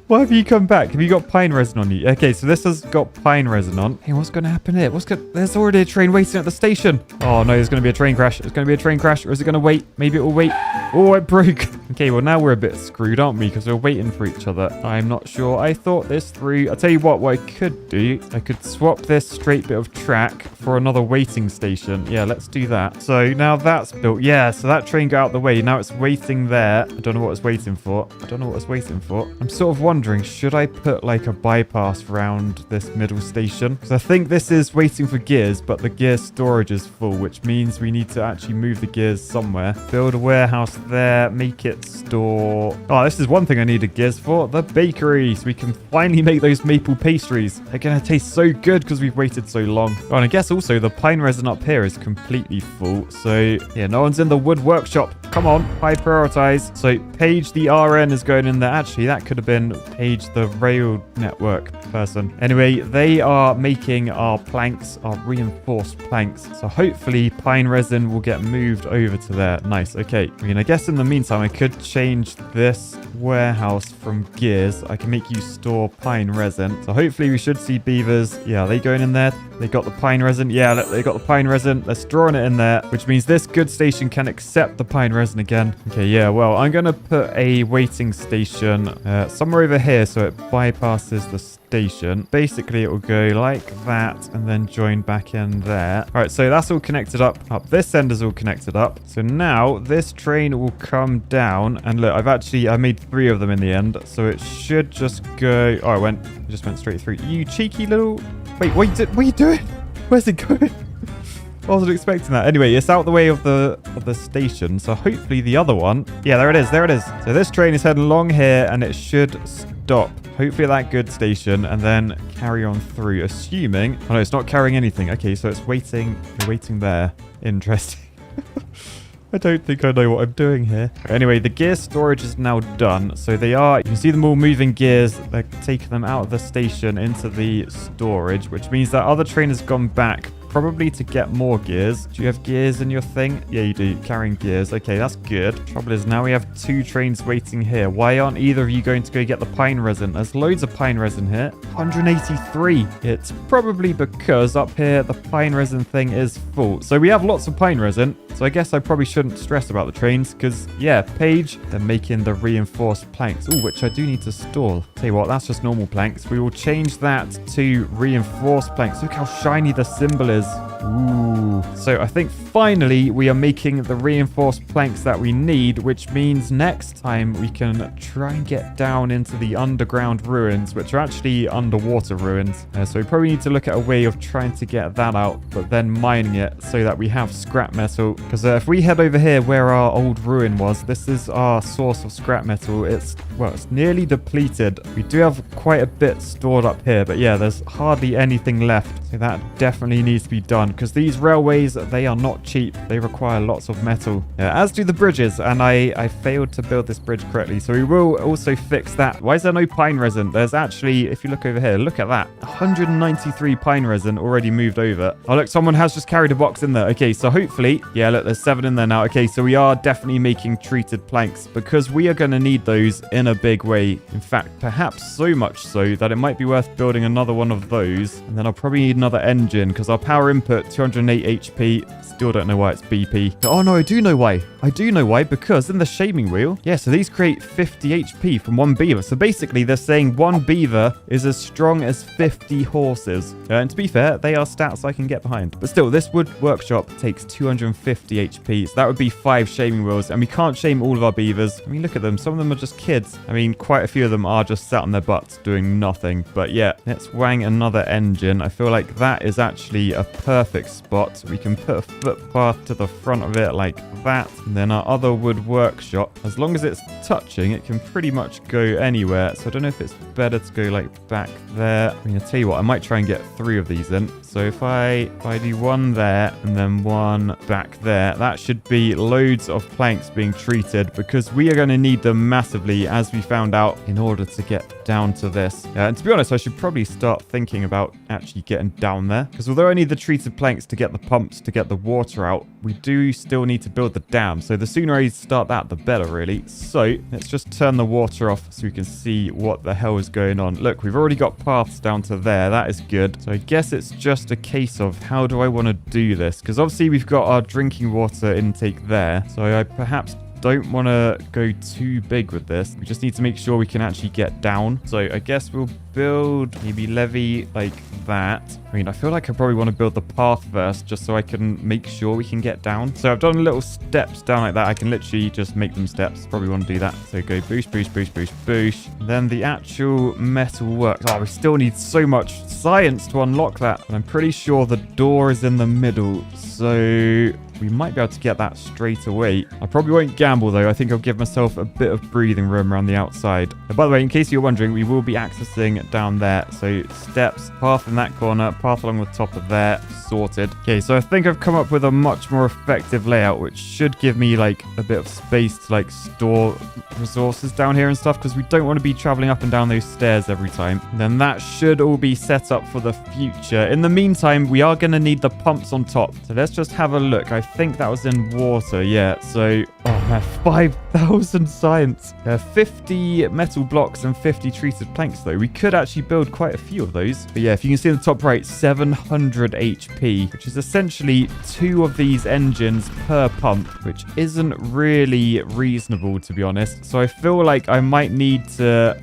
Why have you come back? Have you got pine resin on you? Okay, so this has got pine resin on. Hey, what's going to happen here? There's already a train waiting at the station. Oh, no, there's going to be a train crash. It's going to be a train crash. Or is it going to wait? Maybe it will wait. Oh, it broke. Okay, well, now we're a bit screwed, aren't we? Because we're waiting for each other. I'm not sure. I thought this through. I'll tell you what I could do. I could swap this straight bit of track for another waiting station. Yeah, let's do that. So now that's built. Yeah, so that train got out the way. Now it's waiting there. I don't know what it's waiting for. I'm sort of wondering, should I put like a bypass around this middle station? Because I think this is waiting for gears, but the gear storage is full, which means we need to actually move the gears somewhere. Build a warehouse there, make it store. Oh, this is one thing I needed gears for, the bakery, so we can finally make those maple pastries. They're gonna taste so good because we've waited so long. Oh, and I guess also the pine resin up here is completely full. So yeah, no one's in the wood workshop. Come on, high prioritize. So Paige the RN is going in there. Actually, that could have been Paige the rail network person. Anyway, they are making our planks, our reinforced planks. So hopefully pine resin will get moved over to there. Nice. Okay. I mean, I guess in the meantime, I could change this warehouse from gears. I can make you store pine resin. So hopefully we should see beavers. Yeah, are they going in there? They got the pine resin. Yeah, they got the pine resin. Let's draw it in there, which means this goods station can accept the pine resin again. Okay, yeah, well, I'm going to put a waiting station somewhere over here so it bypasses the station. Basically, it will go like that and then join back in there. All right, so that's all connected up. This end is all connected up. So now this train will come down. And look, I made 3 of them in the end. So it should just go... Oh, it just went straight through. You cheeky little... Wait, what are you doing? Where's it going? I wasn't expecting that. Anyway, it's out the way of the station. So hopefully the other one... Yeah, there it is. So this train is heading along here and it should stop. Hopefully at that good station and then carry on through, assuming... Oh, no, it's not carrying anything. Okay, so it's waiting. You're waiting there. Interesting. I don't think I know what I'm doing here. Anyway, the gear storage is now done. So you can see them all moving gears. They're taking them out of the station into the storage, which means that other train has gone back. Probably to get more gears. Do you have gears in your thing? Yeah, you do. Carrying gears. Okay, that's good. Trouble is now we have 2 trains waiting here. Why aren't either of you going to go get the pine resin? There's loads of pine resin here. 183. It's probably because up here the pine resin thing is full. So we have lots of pine resin. So I guess I probably shouldn't stress about the trains because, yeah, Paige, they're making the reinforced planks. Oh, which I do need to store. Tell you what, that's just normal planks. We will change that to reinforced planks. Look how shiny the symbol is. Ooh. So I think finally we are making the reinforced planks that we need, which means next time we can try and get down into the underground ruins, which are actually underwater ruins. So we probably need to look at a way of trying to get that out, but then mining it so that we have scrap metal. Because if we head over here where our old ruin was, this is our source of scrap metal. It's nearly depleted. We do have quite a bit stored up here, but yeah, there's hardly anything left. So that definitely needs to be done because these railways, they are not cheap. They require lots of metal, as do the bridges. And I failed to build this bridge correctly. So we will also fix that. Why is there no pine resin? There's actually, if you look over here, look at that. 193 pine resin already moved over. Oh, look, someone has just carried a box in there. Okay, so hopefully, yeah, look, there's 7 in there now. Okay, so we are definitely making treated planks because we are going to need those in a big way. In fact, perhaps so much so that it might be worth building another one of those. And then I'll probably need another engine because our power input 208 HP. Still don't know why it's BP. Oh no, I do know why. Because in the shaming wheel, yeah, so these create 50 HP from 1 beaver. So basically they're saying 1 beaver is as strong as 50 horses. And to be fair, they are stats I can get behind. But still, this wood workshop takes 250 HP. So that would be 5 shaming wheels. And we can't shame all of our beavers. I mean, look at them. Some of them are just kids. I mean, quite a few of them are just sat on their butts doing nothing. But yeah, let's wang another engine. I feel like that is actually a perfect spot. We can put a footpath to the front of it like that. And then our other wood workshop, as long as it's touching, it can pretty much go anywhere. So I don't know if it's better to go like back there. I mean, I'll tell you what, I might try and get 3 of these in. So if I do 1 there and then 1 back there, that should be loads of planks being treated because we are going to need them massively, as we found out, in order to get down to this. And to be honest, I should probably start thinking about actually getting down there because although I need the treated planks to get the pumps to get the water out, we do still need to build the dam. So the sooner I start that, the better, really. So let's just turn the water off so we can see what the hell is going on. Look, we've already got paths down to there. That is good. So I guess it's just a case of how do I want to do this? Because obviously we've got our drinking water intake there. So I perhaps don't want to go too big with this. We just need to make sure we can actually get down. So I guess we'll build maybe levee like that. I mean, I feel like I probably want to build the path first just so I can make sure we can get down. So I've done little steps down like that. I can literally just make them steps. Probably want to do that. So go boosh, boosh, boosh, boosh, boosh. Then the actual metal works. Oh, we still need so much science to unlock that. And I'm pretty sure the door is in the middle. So we might be able to get that straight away. I probably won't gamble though. I think I'll give myself a bit of breathing room around the outside. And by the way, in case you're wondering, we will be accessing down there. So steps, path in that corner, path along the top of there, sorted. Okay, so I think I've come up with a much more effective layout, which should give me like a bit of space to like store resources down here and stuff, because we don't want to be traveling up and down those stairs every time. And then that should all be set up for the future. In the meantime, we are going to need the pumps on top. So let's just have a look. I think that was in water. Yeah, so oh man, 5,000 science. 50 metal blocks and 50 treated planks though. We could actually build quite a few of those. But yeah, if you can see in the top right, 700 HP, which is essentially 2 of these engines per pump, which isn't really reasonable, to be honest. So I feel like I might need to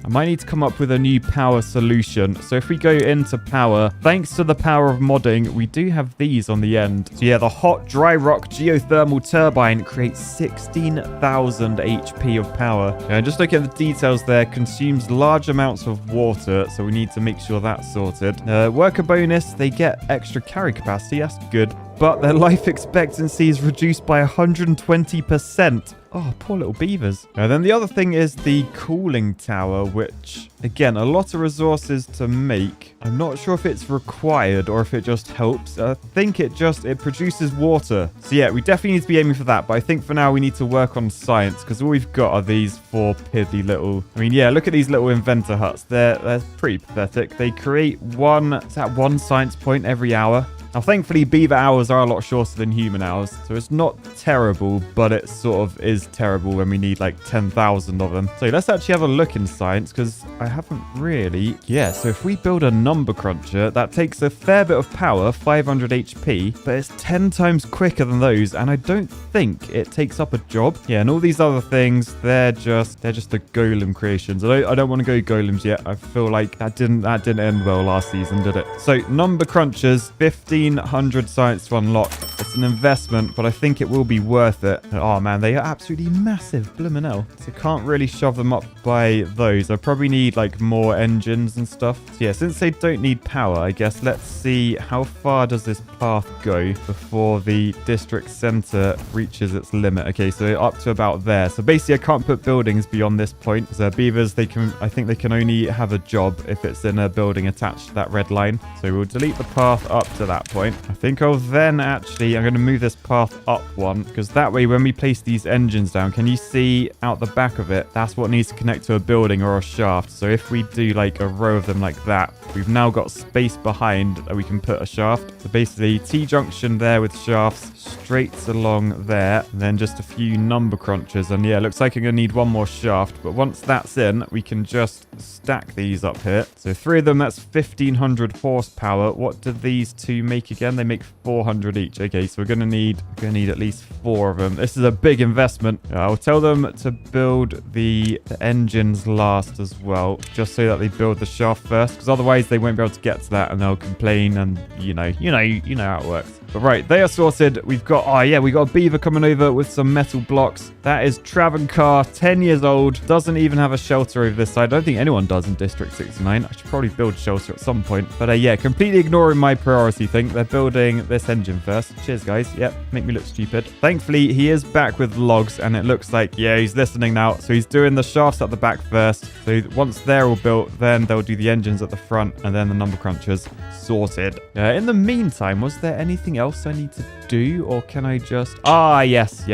come up with a new power solution. So if we go into power, thanks to the power of modding, we do have these on the end. So yeah, the hot dry rock geothermal turbine creates 16,000 HP of power. And just looking at the details there, consumes large amounts of water, so we need to make sure that's sorted. Worker bonus, they get extra carry capacity. That's good. but their life expectancy is reduced by 120%. Oh, poor little beavers. And then the other thing is the cooling tower, which, again, a lot of resources to make. I'm not sure if it's required or if it just helps. I think it produces water. So yeah, we definitely need to be aiming for that. But I think for now we need to work on science because all we've got are these 4 piddly little... I mean, yeah, look at these little inventor huts. They're pretty pathetic. They create one science point every hour. Now, thankfully, beaver hours are a lot shorter than human hours, so it's not terrible, but it sort of is terrible when we need like 10,000 of them. So let's actually have a look in science, because I haven't really... Yeah, so if we build a number cruncher, that takes a fair bit of power, 500 HP, but it's 10 times quicker than those, and I don't think it takes up a job. Yeah, and all these other things, they're just the golem creations. I don't want to go golems yet. I feel like that didn't end well last season, did it? So number crunchers, 1,500 science to unlock. It's an investment, but I think it will be worth it. Oh man, they are absolutely massive. Blimmin' hell. So can't really shove them up by those. I probably need like more engines and stuff. So yeah, since they don't need power, I guess let's see how far does this path go before the district center reaches its limit. Okay, so up to about there. So basically I can't put buildings beyond this point. So beavers, I think they can only have a job if it's in a building attached to that red line. So we'll delete the path up to that point. I think I'll then actually, I'm going to move this path up one, because that way when we place these engines down, can you see out the back of it? That's what needs to connect to a building or a shaft. So if we do like a row of them like that, we've now got space behind that we can put a shaft. So basically T-junction there with shafts straight along there, and then just a few number crunchers. And yeah, it looks like I'm going to need one more shaft, but once that's in, we can just stack these up here. So 3 of them, that's 1,500 horsepower. What do these two make again? They make 400 each. Okay, so we're going to need at least 4 of them. This is a big investment. I'll tell them to build the engines last as well, just so that they build the shaft first, because otherwise they won't be able to get to that and they'll complain, and you know how it works. But right, they are sorted. We've got, we got a beaver coming over with some metal blocks. That is Travancar, 10 years old. Doesn't even have a shelter over this side. I don't think anyone does in District 69. I should probably build a shelter at some point. But yeah, completely ignoring my priority thing. They're building this engine first. Cheers, guys. Yep, make me look stupid. Thankfully, he is back with logs, and it looks like, yeah, he's listening now. So he's doing the shafts at the back first. So once they're all built, then they'll do the engines at the front, and then the number crunchers. Sorted. In the meantime, was there anything else I need to do, or can I just... yes.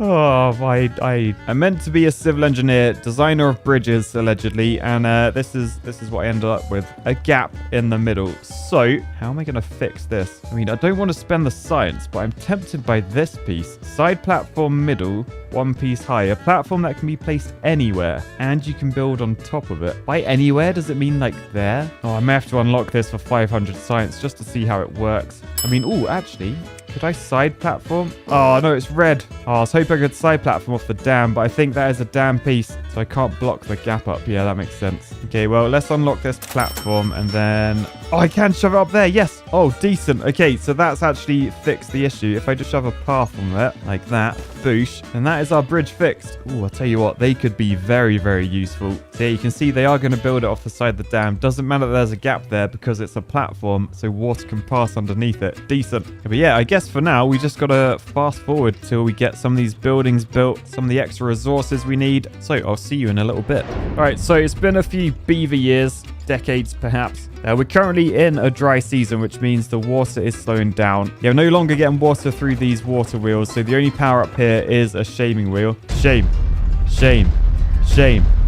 Oh, I meant to be a civil engineer, designer of bridges, allegedly, and this is what I ended up with. A gap in the middle. So, how am I going to fix this? I mean, I don't want to spend the science, but I'm tempted by this piece. Side platform middle, 1 piece high. A platform that can be placed anywhere, and you can build on top of it. By anywhere, does it mean like there? Oh, I may have to unlock this for 500 science just to see how it works. I mean, actually... Could I side platform? Oh, no, it's red. I was hoping I could side platform off the dam, but I think that is a dam piece, so I can't block the gap up. Yeah, that makes sense. Okay, well, let's unlock this platform, and then... Oh, I can shove it up there. Yes. Oh, decent. Okay, so that's actually fixed the issue. If I just shove a path on there, like that, boosh, and that is our bridge fixed. Oh, I'll tell you what, they could be very, very useful. So yeah, you can see they are going to build it off the side of the dam. Doesn't matter that there's a gap there because it's a platform, so water can pass underneath it. Decent. But yeah, I guess for now, we just got to fast forward till we get some of these buildings built, some of the extra resources we need. So I'll see you in a little bit. All right, so it's been a few beaver years, decades perhaps. We're currently in a dry season, which means the water is slowing down. Yeah, we're no longer getting water through these water wheels, so the only power up here is a shaming wheel. Shame.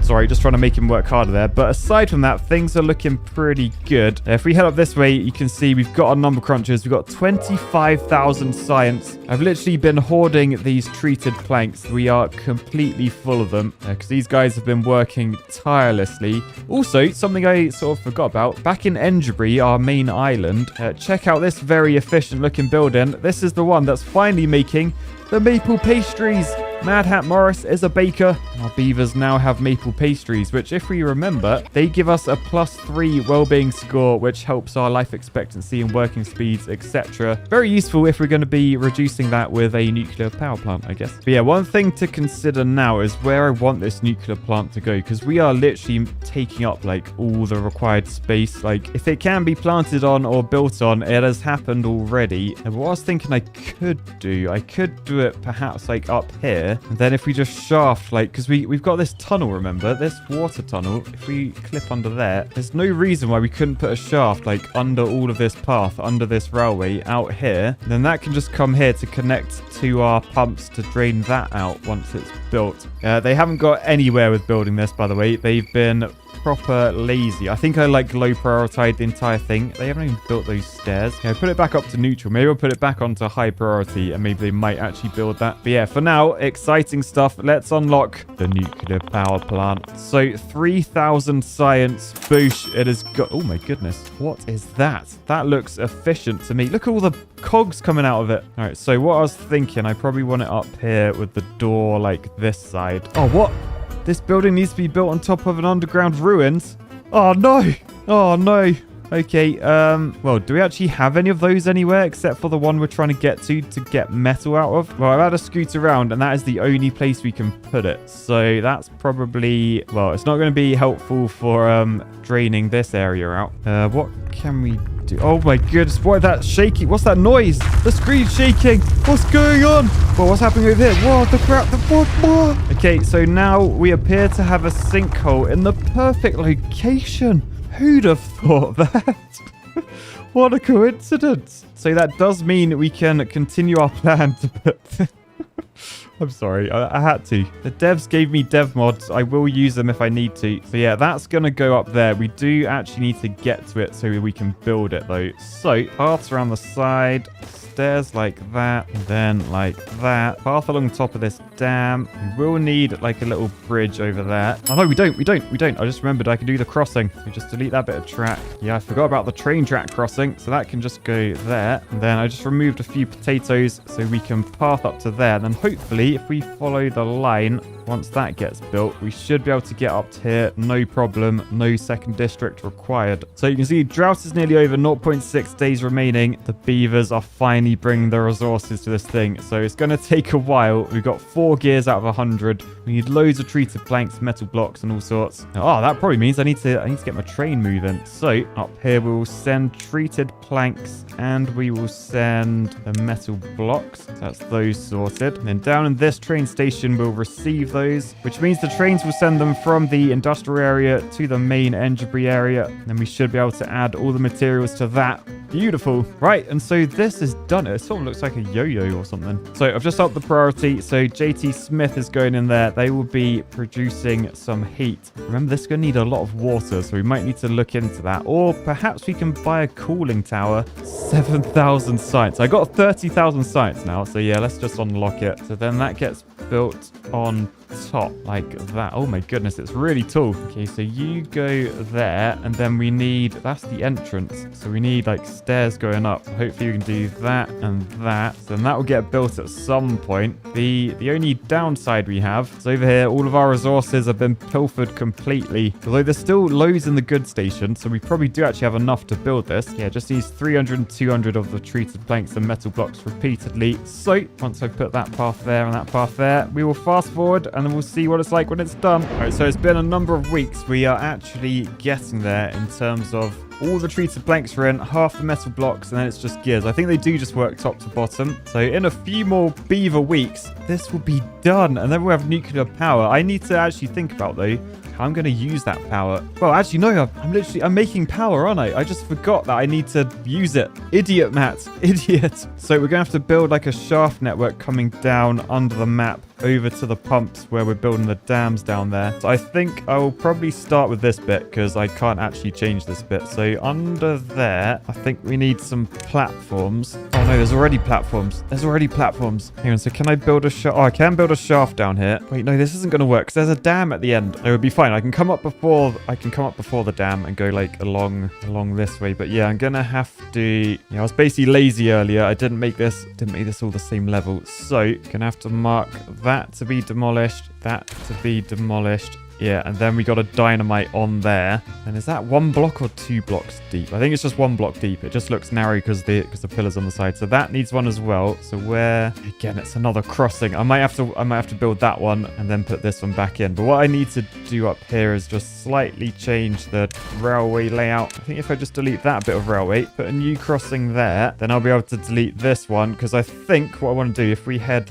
Sorry, just trying to make him work harder there. But aside from that, things are looking pretty good. If we head up this way, you can see we've got our number crunchers. We've got 25,000 science. I've literally been hoarding these treated planks. We are completely full of them because these guys have been working tirelessly. Also, something I sort of forgot about. Back in Enderbury, our main island, check out this very efficient looking building. This is the one that's finally making the maple pastries. Mad Hat Morris is a baker. Our beavers now have maple pastries, which if we remember, they give us a +3 well-being score, which helps our life expectancy and working speeds, etc. Very useful if we're going to be reducing that with a nuclear power plant, I guess. But yeah, one thing to consider now is where I want this nuclear plant to go, because we are literally taking up like all the required space. Like if it can be planted on or built on, it has happened already. And what I was thinking I could do it perhaps like up here. And then if we just shaft, like, because we've got this tunnel, remember? This water tunnel. If we clip under there, there's no reason why we couldn't put a shaft like under all of this path, under this railway out here. And then that can just come here to connect to our pumps to drain that out once it's built. They haven't got anywhere with building this, by the way. They've been proper lazy. I think I like low prioritized the entire thing. They haven't even built those stairs. Yeah, put it back up to neutral. Maybe we'll put it back onto high priority and maybe they might actually build that. But yeah, for now, exciting stuff. Let's unlock the nuclear power plant. So 3,000 science. Boosh. It has got... Oh my goodness. What is that? That looks efficient to me. Look at all the cogs coming out of it. All right, so what I was thinking, I probably want it up here with the door like this side. Oh, what? This building needs to be built on top of an underground ruins. Oh, no. Oh, no. Okay, well, do we actually have any of those anywhere except for the one we're trying to get metal out of? Well, I've had to scoot around, and that is the only place we can put it. So that's probably... Well, it's not going to be helpful for draining this area out. What can we do? Oh, my goodness. What is that shaking? What's that noise? The screen's shaking. What's going on? Well, what's happening over here? What the crap? What? Okay, so now we appear to have a sinkhole in the perfect location. Who'd have thought that? What a coincidence. So that does mean we can continue our plan to put... I'm sorry, I had to. The devs gave me dev mods. I will use them if I need to. So yeah, that's going to go up there. We do actually need to get to it so we can build it though. So paths around the side, stairs like that, and then like that. Path along top of this dam. We will need like a little bridge over there. Oh no, we don't. I just remembered I can do the crossing. So just delete that bit of track. Yeah, I forgot about the train track crossing. So that can just go there. And then I just removed a few potatoes so we can path up to there. And then hopefully if we follow the line, once that gets built, we should be able to get up to here. No problem. No second district required. So you can see drought is nearly over. 0.6 days remaining. The beavers are finally bringing the resources to this thing. So it's going to take a while. We've got 4 gears out of 100. We need loads of treated planks, metal blocks, and all sorts. Oh, that probably means I need to get my train moving. So up here we will send treated planks and we will send the metal blocks. So that's those sorted. And then down in this train station we'll receive those, which means the trains will send them from the industrial area to the main Enderbury area. And then we should be able to add all the materials to that. Beautiful. Right, and so this is done. It sort of looks like a yo-yo or something. So I've just upped the priority. So JT Smith is going in there. They will be producing some heat. Remember, this is going to need a lot of water, so we might need to look into that. Or perhaps we can buy a cooling tower. 7,000 science. I got 30,000 science now. So yeah, let's just unlock it. So then that gets built on top like that. Oh my goodness, it's really tall. Okay, so you go there, and then we need... That's the entrance. So we need like stairs going up. Hopefully we can do that and that. So then that will get built at some point. The only downside we have is over here, all of our resources have been pilfered completely. Although there's still loads in the goods station, so we probably do actually have enough to build this. Yeah, just needs 300 and 200 of the treated planks and metal blocks repeatedly. So once I put that path there and that path there, we will fast forward and then we'll see what it's like when it's done. All right, so it's been a number of weeks. We are actually getting there in terms of all the treated planks are in, half the metal blocks, and then it's just gears. I think they do just work top to bottom. So in a few more beaver weeks, this will be done, and then we'll have nuclear power. I need to actually think about, though, how I'm going to use that power. Well, actually, no, I'm making power, aren't I? I just forgot that I need to use it. Idiot, Matt. Idiot. So we're going to have to build like a shaft network coming down under the map over to the pumps where we're building the dams down there. So I think I will probably start with this bit because I can't actually change this bit. So So under there, I think we need some platforms. Oh no, there's already platforms. There's already platforms. Hang on, so can I build a shaft? Oh, I can build a shaft down here. Wait, no, this isn't going to work because there's a dam at the end. It would be fine. I can come up before the dam and go like along this way. But yeah, I'm going to have to, I was basically lazy earlier. I didn't make this all the same level. So gonna have to mark that to be demolished, that to be demolished. Yeah, and then we got a dynamite on there. And is that 1 block or 2 blocks deep? I think it's just 1 block deep. It just looks narrow because the pillars on the side. So that needs one as well. So where again, it's another crossing. I might have to build that one and then put this one back in. But what I need to do up here is just slightly change the railway layout. I think if I just delete that bit of railway, put a new crossing there, then I'll be able to delete this one. Because I think what I want to do, if we head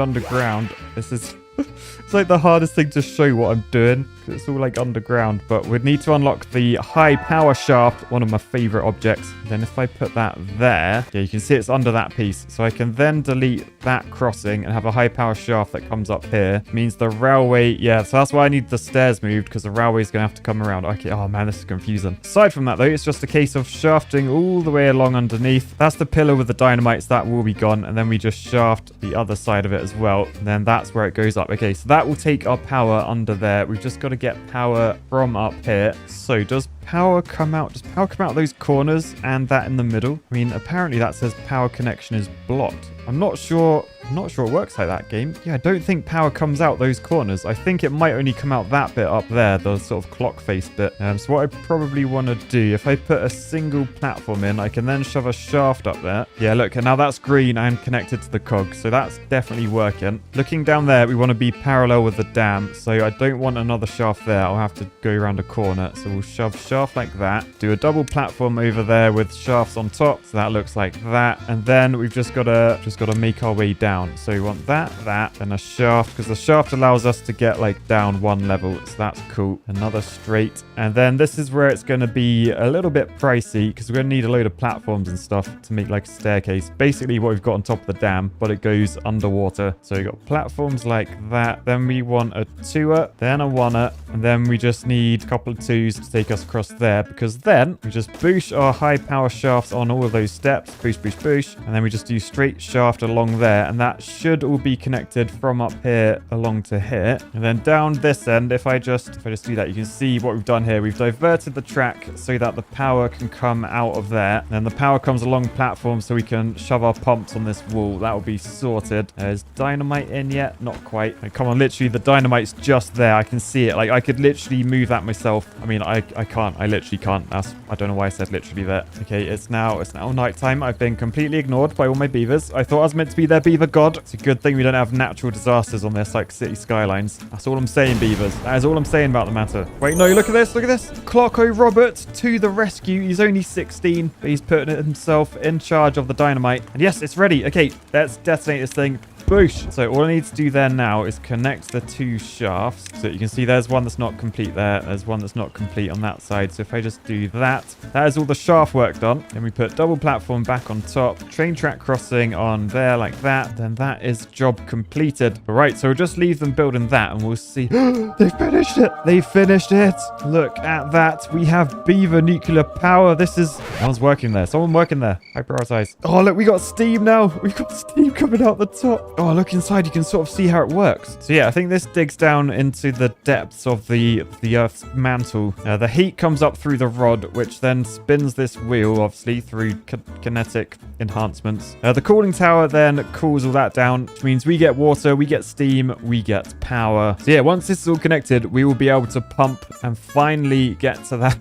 underground, this is it's like the hardest thing to show what I'm doing because it's all like underground, but we'd need to unlock the high power shaft, one of my favorite objects. Then if I put that there, yeah, you can see it's under that piece. So I can then delete that crossing and have a high power shaft that comes up here. It means the railway, yeah, so that's why I need the stairs moved because the railway is going to have to come around. Okay, oh man, this is confusing. Aside from that though, it's just a case of shafting all the way along underneath. That's the pillar with the dynamites, that will be gone. And then we just shaft the other side of it as well. And then that's where it goes up. Okay, so that will take our power under there. We've just got to get power from up here. So does power come out? Does power come out those corners and that in the middle? I mean, apparently that says power connection is blocked. I'm not sure it works like that, game. Yeah, I don't think power comes out those corners. I think it might only come out that bit up there, the sort of clock face bit. So what I probably want to do, if I put a single platform in, I can then shove a shaft up there. Yeah, look, and now that's green and connected to the cog, so that's definitely working. Looking down there, we want to be parallel with the dam, so I don't want another shaft there. I'll have to go around a corner, so we'll shove shaft like that. Do a double platform over there with shafts on top, so that looks like that. And then we've just got to make our way down. So we want that, and a shaft, because the shaft allows us to get like down 1 level. So that's cool. Another straight. And then this is where it's going to be a little bit pricey because we're going to need a load of platforms and stuff to make like a staircase. Basically what we've got on top of the dam, but it goes underwater. So we've got platforms like that. Then we want a 2er, then a 1er, and then we just need a couple of 2s to take us across there, because then we just boosh our high power shafts on all of those steps. Boosh, boosh, boosh. And then we just do straight shaft along there, and that should all be connected from up here along to here. And then down this end, if I just do that, you can see what we've done here. We've diverted the track so that the power can come out of there. And then the power comes along platform so we can shove our pumps on this wall. That will be sorted. Is dynamite in yet? Not quite. Like, come on, literally the dynamite's just there. I can see it. Like, I could literally move that myself. I mean, I can't. I literally can't. I don't know why I said literally there. Okay, it's now nighttime. I've been completely ignored by all my beavers. I thought I was meant to be their beaver god. It's a good thing we don't have natural disasters on this, like city skylines. That's all I'm saying, beavers. That is all I'm saying about the matter. Wait, no, look at this. Look at this. Clocko Robert to the rescue. He's only 16, but he's putting himself in charge of the dynamite. And yes, it's ready. Okay, let's detonate this thing. Boosh. So all I need to do there now is connect the 2 shafts. So you can see there's one that's not complete there. There's one that's not complete on that side. So if I just do that, that is all the shaft work done. Then we put double platform back on top. Train track crossing on there like that. Then that is job completed. All right, so we'll just leave them building that and we'll see. They finished it. They finished it. Look at that. We have beaver nuclear power. Someone's working there. Someone working there. I prioritize. Oh, look, we got steam now. We've got steam coming out the top. Oh, look inside. You can sort of see how it works. So yeah, I think this digs down into the depths of the Earth's mantle. The heat comes up through the rod, which then spins this wheel, obviously, through kinetic enhancements. The cooling tower then cools all that down, which means we get water, we get steam, we get power. So yeah, once this is all connected, we will be able to pump and finally get to that.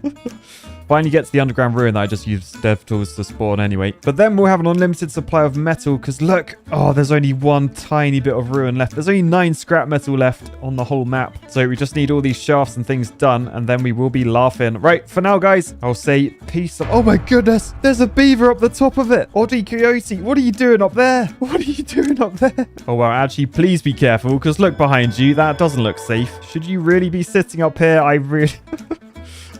Finally get to the underground ruin that I just used dev tools to spawn anyway. But then we'll have an unlimited supply of metal because look, oh, there's only one tiny bit of ruin left. There's only 9 scrap metal left on the whole map. So we just need all these shafts and things done and then we will be laughing. Right, for now, guys, I'll say peace. Oh my goodness, there's a beaver up the top of it. Oddie Coyote, what are you doing up there? What are you doing up there? Oh, well, actually, please be careful because look behind you. That doesn't look safe. Should you really be sitting up here?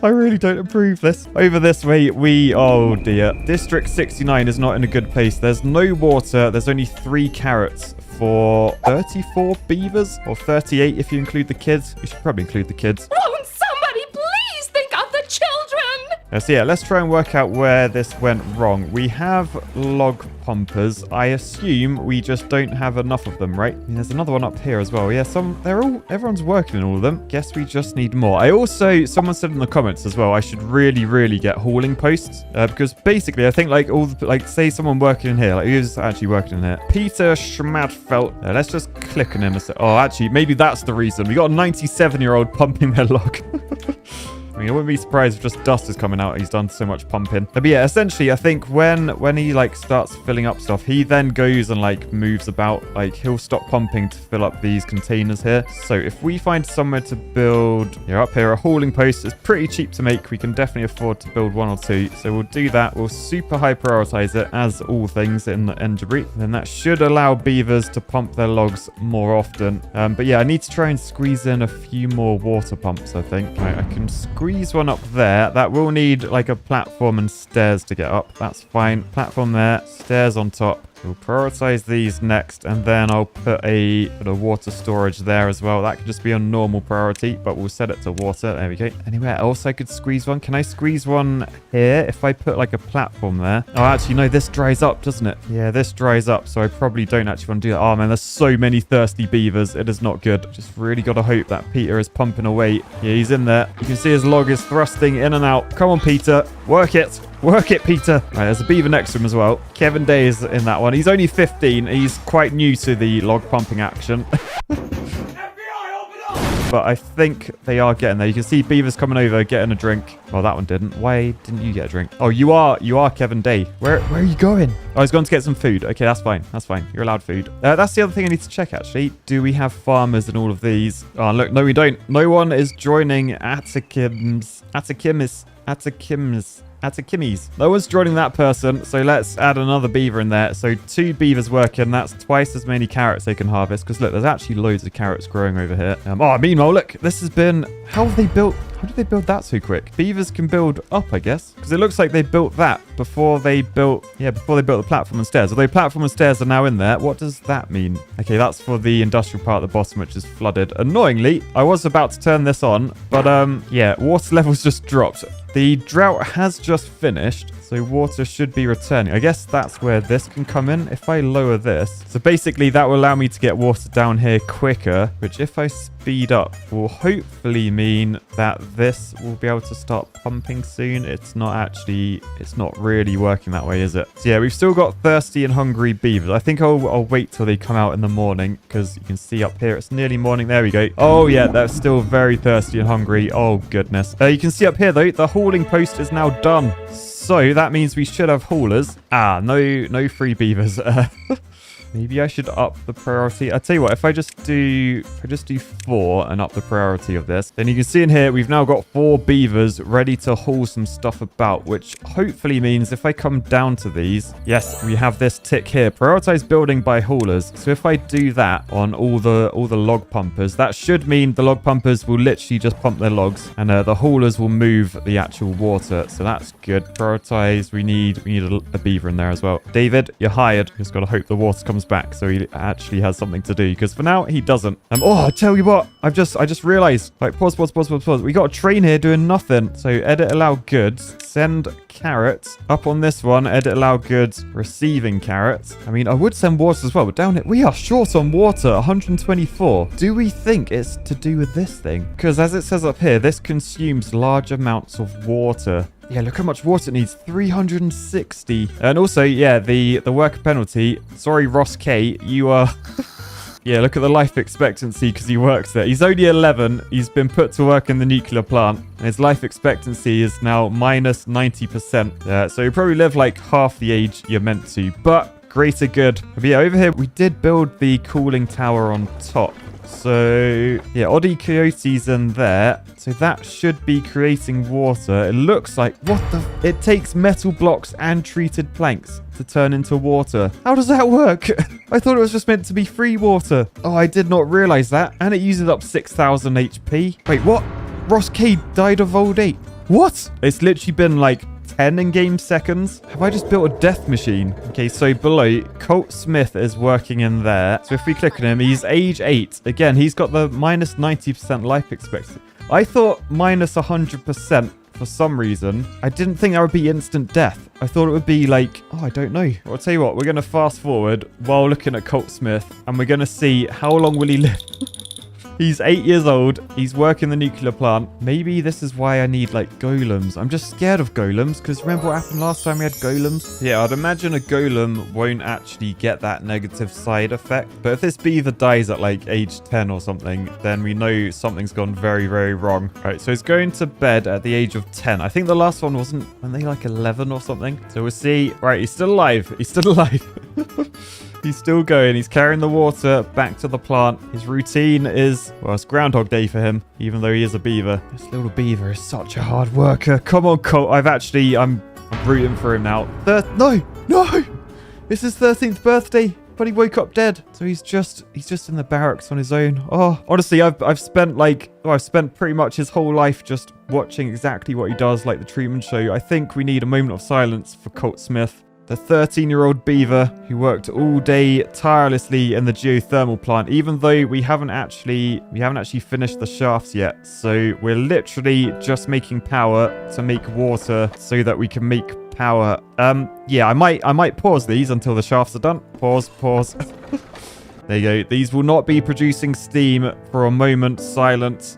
I really don't approve this. Over this way, oh dear. District 69 is not in a good place. There's no water. There's only 3 carrots for 34 beavers, or 38 if you include the kids. You should probably include the kids. Won't somebody please think of the children? So yeah, let's try and work out where this went wrong. We have log pumpers. I assume we just don't have enough of them, right? There's another one up here as well. Yeah, everyone's working on all of them. Guess we just need more. Someone said in the comments as well, I should really get hauling posts because basically I think say someone working in here, like who's actually working in here? Peter Schmadfelt. Let's just click on him and say, oh, actually, maybe that's the reason. We got a 97-year-old pumping their log. I mean, I wouldn't be surprised if just dust is coming out. He's done so much pumping. But yeah, essentially, I think when he like starts filling up stuff, he then goes and like moves about. Like he'll stop pumping to fill up these containers here. So if we find somewhere to build, up here, a hauling post is pretty cheap to make. We can definitely afford to build one or two. So we'll do that. We'll super high prioritize it as all things in the Enderbury. Then that should allow beavers to pump their logs more often. But yeah, I need to try and squeeze in a few more water pumps, I think. Right, I can squeeze one up there. That will need like a platform and stairs to get up. That's fine. Platform there, stairs on top. We'll prioritize these next, and then I'll put a bit of water storage there as well. That could just be a normal priority, but we'll set it to water. There we go. Anywhere else I could squeeze one? Can I squeeze one here if I put like a platform there? Oh, actually, no, this dries up, doesn't it? Yeah, this dries up, so I probably don't actually want to do that. Oh, man, there's so many thirsty beavers. It is not good. Just really got to hope that Peter is pumping away. Yeah, he's in there. You can see his log is thrusting in and out. Come on, Peter. Work it. Work it, Peter. Right, there's a beaver next to him as well. Kevin Day is in that one. He's only 15. He's quite new to the log pumping action. But I think they are getting there. You can see beavers coming over, getting a drink. Well, that one didn't. Why didn't you get a drink? Oh, you are Kevin Day. Where are you going? Oh, he's going to get some food. Okay, that's fine. That's fine. You're allowed food. That's the other thing I need to check, actually. Do we have farmers in all of these? Oh, look. No, we don't. No one is joining Atacim's. No one's joining that person, so let's add another beaver in there. So 2 beavers working. That's twice as many carrots they can harvest, because look, there's actually loads of carrots growing over here. Meanwhile, look, this has been... How did they build that so quick? Beavers can build up, I guess, because it looks like they built that before they built the platform and stairs. Although platform and stairs are now in there. What does that mean? Okay, that's for the industrial part at the bottom, which is flooded. Annoyingly, I was about to turn this on, but yeah, water levels just dropped. The drought has just finished, so water should be returning. I guess that's where this can come in. If I lower this, so basically that will allow me to get water down here quicker, which if I speed up will hopefully mean that this will be able to start pumping soon. It's not really working that way, is it? So yeah, we've still got thirsty and hungry beavers. I think I'll wait till they come out in the morning, because you can see up here it's nearly morning. There we go. Oh yeah, they're still very thirsty and hungry. Oh goodness. You can see up here though, the hauling post is now done. So that means we should have haulers. No free beavers. Maybe I should up the priority. I'll tell you what, if I just do 4 and up the priority of this, then you can see in here, we've now got 4 beavers ready to haul some stuff about, which hopefully means if I come down to these, yes, we have this tick here, prioritize building by haulers. So if I do that on all the log pumpers, that should mean the log pumpers will literally just pump their logs, and the haulers will move the actual water. So that's good. Prioritize. We need a beaver in there as well. David, you're hired. Just got to hope the water comes back so he actually has something to do, because for now he doesn't. I tell you what, I just realized, like, pause. We got a train here doing nothing. So edit allow goods, send carrots. Up on this one, edit allow goods, receiving carrots. I mean, I would send water as well, but down here we are short on water, 124. Do we think it's to do with this thing? Because as it says up here, this consumes large amounts of water. Yeah, look how much water it needs. 360. And also, yeah, the worker penalty. Sorry, Ross K. You are... Yeah, look at the life expectancy because he works there. He's only 11. He's been put to work in the nuclear plant. And his life expectancy is now minus 90%. So you probably live like half the age you're meant to. But greater good. But yeah, over here, we did build the cooling tower on top. So, yeah, Oddie Coyote's in there. So that should be creating water. It looks like... It takes metal blocks and treated planks to turn into water. How does that work? I thought it was just meant to be free water. Oh, I did not realize that. And it uses up 6,000 HP. Wait, what? Ross K died of old age. What? It's literally been like 10 in-game seconds. Have I just built a death machine? Okay, so below, Colt Smith is working in there. So if we click on him, he's age 8. Again, he's got the minus 90% life expectancy. I thought minus 100% for some reason, I didn't think that would be instant death. I thought it would be like, oh, I don't know. I'll tell you what, we're going to fast forward while looking at Colt Smith, and we're going to see how long will he live. He's 8 years old. He's working the nuclear plant. Maybe this is why I need, like, golems. I'm just scared of golems, because remember what happened last time we had golems? Yeah, I'd imagine a golem won't actually get that negative side effect. But if this beaver dies at, like, age 10 or something, then we know something's gone very, very wrong. All right, so he's going to bed at the age of 10. I think the last one wasn't, weren't they, like, 11 or something? So we'll see. Right, he's still alive. He's still alive. He's still going. He's carrying the water back to the plant. His routine is, well, it's Groundhog Day for him, even though he is a beaver. This little beaver is such a hard worker. Come on, Colt. I'm rooting for him now. No. It's his 13th birthday, but he woke up dead. So he's just in the barracks on his own. Oh, honestly, I've spent pretty much his whole life just watching exactly what he does, like the treatment show. I think we need a moment of silence for Colt Smith, the 13-year-old beaver who worked all day tirelessly in the geothermal plant, even though we haven't actually finished the shafts yet. So we're literally just making power to make water so that we can make power. Yeah, I might pause these until the shafts are done. Pause. There you go. These will not be producing steam for a moment. Silence.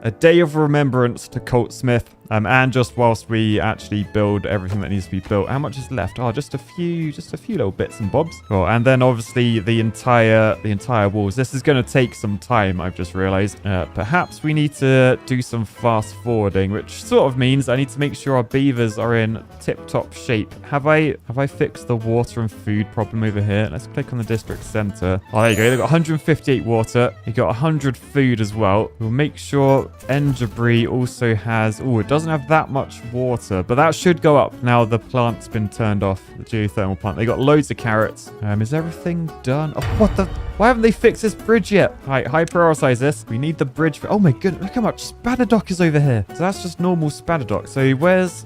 A day of remembrance to Colt Smith. And just whilst we actually build everything that needs to be built. How much is left? Oh, just a few little bits and bobs. Oh, and then obviously the entire walls. This is going to take some time, I've just realized. Perhaps we need to do some fast forwarding, which sort of means I need to make sure our beavers are in tip-top shape. Have I fixed the water and food problem over here? Let's click on the district center. Oh, there you go. They've got 158 water. They got 100 food as well. We'll make sure Engebrie also has... Oh, it doesn't have that much water, but that should go up now the plant's been turned off, the geothermal plant. They got loads of carrots. Is everything done? Oh, what the... Why haven't they fixed this bridge yet? Right, high prioritize this. We need the bridge for... Oh my goodness, look how much spadadock is over here. So that's just normal spadadock. So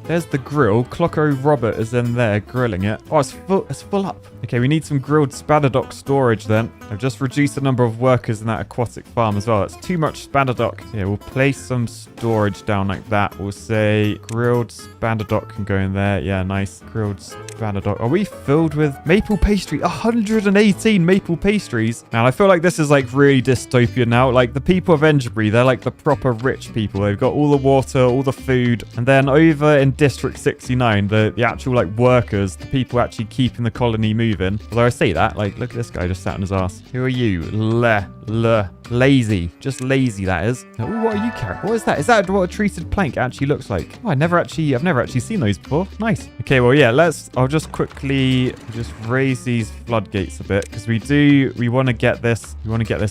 there's the grill. Clocko Robert is in there grilling it. Oh, it's full up. Okay, we need some grilled spadadock storage then. I've just reduced the number of workers in that aquatic farm as well. That's too much spadadock. So yeah, we'll place some storage down like that. We'll say grilled spadadock can go in there. Yeah, nice. Grilled spadadock. Are we filled with maple pastry? 118 maple pastries. And I feel like this is like really dystopian now. Like the people of Engebrie, they're like the proper rich people. They've got all the water, all the food. And then over in District 69, the actual like workers, the people actually keeping the colony moving. Although I say that, like, look at this guy just sat on his ass. Who are you? Lazy. Just lazy, that is. Ooh, what are you carrying? What is that? Is that what a treated plank actually looks like? Oh, I've never actually seen those before. Nice. Okay, well, yeah, I'll just quickly just raise these floodgates a bit because we want to get this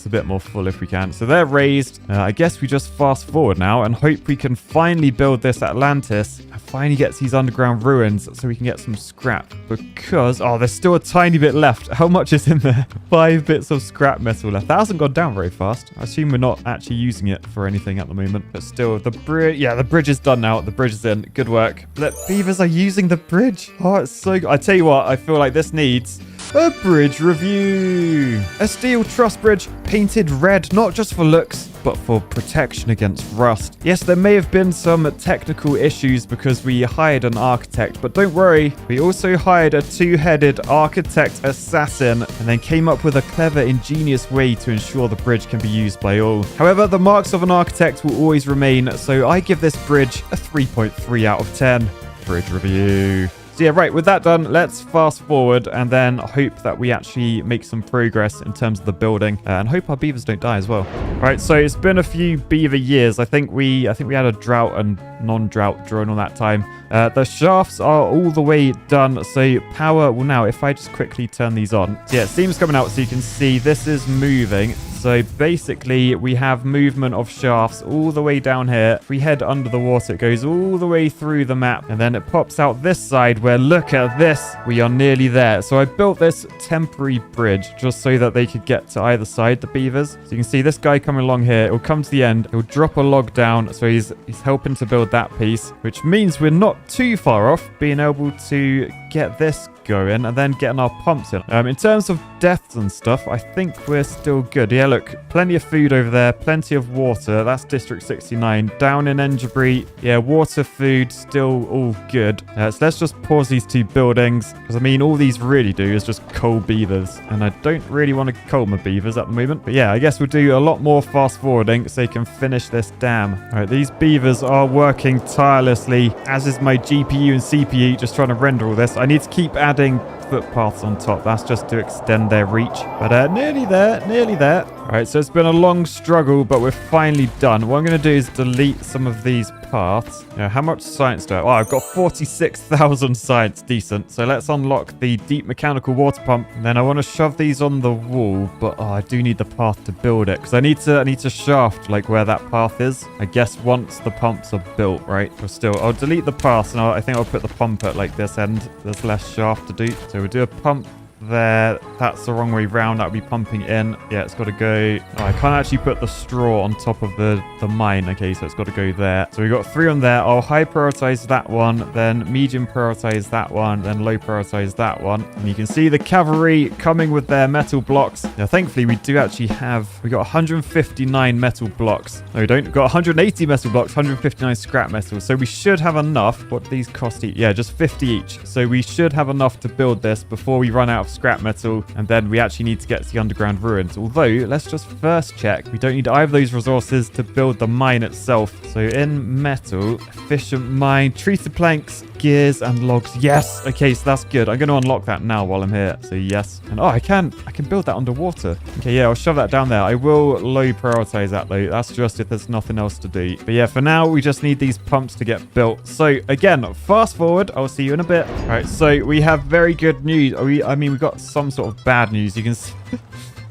a bit more full if we can. So they're raised. I guess we just fast forward now and hope we can finally build this Atlantis and finally get these underground ruins so we can get some scrap because, oh, there's still a tiny bit left. How much is in there? 5 bits of scrap metal left. That hasn't gone down very fast. I assume we're not actually using it for anything at the moment, but still the bridge is done now. The bridge is in. Good work. The beavers are using the bridge. Oh, it's so good. I tell you what, I feel like this needs a bridge review. A steel truss bridge painted red, not just for looks, but for protection against rust. Yes, there may have been some technical issues because we hired an architect, but don't worry, we also hired a two-headed architect assassin and then came up with a clever, ingenious way to ensure the bridge can be used by all. However, the marks of an architect will always remain, so I give this bridge a 3.3 out of 10. Bridge review. So yeah, right, with that done, let's fast forward and then hope that we actually make some progress in terms of the building and hope our beavers don't die as well. All right, so it's been a few beaver years. I think we had a drought and non-drought during all that time. The shafts are all the way done, so power will now, if I just quickly turn these on. So yeah, steam's coming out so you can see this is moving. So basically, we have movement of shafts all the way down here. If we head under the water, it goes all the way through the map. And then it pops out this side where, look at this, we are nearly there. So I built this temporary bridge just so that they could get to either side, the beavers. So you can see this guy coming along here. It'll come to the end. It'll drop a log down. So he's helping to build that piece, which means we're not too far off being able to get this going and then getting our pumps in. In terms of deaths and stuff, I think we're still good. Yeah, look, plenty of food over there, plenty of water. That's District 69. Down in Enderbury, yeah, water, food, still all good. So let's just pause these 2 buildings, because I mean, all these really do is just cull beavers, and I don't really want to cull my beavers at the moment. But yeah, I guess we'll do a lot more fast forwarding so you can finish this dam. All right, these beavers are working tirelessly, as is my GPU and CPU, just trying to render all this. I need to keep adding footpaths on top. That's just to extend their reach. But nearly there, nearly there. All right, so it's been a long struggle, but we're finally done. What I'm going to do is delete some of these paths. Now, how much science do I have? Oh, I've got 46,000 science. Decent. So let's unlock the deep mechanical water pump. And then I want to shove these on the wall, but I do need the path to build it, because I need to shaft like where that path is. I guess once the pumps are built, right? But still, I'll delete the path, and I think I'll put the pump at like this end. There's less shaft to do. So we'll do a pump there. That's the wrong way round. That'll be pumping in. Yeah, it's got to go. Oh, I can't actually put the straw on top of the mine. Okay, so it's got to go there. So we got 3 on there. I'll high prioritize that one, then medium prioritize that one, then low prioritize that one. And you can see the cavalry coming with their metal blocks. Now, thankfully, we do actually have, we got 159 metal blocks. No, we don't. We've got 180 metal blocks, 159 scrap metal. So we should have enough. What do these cost each? Yeah, just 50 each. So we should have enough to build this before we run out of scrap metal, and then we actually need to get to the underground ruins. Although, let's just first check. We don't need either of those resources to build the mine itself. So in metal, efficient mine, treated planks, gears, and logs. Yes. Okay, so that's good. I'm going to unlock that now while I'm here. So yes. And oh, I can build that underwater. Okay, yeah, I'll shove that down there. I will low prioritize that though. That's just if there's nothing else to do. But yeah, for now, we just need these pumps to get built. So again, fast forward. I'll see you in a bit. All right, so we have very good news. I mean, we've got some sort of bad news. You can see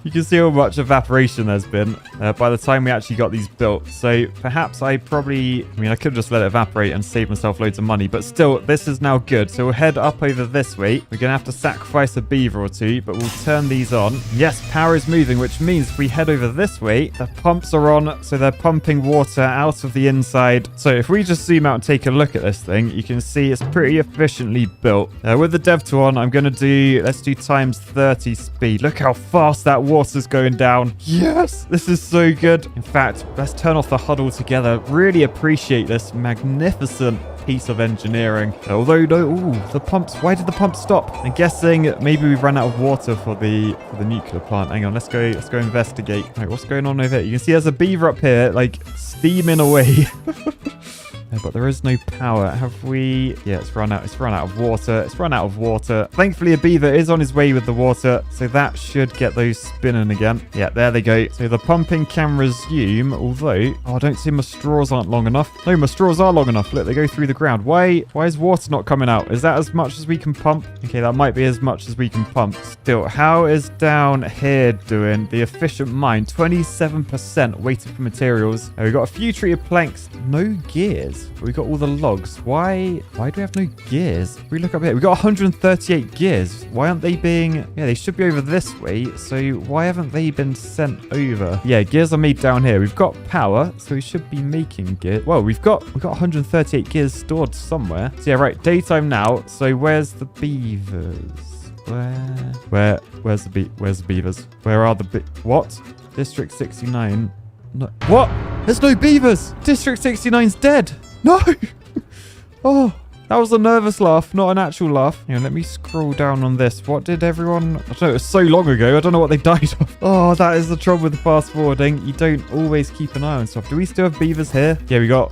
You can see how much evaporation there's been by the time we actually got these built. So perhaps I could have just let it evaporate and save myself loads of money. But still, this is now good. So we'll head up over this way. We're going to have to sacrifice a beaver or two, but we'll turn these on. Yes, power is moving, which means if we head over this way, the pumps are on. So they're pumping water out of the inside. So if we just zoom out and take a look at this thing, you can see it's pretty efficiently built. With the dev tool on, let's do times 30 speed. Look how fast that water's going down. Yes, this is so good. In fact, let's turn off the HUD altogether. Really appreciate this magnificent piece of engineering. Although, no, the pumps. Why did the pump stop? I'm guessing maybe we've run out of water for the nuclear plant. Hang on, let's go investigate. Right, what's going on over here? You can see there's a beaver up here, like steaming away. But there is no power. Have we? Yeah, it's run out of water. It's run out of water. Thankfully, a beaver is on his way with the water, so that should get those spinning again. Yeah, there they go. So the pumping can resume, although... Oh, I don't see my straws aren't long enough. No, my straws are long enough. Look, they go through the ground. Why is water not coming out? Is that as much as we can pump? Okay, that might be as much as we can pump. Still, how is down here doing? The efficient mine, 27% weighted for materials. We've got a few treated planks. No gears. We got all the logs. Why do we have no gears? If we look up here, we got 138 gears. Why aren't they being... Yeah, they should be over this way. So why haven't they been sent over? Yeah, gears are made down here. We've got power, so we should be making gears. Well, we've got 138 gears stored somewhere. So yeah, right. Daytime now. So where's the beavers? Where's the beavers? Where are the what? District 69. No. What? There's no beavers. District 69's dead. No. Oh, that was a nervous laugh, not an actual laugh. Here, let me scroll down on this. What did everyone... I don't know, it was so long ago. I don't know what they died of. Oh, that is the trouble with fast forwarding. You don't always keep an eye on stuff. Do we still have beavers here? Yeah, we got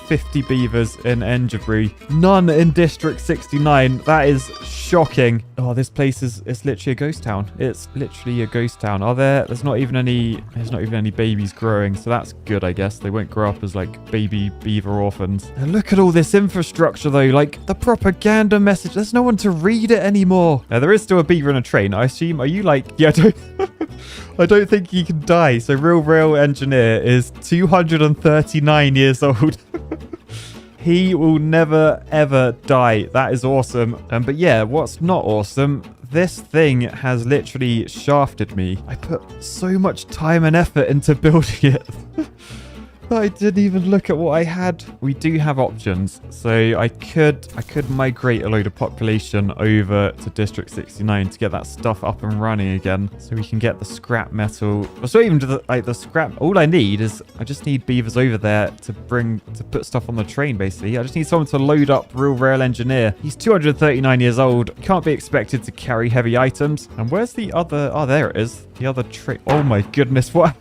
50 beavers in Enderbury. None in District 69. That is shocking. Oh, this place it's literally a ghost town. It's literally a ghost town. There's not even any babies growing, so that's good, I guess. They won't grow up as like baby beaver orphans. And look at all this infrastructure though, like the propaganda message. There's no one to read it anymore. Now, there is still a beaver in a train, I assume. Are you like... Yeah, I don't think he can die. So real engineer is 239 years old. He will never, ever die. That is awesome. But yeah, what's not awesome, this thing has literally shafted me. I put so much time and effort into building it. I didn't even look at what I had. We do have options. So I could migrate a load of population over to District 69 to get that stuff up and running again. So we can get the scrap metal. So even the scrap. All I need is I just need beavers over there to put stuff on the train, basically. I just need someone to load up real rail engineer. He's 239 years old. Can't be expected to carry heavy items. And where's the other? Oh, there it is. The other train. Oh my goodness. What?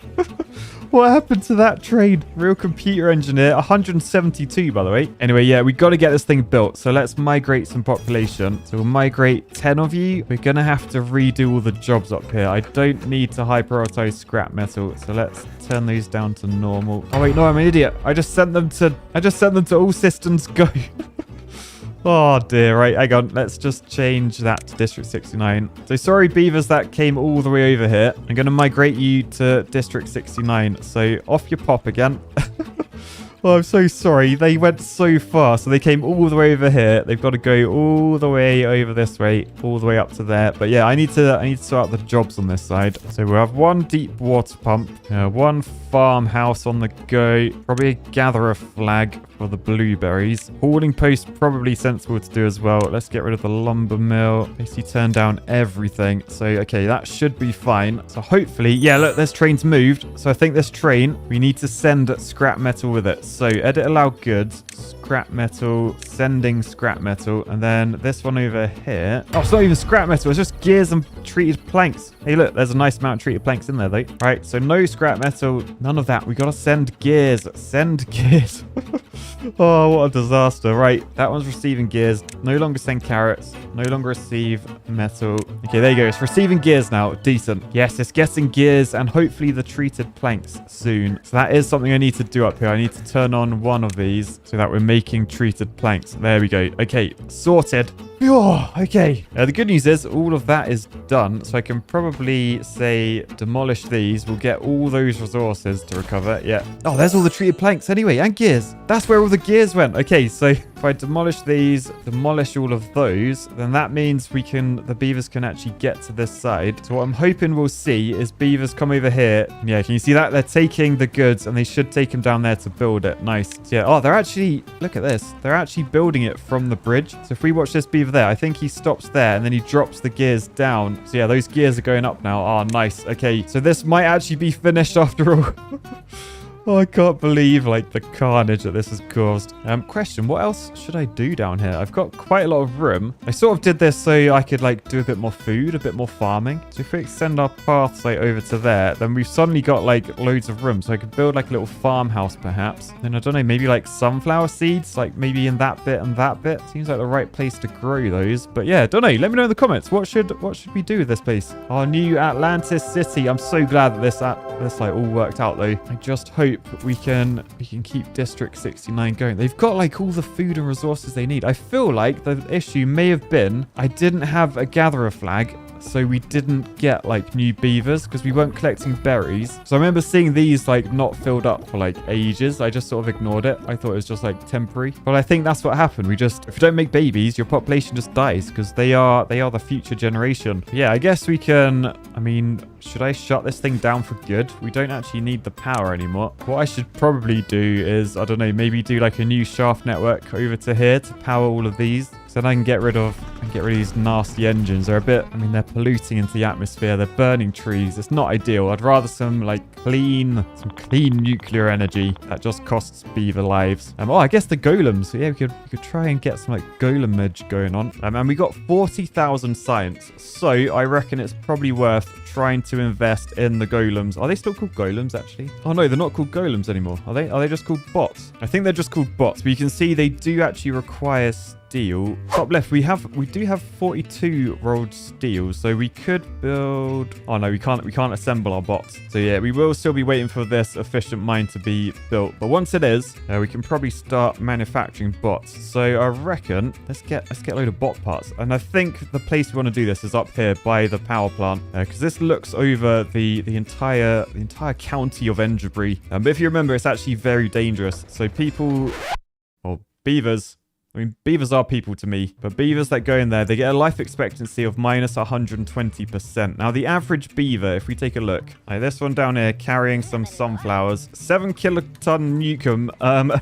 What happened to that train? Real computer engineer. 172, by the way. Anyway, yeah, we got to get this thing built. So let's migrate some population. So we'll migrate 10 of you. We're going to have to redo all the jobs up here. I don't need to high prioritize scrap metal. So let's turn those down to normal. Oh, wait, no, I'm an idiot. I just sent them to all systems go. Oh dear, right, hang on. Let's just change that to District 69. So sorry, beavers that came all the way over here. I'm going to migrate you to District 69. So off your pop again. Oh, I'm so sorry. They went so far. So they came all the way over here. They've got to go all the way over this way, all the way up to there. But yeah, I need to sort out the jobs on this side. So we'll have one deep water pump, one farmhouse on the go, probably a gatherer flag for the blueberries. Hauling post, probably sensible to do as well. Let's get rid of the lumber mill. Basically turn down everything. So, okay, that should be fine. So hopefully, yeah, look, this train's moved. So I think this train, we need to send scrap metal with it. So edit allow goods, scrap metal, sending scrap metal, and then this one over here. Oh, it's not even scrap metal, it's just gears and treated planks. Hey, look, there's a nice amount of treated planks in there, though. Right, so no scrap metal, none of that. We gotta send gears. Send gears. Oh, what a disaster. Right, that one's receiving gears. No longer send carrots. No longer receive metal. Okay, there you go. It's receiving gears now. Decent. Yes, it's getting gears and hopefully the treated planks soon. So that is something I need to do up here. I need to turn on one of these so that we're making treated planks. There we go. Okay, sorted. Oh, okay. The good news is all of that is done. So I can probably say demolish these. We'll get all those resources to recover. Yeah. Oh, there's all the treated planks anyway and gears. That's where all the gears went. Okay, so if I demolish these, demolish all of those, then that means the beavers can actually get to this side. So what I'm hoping we'll see is beavers come over here. Yeah, can you see that? They're taking the goods and they should take them down there to build it. Nice. So yeah. Oh, they're actually, look at this. They're actually building it from the bridge. So if we watch this beaver there, I think he stops there and then he drops the gears down. So yeah, those gears are going up now. Oh, nice. Okay, so this might actually be finished after all. Oh, I can't believe, like, the carnage that this has caused. Question, what else should I do down here? I've got quite a lot of room. I sort of did this so I could, like, do a bit more food, a bit more farming. So if we extend our paths, like, over to there, then we've suddenly got, like, loads of room. So I could build, like, a little farmhouse, perhaps. And I don't know, maybe, like, sunflower seeds, like, maybe in that bit and that bit. Seems like the right place to grow those. But yeah, don't know. Let me know in the comments. What should we do with this place? Our new Atlantis city. I'm so glad that this like, all worked out, though. I just hope we can keep District 69 going. They've got like all the food and resources they need. I feel like the issue may have been I didn't have a gatherer flag, so we didn't get like new beavers because we weren't collecting berries. So I remember seeing these like not filled up for like ages. I just sort of ignored it. I thought it was just like temporary. But I think that's what happened. If you don't make babies, your population just dies because they are the future generation. Yeah, I guess we can, I mean, should I shut this thing down for good? We don't actually need the power anymore. What I should probably do is, I don't know, maybe do like a new shaft network over to here to power all of these. So then I can get rid of these nasty engines. They're a bit, I mean, they're polluting into the atmosphere. They're burning trees. It's not ideal. I'd rather some clean nuclear energy that just costs beaver lives. Oh, I guess the golems. So yeah, we could try and get some like golem edge going on. And we got 40,000 science. So I reckon it's probably worth trying to invest in the golems. Are they still called golems actually? Oh no, they're not called golems anymore. Are they just called bots? I think they're just called bots. But you can see they do actually require steel. Top left, we do have 42 rolled steel, so we could build. Oh no, we can't assemble our bots. So yeah, we will still be waiting for this efficient mine to be built. But once it is, we can probably start manufacturing bots. So I reckon let's get a load of bot parts. And I think the place we want to do this is up here by the power plant, because this looks over the entire county of Enderbury. But if you remember, it's actually very dangerous. So people, or beavers, I mean, beavers are people to me, but beavers that go in there, they get a life expectancy of minus 120%. Now, the average beaver, if we take a look, like this one down here carrying some sunflowers, 7 kiloton nukem,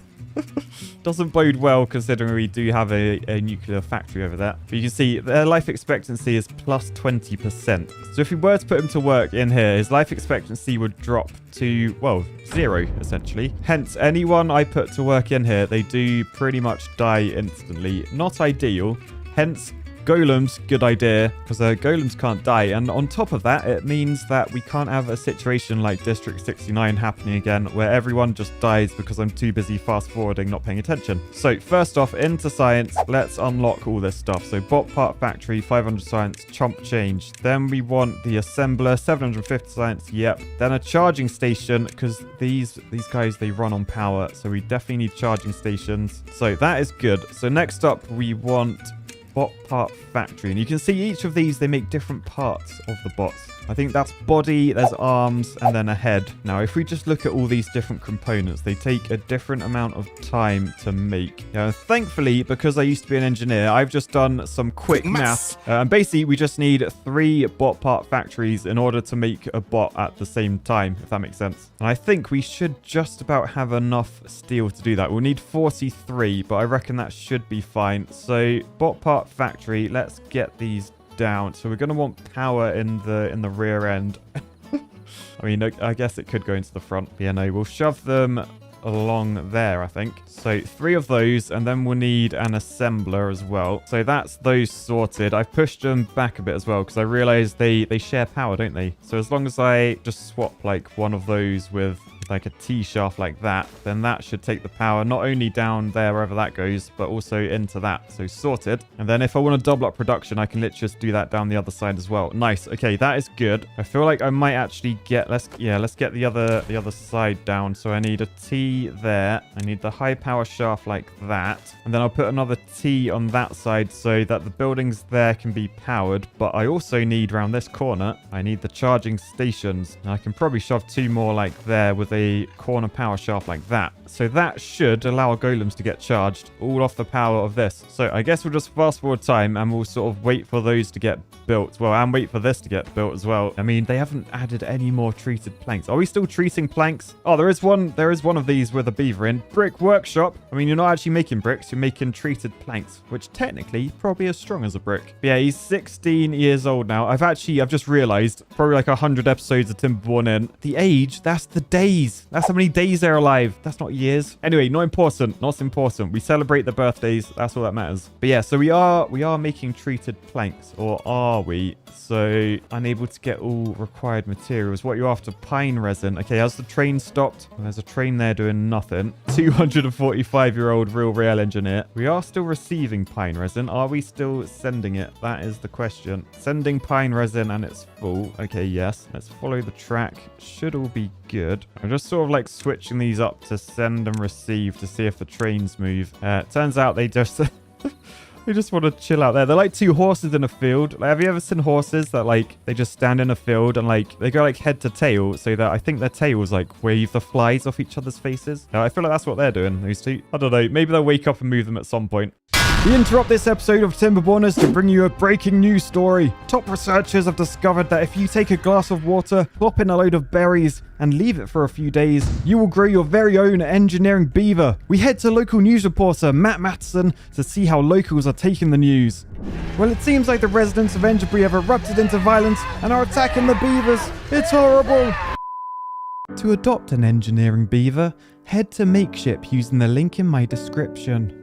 doesn't bode well considering we do have a nuclear factory over there. But you can see their life expectancy is plus 20%. So if we were to put him to work in here, his life expectancy would drop to, well, 0, essentially. Hence, anyone I put to work in here, they do pretty much die instantly. Not ideal. Hence, golems, good idea, because golems can't die. And on top of that, it means that we can't have a situation like District 69 happening again, where everyone just dies because I'm too busy fast forwarding, not paying attention. So first off, into science, let's unlock all this stuff. So bot part factory, 500 science, chomp change. Then we want the assembler, 750 science, yep. Then a charging station, because these guys, they run on power. So we definitely need charging stations. So that is good. So next up, we want bot part factory, and you can see each of these, they make different parts of the bots. I think that's body, there's arms, and then a head. Now, if we just look at all these different components, they take a different amount of time to make. Now, thankfully, because I used to be an engineer, I've just done some quick math. And basically, we just need 3 bot part factories in order to make a bot at the same time, if that makes sense. And I think we should just about have enough steel to do that. We'll need 43, but I reckon that should be fine. So, bot part factory, let's get these down. So we're going to want power in the rear end. I mean, I guess it could go into the front. But yeah, no, we'll shove them along there, I think. So 3 of those, and then we'll need an assembler as well. So that's those sorted. I've pushed them back a bit as well because I realized they share power, don't they? So as long as I just swap like one of those with like a T-shaft like that, then that should take the power not only down there wherever that goes, but also into that. So sorted. And then if I want to double up production, I can literally just do that down the other side as well. Nice. Okay, that is good. I feel like I might actually get, let's get the other side down. So I need a T there. I need the high power shaft like that. And then I'll put another T on that side so that the buildings there can be powered. But I also need around this corner, I need the charging stations. And I can probably shove 2 more like there with a corner power shaft like that. So that should allow our golems to get charged all off the power of this. So I guess we'll just fast forward time and we'll sort of wait for those to get built. Well, and wait for this to get built as well. I mean, they haven't added any more treated planks. Are we still treating planks? Oh, there is one of these with a beaver in. Brick workshop. I mean, you're not actually making bricks, you're making treated planks, which technically probably as strong as a brick. But yeah, he's 16 years old now. I've just realized probably like 100 episodes of Timberborn in. The age, that's the days. That's how many days they're alive. That's not years. Anyway, not important. Not important. We celebrate the birthdays. That's all that matters. But yeah, so we are making treated planks, or are we? So unable to get all required materials. What are you after? Pine resin. Okay, has the train stopped? Well, there's a train there doing nothing. 245-year-old real engineer. We are still receiving pine resin. Are we still sending it? That is the question. Sending pine resin and it's full. Okay, yes. Let's follow the track. Should all be good. I'm just sort of like switching these up to send and receive to see if the trains move. Turns out they just... They just want to chill out there. They're like 2 horses in a field. Like, have you ever seen horses that like they just stand in a field and like they go like head to tail, so that I think their tails like wave the flies off each other's faces? I feel like that's what they're doing, those 2. I don't know. Maybe they'll wake up and move them at some point. We interrupt this episode of Timberborners to bring you a breaking news story. Top researchers have discovered that if you take a glass of water, plop in a load of berries, and leave it for a few days, you will grow your very own engineering beaver. We head to local news reporter Matt Matheson to see how locals are taking the news. Well, it seems like the residents of Enderbury have erupted into violence and are attacking the beavers. It's horrible. To adopt an engineering beaver, head to Makeship using the link in my description.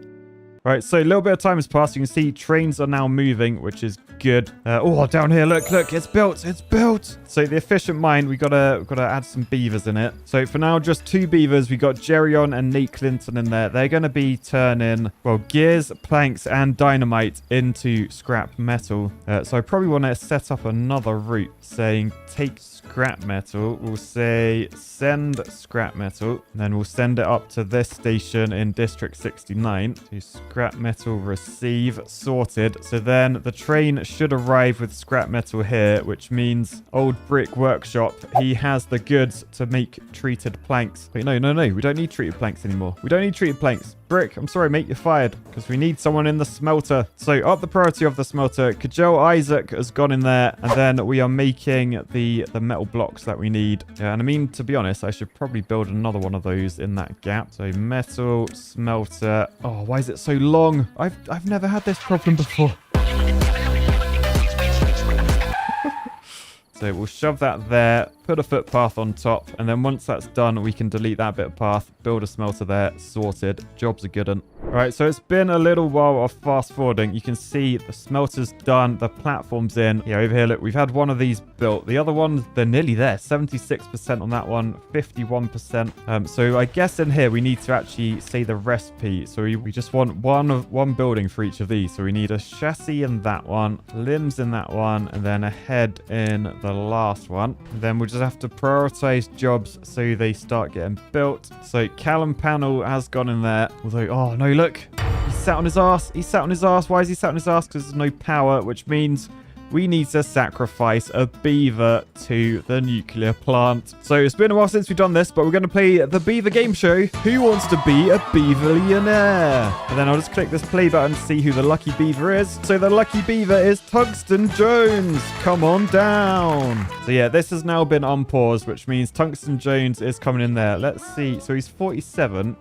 Right, so a little bit of time has passed. You can see trains are now moving, which is good. Oh, down here, look, it's built. It's built. So the efficient mine, we gotta add some beavers in it. So for now, just 2 beavers. We got Jerry on and Nate Clinton in there. They're gonna be turning, well, gears, planks, and dynamite into scrap metal. So I probably want to set up another route saying take scrap metal. We'll say send scrap metal. And then we'll send it up to this station in District 69. So scrap metal receive sorted. So then the train should arrive with scrap metal here, which means old brick workshop, he has the goods to make treated planks. Wait, no, we don't need treated planks anymore. We don't need treated planks. Brick, I'm sorry, mate, you're fired because we need someone in the smelter. So up the priority of the smelter. Kajel Isaac has gone in there, and then we are making the metal blocks that we need. Yeah, and I mean, to be honest, I should probably build another one of those in that gap. So metal smelter. Oh, why is it so long? I've never had this problem before. So we'll shove that there, put a footpath on top, and then once that's done, we can delete that bit of path, build a smelter there, sorted. Job's a good one. All right, so it's been a little while of fast forwarding. You can see the smelter's done, the platform's in. Yeah, over here, look, we've had one of these built. The other ones, they're nearly there. 76% on that one, 51%. So I guess in here, we need to actually say the recipe. So we just want one building for each of these. So we need a chassis in that one, limbs in that one, and then a head in the last one. And then we'll just have to prioritize jobs so they start getting built. So Callum panel has gone in there. Although, oh no, look, he sat on his ass. He sat on his ass. Why is he sat on his ass? Because there's no power, which means we need to sacrifice a beaver to the nuclear plant. So it's been a while since we've done this, but we're going to play the beaver game show. Who wants to be a beaver-millionaire? And then I'll just click this play button to see who the lucky beaver is. So the lucky beaver is Tungsten Jones. Come on down. So yeah, this has now been unpaused, which means Tungsten Jones is coming in there. Let's see. So he's 47.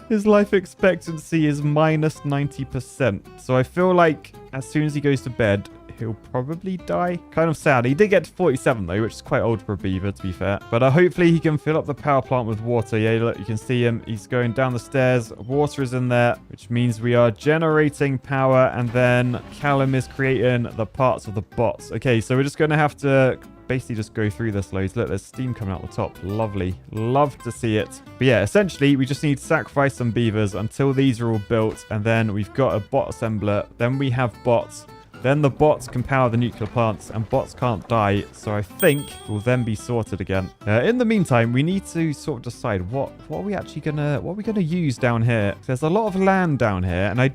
His life expectancy is minus 90%. So I feel like as soon as he goes to bed, he'll probably die. Kind of sad. He did get to 47 though, which is quite old for a beaver, to be fair. But hopefully he can fill up the power plant with water. Yeah, look, you can see him. He's going down the stairs. Water is in there, which means we are generating power. And then Callum is creating the parts of the bots. Okay, so we're just going to have to basically just go through this loads. Look, there's steam coming out the top. Lovely. Love to see it. But yeah, essentially, we just need to sacrifice some beavers until these are all built. And then we've got a bot assembler. Then we have bots. Then the bots can power the nuclear plants, and bots can't die. So I think we'll then be sorted again. In the meantime, we need to sort of decide what are we actually gonna use down here. There's a lot of land down here, and I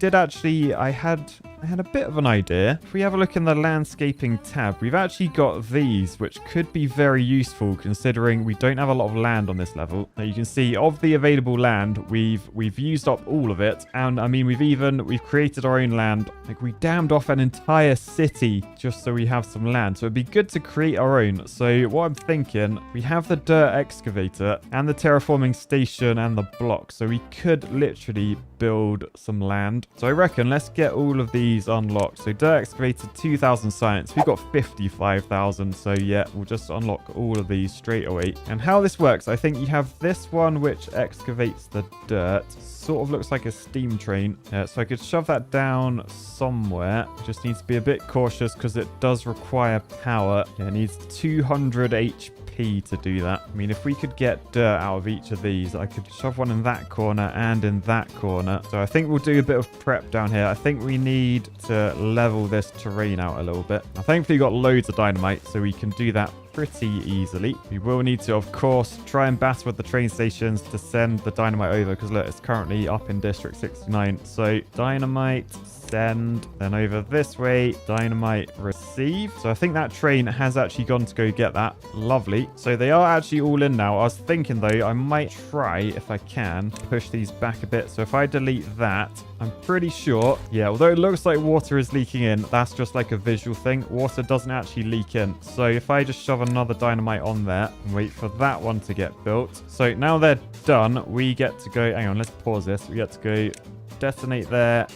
had a bit of an idea. If we have a look in the landscaping tab, we've actually got these, which could be very useful considering we don't have a lot of land on this level. Now you can see of the available land, we've used up all of it. And I mean, we've created our own land. Like we dammed off an entire city just so we have some land. So it'd be good to create our own. So what I'm thinking, we have the dirt excavator and the terraforming station and the block. So we could literally build some land. So I reckon let's get all of these unlocked. So dirt excavator, 2,000 science. We've got 55,000. So yeah, we'll just unlock all of these straight away. And how this works, I think you have this one which excavates the dirt. Sort of looks like a steam train. So I could shove that down somewhere. Just needs to be a bit cautious because it does require power. Yeah, it needs 200 HP to do that. I mean, if we could get dirt out of each of these, I could shove one in that corner and in that corner. So I think we'll do a bit of prep down here. I think we need to level this terrain out a little bit. Now, thankfully, we've got loads of dynamite, so we can do that pretty easily. We will need to, of course, try and battle with the train stations to send the dynamite over because look, it's currently up in District 69. So dynamite send, then over this way, dynamite receive. So I think that train has actually gone to go get that. Lovely. So they are actually all in now. I was thinking though, I might try, if I can, push these back a bit. So if I delete that, I'm pretty sure, yeah, although it looks like water is leaking in, that's just like a visual thing. Water doesn't actually leak in. So if I just shove another dynamite on there and wait for that one to get built. So now they're done, we get to go, hang on, let's pause this. We get to go detonate there,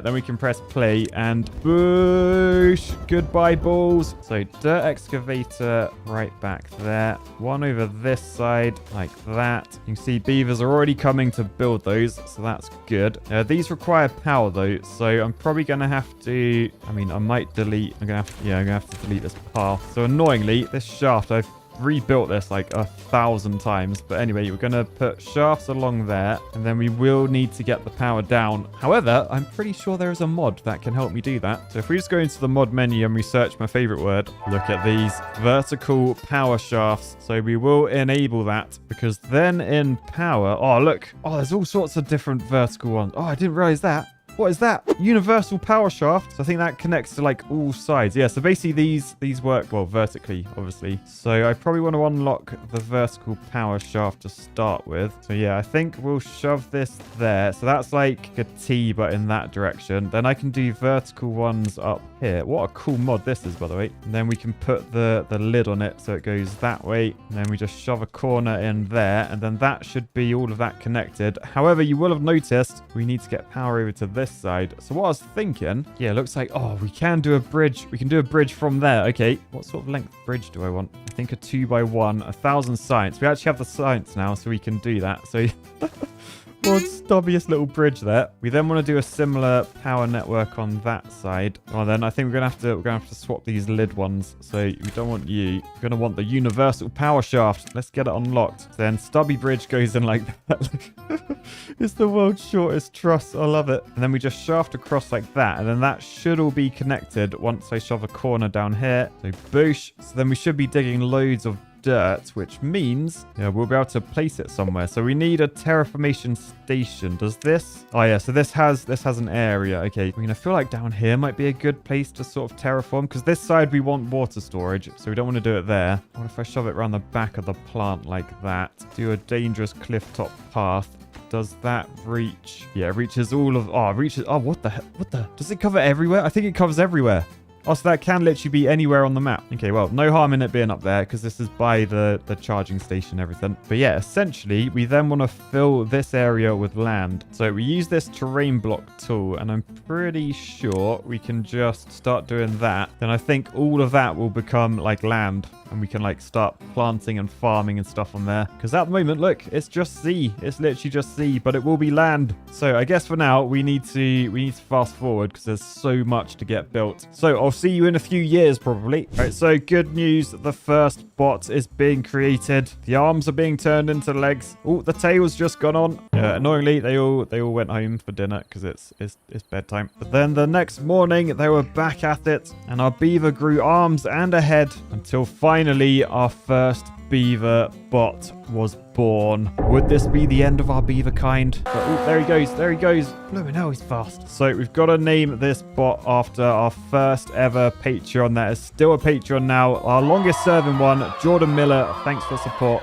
then we can press play and boosh, goodbye balls. So dirt excavator right back there, one over this side like that. You can see beavers are already coming to build those, so that's good. These require power though, so I'm probably gonna have to, I mean, I might delete, I'm gonna have to delete this path. So annoyingly, this shaft, I've rebuilt this like 1,000 times, but anyway, we're gonna put shafts along there, and then we will need to get the power down. However, I'm pretty sure there is a mod that can help me do that. So if we just go into the mod menu and we search my favorite word, look at these vertical power shafts. So we will enable that, because then in power, oh look, oh, there's all sorts of different vertical ones. Oh, I didn't realize that. What is that? Universal power shaft. So I think that connects to like all sides. Yeah, so basically these work, well, vertically, obviously. So I probably want to unlock the vertical power shaft to start with. So yeah, I think we'll shove this there. So that's like a T, but in that direction. Then I can do vertical ones up here. What a cool mod this is, by the way. And then we can put the lid on it so it goes that way. And then we just shove a corner in there. And then that should be all of that connected. However, you will have noticed we need to get power over to this side. So what I was thinking, yeah, it looks like, oh, we can do a bridge. We can do a bridge from there. Okay, what sort of length bridge do I want? I think a 2x1, 1,000 science. We actually have the science now, so we can do that. So world's stubbiest little bridge there. We then want to do a similar power network on that side. Well, then I think we're gonna have to swap these lid ones. So we don't want you. We're gonna want the universal power shaft. Let's get it unlocked. Then stubby bridge goes in like that. It's the world's shortest truss. I love it. And then we just shaft across like that, and then that should all be connected once I shove a corner down here. So boosh. So then we should be digging loads of dirt, which means we'll be able to place it somewhere. So we need a terraformation station. Does this? Oh yeah, so this has an area. Okay, I mean, I feel like down here might be a good place to sort of terraform, because this side we want water storage, so we don't want to do it there. What if I shove it around the back of the plant like that? Do a dangerous cliff top path. Does that reach? Yeah, it reaches all of... Oh, it reaches... Oh, what the... Does it cover everywhere? I think it covers everywhere. Oh, so that can literally be anywhere on the map. Okay, well, no harm in it being up there, because this is by the charging station and everything. But yeah, essentially, we then want to fill this area with land. So we use this terrain block tool, and I'm pretty sure we can just start doing that. Then I think all of that will become like land, and we can like start planting and farming and stuff on there. Because at the moment, look, it's just sea. It's literally just sea, but it will be land. So I guess for now, we need to fast forward, because there's so much to get built. So I'll see you in a few years, probably. All right, so good news. The first bot is being created. The arms are being turned into legs. Oh, the tail's just gone on. Annoyingly, they all went home for dinner because it's bedtime. But then the next morning, they were back at it, and our beaver grew arms and a head until finally our first beaver bot was born. Would this be the end of our beaver kind? But, oh, there he goes. There he goes. Blooming hell, he's fast. So we've got to name this bot after our first ever Patreon. That is still a Patreon now. Our longest serving one, Jordan Miller. Thanks for support.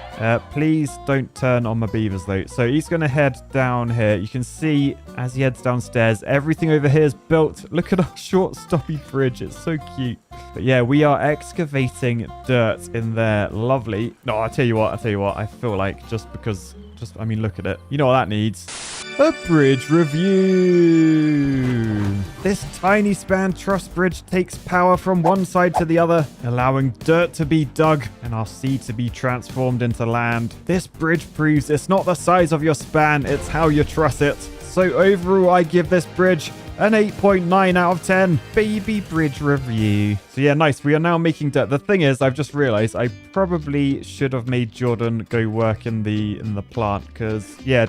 Please don't turn on my beavers though. So he's going to head down here. You can see as he heads downstairs, everything over here is built. Look at our short stubby bridge. It's so cute. But yeah, we are excavating dirt in there. Lovely. No, I tell you what. I feel like just because, I mean, look at it. You know what that needs? A bridge review. This tiny span truss bridge takes power from one side to the other, allowing dirt to be dug and our sea to be transformed into land. This bridge proves it's not the size of your span, it's how you truss it. So overall, I give this bridge an 8.9 out of 10. Baby bridge review. So yeah, nice. We are now making dirt. The thing is, I've just realized I probably should have made Jordan go work in the plant, because yeah,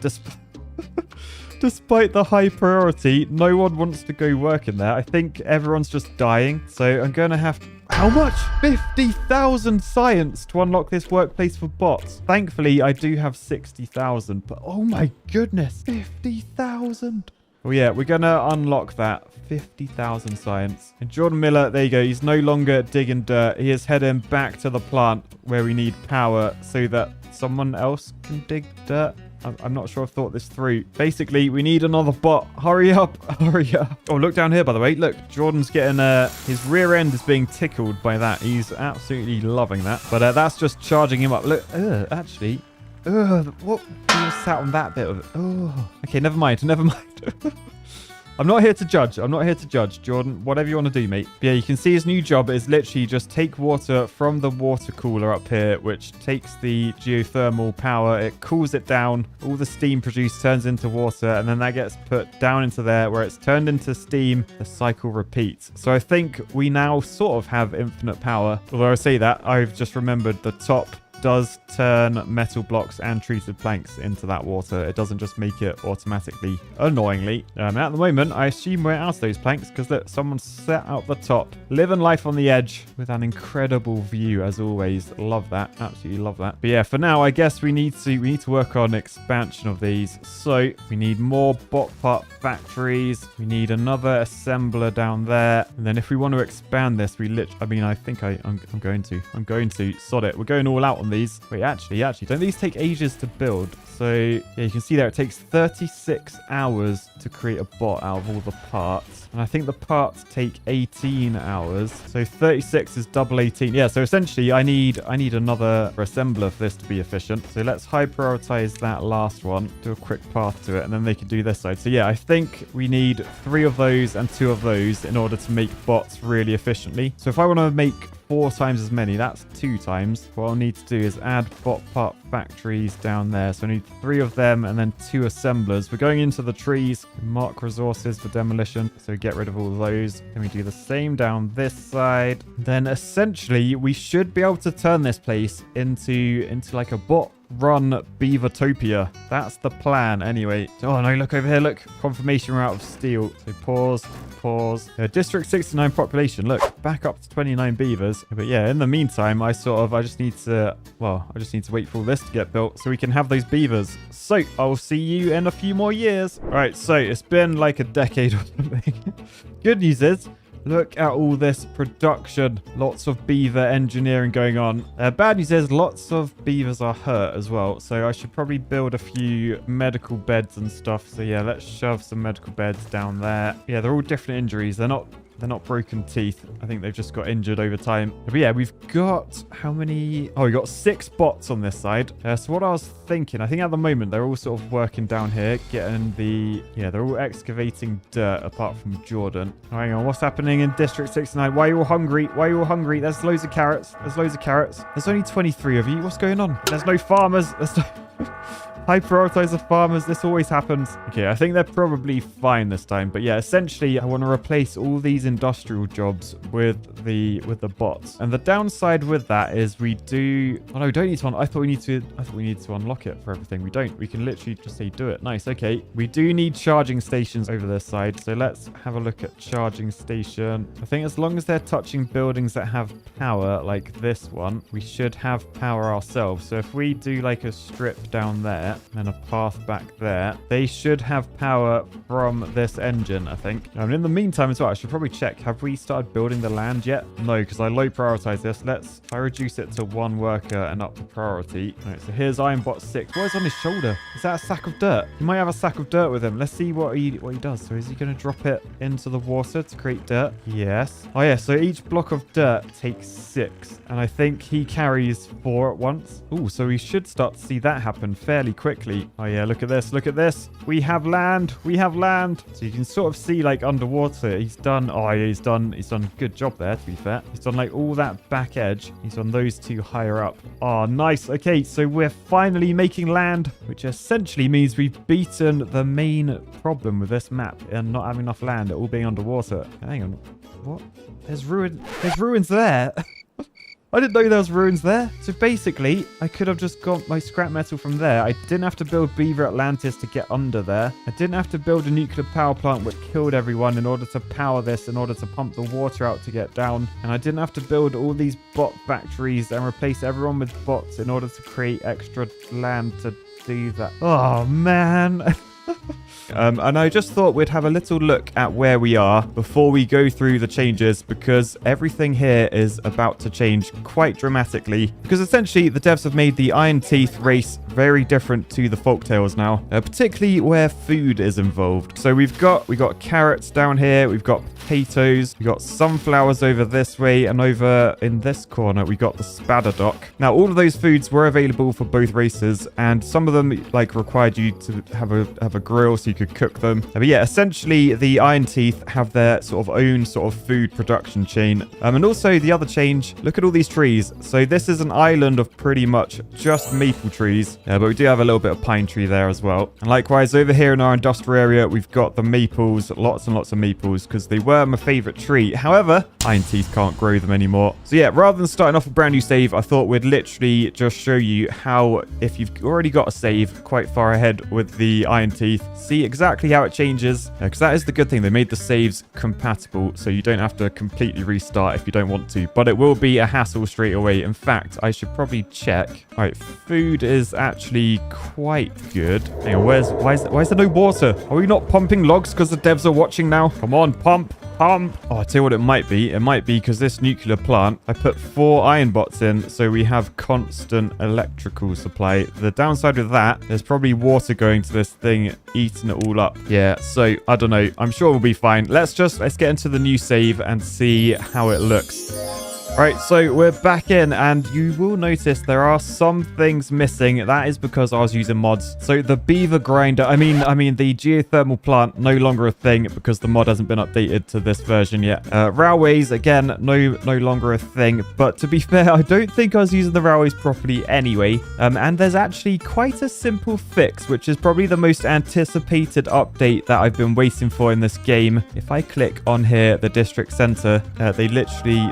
despite the high priority, no one wants to go work in there. I think everyone's just dying. So I'm going to have to... How much? 50,000 science to unlock this workplace for bots. Thankfully, I do have 60,000, but oh my goodness, 50,000. Oh yeah, we're going to unlock that. 50,000 science. And Jordan Miller, there you go. He's no longer digging dirt. He is heading back to the plant where we need power so that someone else can dig dirt. I'm not sure I've thought this through. Basically, we need another bot. Hurry up. Hurry up. Oh, look down here, by the way. Look, Jordan's getting... his rear end is being tickled by that. He's absolutely loving that. But that's just charging him up. Look, actually... what? He was sat on that bit of it. Oh. Okay, never mind. Never mind. I'm not here to judge. Jordan. Whatever you want to do, mate. But yeah, you can see his new job is literally just take water from the water cooler up here, which takes the geothermal power. It cools it down. All the steam produced turns into water, and then that gets put down into there where it's turned into steam. The cycle repeats. So I think we now sort of have infinite power. Although I say that, I've just remembered the top does turn metal blocks and treated planks into that water. It doesn't just make it automatically, annoyingly. At the moment, I assume we're out of those planks because look, someone sat out the top, living life on the edge with an incredible view as always. Love that. Absolutely love that. But yeah, for now, I guess we need to work on expansion of these. So we need more bot part factories. We need another assembler down there. And then if we want to expand this, I think I'm going to sod it. We're going all out on these. Wait, actually, don't these take ages to build? So yeah, you can see there it takes 36 hours to create a bot out of all the parts. And I think the parts take 18 hours. So 36 is double 18. Yeah, so essentially I need another assembler for this to be efficient. So let's high prioritize that last one. Do a quick path to it, and then they can do this side. So yeah, I think we need 3 of those and 2 of those in order to make bots really efficiently. So if I want to make 4 times as many, that's 2 times. What I'll need to do is add bot part factories down there. So I need 3 of them and then 2 assemblers. We're going into the trees, mark resources for demolition. So get rid of all those. Then we do the same down this side. Then essentially we should be able to turn this place into like a bot run Beavertopia. That's the plan anyway. Oh no, look over here, look. Confirmation we're out of steel. So pause. District 69 population, look, back up to 29 beavers. But yeah, in the meantime, I just need to wait for all this to get built so we can have those beavers. So I'll see you in a few more years. All right, so it's been like a decade or something. Good news is, look at all this production. Lots of beaver engineering going on. Bad news is lots of beavers are hurt as well. So I should probably build a few medical beds and stuff. So yeah, let's shove some medical beds down there. Yeah, they're all different injuries. They're not broken teeth. I think they've just got injured over time. But yeah, we've got how many? Oh, we got 6 bots on this side. So what I was thinking, I think at the moment they're all sort of working down here, they're all excavating dirt apart from Jordan. Oh, hang on, what's happening in District 69? Why are you all hungry? There's loads of carrots. There's only 23 of you. What's going on? There's no farmers. High prioritize the farmers. This always happens. Okay, I think they're probably fine this time. But yeah, essentially, I want to replace all these industrial jobs with the bots. And the downside with that is we do... Oh no, we don't need to... I thought we need to unlock it for everything. We don't. We can literally just say do it. Nice. Okay. We do need charging stations over this side. So let's have a look at charging station. I think as long as they're touching buildings that have power, like this one, we should have power ourselves. So if we do like a strip down there, and a path back there, they should have power from this engine, I think. And in the meantime as well, I should probably check, have we started building the land yet? No, because I low prioritize this. I reduce it to 1 worker and up the priority. All right, so here's Ironbot 6. What is on his shoulder? Is that a sack of dirt? He might have a sack of dirt with him. Let's see what he does. So is he going to drop it into the water to create dirt? Yes. Oh yeah, so each block of dirt takes 6. And I think he carries 4 at once. Oh, so we should start to see that happen fairly quickly. Oh yeah, look at this. We have land. So you can sort of see like underwater. He's done a good job there, to be fair. He's done like all that back edge. He's on those 2 higher up. Oh, nice. Okay, so we're finally making land, which essentially means we've beaten the main problem with this map and not having enough land, it all being underwater. Hang on. What? There's ruins there. I didn't know there was ruins there. So basically, I could have just got my scrap metal from there. I didn't have to build Beaver Atlantis to get under there. I didn't have to build a nuclear power plant which killed everyone in order to power this, in order to pump the water out to get down. And I didn't have to build all these bot factories and replace everyone with bots in order to create extra land to do that. Oh, man. And I just thought we'd have a little look at where we are before we go through the changes, because everything here is about to change quite dramatically, because essentially the devs have made the Iron Teeth race very different to the Folktales now, particularly where food is involved. So we've got carrots down here, we've got potatoes, we've got sunflowers over this way, and over in this corner we got the spadadock. Now all of those foods were available for both races, and some of them like required you to have a grill so you could cook them. But yeah, essentially the iron teeth have their sort of own sort of food production chain. And also the other change, look at all these trees. So this is an island of pretty much just maple trees, but we do have a little bit of pine tree there as well. And likewise over here in our industrial area, we've got the maples, lots and lots of maples, because they were my favorite tree. However, iron teeth can't grow them anymore. So yeah, rather than starting off a brand new save, I thought we'd literally just show you how, if you've already got a save quite far ahead with the iron teeth, see exactly how it changes, because that is the good thing. They made the saves compatible, so you don't have to completely restart if you don't want to, but it will be a hassle straight away. In fact, I should probably check. All right, food is actually quite good. Hang on, why is there no water? Are we not pumping logs because the devs are watching now? Come on, pump. Oh, I'll tell you what it might be. It might be because this nuclear plant, I put 4 iron bots in, so we have constant electrical supply. The downside with that, there's probably water going to this thing, eating it all up. Yeah, so I don't know. I'm sure we'll be fine. Let's get into the new save and see how it looks. Right, so we're back in, and you will notice there are some things missing. That is because I was using mods. So the beaver grinder, I mean the geothermal plant, no longer a thing because the mod hasn't been updated to this version yet. Railways, again, no longer a thing. But to be fair, I don't think I was using the railways properly anyway. And there's actually quite a simple fix, which is probably the most anticipated update that I've been waiting for in this game. If I click on here, the district center, they literally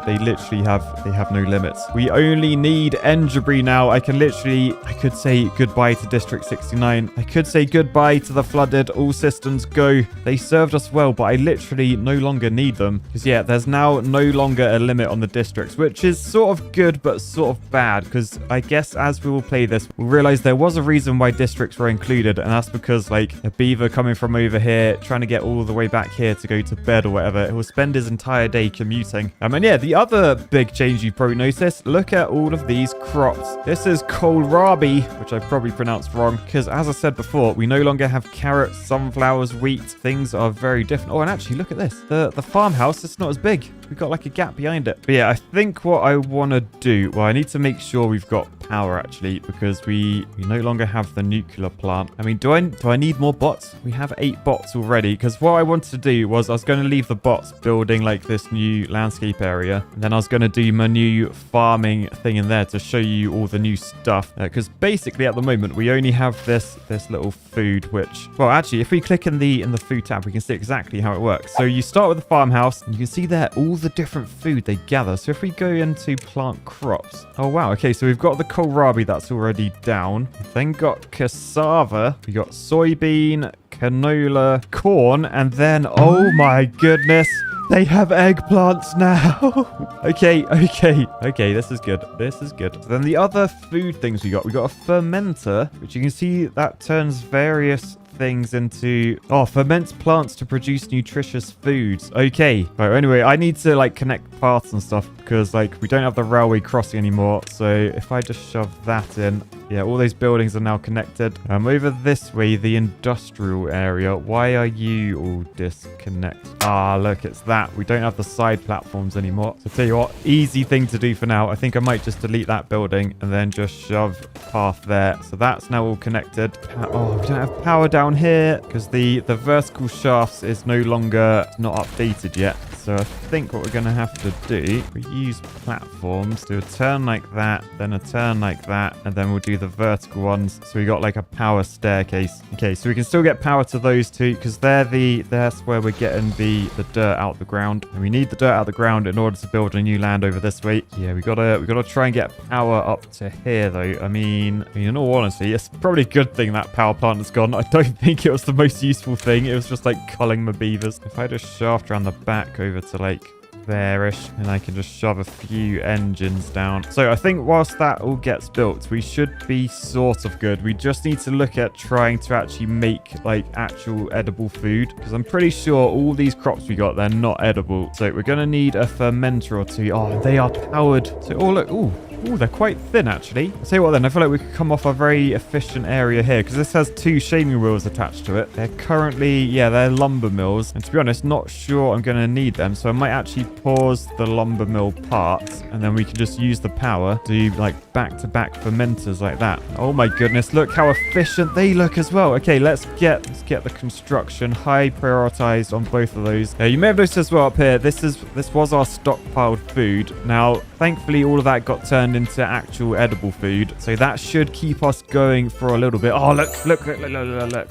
have no limits. We only need Enderbury now. I could say goodbye to District 69. I could say goodbye to the flooded. All systems go. They served us well, but I literally no longer need them. Because yeah, there's now no longer a limit on the districts, which is sort of good, but sort of bad. Because I guess as we will play this, we'll realize there was a reason why districts were included. And that's because like a beaver coming from over here, trying to get all the way back here to go to bed or whatever, he'll spend his entire day commuting. And yeah, the other big change you've probably noticed, look at all of these crops. This is kohlrabi, which I probably pronounced wrong, because as I said before, we no longer have carrots, sunflowers, wheat. Things are very different. Oh, and actually, look at this. The farmhouse is not as big. We've got like a gap behind it. But yeah, I think what I want to do, well, I need to make sure we've got power actually, because we no longer have the nuclear plant. I mean, do I need more bots? We have 8 bots already, because what I wanted to do was I was going to leave the bots building like this new landscape area, and then I was going to do my new farming thing in there to show you all the new stuff, because basically at the moment we only have this little food, which, well, actually if we click in the food tab, we can see exactly how it works. So you start with the farmhouse, and you can see there all the different food they gather. So if we go into plant crops, oh wow, okay, so we've got the kohlrabi that's already down. We've then got cassava, we got soybean, canola, corn, and then, oh my goodness, they have eggplants now. Okay, this is good. So then the other food things we got a fermenter, which you can see that turns various things into, ferments plants to produce nutritious foods. Okay, right, anyway, I need to like connect paths and stuff because like we don't have the railway crossing anymore. So if I just shove that in, yeah, all those buildings are now connected. Over this way, the industrial area. Why are you all disconnected? Ah, look, it's that. We don't have the side platforms anymore. So I'll tell you what, easy thing to do for now. I think I might just delete that building and then just shove path there. So that's now all connected. Oh, we don't have power down here because the vertical shafts is no longer not updated yet. So I think what we're going to have to do, we use platforms, do a turn like that, then a turn like that, and then we'll do the vertical ones. So we got like a power staircase. Okay, so we can still get power to those two because that's where we're getting the dirt out the ground. And we need the dirt out the ground in order to build a new land over this way. Yeah, we gotta try and get power up to here though. I mean, in all honesty, it's probably a good thing that power plant is gone. I don't think it was the most useful thing. It was just like culling my beavers. If I just shaft around the back over to like there-ish, and I can just shove a few engines down. So I think whilst that all gets built, we should be sort of good. We just need to look at trying to actually make like actual edible food, because I'm pretty sure all these crops we got, they're not edible. So we're going to need a fermenter or two. Oh, they are powered. So, oh look, oh, they're quite thin, actually. I'll tell you what then, I feel like we could come off a very efficient area here, because this has 2 shaming wheels attached to it. They're currently, yeah, they're lumber mills. And to be honest, not sure I'm going to need them. So I might actually pause the lumber mill part, and then we can just use the power to, like, back-to-back fermenters like that. Oh my goodness, look how efficient they look as well. Okay, let's get the construction high prioritized on both of those. You may have noticed as well up here, this was our stockpiled food. Now, thankfully, all of that got turned into actual edible food, so that should keep us going for a little bit. Oh, look.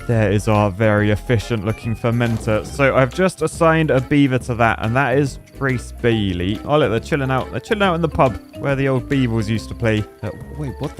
There is our very efficient looking fermenter. So I've just assigned a beaver to that, and that is Trace Bailey. Oh, look, they're chilling out. They're chilling out in the pub where the old beavers used to play. Wait, what?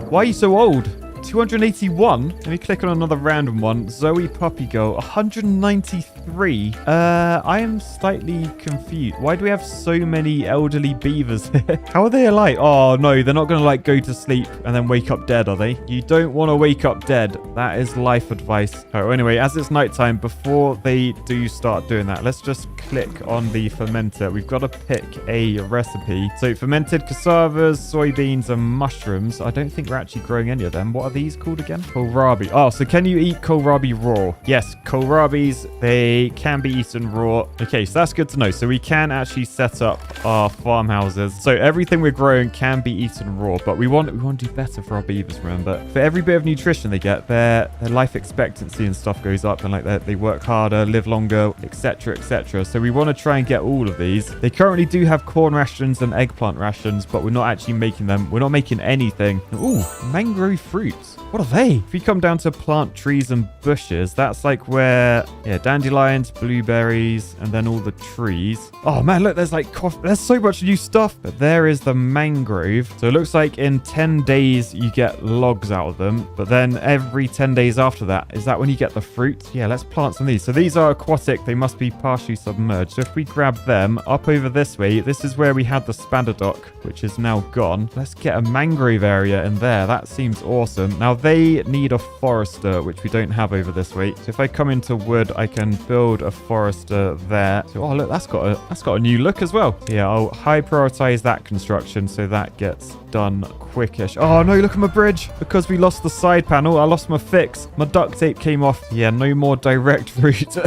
Why are you so old? 281? Let me click on another random one. Zoe Puppy Girl, 193. I am slightly confused. Why do we have so many elderly beavers here? How are they alive? Oh, no, they're not going to, like, go to sleep and then wake up dead, are they? You don't want to wake up dead. That is life advice. Oh, anyway, as it's nighttime, before they do start doing that, let's just click on the fermenter. We've got to pick a recipe. So, fermented cassavas, soybeans, and mushrooms. I don't think we're actually growing any of them. What are these called again? Kohlrabi. Oh, so can you eat kohlrabi raw? Yes, kohlrabis, they can be eaten raw. Okay, so that's good to know. So we can actually set up our farmhouses. So everything we're growing can be eaten raw, but we want to do better for our beavers, remember. For every bit of nutrition they get, their life expectancy and stuff goes up, and like they work harder, live longer, etc., etc. So we want to try and get all of these. They currently do have corn rations and eggplant rations, but we're not actually making them. We're not making anything. Ooh, mangrove fruits. What are they? If you come down to plant trees and bushes, that's like where, yeah, dandelions, blueberries, and then all the trees. Oh man, look, there's like coffee. There's so much new stuff. But there is the mangrove. So it looks like in 10 days you get logs out of them. But then every 10 days after that, is that when you get the fruit? Yeah, let's plant some of these. So these are aquatic. They must be partially submerged. So if we grab them up over this way, this is where we had the spadadoc, which is now gone. Let's get a mangrove area in there. That seems awesome. Now, they need a forester, which we don't have over this way. So if I come into wood, I can build a forester there. So, oh, look, that's got a new look as well. Yeah, I'll high prioritize that construction so that gets done quickish. Oh, no, look at my bridge. Because we lost the side panel, I lost my fix. My duct tape came off. Yeah, no more direct route.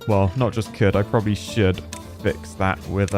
Well, not just could, I probably should fix that with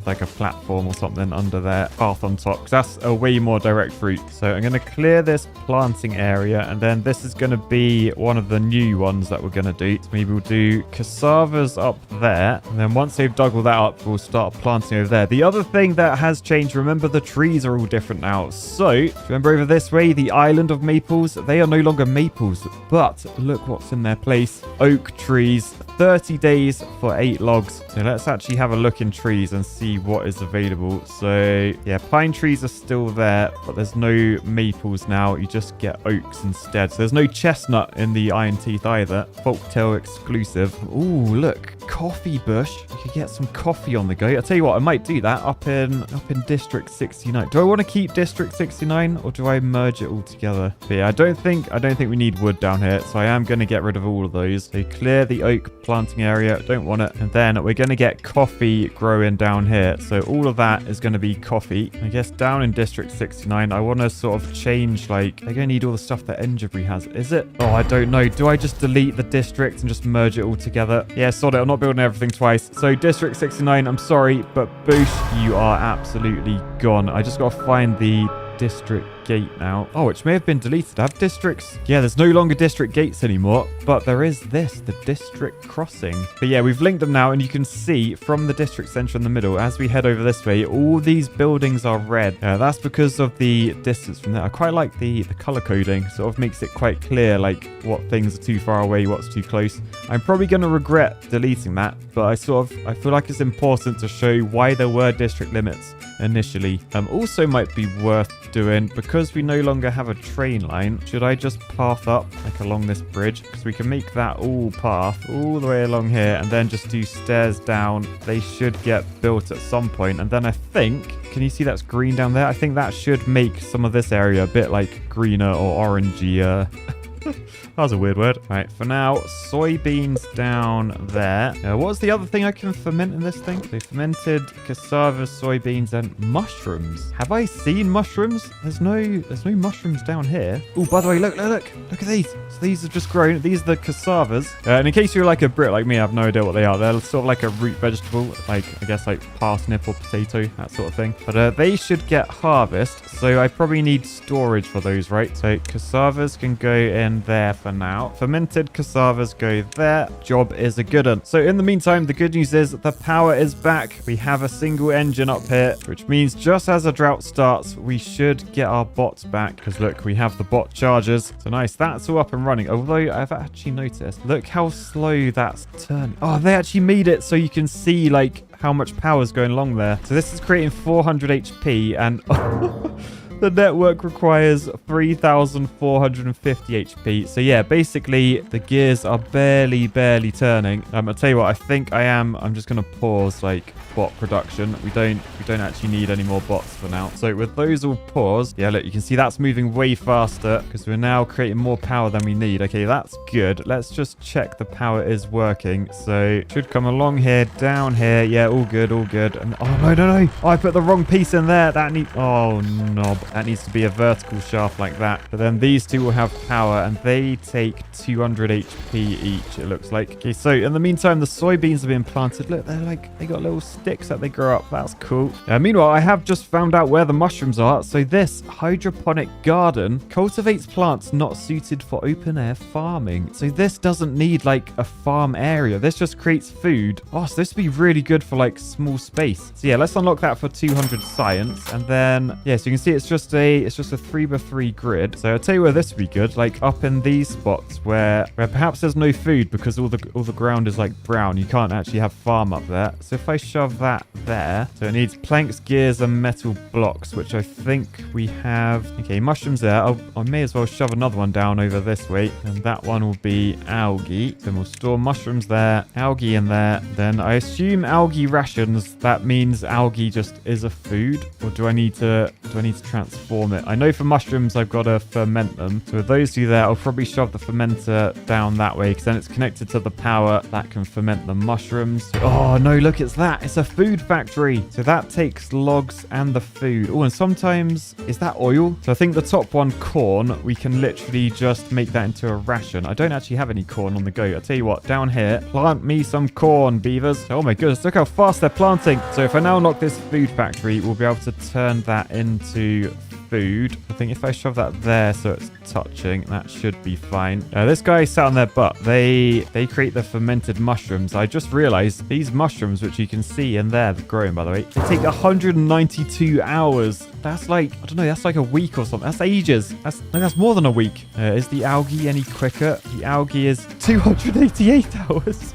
like a platform or something under there, path on top, because that's a way more direct route. So I'm going to clear this planting area, and then this is going to be one of the new ones that we're going to do. So maybe we'll do cassavas up there, and then once they've dug all that up, we'll start planting over there. The other thing that has changed, remember the trees are all different now. So remember over this way, the island of maples, they are no longer maples, but look what's in their place. Oak trees, 30 days for 8 logs. So let's actually have a look in trees and see what is available. So yeah, pine trees are still there, but there's no maples now. You just get oaks instead. So there's no chestnut in the Iron Teeth either. Folktale exclusive. Ooh, look, coffee bush. You could get some coffee on the go. I'll tell you what, I might do that up in District 69. Do I want to keep District 69 or do I merge it all together? But yeah, I don't think we need wood down here, so I am going to get rid of all of those. So clear the oak planting area. Don't want it. And then we're going to get coffee growing down here. So all of that is going to be coffee. I guess down in District 69, I want to sort of change, like, they're going to need all the stuff that Enderbury has. Is it? Oh, I don't know. Do I just delete the district and just merge it all together? Yeah, sod it. I'm not building everything twice. So District 69, I'm sorry, but boosh, you are absolutely gone. I just got to find the district gate now. Oh, which may have been deleted. I have districts. Yeah, there's no longer district gates anymore, but there is this, the district crossing. But yeah, we've linked them now, and you can see from the district center in the middle, as we head over this way, all these buildings are red. That's because of the distance from there. I quite like the color coding. Sort of makes it quite clear, like, what things are too far away, what's too close. I'm probably going to regret deleting that, but I feel like it's important to show why there were district limits initially. Also might be worth doing, because we no longer have a train line, should I just path up like along this bridge? Because we can make that all path all the way along here and then just do stairs down. They should get built at some point, and then I think, can you see that's green down there? I think that should make some of this area a bit like greener or orangey. That was a weird word. All right, for now, soybeans down there. What's the other thing I can ferment in this thing? So fermented cassava, soybeans, and mushrooms. Have I seen mushrooms? There's no mushrooms down here. Oh, by the way, look at these. So these have just grown. These are the cassavas. And in case you're like a Brit like me, I have no idea what they are. They're sort of like a root vegetable, like I guess like parsnip or potato, that sort of thing. But they should get harvest. So I probably need storage for those, right? So cassavas can go in there for now. Fermented cassavas go there. Job is a good one. So in the meantime, the good news is the power is back. We have a single engine up here, which means just as a drought starts, we should get our bots back. Because look, we have the bot chargers. So nice, that's all up and running. Although I've actually noticed, look how slow that's turning. Oh, they actually made it so you can see like how much power is going along there. So this is creating 400 HP and the network requires 3,450 HP. So yeah, basically the gears are barely turning. I'll tell you what, I think I'm just going to pause like bot production. We don't actually need any more bots for now. So with those all paused, yeah, look, you can see that's moving way faster because we're now creating more power than we need. Okay, that's good. Let's just check the power is working. So should come along here, down here. Yeah, all good. And oh no. Oh, I put the wrong piece in there. Oh knob. That needs to be a vertical shaft like that. But then these two will have power and they take 200 HP each, it looks like. Okay, so in the meantime, the soybeans have been planted. Look, they got little sticks that they grow up. That's cool. Meanwhile, I have just found out where the mushrooms are. So this hydroponic garden cultivates plants not suited for open air farming. So this doesn't need like a farm area. This just creates food. Oh, so this would be really good for like small space. So yeah, let's unlock that for 200 science. And then, yeah, so you can see it's just a 3x3 grid. So I'll tell you where this would be good, like up in these spots where perhaps there's no food because all the ground is like brown. You can't actually have farm up there. So if I shove that there, so it needs planks, gears, and metal blocks, which I think we have. Okay, mushrooms there. I may as well shove another one down over this way, and that one will be algae. Then we'll store mushrooms there, algae in there. Then I assume algae rations. That means algae just is a food, or do I need to transform it? I know for mushrooms I've got to ferment them. So with those two there, I'll probably shove the fermenter down that way because then it's connected to the power that can ferment the mushrooms. Oh no, look, it's that. It's a food factory. So that takes logs and the food. Oh, and sometimes, is that oil? So I think the top one, corn, we can literally just make that into a ration. I don't actually have any corn on the go. I'll tell you what, down here, plant me some corn, beavers. Oh my goodness, look how fast they're planting. So if I now unlock this food factory, we'll be able to turn that into food. I think if I shove that there so it's touching, that should be fine. This guy sat on their butt. They create the fermented mushrooms. I just realized these mushrooms, which you can see in there, they're growing by the way, they take 192 hours. That's like, I don't know, that's like a week or something. That's ages. That's more than a week. Is the algae any quicker? The algae is 288 hours.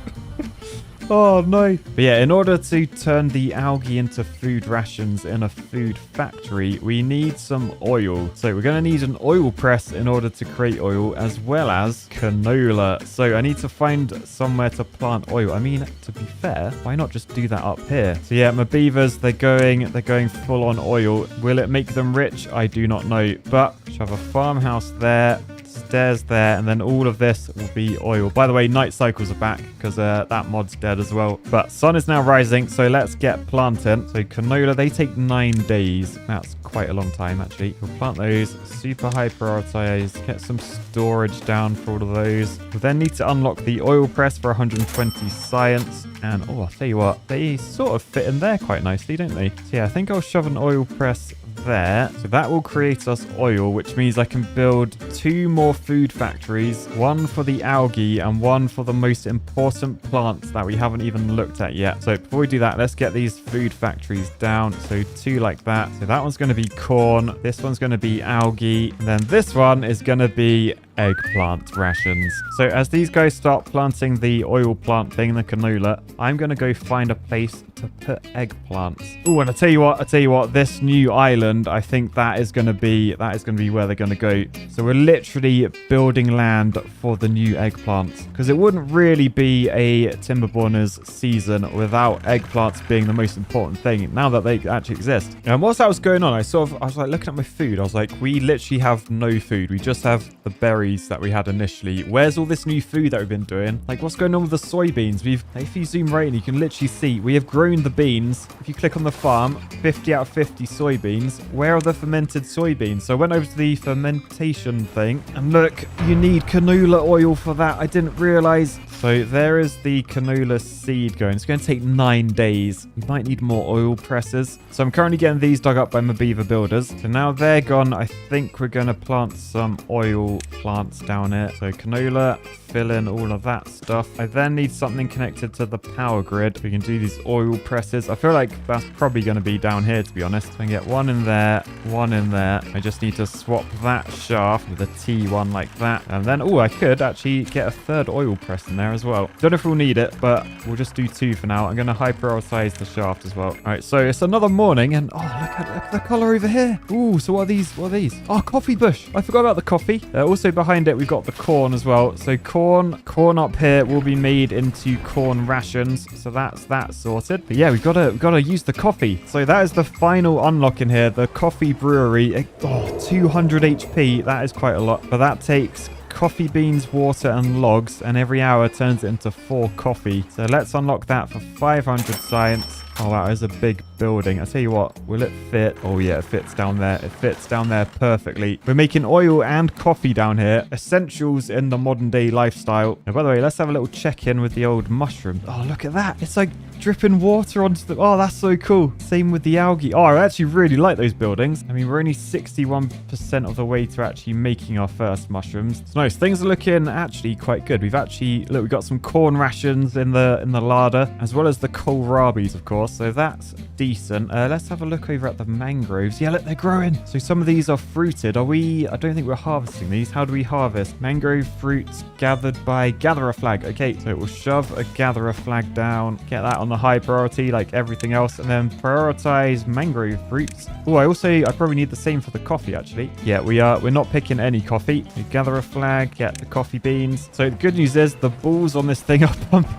Oh no. But yeah, in order to turn the algae into food rations in a food factory, we need some oil. So we're going to need an oil press in order to create oil, as well as canola. So I need to find somewhere to plant oil. I mean, to be fair, why not just do that up here? So yeah, my beavers, they're going full on oil. Will it make them rich? I do not know. But we should have a farmhouse there, stairs there, and then all of this will be oil. By the way, night cycles are back because that mod's dead as well. But sun is now rising, so let's get planting. So canola, they take 9 days. That's quite a long time actually. We'll plant those, super high prioritize, get some storage down for all of those. We'll then need to unlock the oil press for 120 science. And oh, I'll tell you what, they sort of fit in there quite nicely, don't they? So yeah, I think I'll shove an oil press there. So that will create us oil, which means I can build 2 more food factories, one for the algae and one for the most important plants that we haven't even looked at yet. So before we do that, let's get these food factories down. So 2 like that. So that one's going to be corn, this one's going to be algae, and then this one is going to be eggplant rations. So as these guys start planting the oil plant thing, the canola, I'm going to go find a place to put eggplants. Oh, and I tell you what, this new island, I think that is going to be where they're going to go. So we're literally building land for the new eggplants, because it wouldn't really be a Timberborners season without eggplants being the most important thing, now that they actually exist. And whilst that was going on, I was like looking at my food. I was like, we literally have no food. We just have the berries berries that we had initially. Where's all this new food that we've been doing? Like, what's going on with the soybeans? If you zoom right in, you can literally see we have grown the beans. If you click on the farm, 50 out of 50 soybeans. Where are the fermented soybeans? So I went over to the fermentation thing, and look, you need canola oil for that. I didn't realize. So there is the canola seed going. It's going to take 9 days. We might need more oil presses. So I'm currently getting these dug up by my beaver builders. So now they're gone. I think we're going to plant some oil plants down here. So canola, fill in all of that stuff. I then need something connected to the power grid. We can do these oil presses. I feel like that's probably going to be down here, to be honest. So I can get one in there, one in there. I just need to swap that shaft with a T1 like that. And then, oh, I could actually get a third oil press in there as well. Don't know if we'll need it, but we'll just do 2 for now. I'm going to hyper-prioritize the shaft as well. All right, so it's another morning, and oh, look at the color over here. Ooh, so what are these? What are these? Oh, coffee bush. I forgot about the coffee. Also behind it, we've got the corn as well. So corn up here will be made into corn rations. So that's that sorted. But yeah, we've got to use the coffee. So that is the final unlock in here, the coffee brewery. Oh, 200 HP. That is quite a lot, but that takes coffee beans, water, and logs, and every hour turns it into 4 coffee. So let's unlock that for 500 science. Oh wow, there's a big building. I tell you what, will it fit? Oh yeah, it fits down there. It fits down there perfectly. We're making oil and coffee down here. Essentials in the modern day lifestyle. Now, by the way, let's have a little check-in with the old mushroom. Oh, look at that. It's like dripping water onto the... Oh, that's so cool. Same with the algae. Oh, I actually really like those buildings. I mean, we're only 61% of the way to actually making our first mushrooms. It's nice. Things are looking actually quite good. We've actually... Look, we've got some corn rations in the larder, as well as the kohlrabies, of course. So that's decent. Let's have a look over at the mangroves. Yeah, look, they're growing. So some of these are fruited. Are we... I don't think we're harvesting these. How do we harvest? Mangrove fruits gathered by gatherer flag. Okay, so we'll shove a gatherer flag down. Get that on the high priority like everything else, and then prioritize mangrove fruits. Oh, I probably need the same for the coffee, actually. Yeah, we're not picking any coffee. We gather a flag, get the coffee beans. So the good news is the balls on this thing are pumping.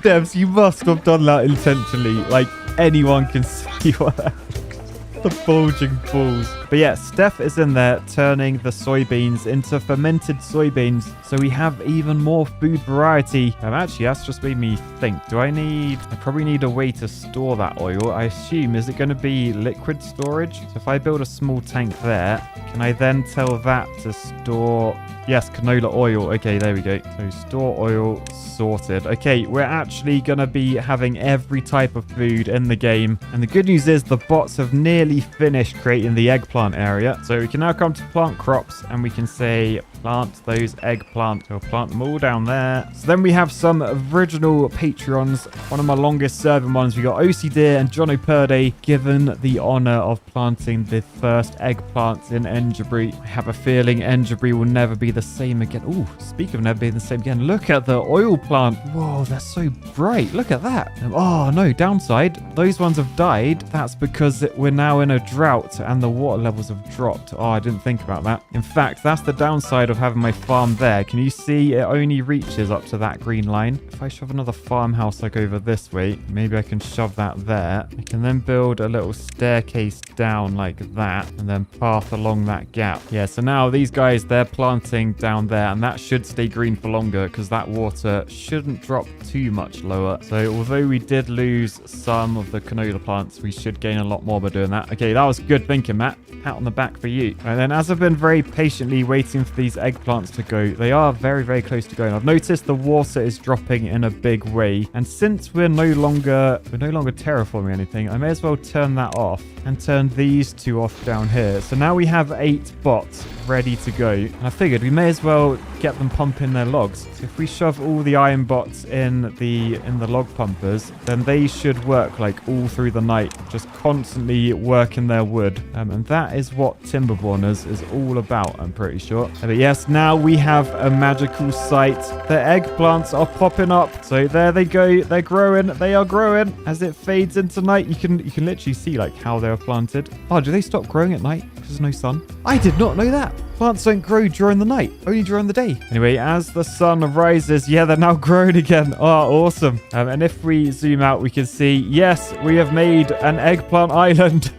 Devs, you must have done that intentionally. Like, anyone can see what that the bulging balls. But yeah, Steph is in there turning the soybeans into fermented soybeans, so we have even more food variety. Actually, that's just made me think, I probably need a way to store that oil. I assume, is it going to be liquid storage? So if I build a small tank there, can I then tell that to store... Yes, canola oil. Okay, there we go. So store oil sorted. Okay, we're actually going to be having every type of food in the game. And the good news is the bots have nearly finished creating the eggplant area. So we can now come to plant crops, and we can say plant those eggplants. We'll plant them all down there. So then we have some original Patreons. One of my longest serving ones. We got OC Deer and John O'Purday given the honor of planting the first eggplants in Enderbury. I have a feeling Enderbury will never be the same again. Oh, speak of never being the same again. Look at the oil plant. Whoa, they're so bright. Look at that. Oh, no, downside. Those ones have died. That's because we're now in a drought and the water levels have dropped. Oh, I didn't think about that. In fact, that's the downside of having my farm there. Can you see it only reaches up to that green line? If I shove another farmhouse like over this way, maybe I can shove that there. I can then build a little staircase down like that and then path along that gap. Yeah, so now these guys, they're planting down there, and that should stay green for longer because that water shouldn't drop too much lower. So although we did lose some of the canola plants, we should gain a lot more by doing that. Okay, that was good thinking, Matt. Pat on the back for you. And then as I've been very patiently waiting for these eggplants to go, they are very, very close to going. I've noticed the water is dropping in a big way. And since we're no longer terraforming anything, I may as well turn that off and turn these 2 off down here. So now we have 8 bots ready to go. And I figured we may as well get them pumping their logs. So if we shove all the iron bots in the log pumpers, then they should work like all through the night, just constantly working their wood. And that is what Timberborners is all about, I'm pretty sure. But yes, now we have a magical sight. The eggplants are popping up. So there they go. They're growing. They are growing. As it fades into night, you can literally see like how they are planted. Oh, do they stop growing at night because there's no sun? I did not know that. Plants don't grow during the night, only during the day. Anyway, as the sun rises, yeah, they're now growing again. Oh, awesome. And if we zoom out, we can see, yes, we have made an eggplant island.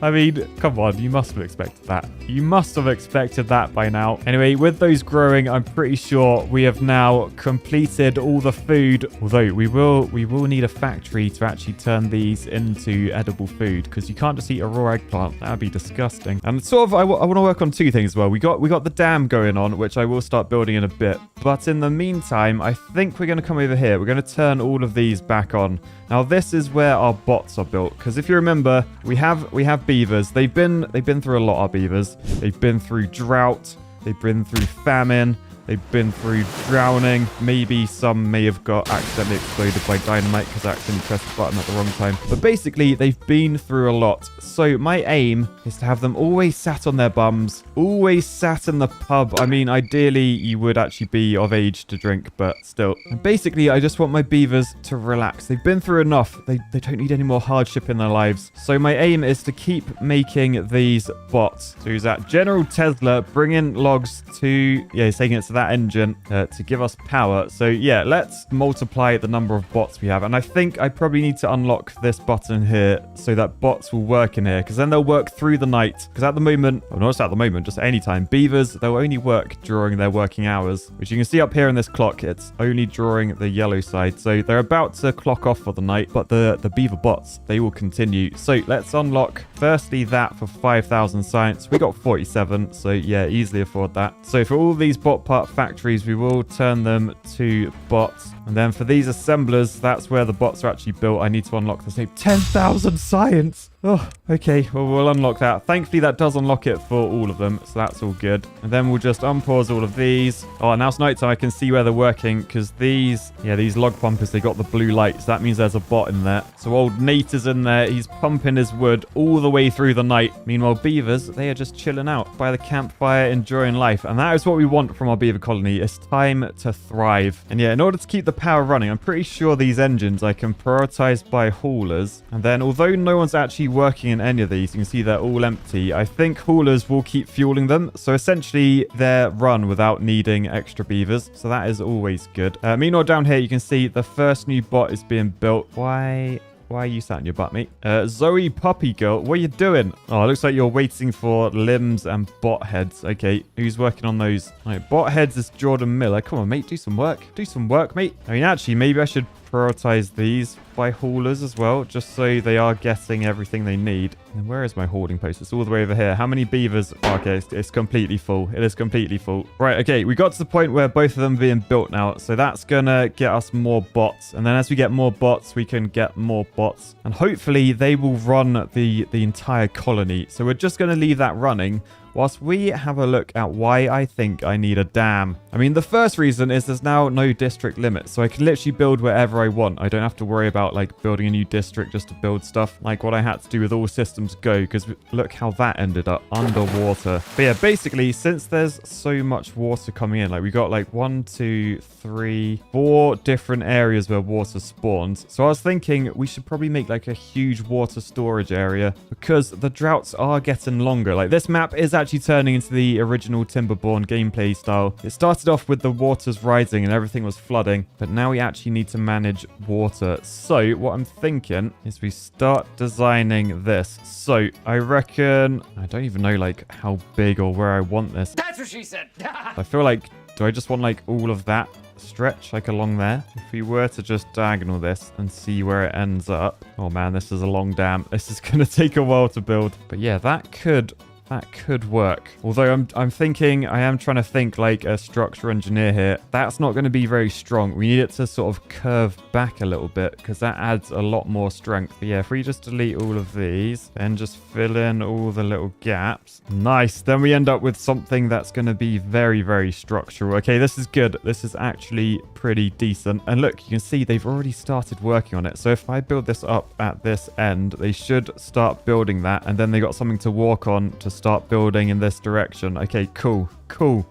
I mean, come on, you must have expected that. You must have expected that by now. Anyway, with those growing, I'm pretty sure we have now completed all the food. Although we will need a factory to actually turn these into edible food, because you can't just eat a raw eggplant. That would be disgusting. And sort of, I want to work on two things as well. We got the dam going on, which I will start building in a bit. But in the meantime, I think we're going to come over here. We're going to turn all of these back on. Now, this is where our bots are built, because if you remember, we have beavers. They've been through a lot, our beavers. They've been through drought. They've been through famine. They've been through drowning. Maybe some may have got accidentally exploded by dynamite because I accidentally pressed the button at the wrong time. But basically, they've been through a lot. So my aim is to have them always sat on their bums, always sat in the pub. I mean, ideally, you would actually be of age to drink, but still. And basically, I just want my beavers to relax. They've been through enough. They don't need any more hardship in their lives. So my aim is to keep making these bots. So who's that? General Tesla bringing logs to... Yeah, he's taking it to that engine to give us power. So yeah, let's multiply the number of bots we have. And I think I probably need to unlock this button here so that bots will work in here, because then they'll work through the night. Because at the moment, well, not just at the moment, just anytime, beavers, they'll only work during their working hours, which you can see up here in this clock. It's only during the yellow side. So they're about to clock off for the night, but the beaver bots, they will continue. So let's unlock firstly that for 5,000 science. We got 47, so yeah, easily afford that. So for all these bot part factories, we will turn them to bots. And then for these assemblers, that's where the bots are actually built. I need to unlock the same 10,000 science. Oh, okay. Well, we'll unlock that. Thankfully, that does unlock it for all of them. So that's all good. And then we'll just unpause all of these. Oh, now it's nighttime. I can see where they're working because these log pumpers, they got the blue lights. That means there's a bot in there. So old Nate is in there. He's pumping his wood all the way through the night. Meanwhile, beavers, they are just chilling out by the campfire, enjoying life. And that is what we want from our beaver colony. It's time to thrive. And yeah, in order to keep the power running, I'm pretty sure these engines I can prioritize by haulers. And then although no one's actually working in any of these, you can see they're all empty. I think haulers will keep fueling them. So essentially they're run without needing extra beavers. So that is always good. Meanwhile, down here, you can see the first new bot is being built. Why are you sat in your butt, mate? Zoe Puppy Girl, what are you doing? Oh, it looks like you're waiting for limbs and bot heads. Okay, who's working on those? All right, bot heads is Jordan Miller. Come on, mate, do some work. Do some work, mate. I mean, actually, maybe I should prioritize these by haulers as well, just so they are getting everything they need. And where is my hoarding post? It's all the way over here. How many beavers? Oh, okay, it's completely full. It is completely full. Right, okay, we got to the point where both of them are being built now. So that's gonna get us more bots. And then as we get more bots, we can get more bots. And hopefully they will run the entire colony. So we're just gonna leave that running whilst we have a look at why I think I need a dam. I mean, the first reason is there's now no district limit, so I can literally build wherever I want. I don't have to worry about like building a new district just to build stuff, like what I had to do with All Systems Go, because look how that ended up underwater. But yeah, basically, since there's so much water coming in, like we got like 1, 2, 3, 4 different areas where water spawns. So I was thinking we should probably make like a huge water storage area, because the droughts are getting longer. Like this map is actually turning into the original Timberborn gameplay style. It started off with the waters rising and everything was flooding, but now we actually need to manage water. So what I'm thinking is we start designing this. So I reckon, I don't even know like how big or where I want this. That's what she said. I feel like, do I just want like all of that stretch like along there? If we were to just diagonal this and see where it ends up. Oh man, this is a long dam. This is going to take a while to build. But yeah, that could work. Although I'm thinking, I am trying to think like a structural engineer here. That's not going to be very strong. We need it to sort of curve back a little bit because that adds a lot more strength. But yeah, if we just delete all of these, then just fill in all the little gaps. Nice. Then we end up with something that's going to be very, very structural. Okay, this is good. This is actually pretty decent. And look, you can see they've already started working on it. So if I build this up at this end, they should start building that. And then they got something to walk on to start building in this direction. Okay, cool.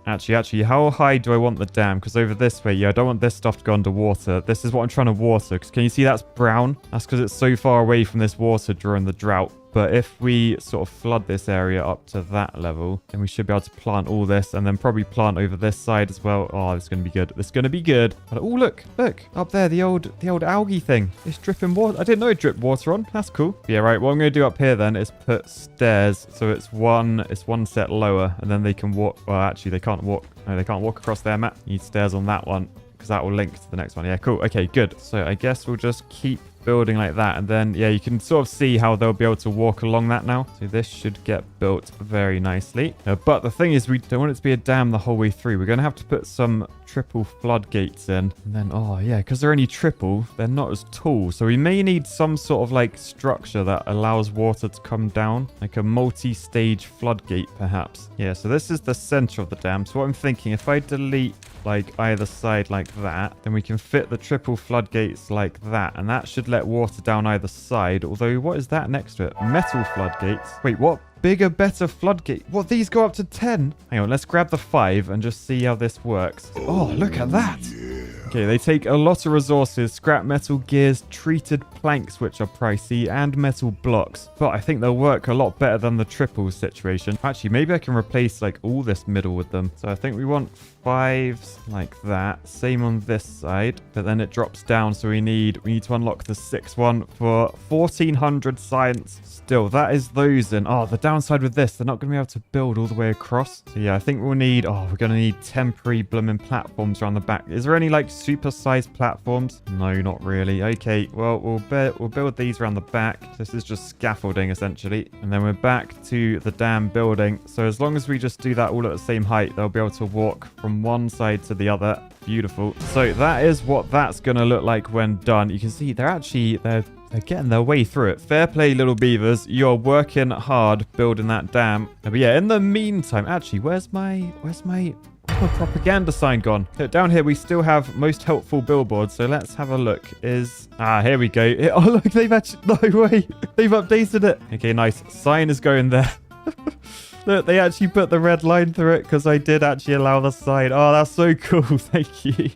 Actually, how high do I want the dam? Because over this way, yeah, I don't want this stuff to go underwater. This is what I'm trying to water. Because can you see that's brown? That's because it's so far away from this water during the drought. But if we sort of flood this area up to that level, then we should be able to plant all this and then probably plant over this side as well. Oh, this is going to be good. This is going to be good. Oh, look. Up there, the old algae thing. It's dripping water. I didn't know it dripped water on. That's cool. Yeah, right. What I'm going to do up here then is put stairs. So it's one set lower and then they can walk. Well, actually, they can't walk. No, they can't walk across their map. You need stairs on that one because that will link to the next one. Yeah, cool. Okay, good. So I guess we'll just keep building like that, and then yeah, you can sort of see how they'll be able to walk along that now. So this should get built very nicely. But the thing is, we don't want it to be a dam the whole way through. We're going to have to put some triple floodgates in, and then oh yeah, because they're only triple, they're not as tall, so we may need some sort of like structure that allows water to come down, like a multi-stage floodgate perhaps. Yeah, so this is the center of the dam. So what I'm thinking, if I delete like either side like that, then we can fit the triple floodgates like that, and that should let water down either side. Although, what is that next to it? Metal floodgates. Wait, what? Bigger, better floodgate. What, these go up to 10? Hang on, let's grab the 5 and just see how this works. Oh, look at that. Okay, they take a lot of resources, scrap metal gears, treated planks, which are pricey, and metal blocks. But I think they'll work a lot better than the triple situation. Actually, maybe I can replace like all this middle with them. So I think we want 5s like that. Same on this side, but then it drops down. So we need to unlock the 6th one for 1400 science. Still, that is those in. Oh, the downside with this, they're not going to be able to build all the way across. So yeah, I think we'll need, we're going to need temporary blooming platforms around the back. Is there any like super-sized platforms? No, not really. Okay, well, we'll build these around the back. This is just scaffolding essentially. And then we're back to the dam building. So as long as we just do that all at the same height, they'll be able to walk from one side to the other. Beautiful. So that is what that's going to look like when done. You can see they're getting their way through it. Fair play, little beavers. You're working hard building that dam. But yeah, in the meantime, actually, where's my propaganda sign gone? Down here, we still have most helpful billboards. So let's have a look. Here we go. Oh, look, they've actually, no way. They've updated it. Okay, nice. Sign is going there. Look, they actually put the red line through it because I did actually allow the sign. Oh, that's so cool. Thank you.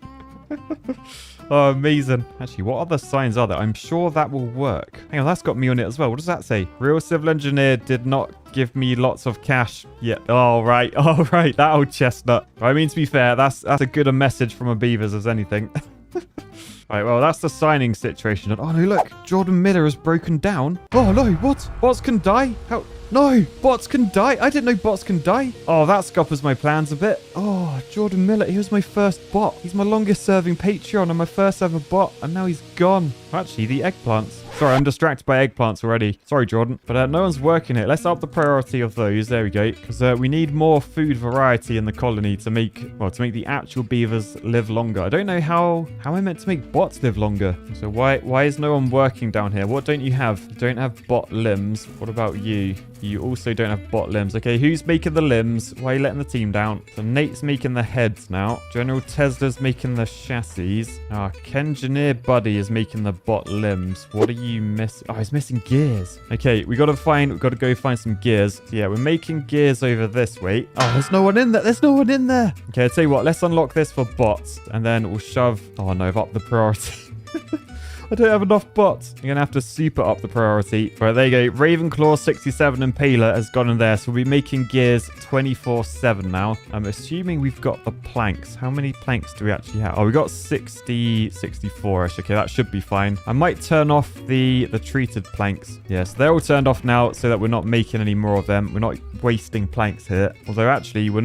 Oh, amazing. Actually, what other signs are there? I'm sure that will work. Hang on, that's got me on it as well. What does that say? Real civil engineer did not give me lots of cash yet. Oh, right. Oh, right. That old chestnut. I mean, to be fair, that's a good a message from a beavers as anything. Right, well, that's the signing situation. Oh, no, look. Jordan Miller has broken down. Oh, no. What? Bots can die? How? No, bots can die. I didn't know bots can die. Oh, that scuppers my plans a bit. Oh, Jordan Miller, he was my first bot. He's my longest serving Patreon and my first ever bot. And now he's gone. Actually, the eggplants. Sorry, I'm distracted by eggplants already. Sorry, Jordan. But no one's working it. Let's up the priority of those. There we go. Because we need more food variety in the colony to make the actual beavers live longer. I don't know how am I meant to make bots live longer? So why is no one working down here? What don't you have? You don't have bot limbs. What about you? You also don't have bot limbs. Okay, who's making the limbs? Why are you letting the team down? So Nate's making the heads now. General Tesla's making the chassis. Kengineer Buddy is making the bot limbs. What are you missing? Oh, he's missing gears. Okay, we've got to go find some gears. So yeah, we're making gears over this way. Oh, there's no one in there. There's no one in there. Okay, I'll tell you what. Let's unlock this for bots. And then we'll shove... Oh, no, I've upped the priority. I don't have enough bots. I'm going to have to super up the priority. Right, there you go. Ravenclaw 67 Impaler has gone in there. So we'll be making gears 24/7 now. I'm assuming we've got the planks. How many planks do we actually have? Oh, we got 64-ish. Okay, that should be fine. I might turn off the treated planks. Yes, they're all turned off now so that we're not making any more of them. We're not wasting planks here. Although, actually, we're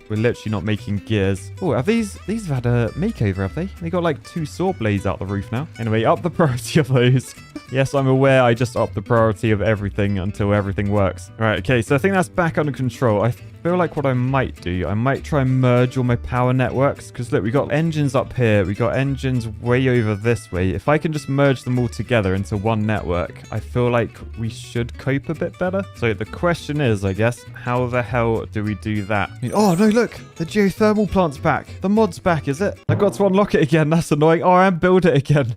literally not making gears. Oh, have these have had a makeover, have they? They got like 2 saw blades out the roof now. Anyway, up the priority of those. Yes, I'm aware I just upped the priority of everything until everything works. All right, okay, so I think that's back under control. I feel like what I might do, I might try and merge all my power networks. Because look, we got engines up here. We got engines way over this way. If I can just merge them all together into one network, I feel like we should cope a bit better. So the question is, I guess, how the hell do we do that? Oh, no, look, the geothermal plant's back. The mod's back, is it? I got to unlock it again. That's annoying. Oh, and build it again.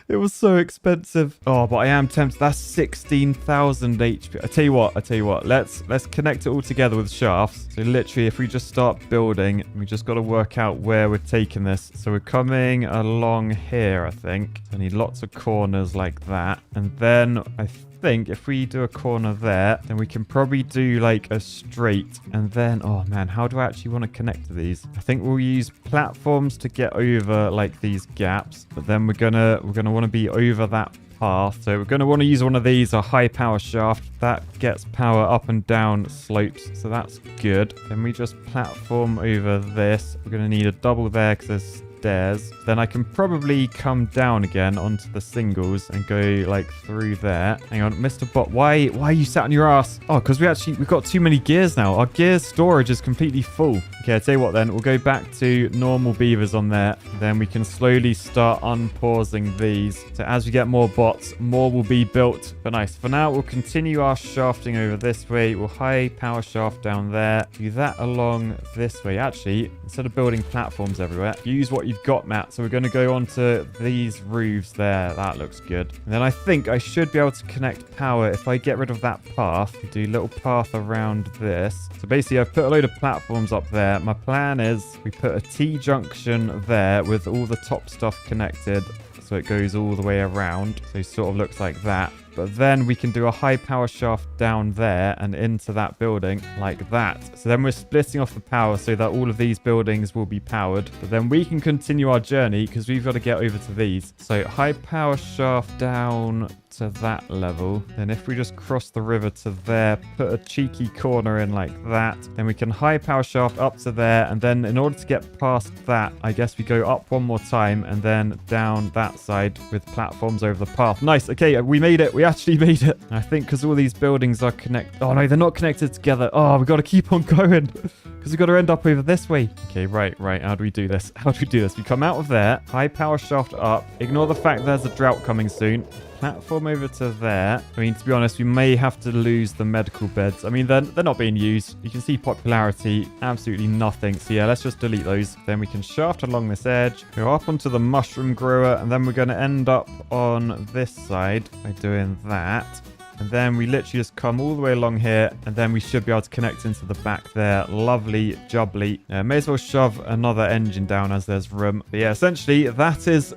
It was so expensive. Oh, but I am tempted. That's 16,000 HP. I tell you what. Let's connect it all together with shafts. So literally, if we just start building, we just got to work out where we're taking this. So we're coming along here, I think. I need lots of corners like that. And then I think if we do a corner there, then we can probably do like a straight. And then, oh man, how do I actually want to connect to these? I think we'll use platforms to get over like these gaps. But then we're gonna want to be over that path. So we're going to want to use one of these, a high power shaft that gets power up and down slopes. So that's good. Then we just platform over this. We're going to need a double there because there's stairs. Then I can probably come down again onto the singles and go like through there. Hang on, Mr. Bot, why are you sat on your ass? Oh, because we've got too many gears now. Our gear storage is completely full. Okay, I'll tell you what then, we'll go back to normal beavers on there. Then we can slowly start unpausing these. So as we get more bots, more will be built. But nice. For now, we'll continue our shafting over this way. We'll high power shaft down there. Do that along this way. Actually, instead of building platforms everywhere, use what you've got, Matt. So we're going to go onto these roofs there. That looks good. And then I think I should be able to connect power if I get rid of that path. We do a little path around this. So basically, I've put a load of platforms up there. My plan is we put a T-junction there with all the top stuff connected. So it goes all the way around. So it sort of looks like that. But then we can do a high power shaft down there and into that building like that. So then we're splitting off the power so that all of these buildings will be powered. But then we can continue our journey because we've got to get over to these. So high power shaft down to that level. Then if we just cross the river to there, put a cheeky corner in like that, then we can high power shaft up to there. And then in order to get past that, I guess we go up one more time and then down that side with platforms over the path. Nice. Okay, we made it. We actually made it. I think because all these buildings are connected. Oh no, they're not connected together. Oh, we've got to keep on going because we've got to end up over this way. Okay, right. How do we do this? We come out of there, high power shaft up, ignore the fact there's a drought coming soon. Platform over to there. I mean, to be honest, we may have to lose the medical beds. I mean, they're not being used. You can see popularity, absolutely nothing. So yeah, let's just delete those. Then we can shaft along this edge, go up onto the mushroom grower, and then we're going to end up on this side by doing that. And then we literally just come all the way along here, and then we should be able to connect into the back there. Lovely jubbly. May as well shove another engine down as there's room. But yeah, essentially, that is...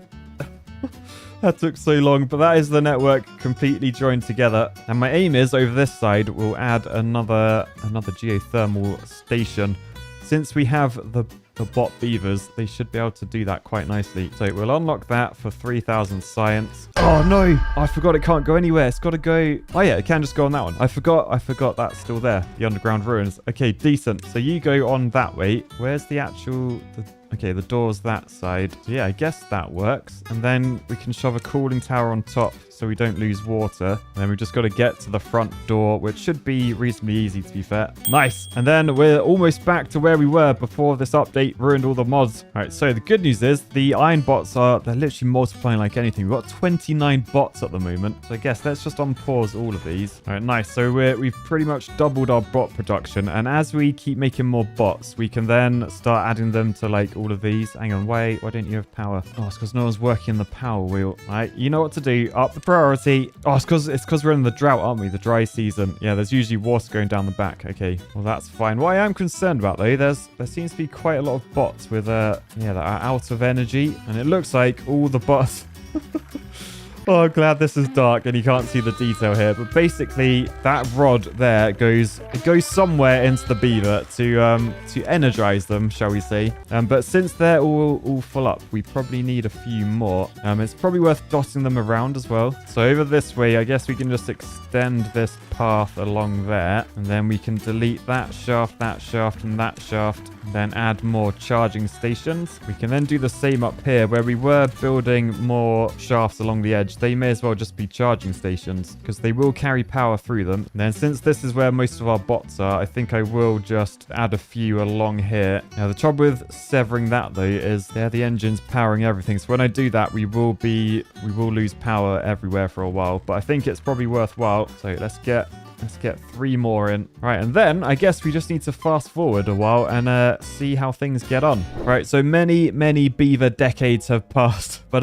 That took so long, but that is the network completely joined together. And my aim is, over this side, we'll add another geothermal station. Since we have the bot beavers, they should be able to do that quite nicely. So we'll unlock that for 3,000 science. Oh no, I forgot it can't go anywhere. It's got to go. Oh yeah, it can just go on that one. I forgot that's still there. The underground ruins. Okay, decent. So you go on that way. Where's the actual... Okay, the door's that side. So yeah, I guess that works. And then we can shove a cooling tower on top so we don't lose water. And then we've just got to get to the front door, which should be reasonably easy, to be fair. Nice. And then we're almost back to where we were before this update ruined all the mods. All right, so the good news is the iron bots they're literally multiplying like anything. We've got 29 bots at the moment. So I guess let's just unpause all of these. All right, nice. So we've pretty much doubled our bot production. And as we keep making more bots, we can then start adding them to like all of these. Hang on, why don't you have power? Oh, it's because no one's working the power wheel. All right, you know what to do. Up the priority. Oh, it's because we're in the drought, aren't we? The dry season. Yeah, there's usually water going down the back. Okay, well that's fine. What I am concerned about though, there seems to be quite a lot of bots with that are out of energy, and it looks like all the bots. Oh, I'm glad this is dark and you can't see the detail here. But basically, that rod there goes somewhere into the beaver to energize them, shall we say. But since they're all full up, we probably need a few more. It's probably worth dotting them around as well. So over this way, I guess we can just extend this path along there. And then we can delete that shaft, and that shaft. Then add more charging stations. We can then do the same up here where we were building more shafts along the edge. They may as well just be charging stations because they will carry power through them. And then since this is where most of our bots are, I think I will just add a few along here. Now the trouble with severing that though is the engine's powering everything. So when I do that, we will lose power everywhere for a while. But I think it's probably worthwhile. So let's get 3 more in. Right, and then I guess we just need to fast forward a while and see how things get on. Right, so many beaver decades have passed. But,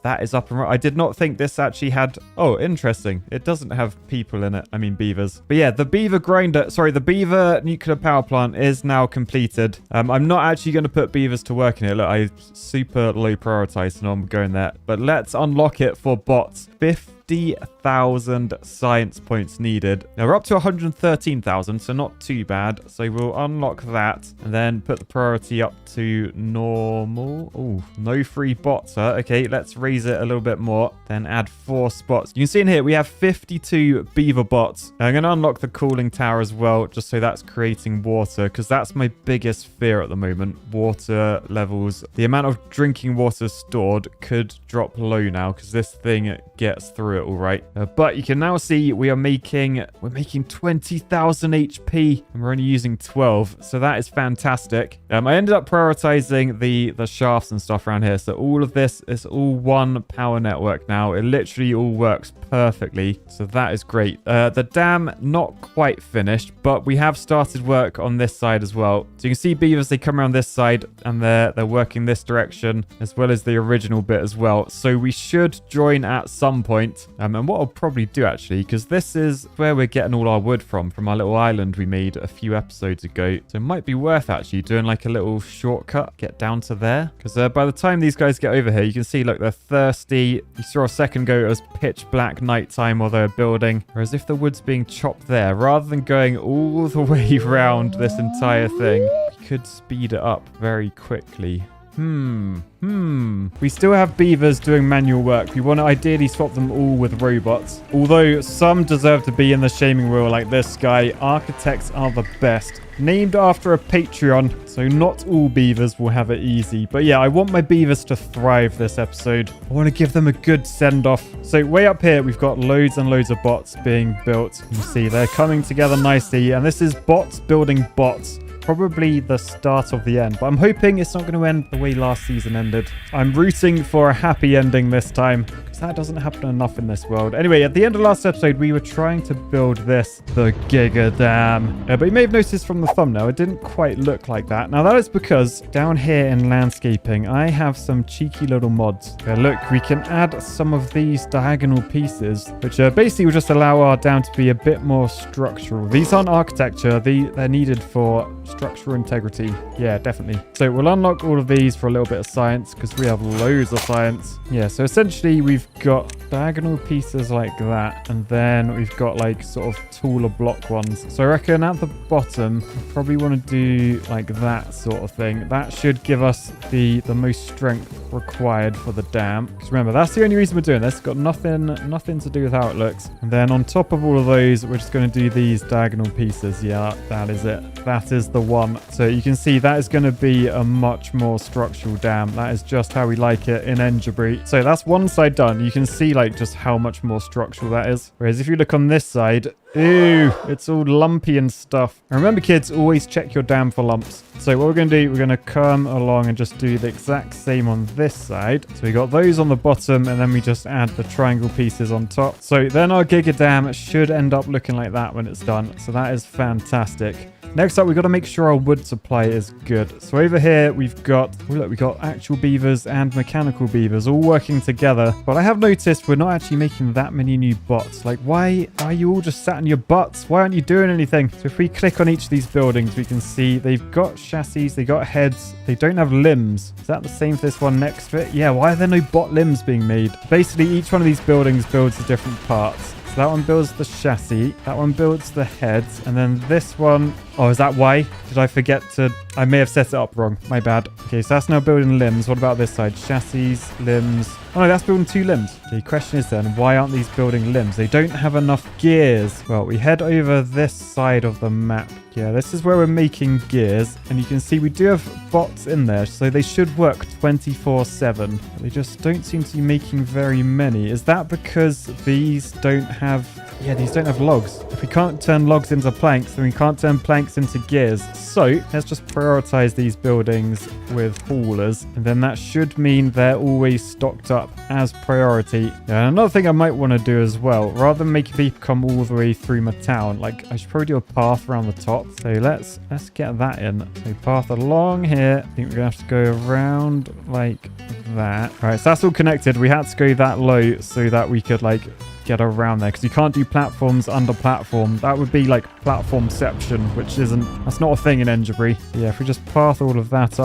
that is up and right. I did not think this actually had... Oh, interesting. It doesn't have people in it. I mean, beavers. But yeah, the beaver nuclear power plant is now completed. I'm not actually going to put beavers to work in it. Look, I super low prioritized and I'm going there. But let's unlock it for bots. Biff 50,000 science points needed. Now we're up to 113,000, so not too bad. So we'll unlock that and then put the priority up to normal. Oh, no free bots, huh? Okay, let's raise it a little bit more. Then add 4 spots. You can see in here we have 52 beaver bots. Now, I'm going to unlock the cooling tower as well, just so that's creating water, because that's my biggest fear at the moment. Water levels. The amount of drinking water stored could drop low now, because this thing gets through it all right. But you can now see we're making 20,000 HP, and we're only using 12, so that is fantastic. I ended up prioritizing the shafts and stuff around here, so all of this is all one power network now. It literally all works perfectly, so that is great. The dam not quite finished, but we have started work on this side as well. So you can see beavers, they come around this side and they're working this direction as well as the original bit as well. So we should join at some point. And what I'll probably do actually, because this is where we're getting all our wood from our little island we made a few episodes ago. So it might be worth actually doing like a little shortcut, get down to there. Because by the time these guys get over here, you can see, look, they're thirsty. You saw a second ago, it was pitch black nighttime while they were building. Whereas if the wood's being chopped there, rather than going all the way around this entire thing, we could speed it up very quickly. We still have beavers doing manual work. We want to ideally swap them all with robots. Although some deserve to be in the shaming wheel like this guy. Architects are the best. Named after a Patreon, so not all beavers will have it easy. But yeah, I want my beavers to thrive this episode. I want to give them a good send-off. So way up here, we've got loads and loads of bots being built. You see, they're coming together nicely. And this is bots building bots. Probably the start of the end, but I'm hoping it's not going to end the way last season ended. I'm rooting for a happy ending this time, because that doesn't happen enough in this world. Anyway, at the end of last episode, we were trying to build this, the Giga Dam. But you may have noticed from the thumbnail, it didn't quite look like that. Now, that is because down here in landscaping, I have some cheeky little mods. Look, we can add some of these diagonal pieces, which basically will just allow our dam to be a bit more structural. These aren't architecture. They're needed for structural integrity. Yeah, definitely. So we'll unlock all of these for a little bit of science, because we have loads of science. Yeah, so essentially we've got diagonal pieces like that, and then we've got like sort of taller block ones. So I reckon at the bottom we probably want to do like that sort of thing. That should give us the most strength required for the dam, because remember, that's the only reason we're doing this. It's got nothing to do with how it looks. And then on top of all of those, we're just going to do these diagonal pieces. Yeah, that is it. That is the one. So you can see that is going to be a much more structural dam. That is just how we like it in Engebreed. So that's one side done. You can see like just how much more structural that is. Whereas if you look on this side, ew, it's all lumpy and stuff. And remember, kids, always check your dam for lumps. So what we're going to do, we're going to come along and just do the exact same on this side. So we got those on the bottom, and then we just add the triangle pieces on top. So then our Giga Dam should end up looking like that when it's done. So that is fantastic. Next up, we've got to make sure our wood supply is good. So over here, we've got, oh look, we've got actual beavers and mechanical beavers all working together. But I have noticed we're not actually making that many new bots. Like, why are you all just sat in your butts? Why aren't you doing anything? So if we click on each of these buildings, we can see they've got chassis, they got heads, they don't have limbs. Is that the same for this one next to it? Yeah, why are there no bot limbs being made? Basically, each one of these buildings builds the different parts. So that one builds the chassis, that one builds the heads, and then this one... Oh, is that why? Did I forget to... I may have set it up wrong. My bad. Okay, so that's now building limbs. What about this side? Chassis, limbs... Oh no, that's building 2 limbs. The question is then, why aren't these building limbs? They don't have enough gears. Well, we head over this side of the map. Yeah, this is where we're making gears. And you can see we do have bots in there, so they should work 24/7. They just don't seem to be making very many. Is that because these don't have... Yeah, these don't have logs. If we can't turn logs into planks, then we can't turn planks into gears. So let's just prioritize these buildings with haulers. And then that should mean they're always stocked up as priority. Yeah, and another thing I might want to do as well, rather than making people come all the way through my town, like I should probably do a path around the top. So let's get that in. So path along here. I think we're going to have to go around like that. All right, so that's all connected. We had to go that low so that we could like get around there, because you can't do platforms under platform. That would be like platformception, which that's not a thing in Enderbury. Yeah, if we just path all of that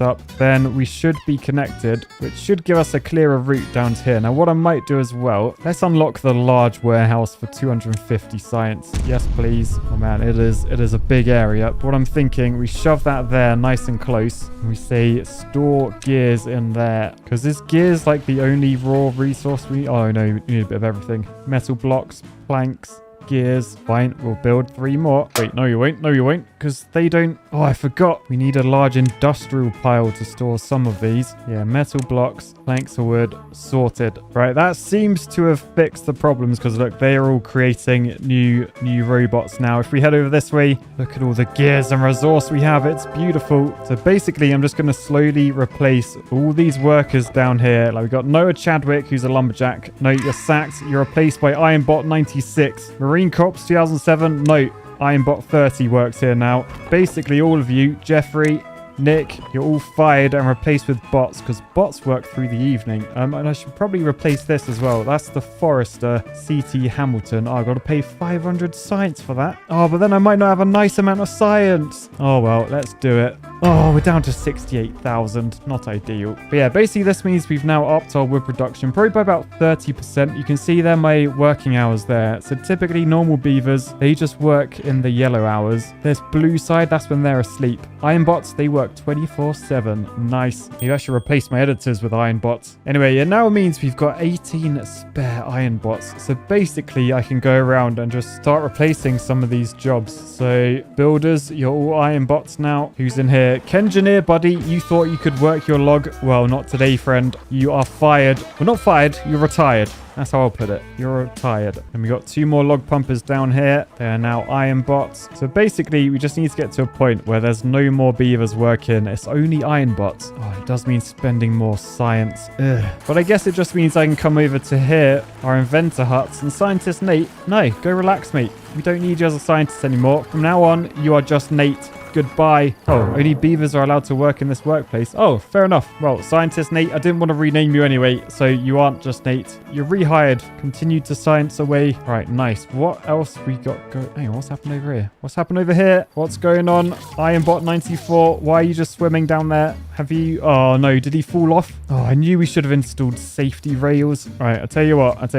up, then we should be connected, which should give us a clearer route down to here. Now, what I might do as well, let's unlock the large warehouse for 250 science. Yes, please. Oh man, it is a big area. But what I'm thinking, we shove that there nice and close. And we say store gears in there, because this gear's like the only raw resource oh no, we need a bit of everything. Metal blocks, planks, gears. Fine, we'll build 3 more. Wait, no you won't, because they don't... Oh, I forgot. We need a large industrial pile to store some of these. Yeah, metal blocks, planks of wood, sorted. Right, that seems to have fixed the problems, because look, they are all creating new robots now. If we head over this way, look at all the gears and resource we have. It's beautiful. So basically, I'm just going to slowly replace all these workers down here. Like, we've got Noah Chadwick, who's a lumberjack. No, you're sacked. You're replaced by Ironbot 96. Marine Corps 2007. No, Ironbot 30 works here now. Basically, all of you, Jeffrey, Nick, you're all fired and replaced with bots, because bots work through the evening. And I should probably replace this as well. That's the Forester CT Hamilton. Oh, I've got to pay 500 science for that. Oh, but then I might not have a nice amount of science. Oh, well, let's do it. Oh, we're down to 68,000. Not ideal. But yeah, basically this means we've now upped our wood production probably by about 30%. You can see there my working hours there. So typically normal beavers, they just work in the yellow hours. There's blue side, that's when they're asleep. Iron bots, they work 24/7. Nice. Maybe I should replace my editors with iron bots. Anyway, it now means we've got 18 spare iron bots. So basically I can go around and just start replacing some of these jobs. So builders, you're all iron bots now. Who's in here? Kengineer, buddy, you thought you could work your log? Well, not today, friend. You are fired. Well, not fired. You're retired. That's how I'll put it. You're retired. And we got 2 more log pumpers down here. They are now iron bots. So basically, we just need to get to a point where there's no more beavers working. It's only iron bots. Oh, it does mean spending more science. Ugh. But I guess it just means I can come over to here, our inventor huts, and scientist Nate. No, go relax, mate. We don't need you as a scientist anymore. From now on, you are just Nate. Goodbye. Oh, only beavers are allowed to work in this workplace. Oh, fair enough. Well, scientist Nate, I didn't want to rename you anyway, so you aren't just Nate. You're rehired. Continue to science away. Right, nice. What else we got hang on, what's happened over here? What's happened over here? What's going on? Ironbot 94. Why are you just swimming down there? Have you... Oh, no. Did he fall off? Oh, I knew we should have installed safety rails. Right, I'll tell you what I'm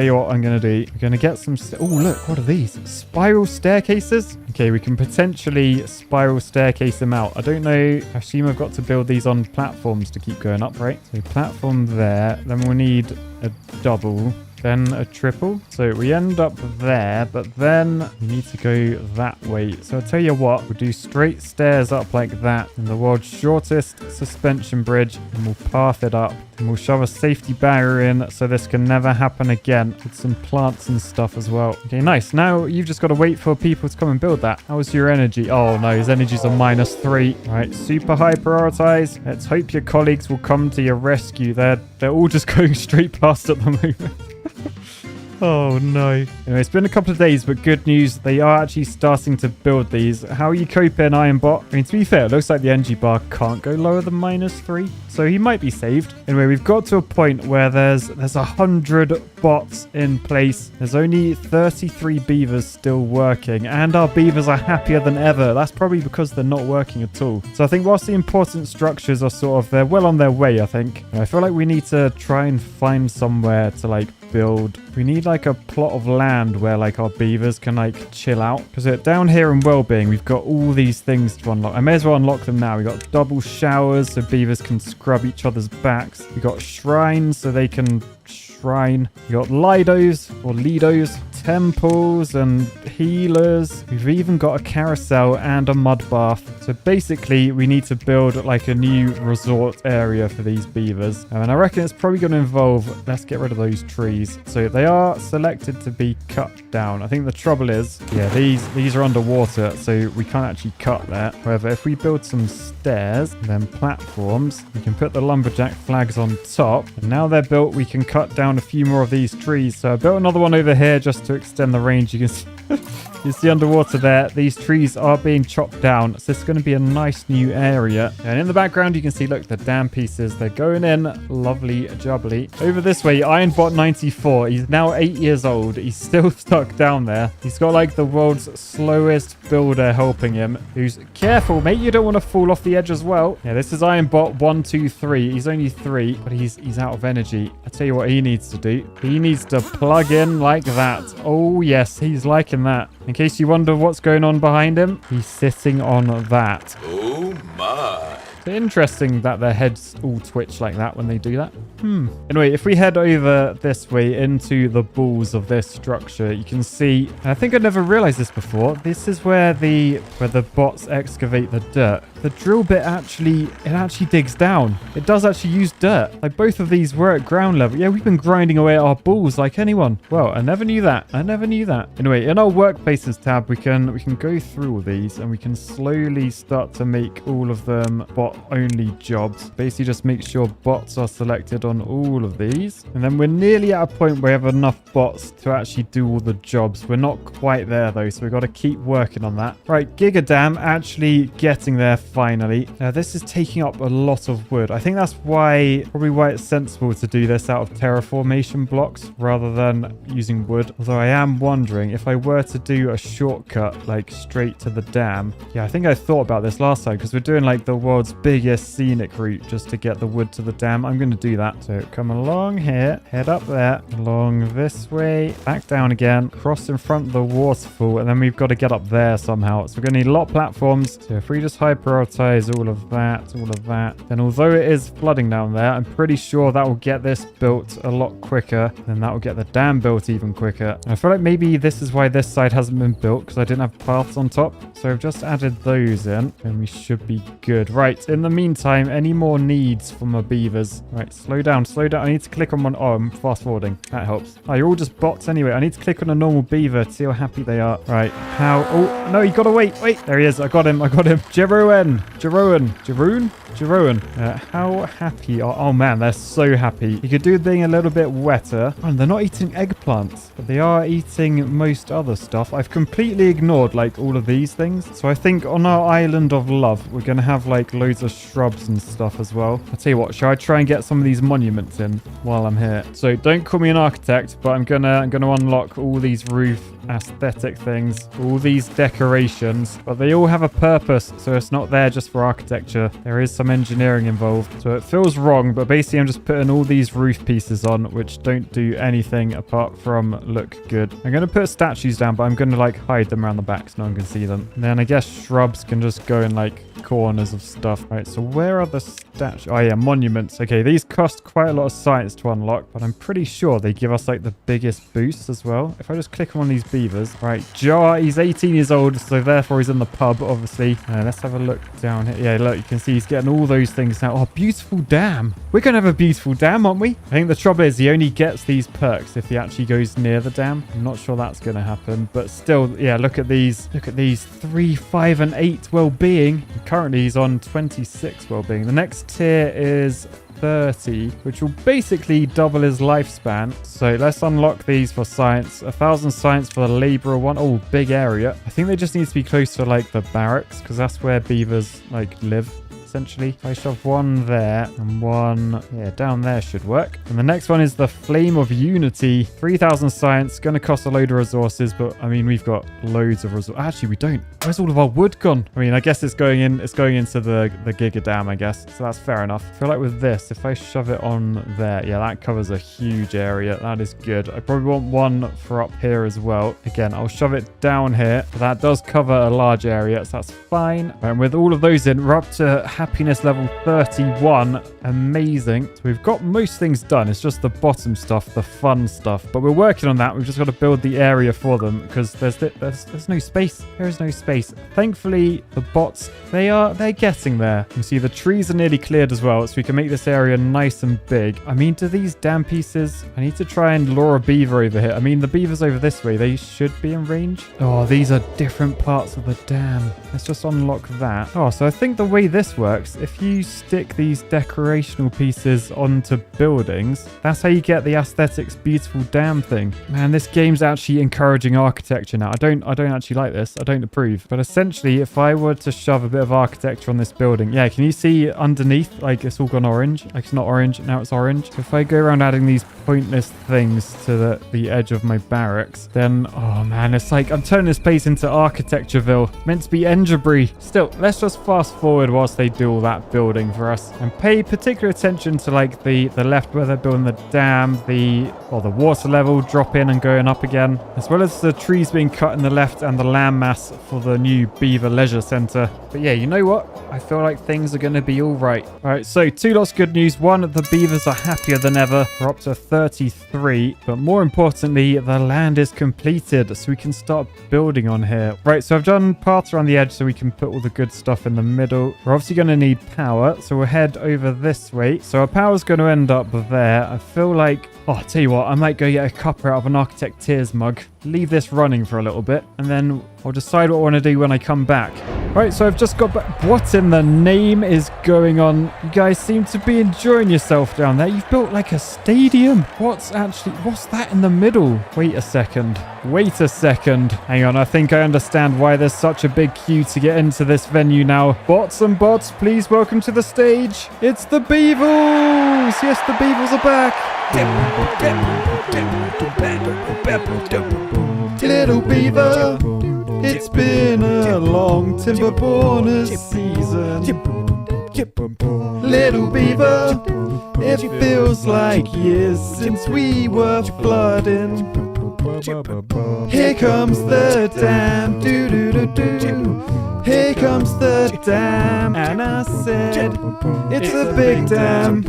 going to do. We're going to get some... Oh, look. What are these? Spiral staircases? Okay, we can potentially spiral staircase them out. I don't know. I assume I've got to build these on platforms to keep going up, right? So platform there. Then we'll need a double. Then a triple. So we end up there, but then we need to go that way. So I'll tell you what, we'll do straight stairs up like that in the world's shortest suspension bridge, and we'll path it up. And we'll shove a safety barrier in so this can never happen again, with some plants and stuff as well. Okay, nice. Now you've just got to wait for people to come and build that. How's your energy? Oh no, his energy's on -3. All right, super high prioritize. Let's hope your colleagues will come to your rescue. They're all just going straight past at the moment. Oh no. Anyway, it's been a couple of days, but good news. They are actually starting to build these. How are you coping, Ironbot? I mean, to be fair, it looks like the energy bar can't go lower than -3. So he might be saved. Anyway, we've got to a point where there's 100 bots in place. There's only 33 beavers still working, and our beavers are happier than ever. That's probably because they're not working at all. So I think whilst the important structures are they're well on their way, I think. I feel like we need to try and find somewhere to build. We need a plot of land where our beavers can chill out, because down here in wellbeing we've got all these things to unlock. I may as well unlock them now. We got double showers so beavers can scrub each other's backs. We got shrines so they can shrine. We got lidos or lidos, temples and healers. We've even got a carousel and a mud bath. So basically we need to build a new resort area for these beavers, and I reckon it's probably going to involve, let's get rid of those trees. So they are selected to be cut down. I think the trouble is, yeah, these are underwater, so we can't actually cut that. However, if we build some stairs and then platforms, we can put the lumberjack flags on top, and now they're built, we can cut down a few more of these trees. So I built another one over here just to extend the range. You can see, you see underwater there, these trees are being chopped down. So it's going to be a nice new area. And in the background, you can see, look, the dam pieces. They're going in. Lovely jubbly. Over this way, Ironbot 94. He's now 8 years old. He's still stuck down there. He's got like the world's slowest builder helping him. Who's careful, mate. You don't want to fall off the edge as well. Yeah, this is Ironbot 123. He's only 3, but he's out of energy. I tell you what he needs to do. He needs to plug in like that. Oh, yes, he's liking that. In case you wonder what's going on behind him, he's sitting on that. Oh, my. Interesting that their heads all twitch like that when they do that. Anyway, if we head over this way into the balls of this structure, you can see, I think I never realized this before, this is where the bots excavate the dirt. The drill bit actually digs down. It does actually use dirt. Like both of these were at ground level. Yeah, we've been grinding away at our balls like anyone. Well, I never knew that. Anyway, in our workplaces tab, we can go through all these and we can slowly start to make all of them bot-only jobs. Basically, just make sure bots are selected on all of these. And then we're nearly at a point where we have enough bots to actually do all the jobs. We're not quite there though, so we've got to keep working on that. Right, Giga Dam actually getting there finally. Now, this is taking up a lot of wood. I think that's probably why it's sensible to do this out of terraformation blocks rather than using wood. Although I am wondering if I were to do a shortcut like straight to the dam. Yeah, I think I thought about this last time because we're doing like the world's biggest scenic route just to get the wood to the dam. I'm going to do that. So come along here, head up there, along this way, back down again, cross in front of the waterfall, and then we've got to get up there somehow. So we're going to need a lot of platforms. So if we just high prioritize all of that, then although it is flooding down there, I'm pretty sure that will get this built a lot quicker, and that will get the dam built even quicker. And I feel like maybe this is why this side hasn't been built, because I didn't have paths on top. So I've just added those in, and we should be good. Right, in the meantime, any more needs from my beavers? Right, slow down. I need to click on one. Oh, I'm fast forwarding. That helps. Oh, you're all just bots anyway. I need to click on a normal beaver to see how happy they are. Right, how? Oh, no, you gotta wait. There he is. I got him. Jeroen. How happy are... Oh, man, they're so happy. You could do being a little bit wetter. Oh, they're not eating eggplants, but they are eating most other stuff. I've completely ignored, like, all of these things. So I think on our island of love, we're going to have, like, loads of shrubs and stuff as well. I'll tell you what, shall I try and get some of these monuments in while I'm here? So don't call me an architect, but I'm gonna unlock all these roof aesthetic things, all these decorations, but they all have a purpose, so it's not there just for architecture. There is some engineering involved, so it feels wrong, but basically I'm just putting all these roof pieces on which don't do anything apart from look good. I'm going to put statues down, but I'm going to like hide them around the back so no one can see them. And then I guess shrubs can just go in like corners of stuff. Right, so where are the statues? Oh yeah, monuments. Okay, these cost quite a lot of science to unlock, but I'm pretty sure they give us like the biggest boosts as well. If I just click on one of these beavers. Right, Jar, he's 18 years old, so therefore he's in the pub, obviously. Let's have a look down here. Yeah, look, you can see he's getting all those things now. Oh, beautiful dam. We're going to have a beautiful dam, aren't we? I think the trouble is he only gets these perks if he actually goes near the dam. I'm not sure that's going to happen, but still, yeah, look at these. Look at these 3, 5, and 8 well-being. Currently, he's on 26 well-being. The next tier is 30, which will basically double his lifespan. So let's unlock these for science. 1,000 science for the laborer one. Oh, big area. I think they just need to be close to like the barracks because that's where beavers like live. Essentially, if I shove one there and one, yeah, down there should work. And the next one is the Flame of Unity. 3,000 science, going to cost a load of resources, but I mean, we've got loads of resources. Actually, we don't. Where's all of our wood gone? I mean, I guess it's going into the Giga Dam, I guess. So that's fair enough. I feel like with this, if I shove it on there, yeah, that covers a huge area. That is good. I probably want one for up here as well. Again, I'll shove it down here. That does cover a large area, so that's fine. And with all of those in, we're up to happiness level 31. Amazing. So we've got most things done. It's just the bottom stuff, the fun stuff. But we're working on that. We've just got to build the area for them because there's no space. There is no space. Thankfully, the bots, they're getting there. You see the trees are nearly cleared as well, so we can make this area nice and big. I mean, do these dam pieces... I need to try and lure a beaver over here. I mean, the beavers over this way, they should be in range. Oh, these are different parts of the dam. Let's just unlock that. Oh, so I think the way this works works, if you stick these decorational pieces onto buildings, that's how you get the aesthetics beautiful dam thing. Man, this game's actually encouraging architecture now. I don't actually like this. I don't approve. But essentially, if I were to shove a bit of architecture on this building, yeah, can you see underneath, like it's all gone orange? Like it's not orange, now it's orange. So if I go around adding these pointless things to the edge of my barracks, then, oh man, it's like I'm turning this place into Architectureville. Meant to be Enderbury. Still, let's just fast forward whilst they do all that building for us and pay particular attention to like the left where they're building the dam, the water level dropping and going up again, as well as the trees being cut in the left and the landmass for the new beaver leisure centre. But yeah, you know what? I feel like things are going to be all right. All right, so two lots of good news. One, the beavers are happier than ever. We're up to 33, but more importantly, the land is completed, so we can start building on here. Right, so I've done paths around the edge so we can put all the good stuff in the middle. We're obviously going to need power, so we'll head over this way. So our power's going to end up there. I feel like, oh, I'll tell you what, I might go get a cuppa out of an Architect Tears mug, leave this running for a little bit, and then I'll decide what I want to do when I come back. Right, so I've just got back. What in the name is going on? You guys seem to be enjoying yourself down there. You've built like a stadium. What's that in the middle? Wait a second. Hang on, I think I understand why there's such a big queue to get into this venue now. Bots and bots, please welcome to the stage. It's the Beavers! Yes, the Beavers are back. Little Beaver, it's been a long Timberborners season. Little Beaver, it feels like years since we were flooding. Here comes the dam, doo-doo-doo-doo. Here comes the dam, and I said, it's a big dam.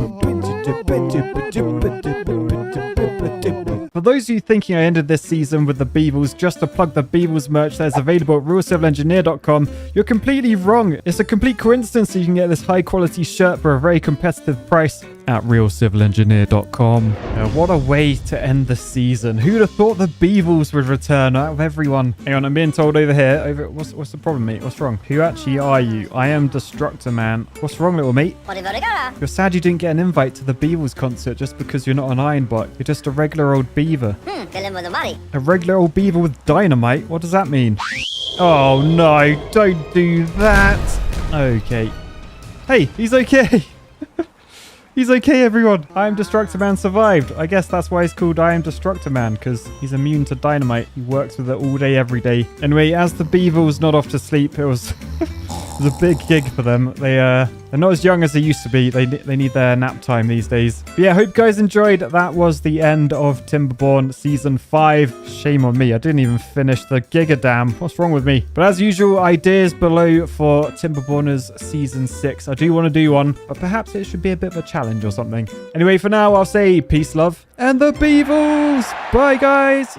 For those of you thinking I ended this season with the Beavers, just to plug the Beavers merch that is available at realcivilengineer.com, you're completely wrong. It's a complete coincidence that you can get this high quality shirt for a very competitive price at realcivilengineer.com. What a way to end the season. Who'd have thought the Beavers would return out of everyone? Hang on, I'm being told over here. What's the problem, mate? What's wrong? Who actually are you? I am Destructor Man. What's wrong, little mate? You're sad you didn't get an invite to the Beavers concert just because you're not an iron bot. You're just a regular old beaver. A regular old beaver with dynamite? What does that mean? Oh no, don't do that. Okay. Hey, he's okay. He's okay, everyone. I Am Destructor Man survived. I guess that's why he's called I Am Destructor Man, because he's immune to dynamite. He works with it all day, every day. Anyway, as the beaver was not off to sleep, it was it was a big gig for them. They're not as young as they used to be. They need their nap time these days. But yeah, hope you guys enjoyed. That was the end of Timberborn Season 5. Shame on me. I didn't even finish the Giga Dam. What's wrong with me? But as usual, ideas below for Timberborners Season 6. I do want to do one, but perhaps it should be a bit of a challenge or something. Anyway, for now, I'll say peace, love, and the Beavers. Bye, guys.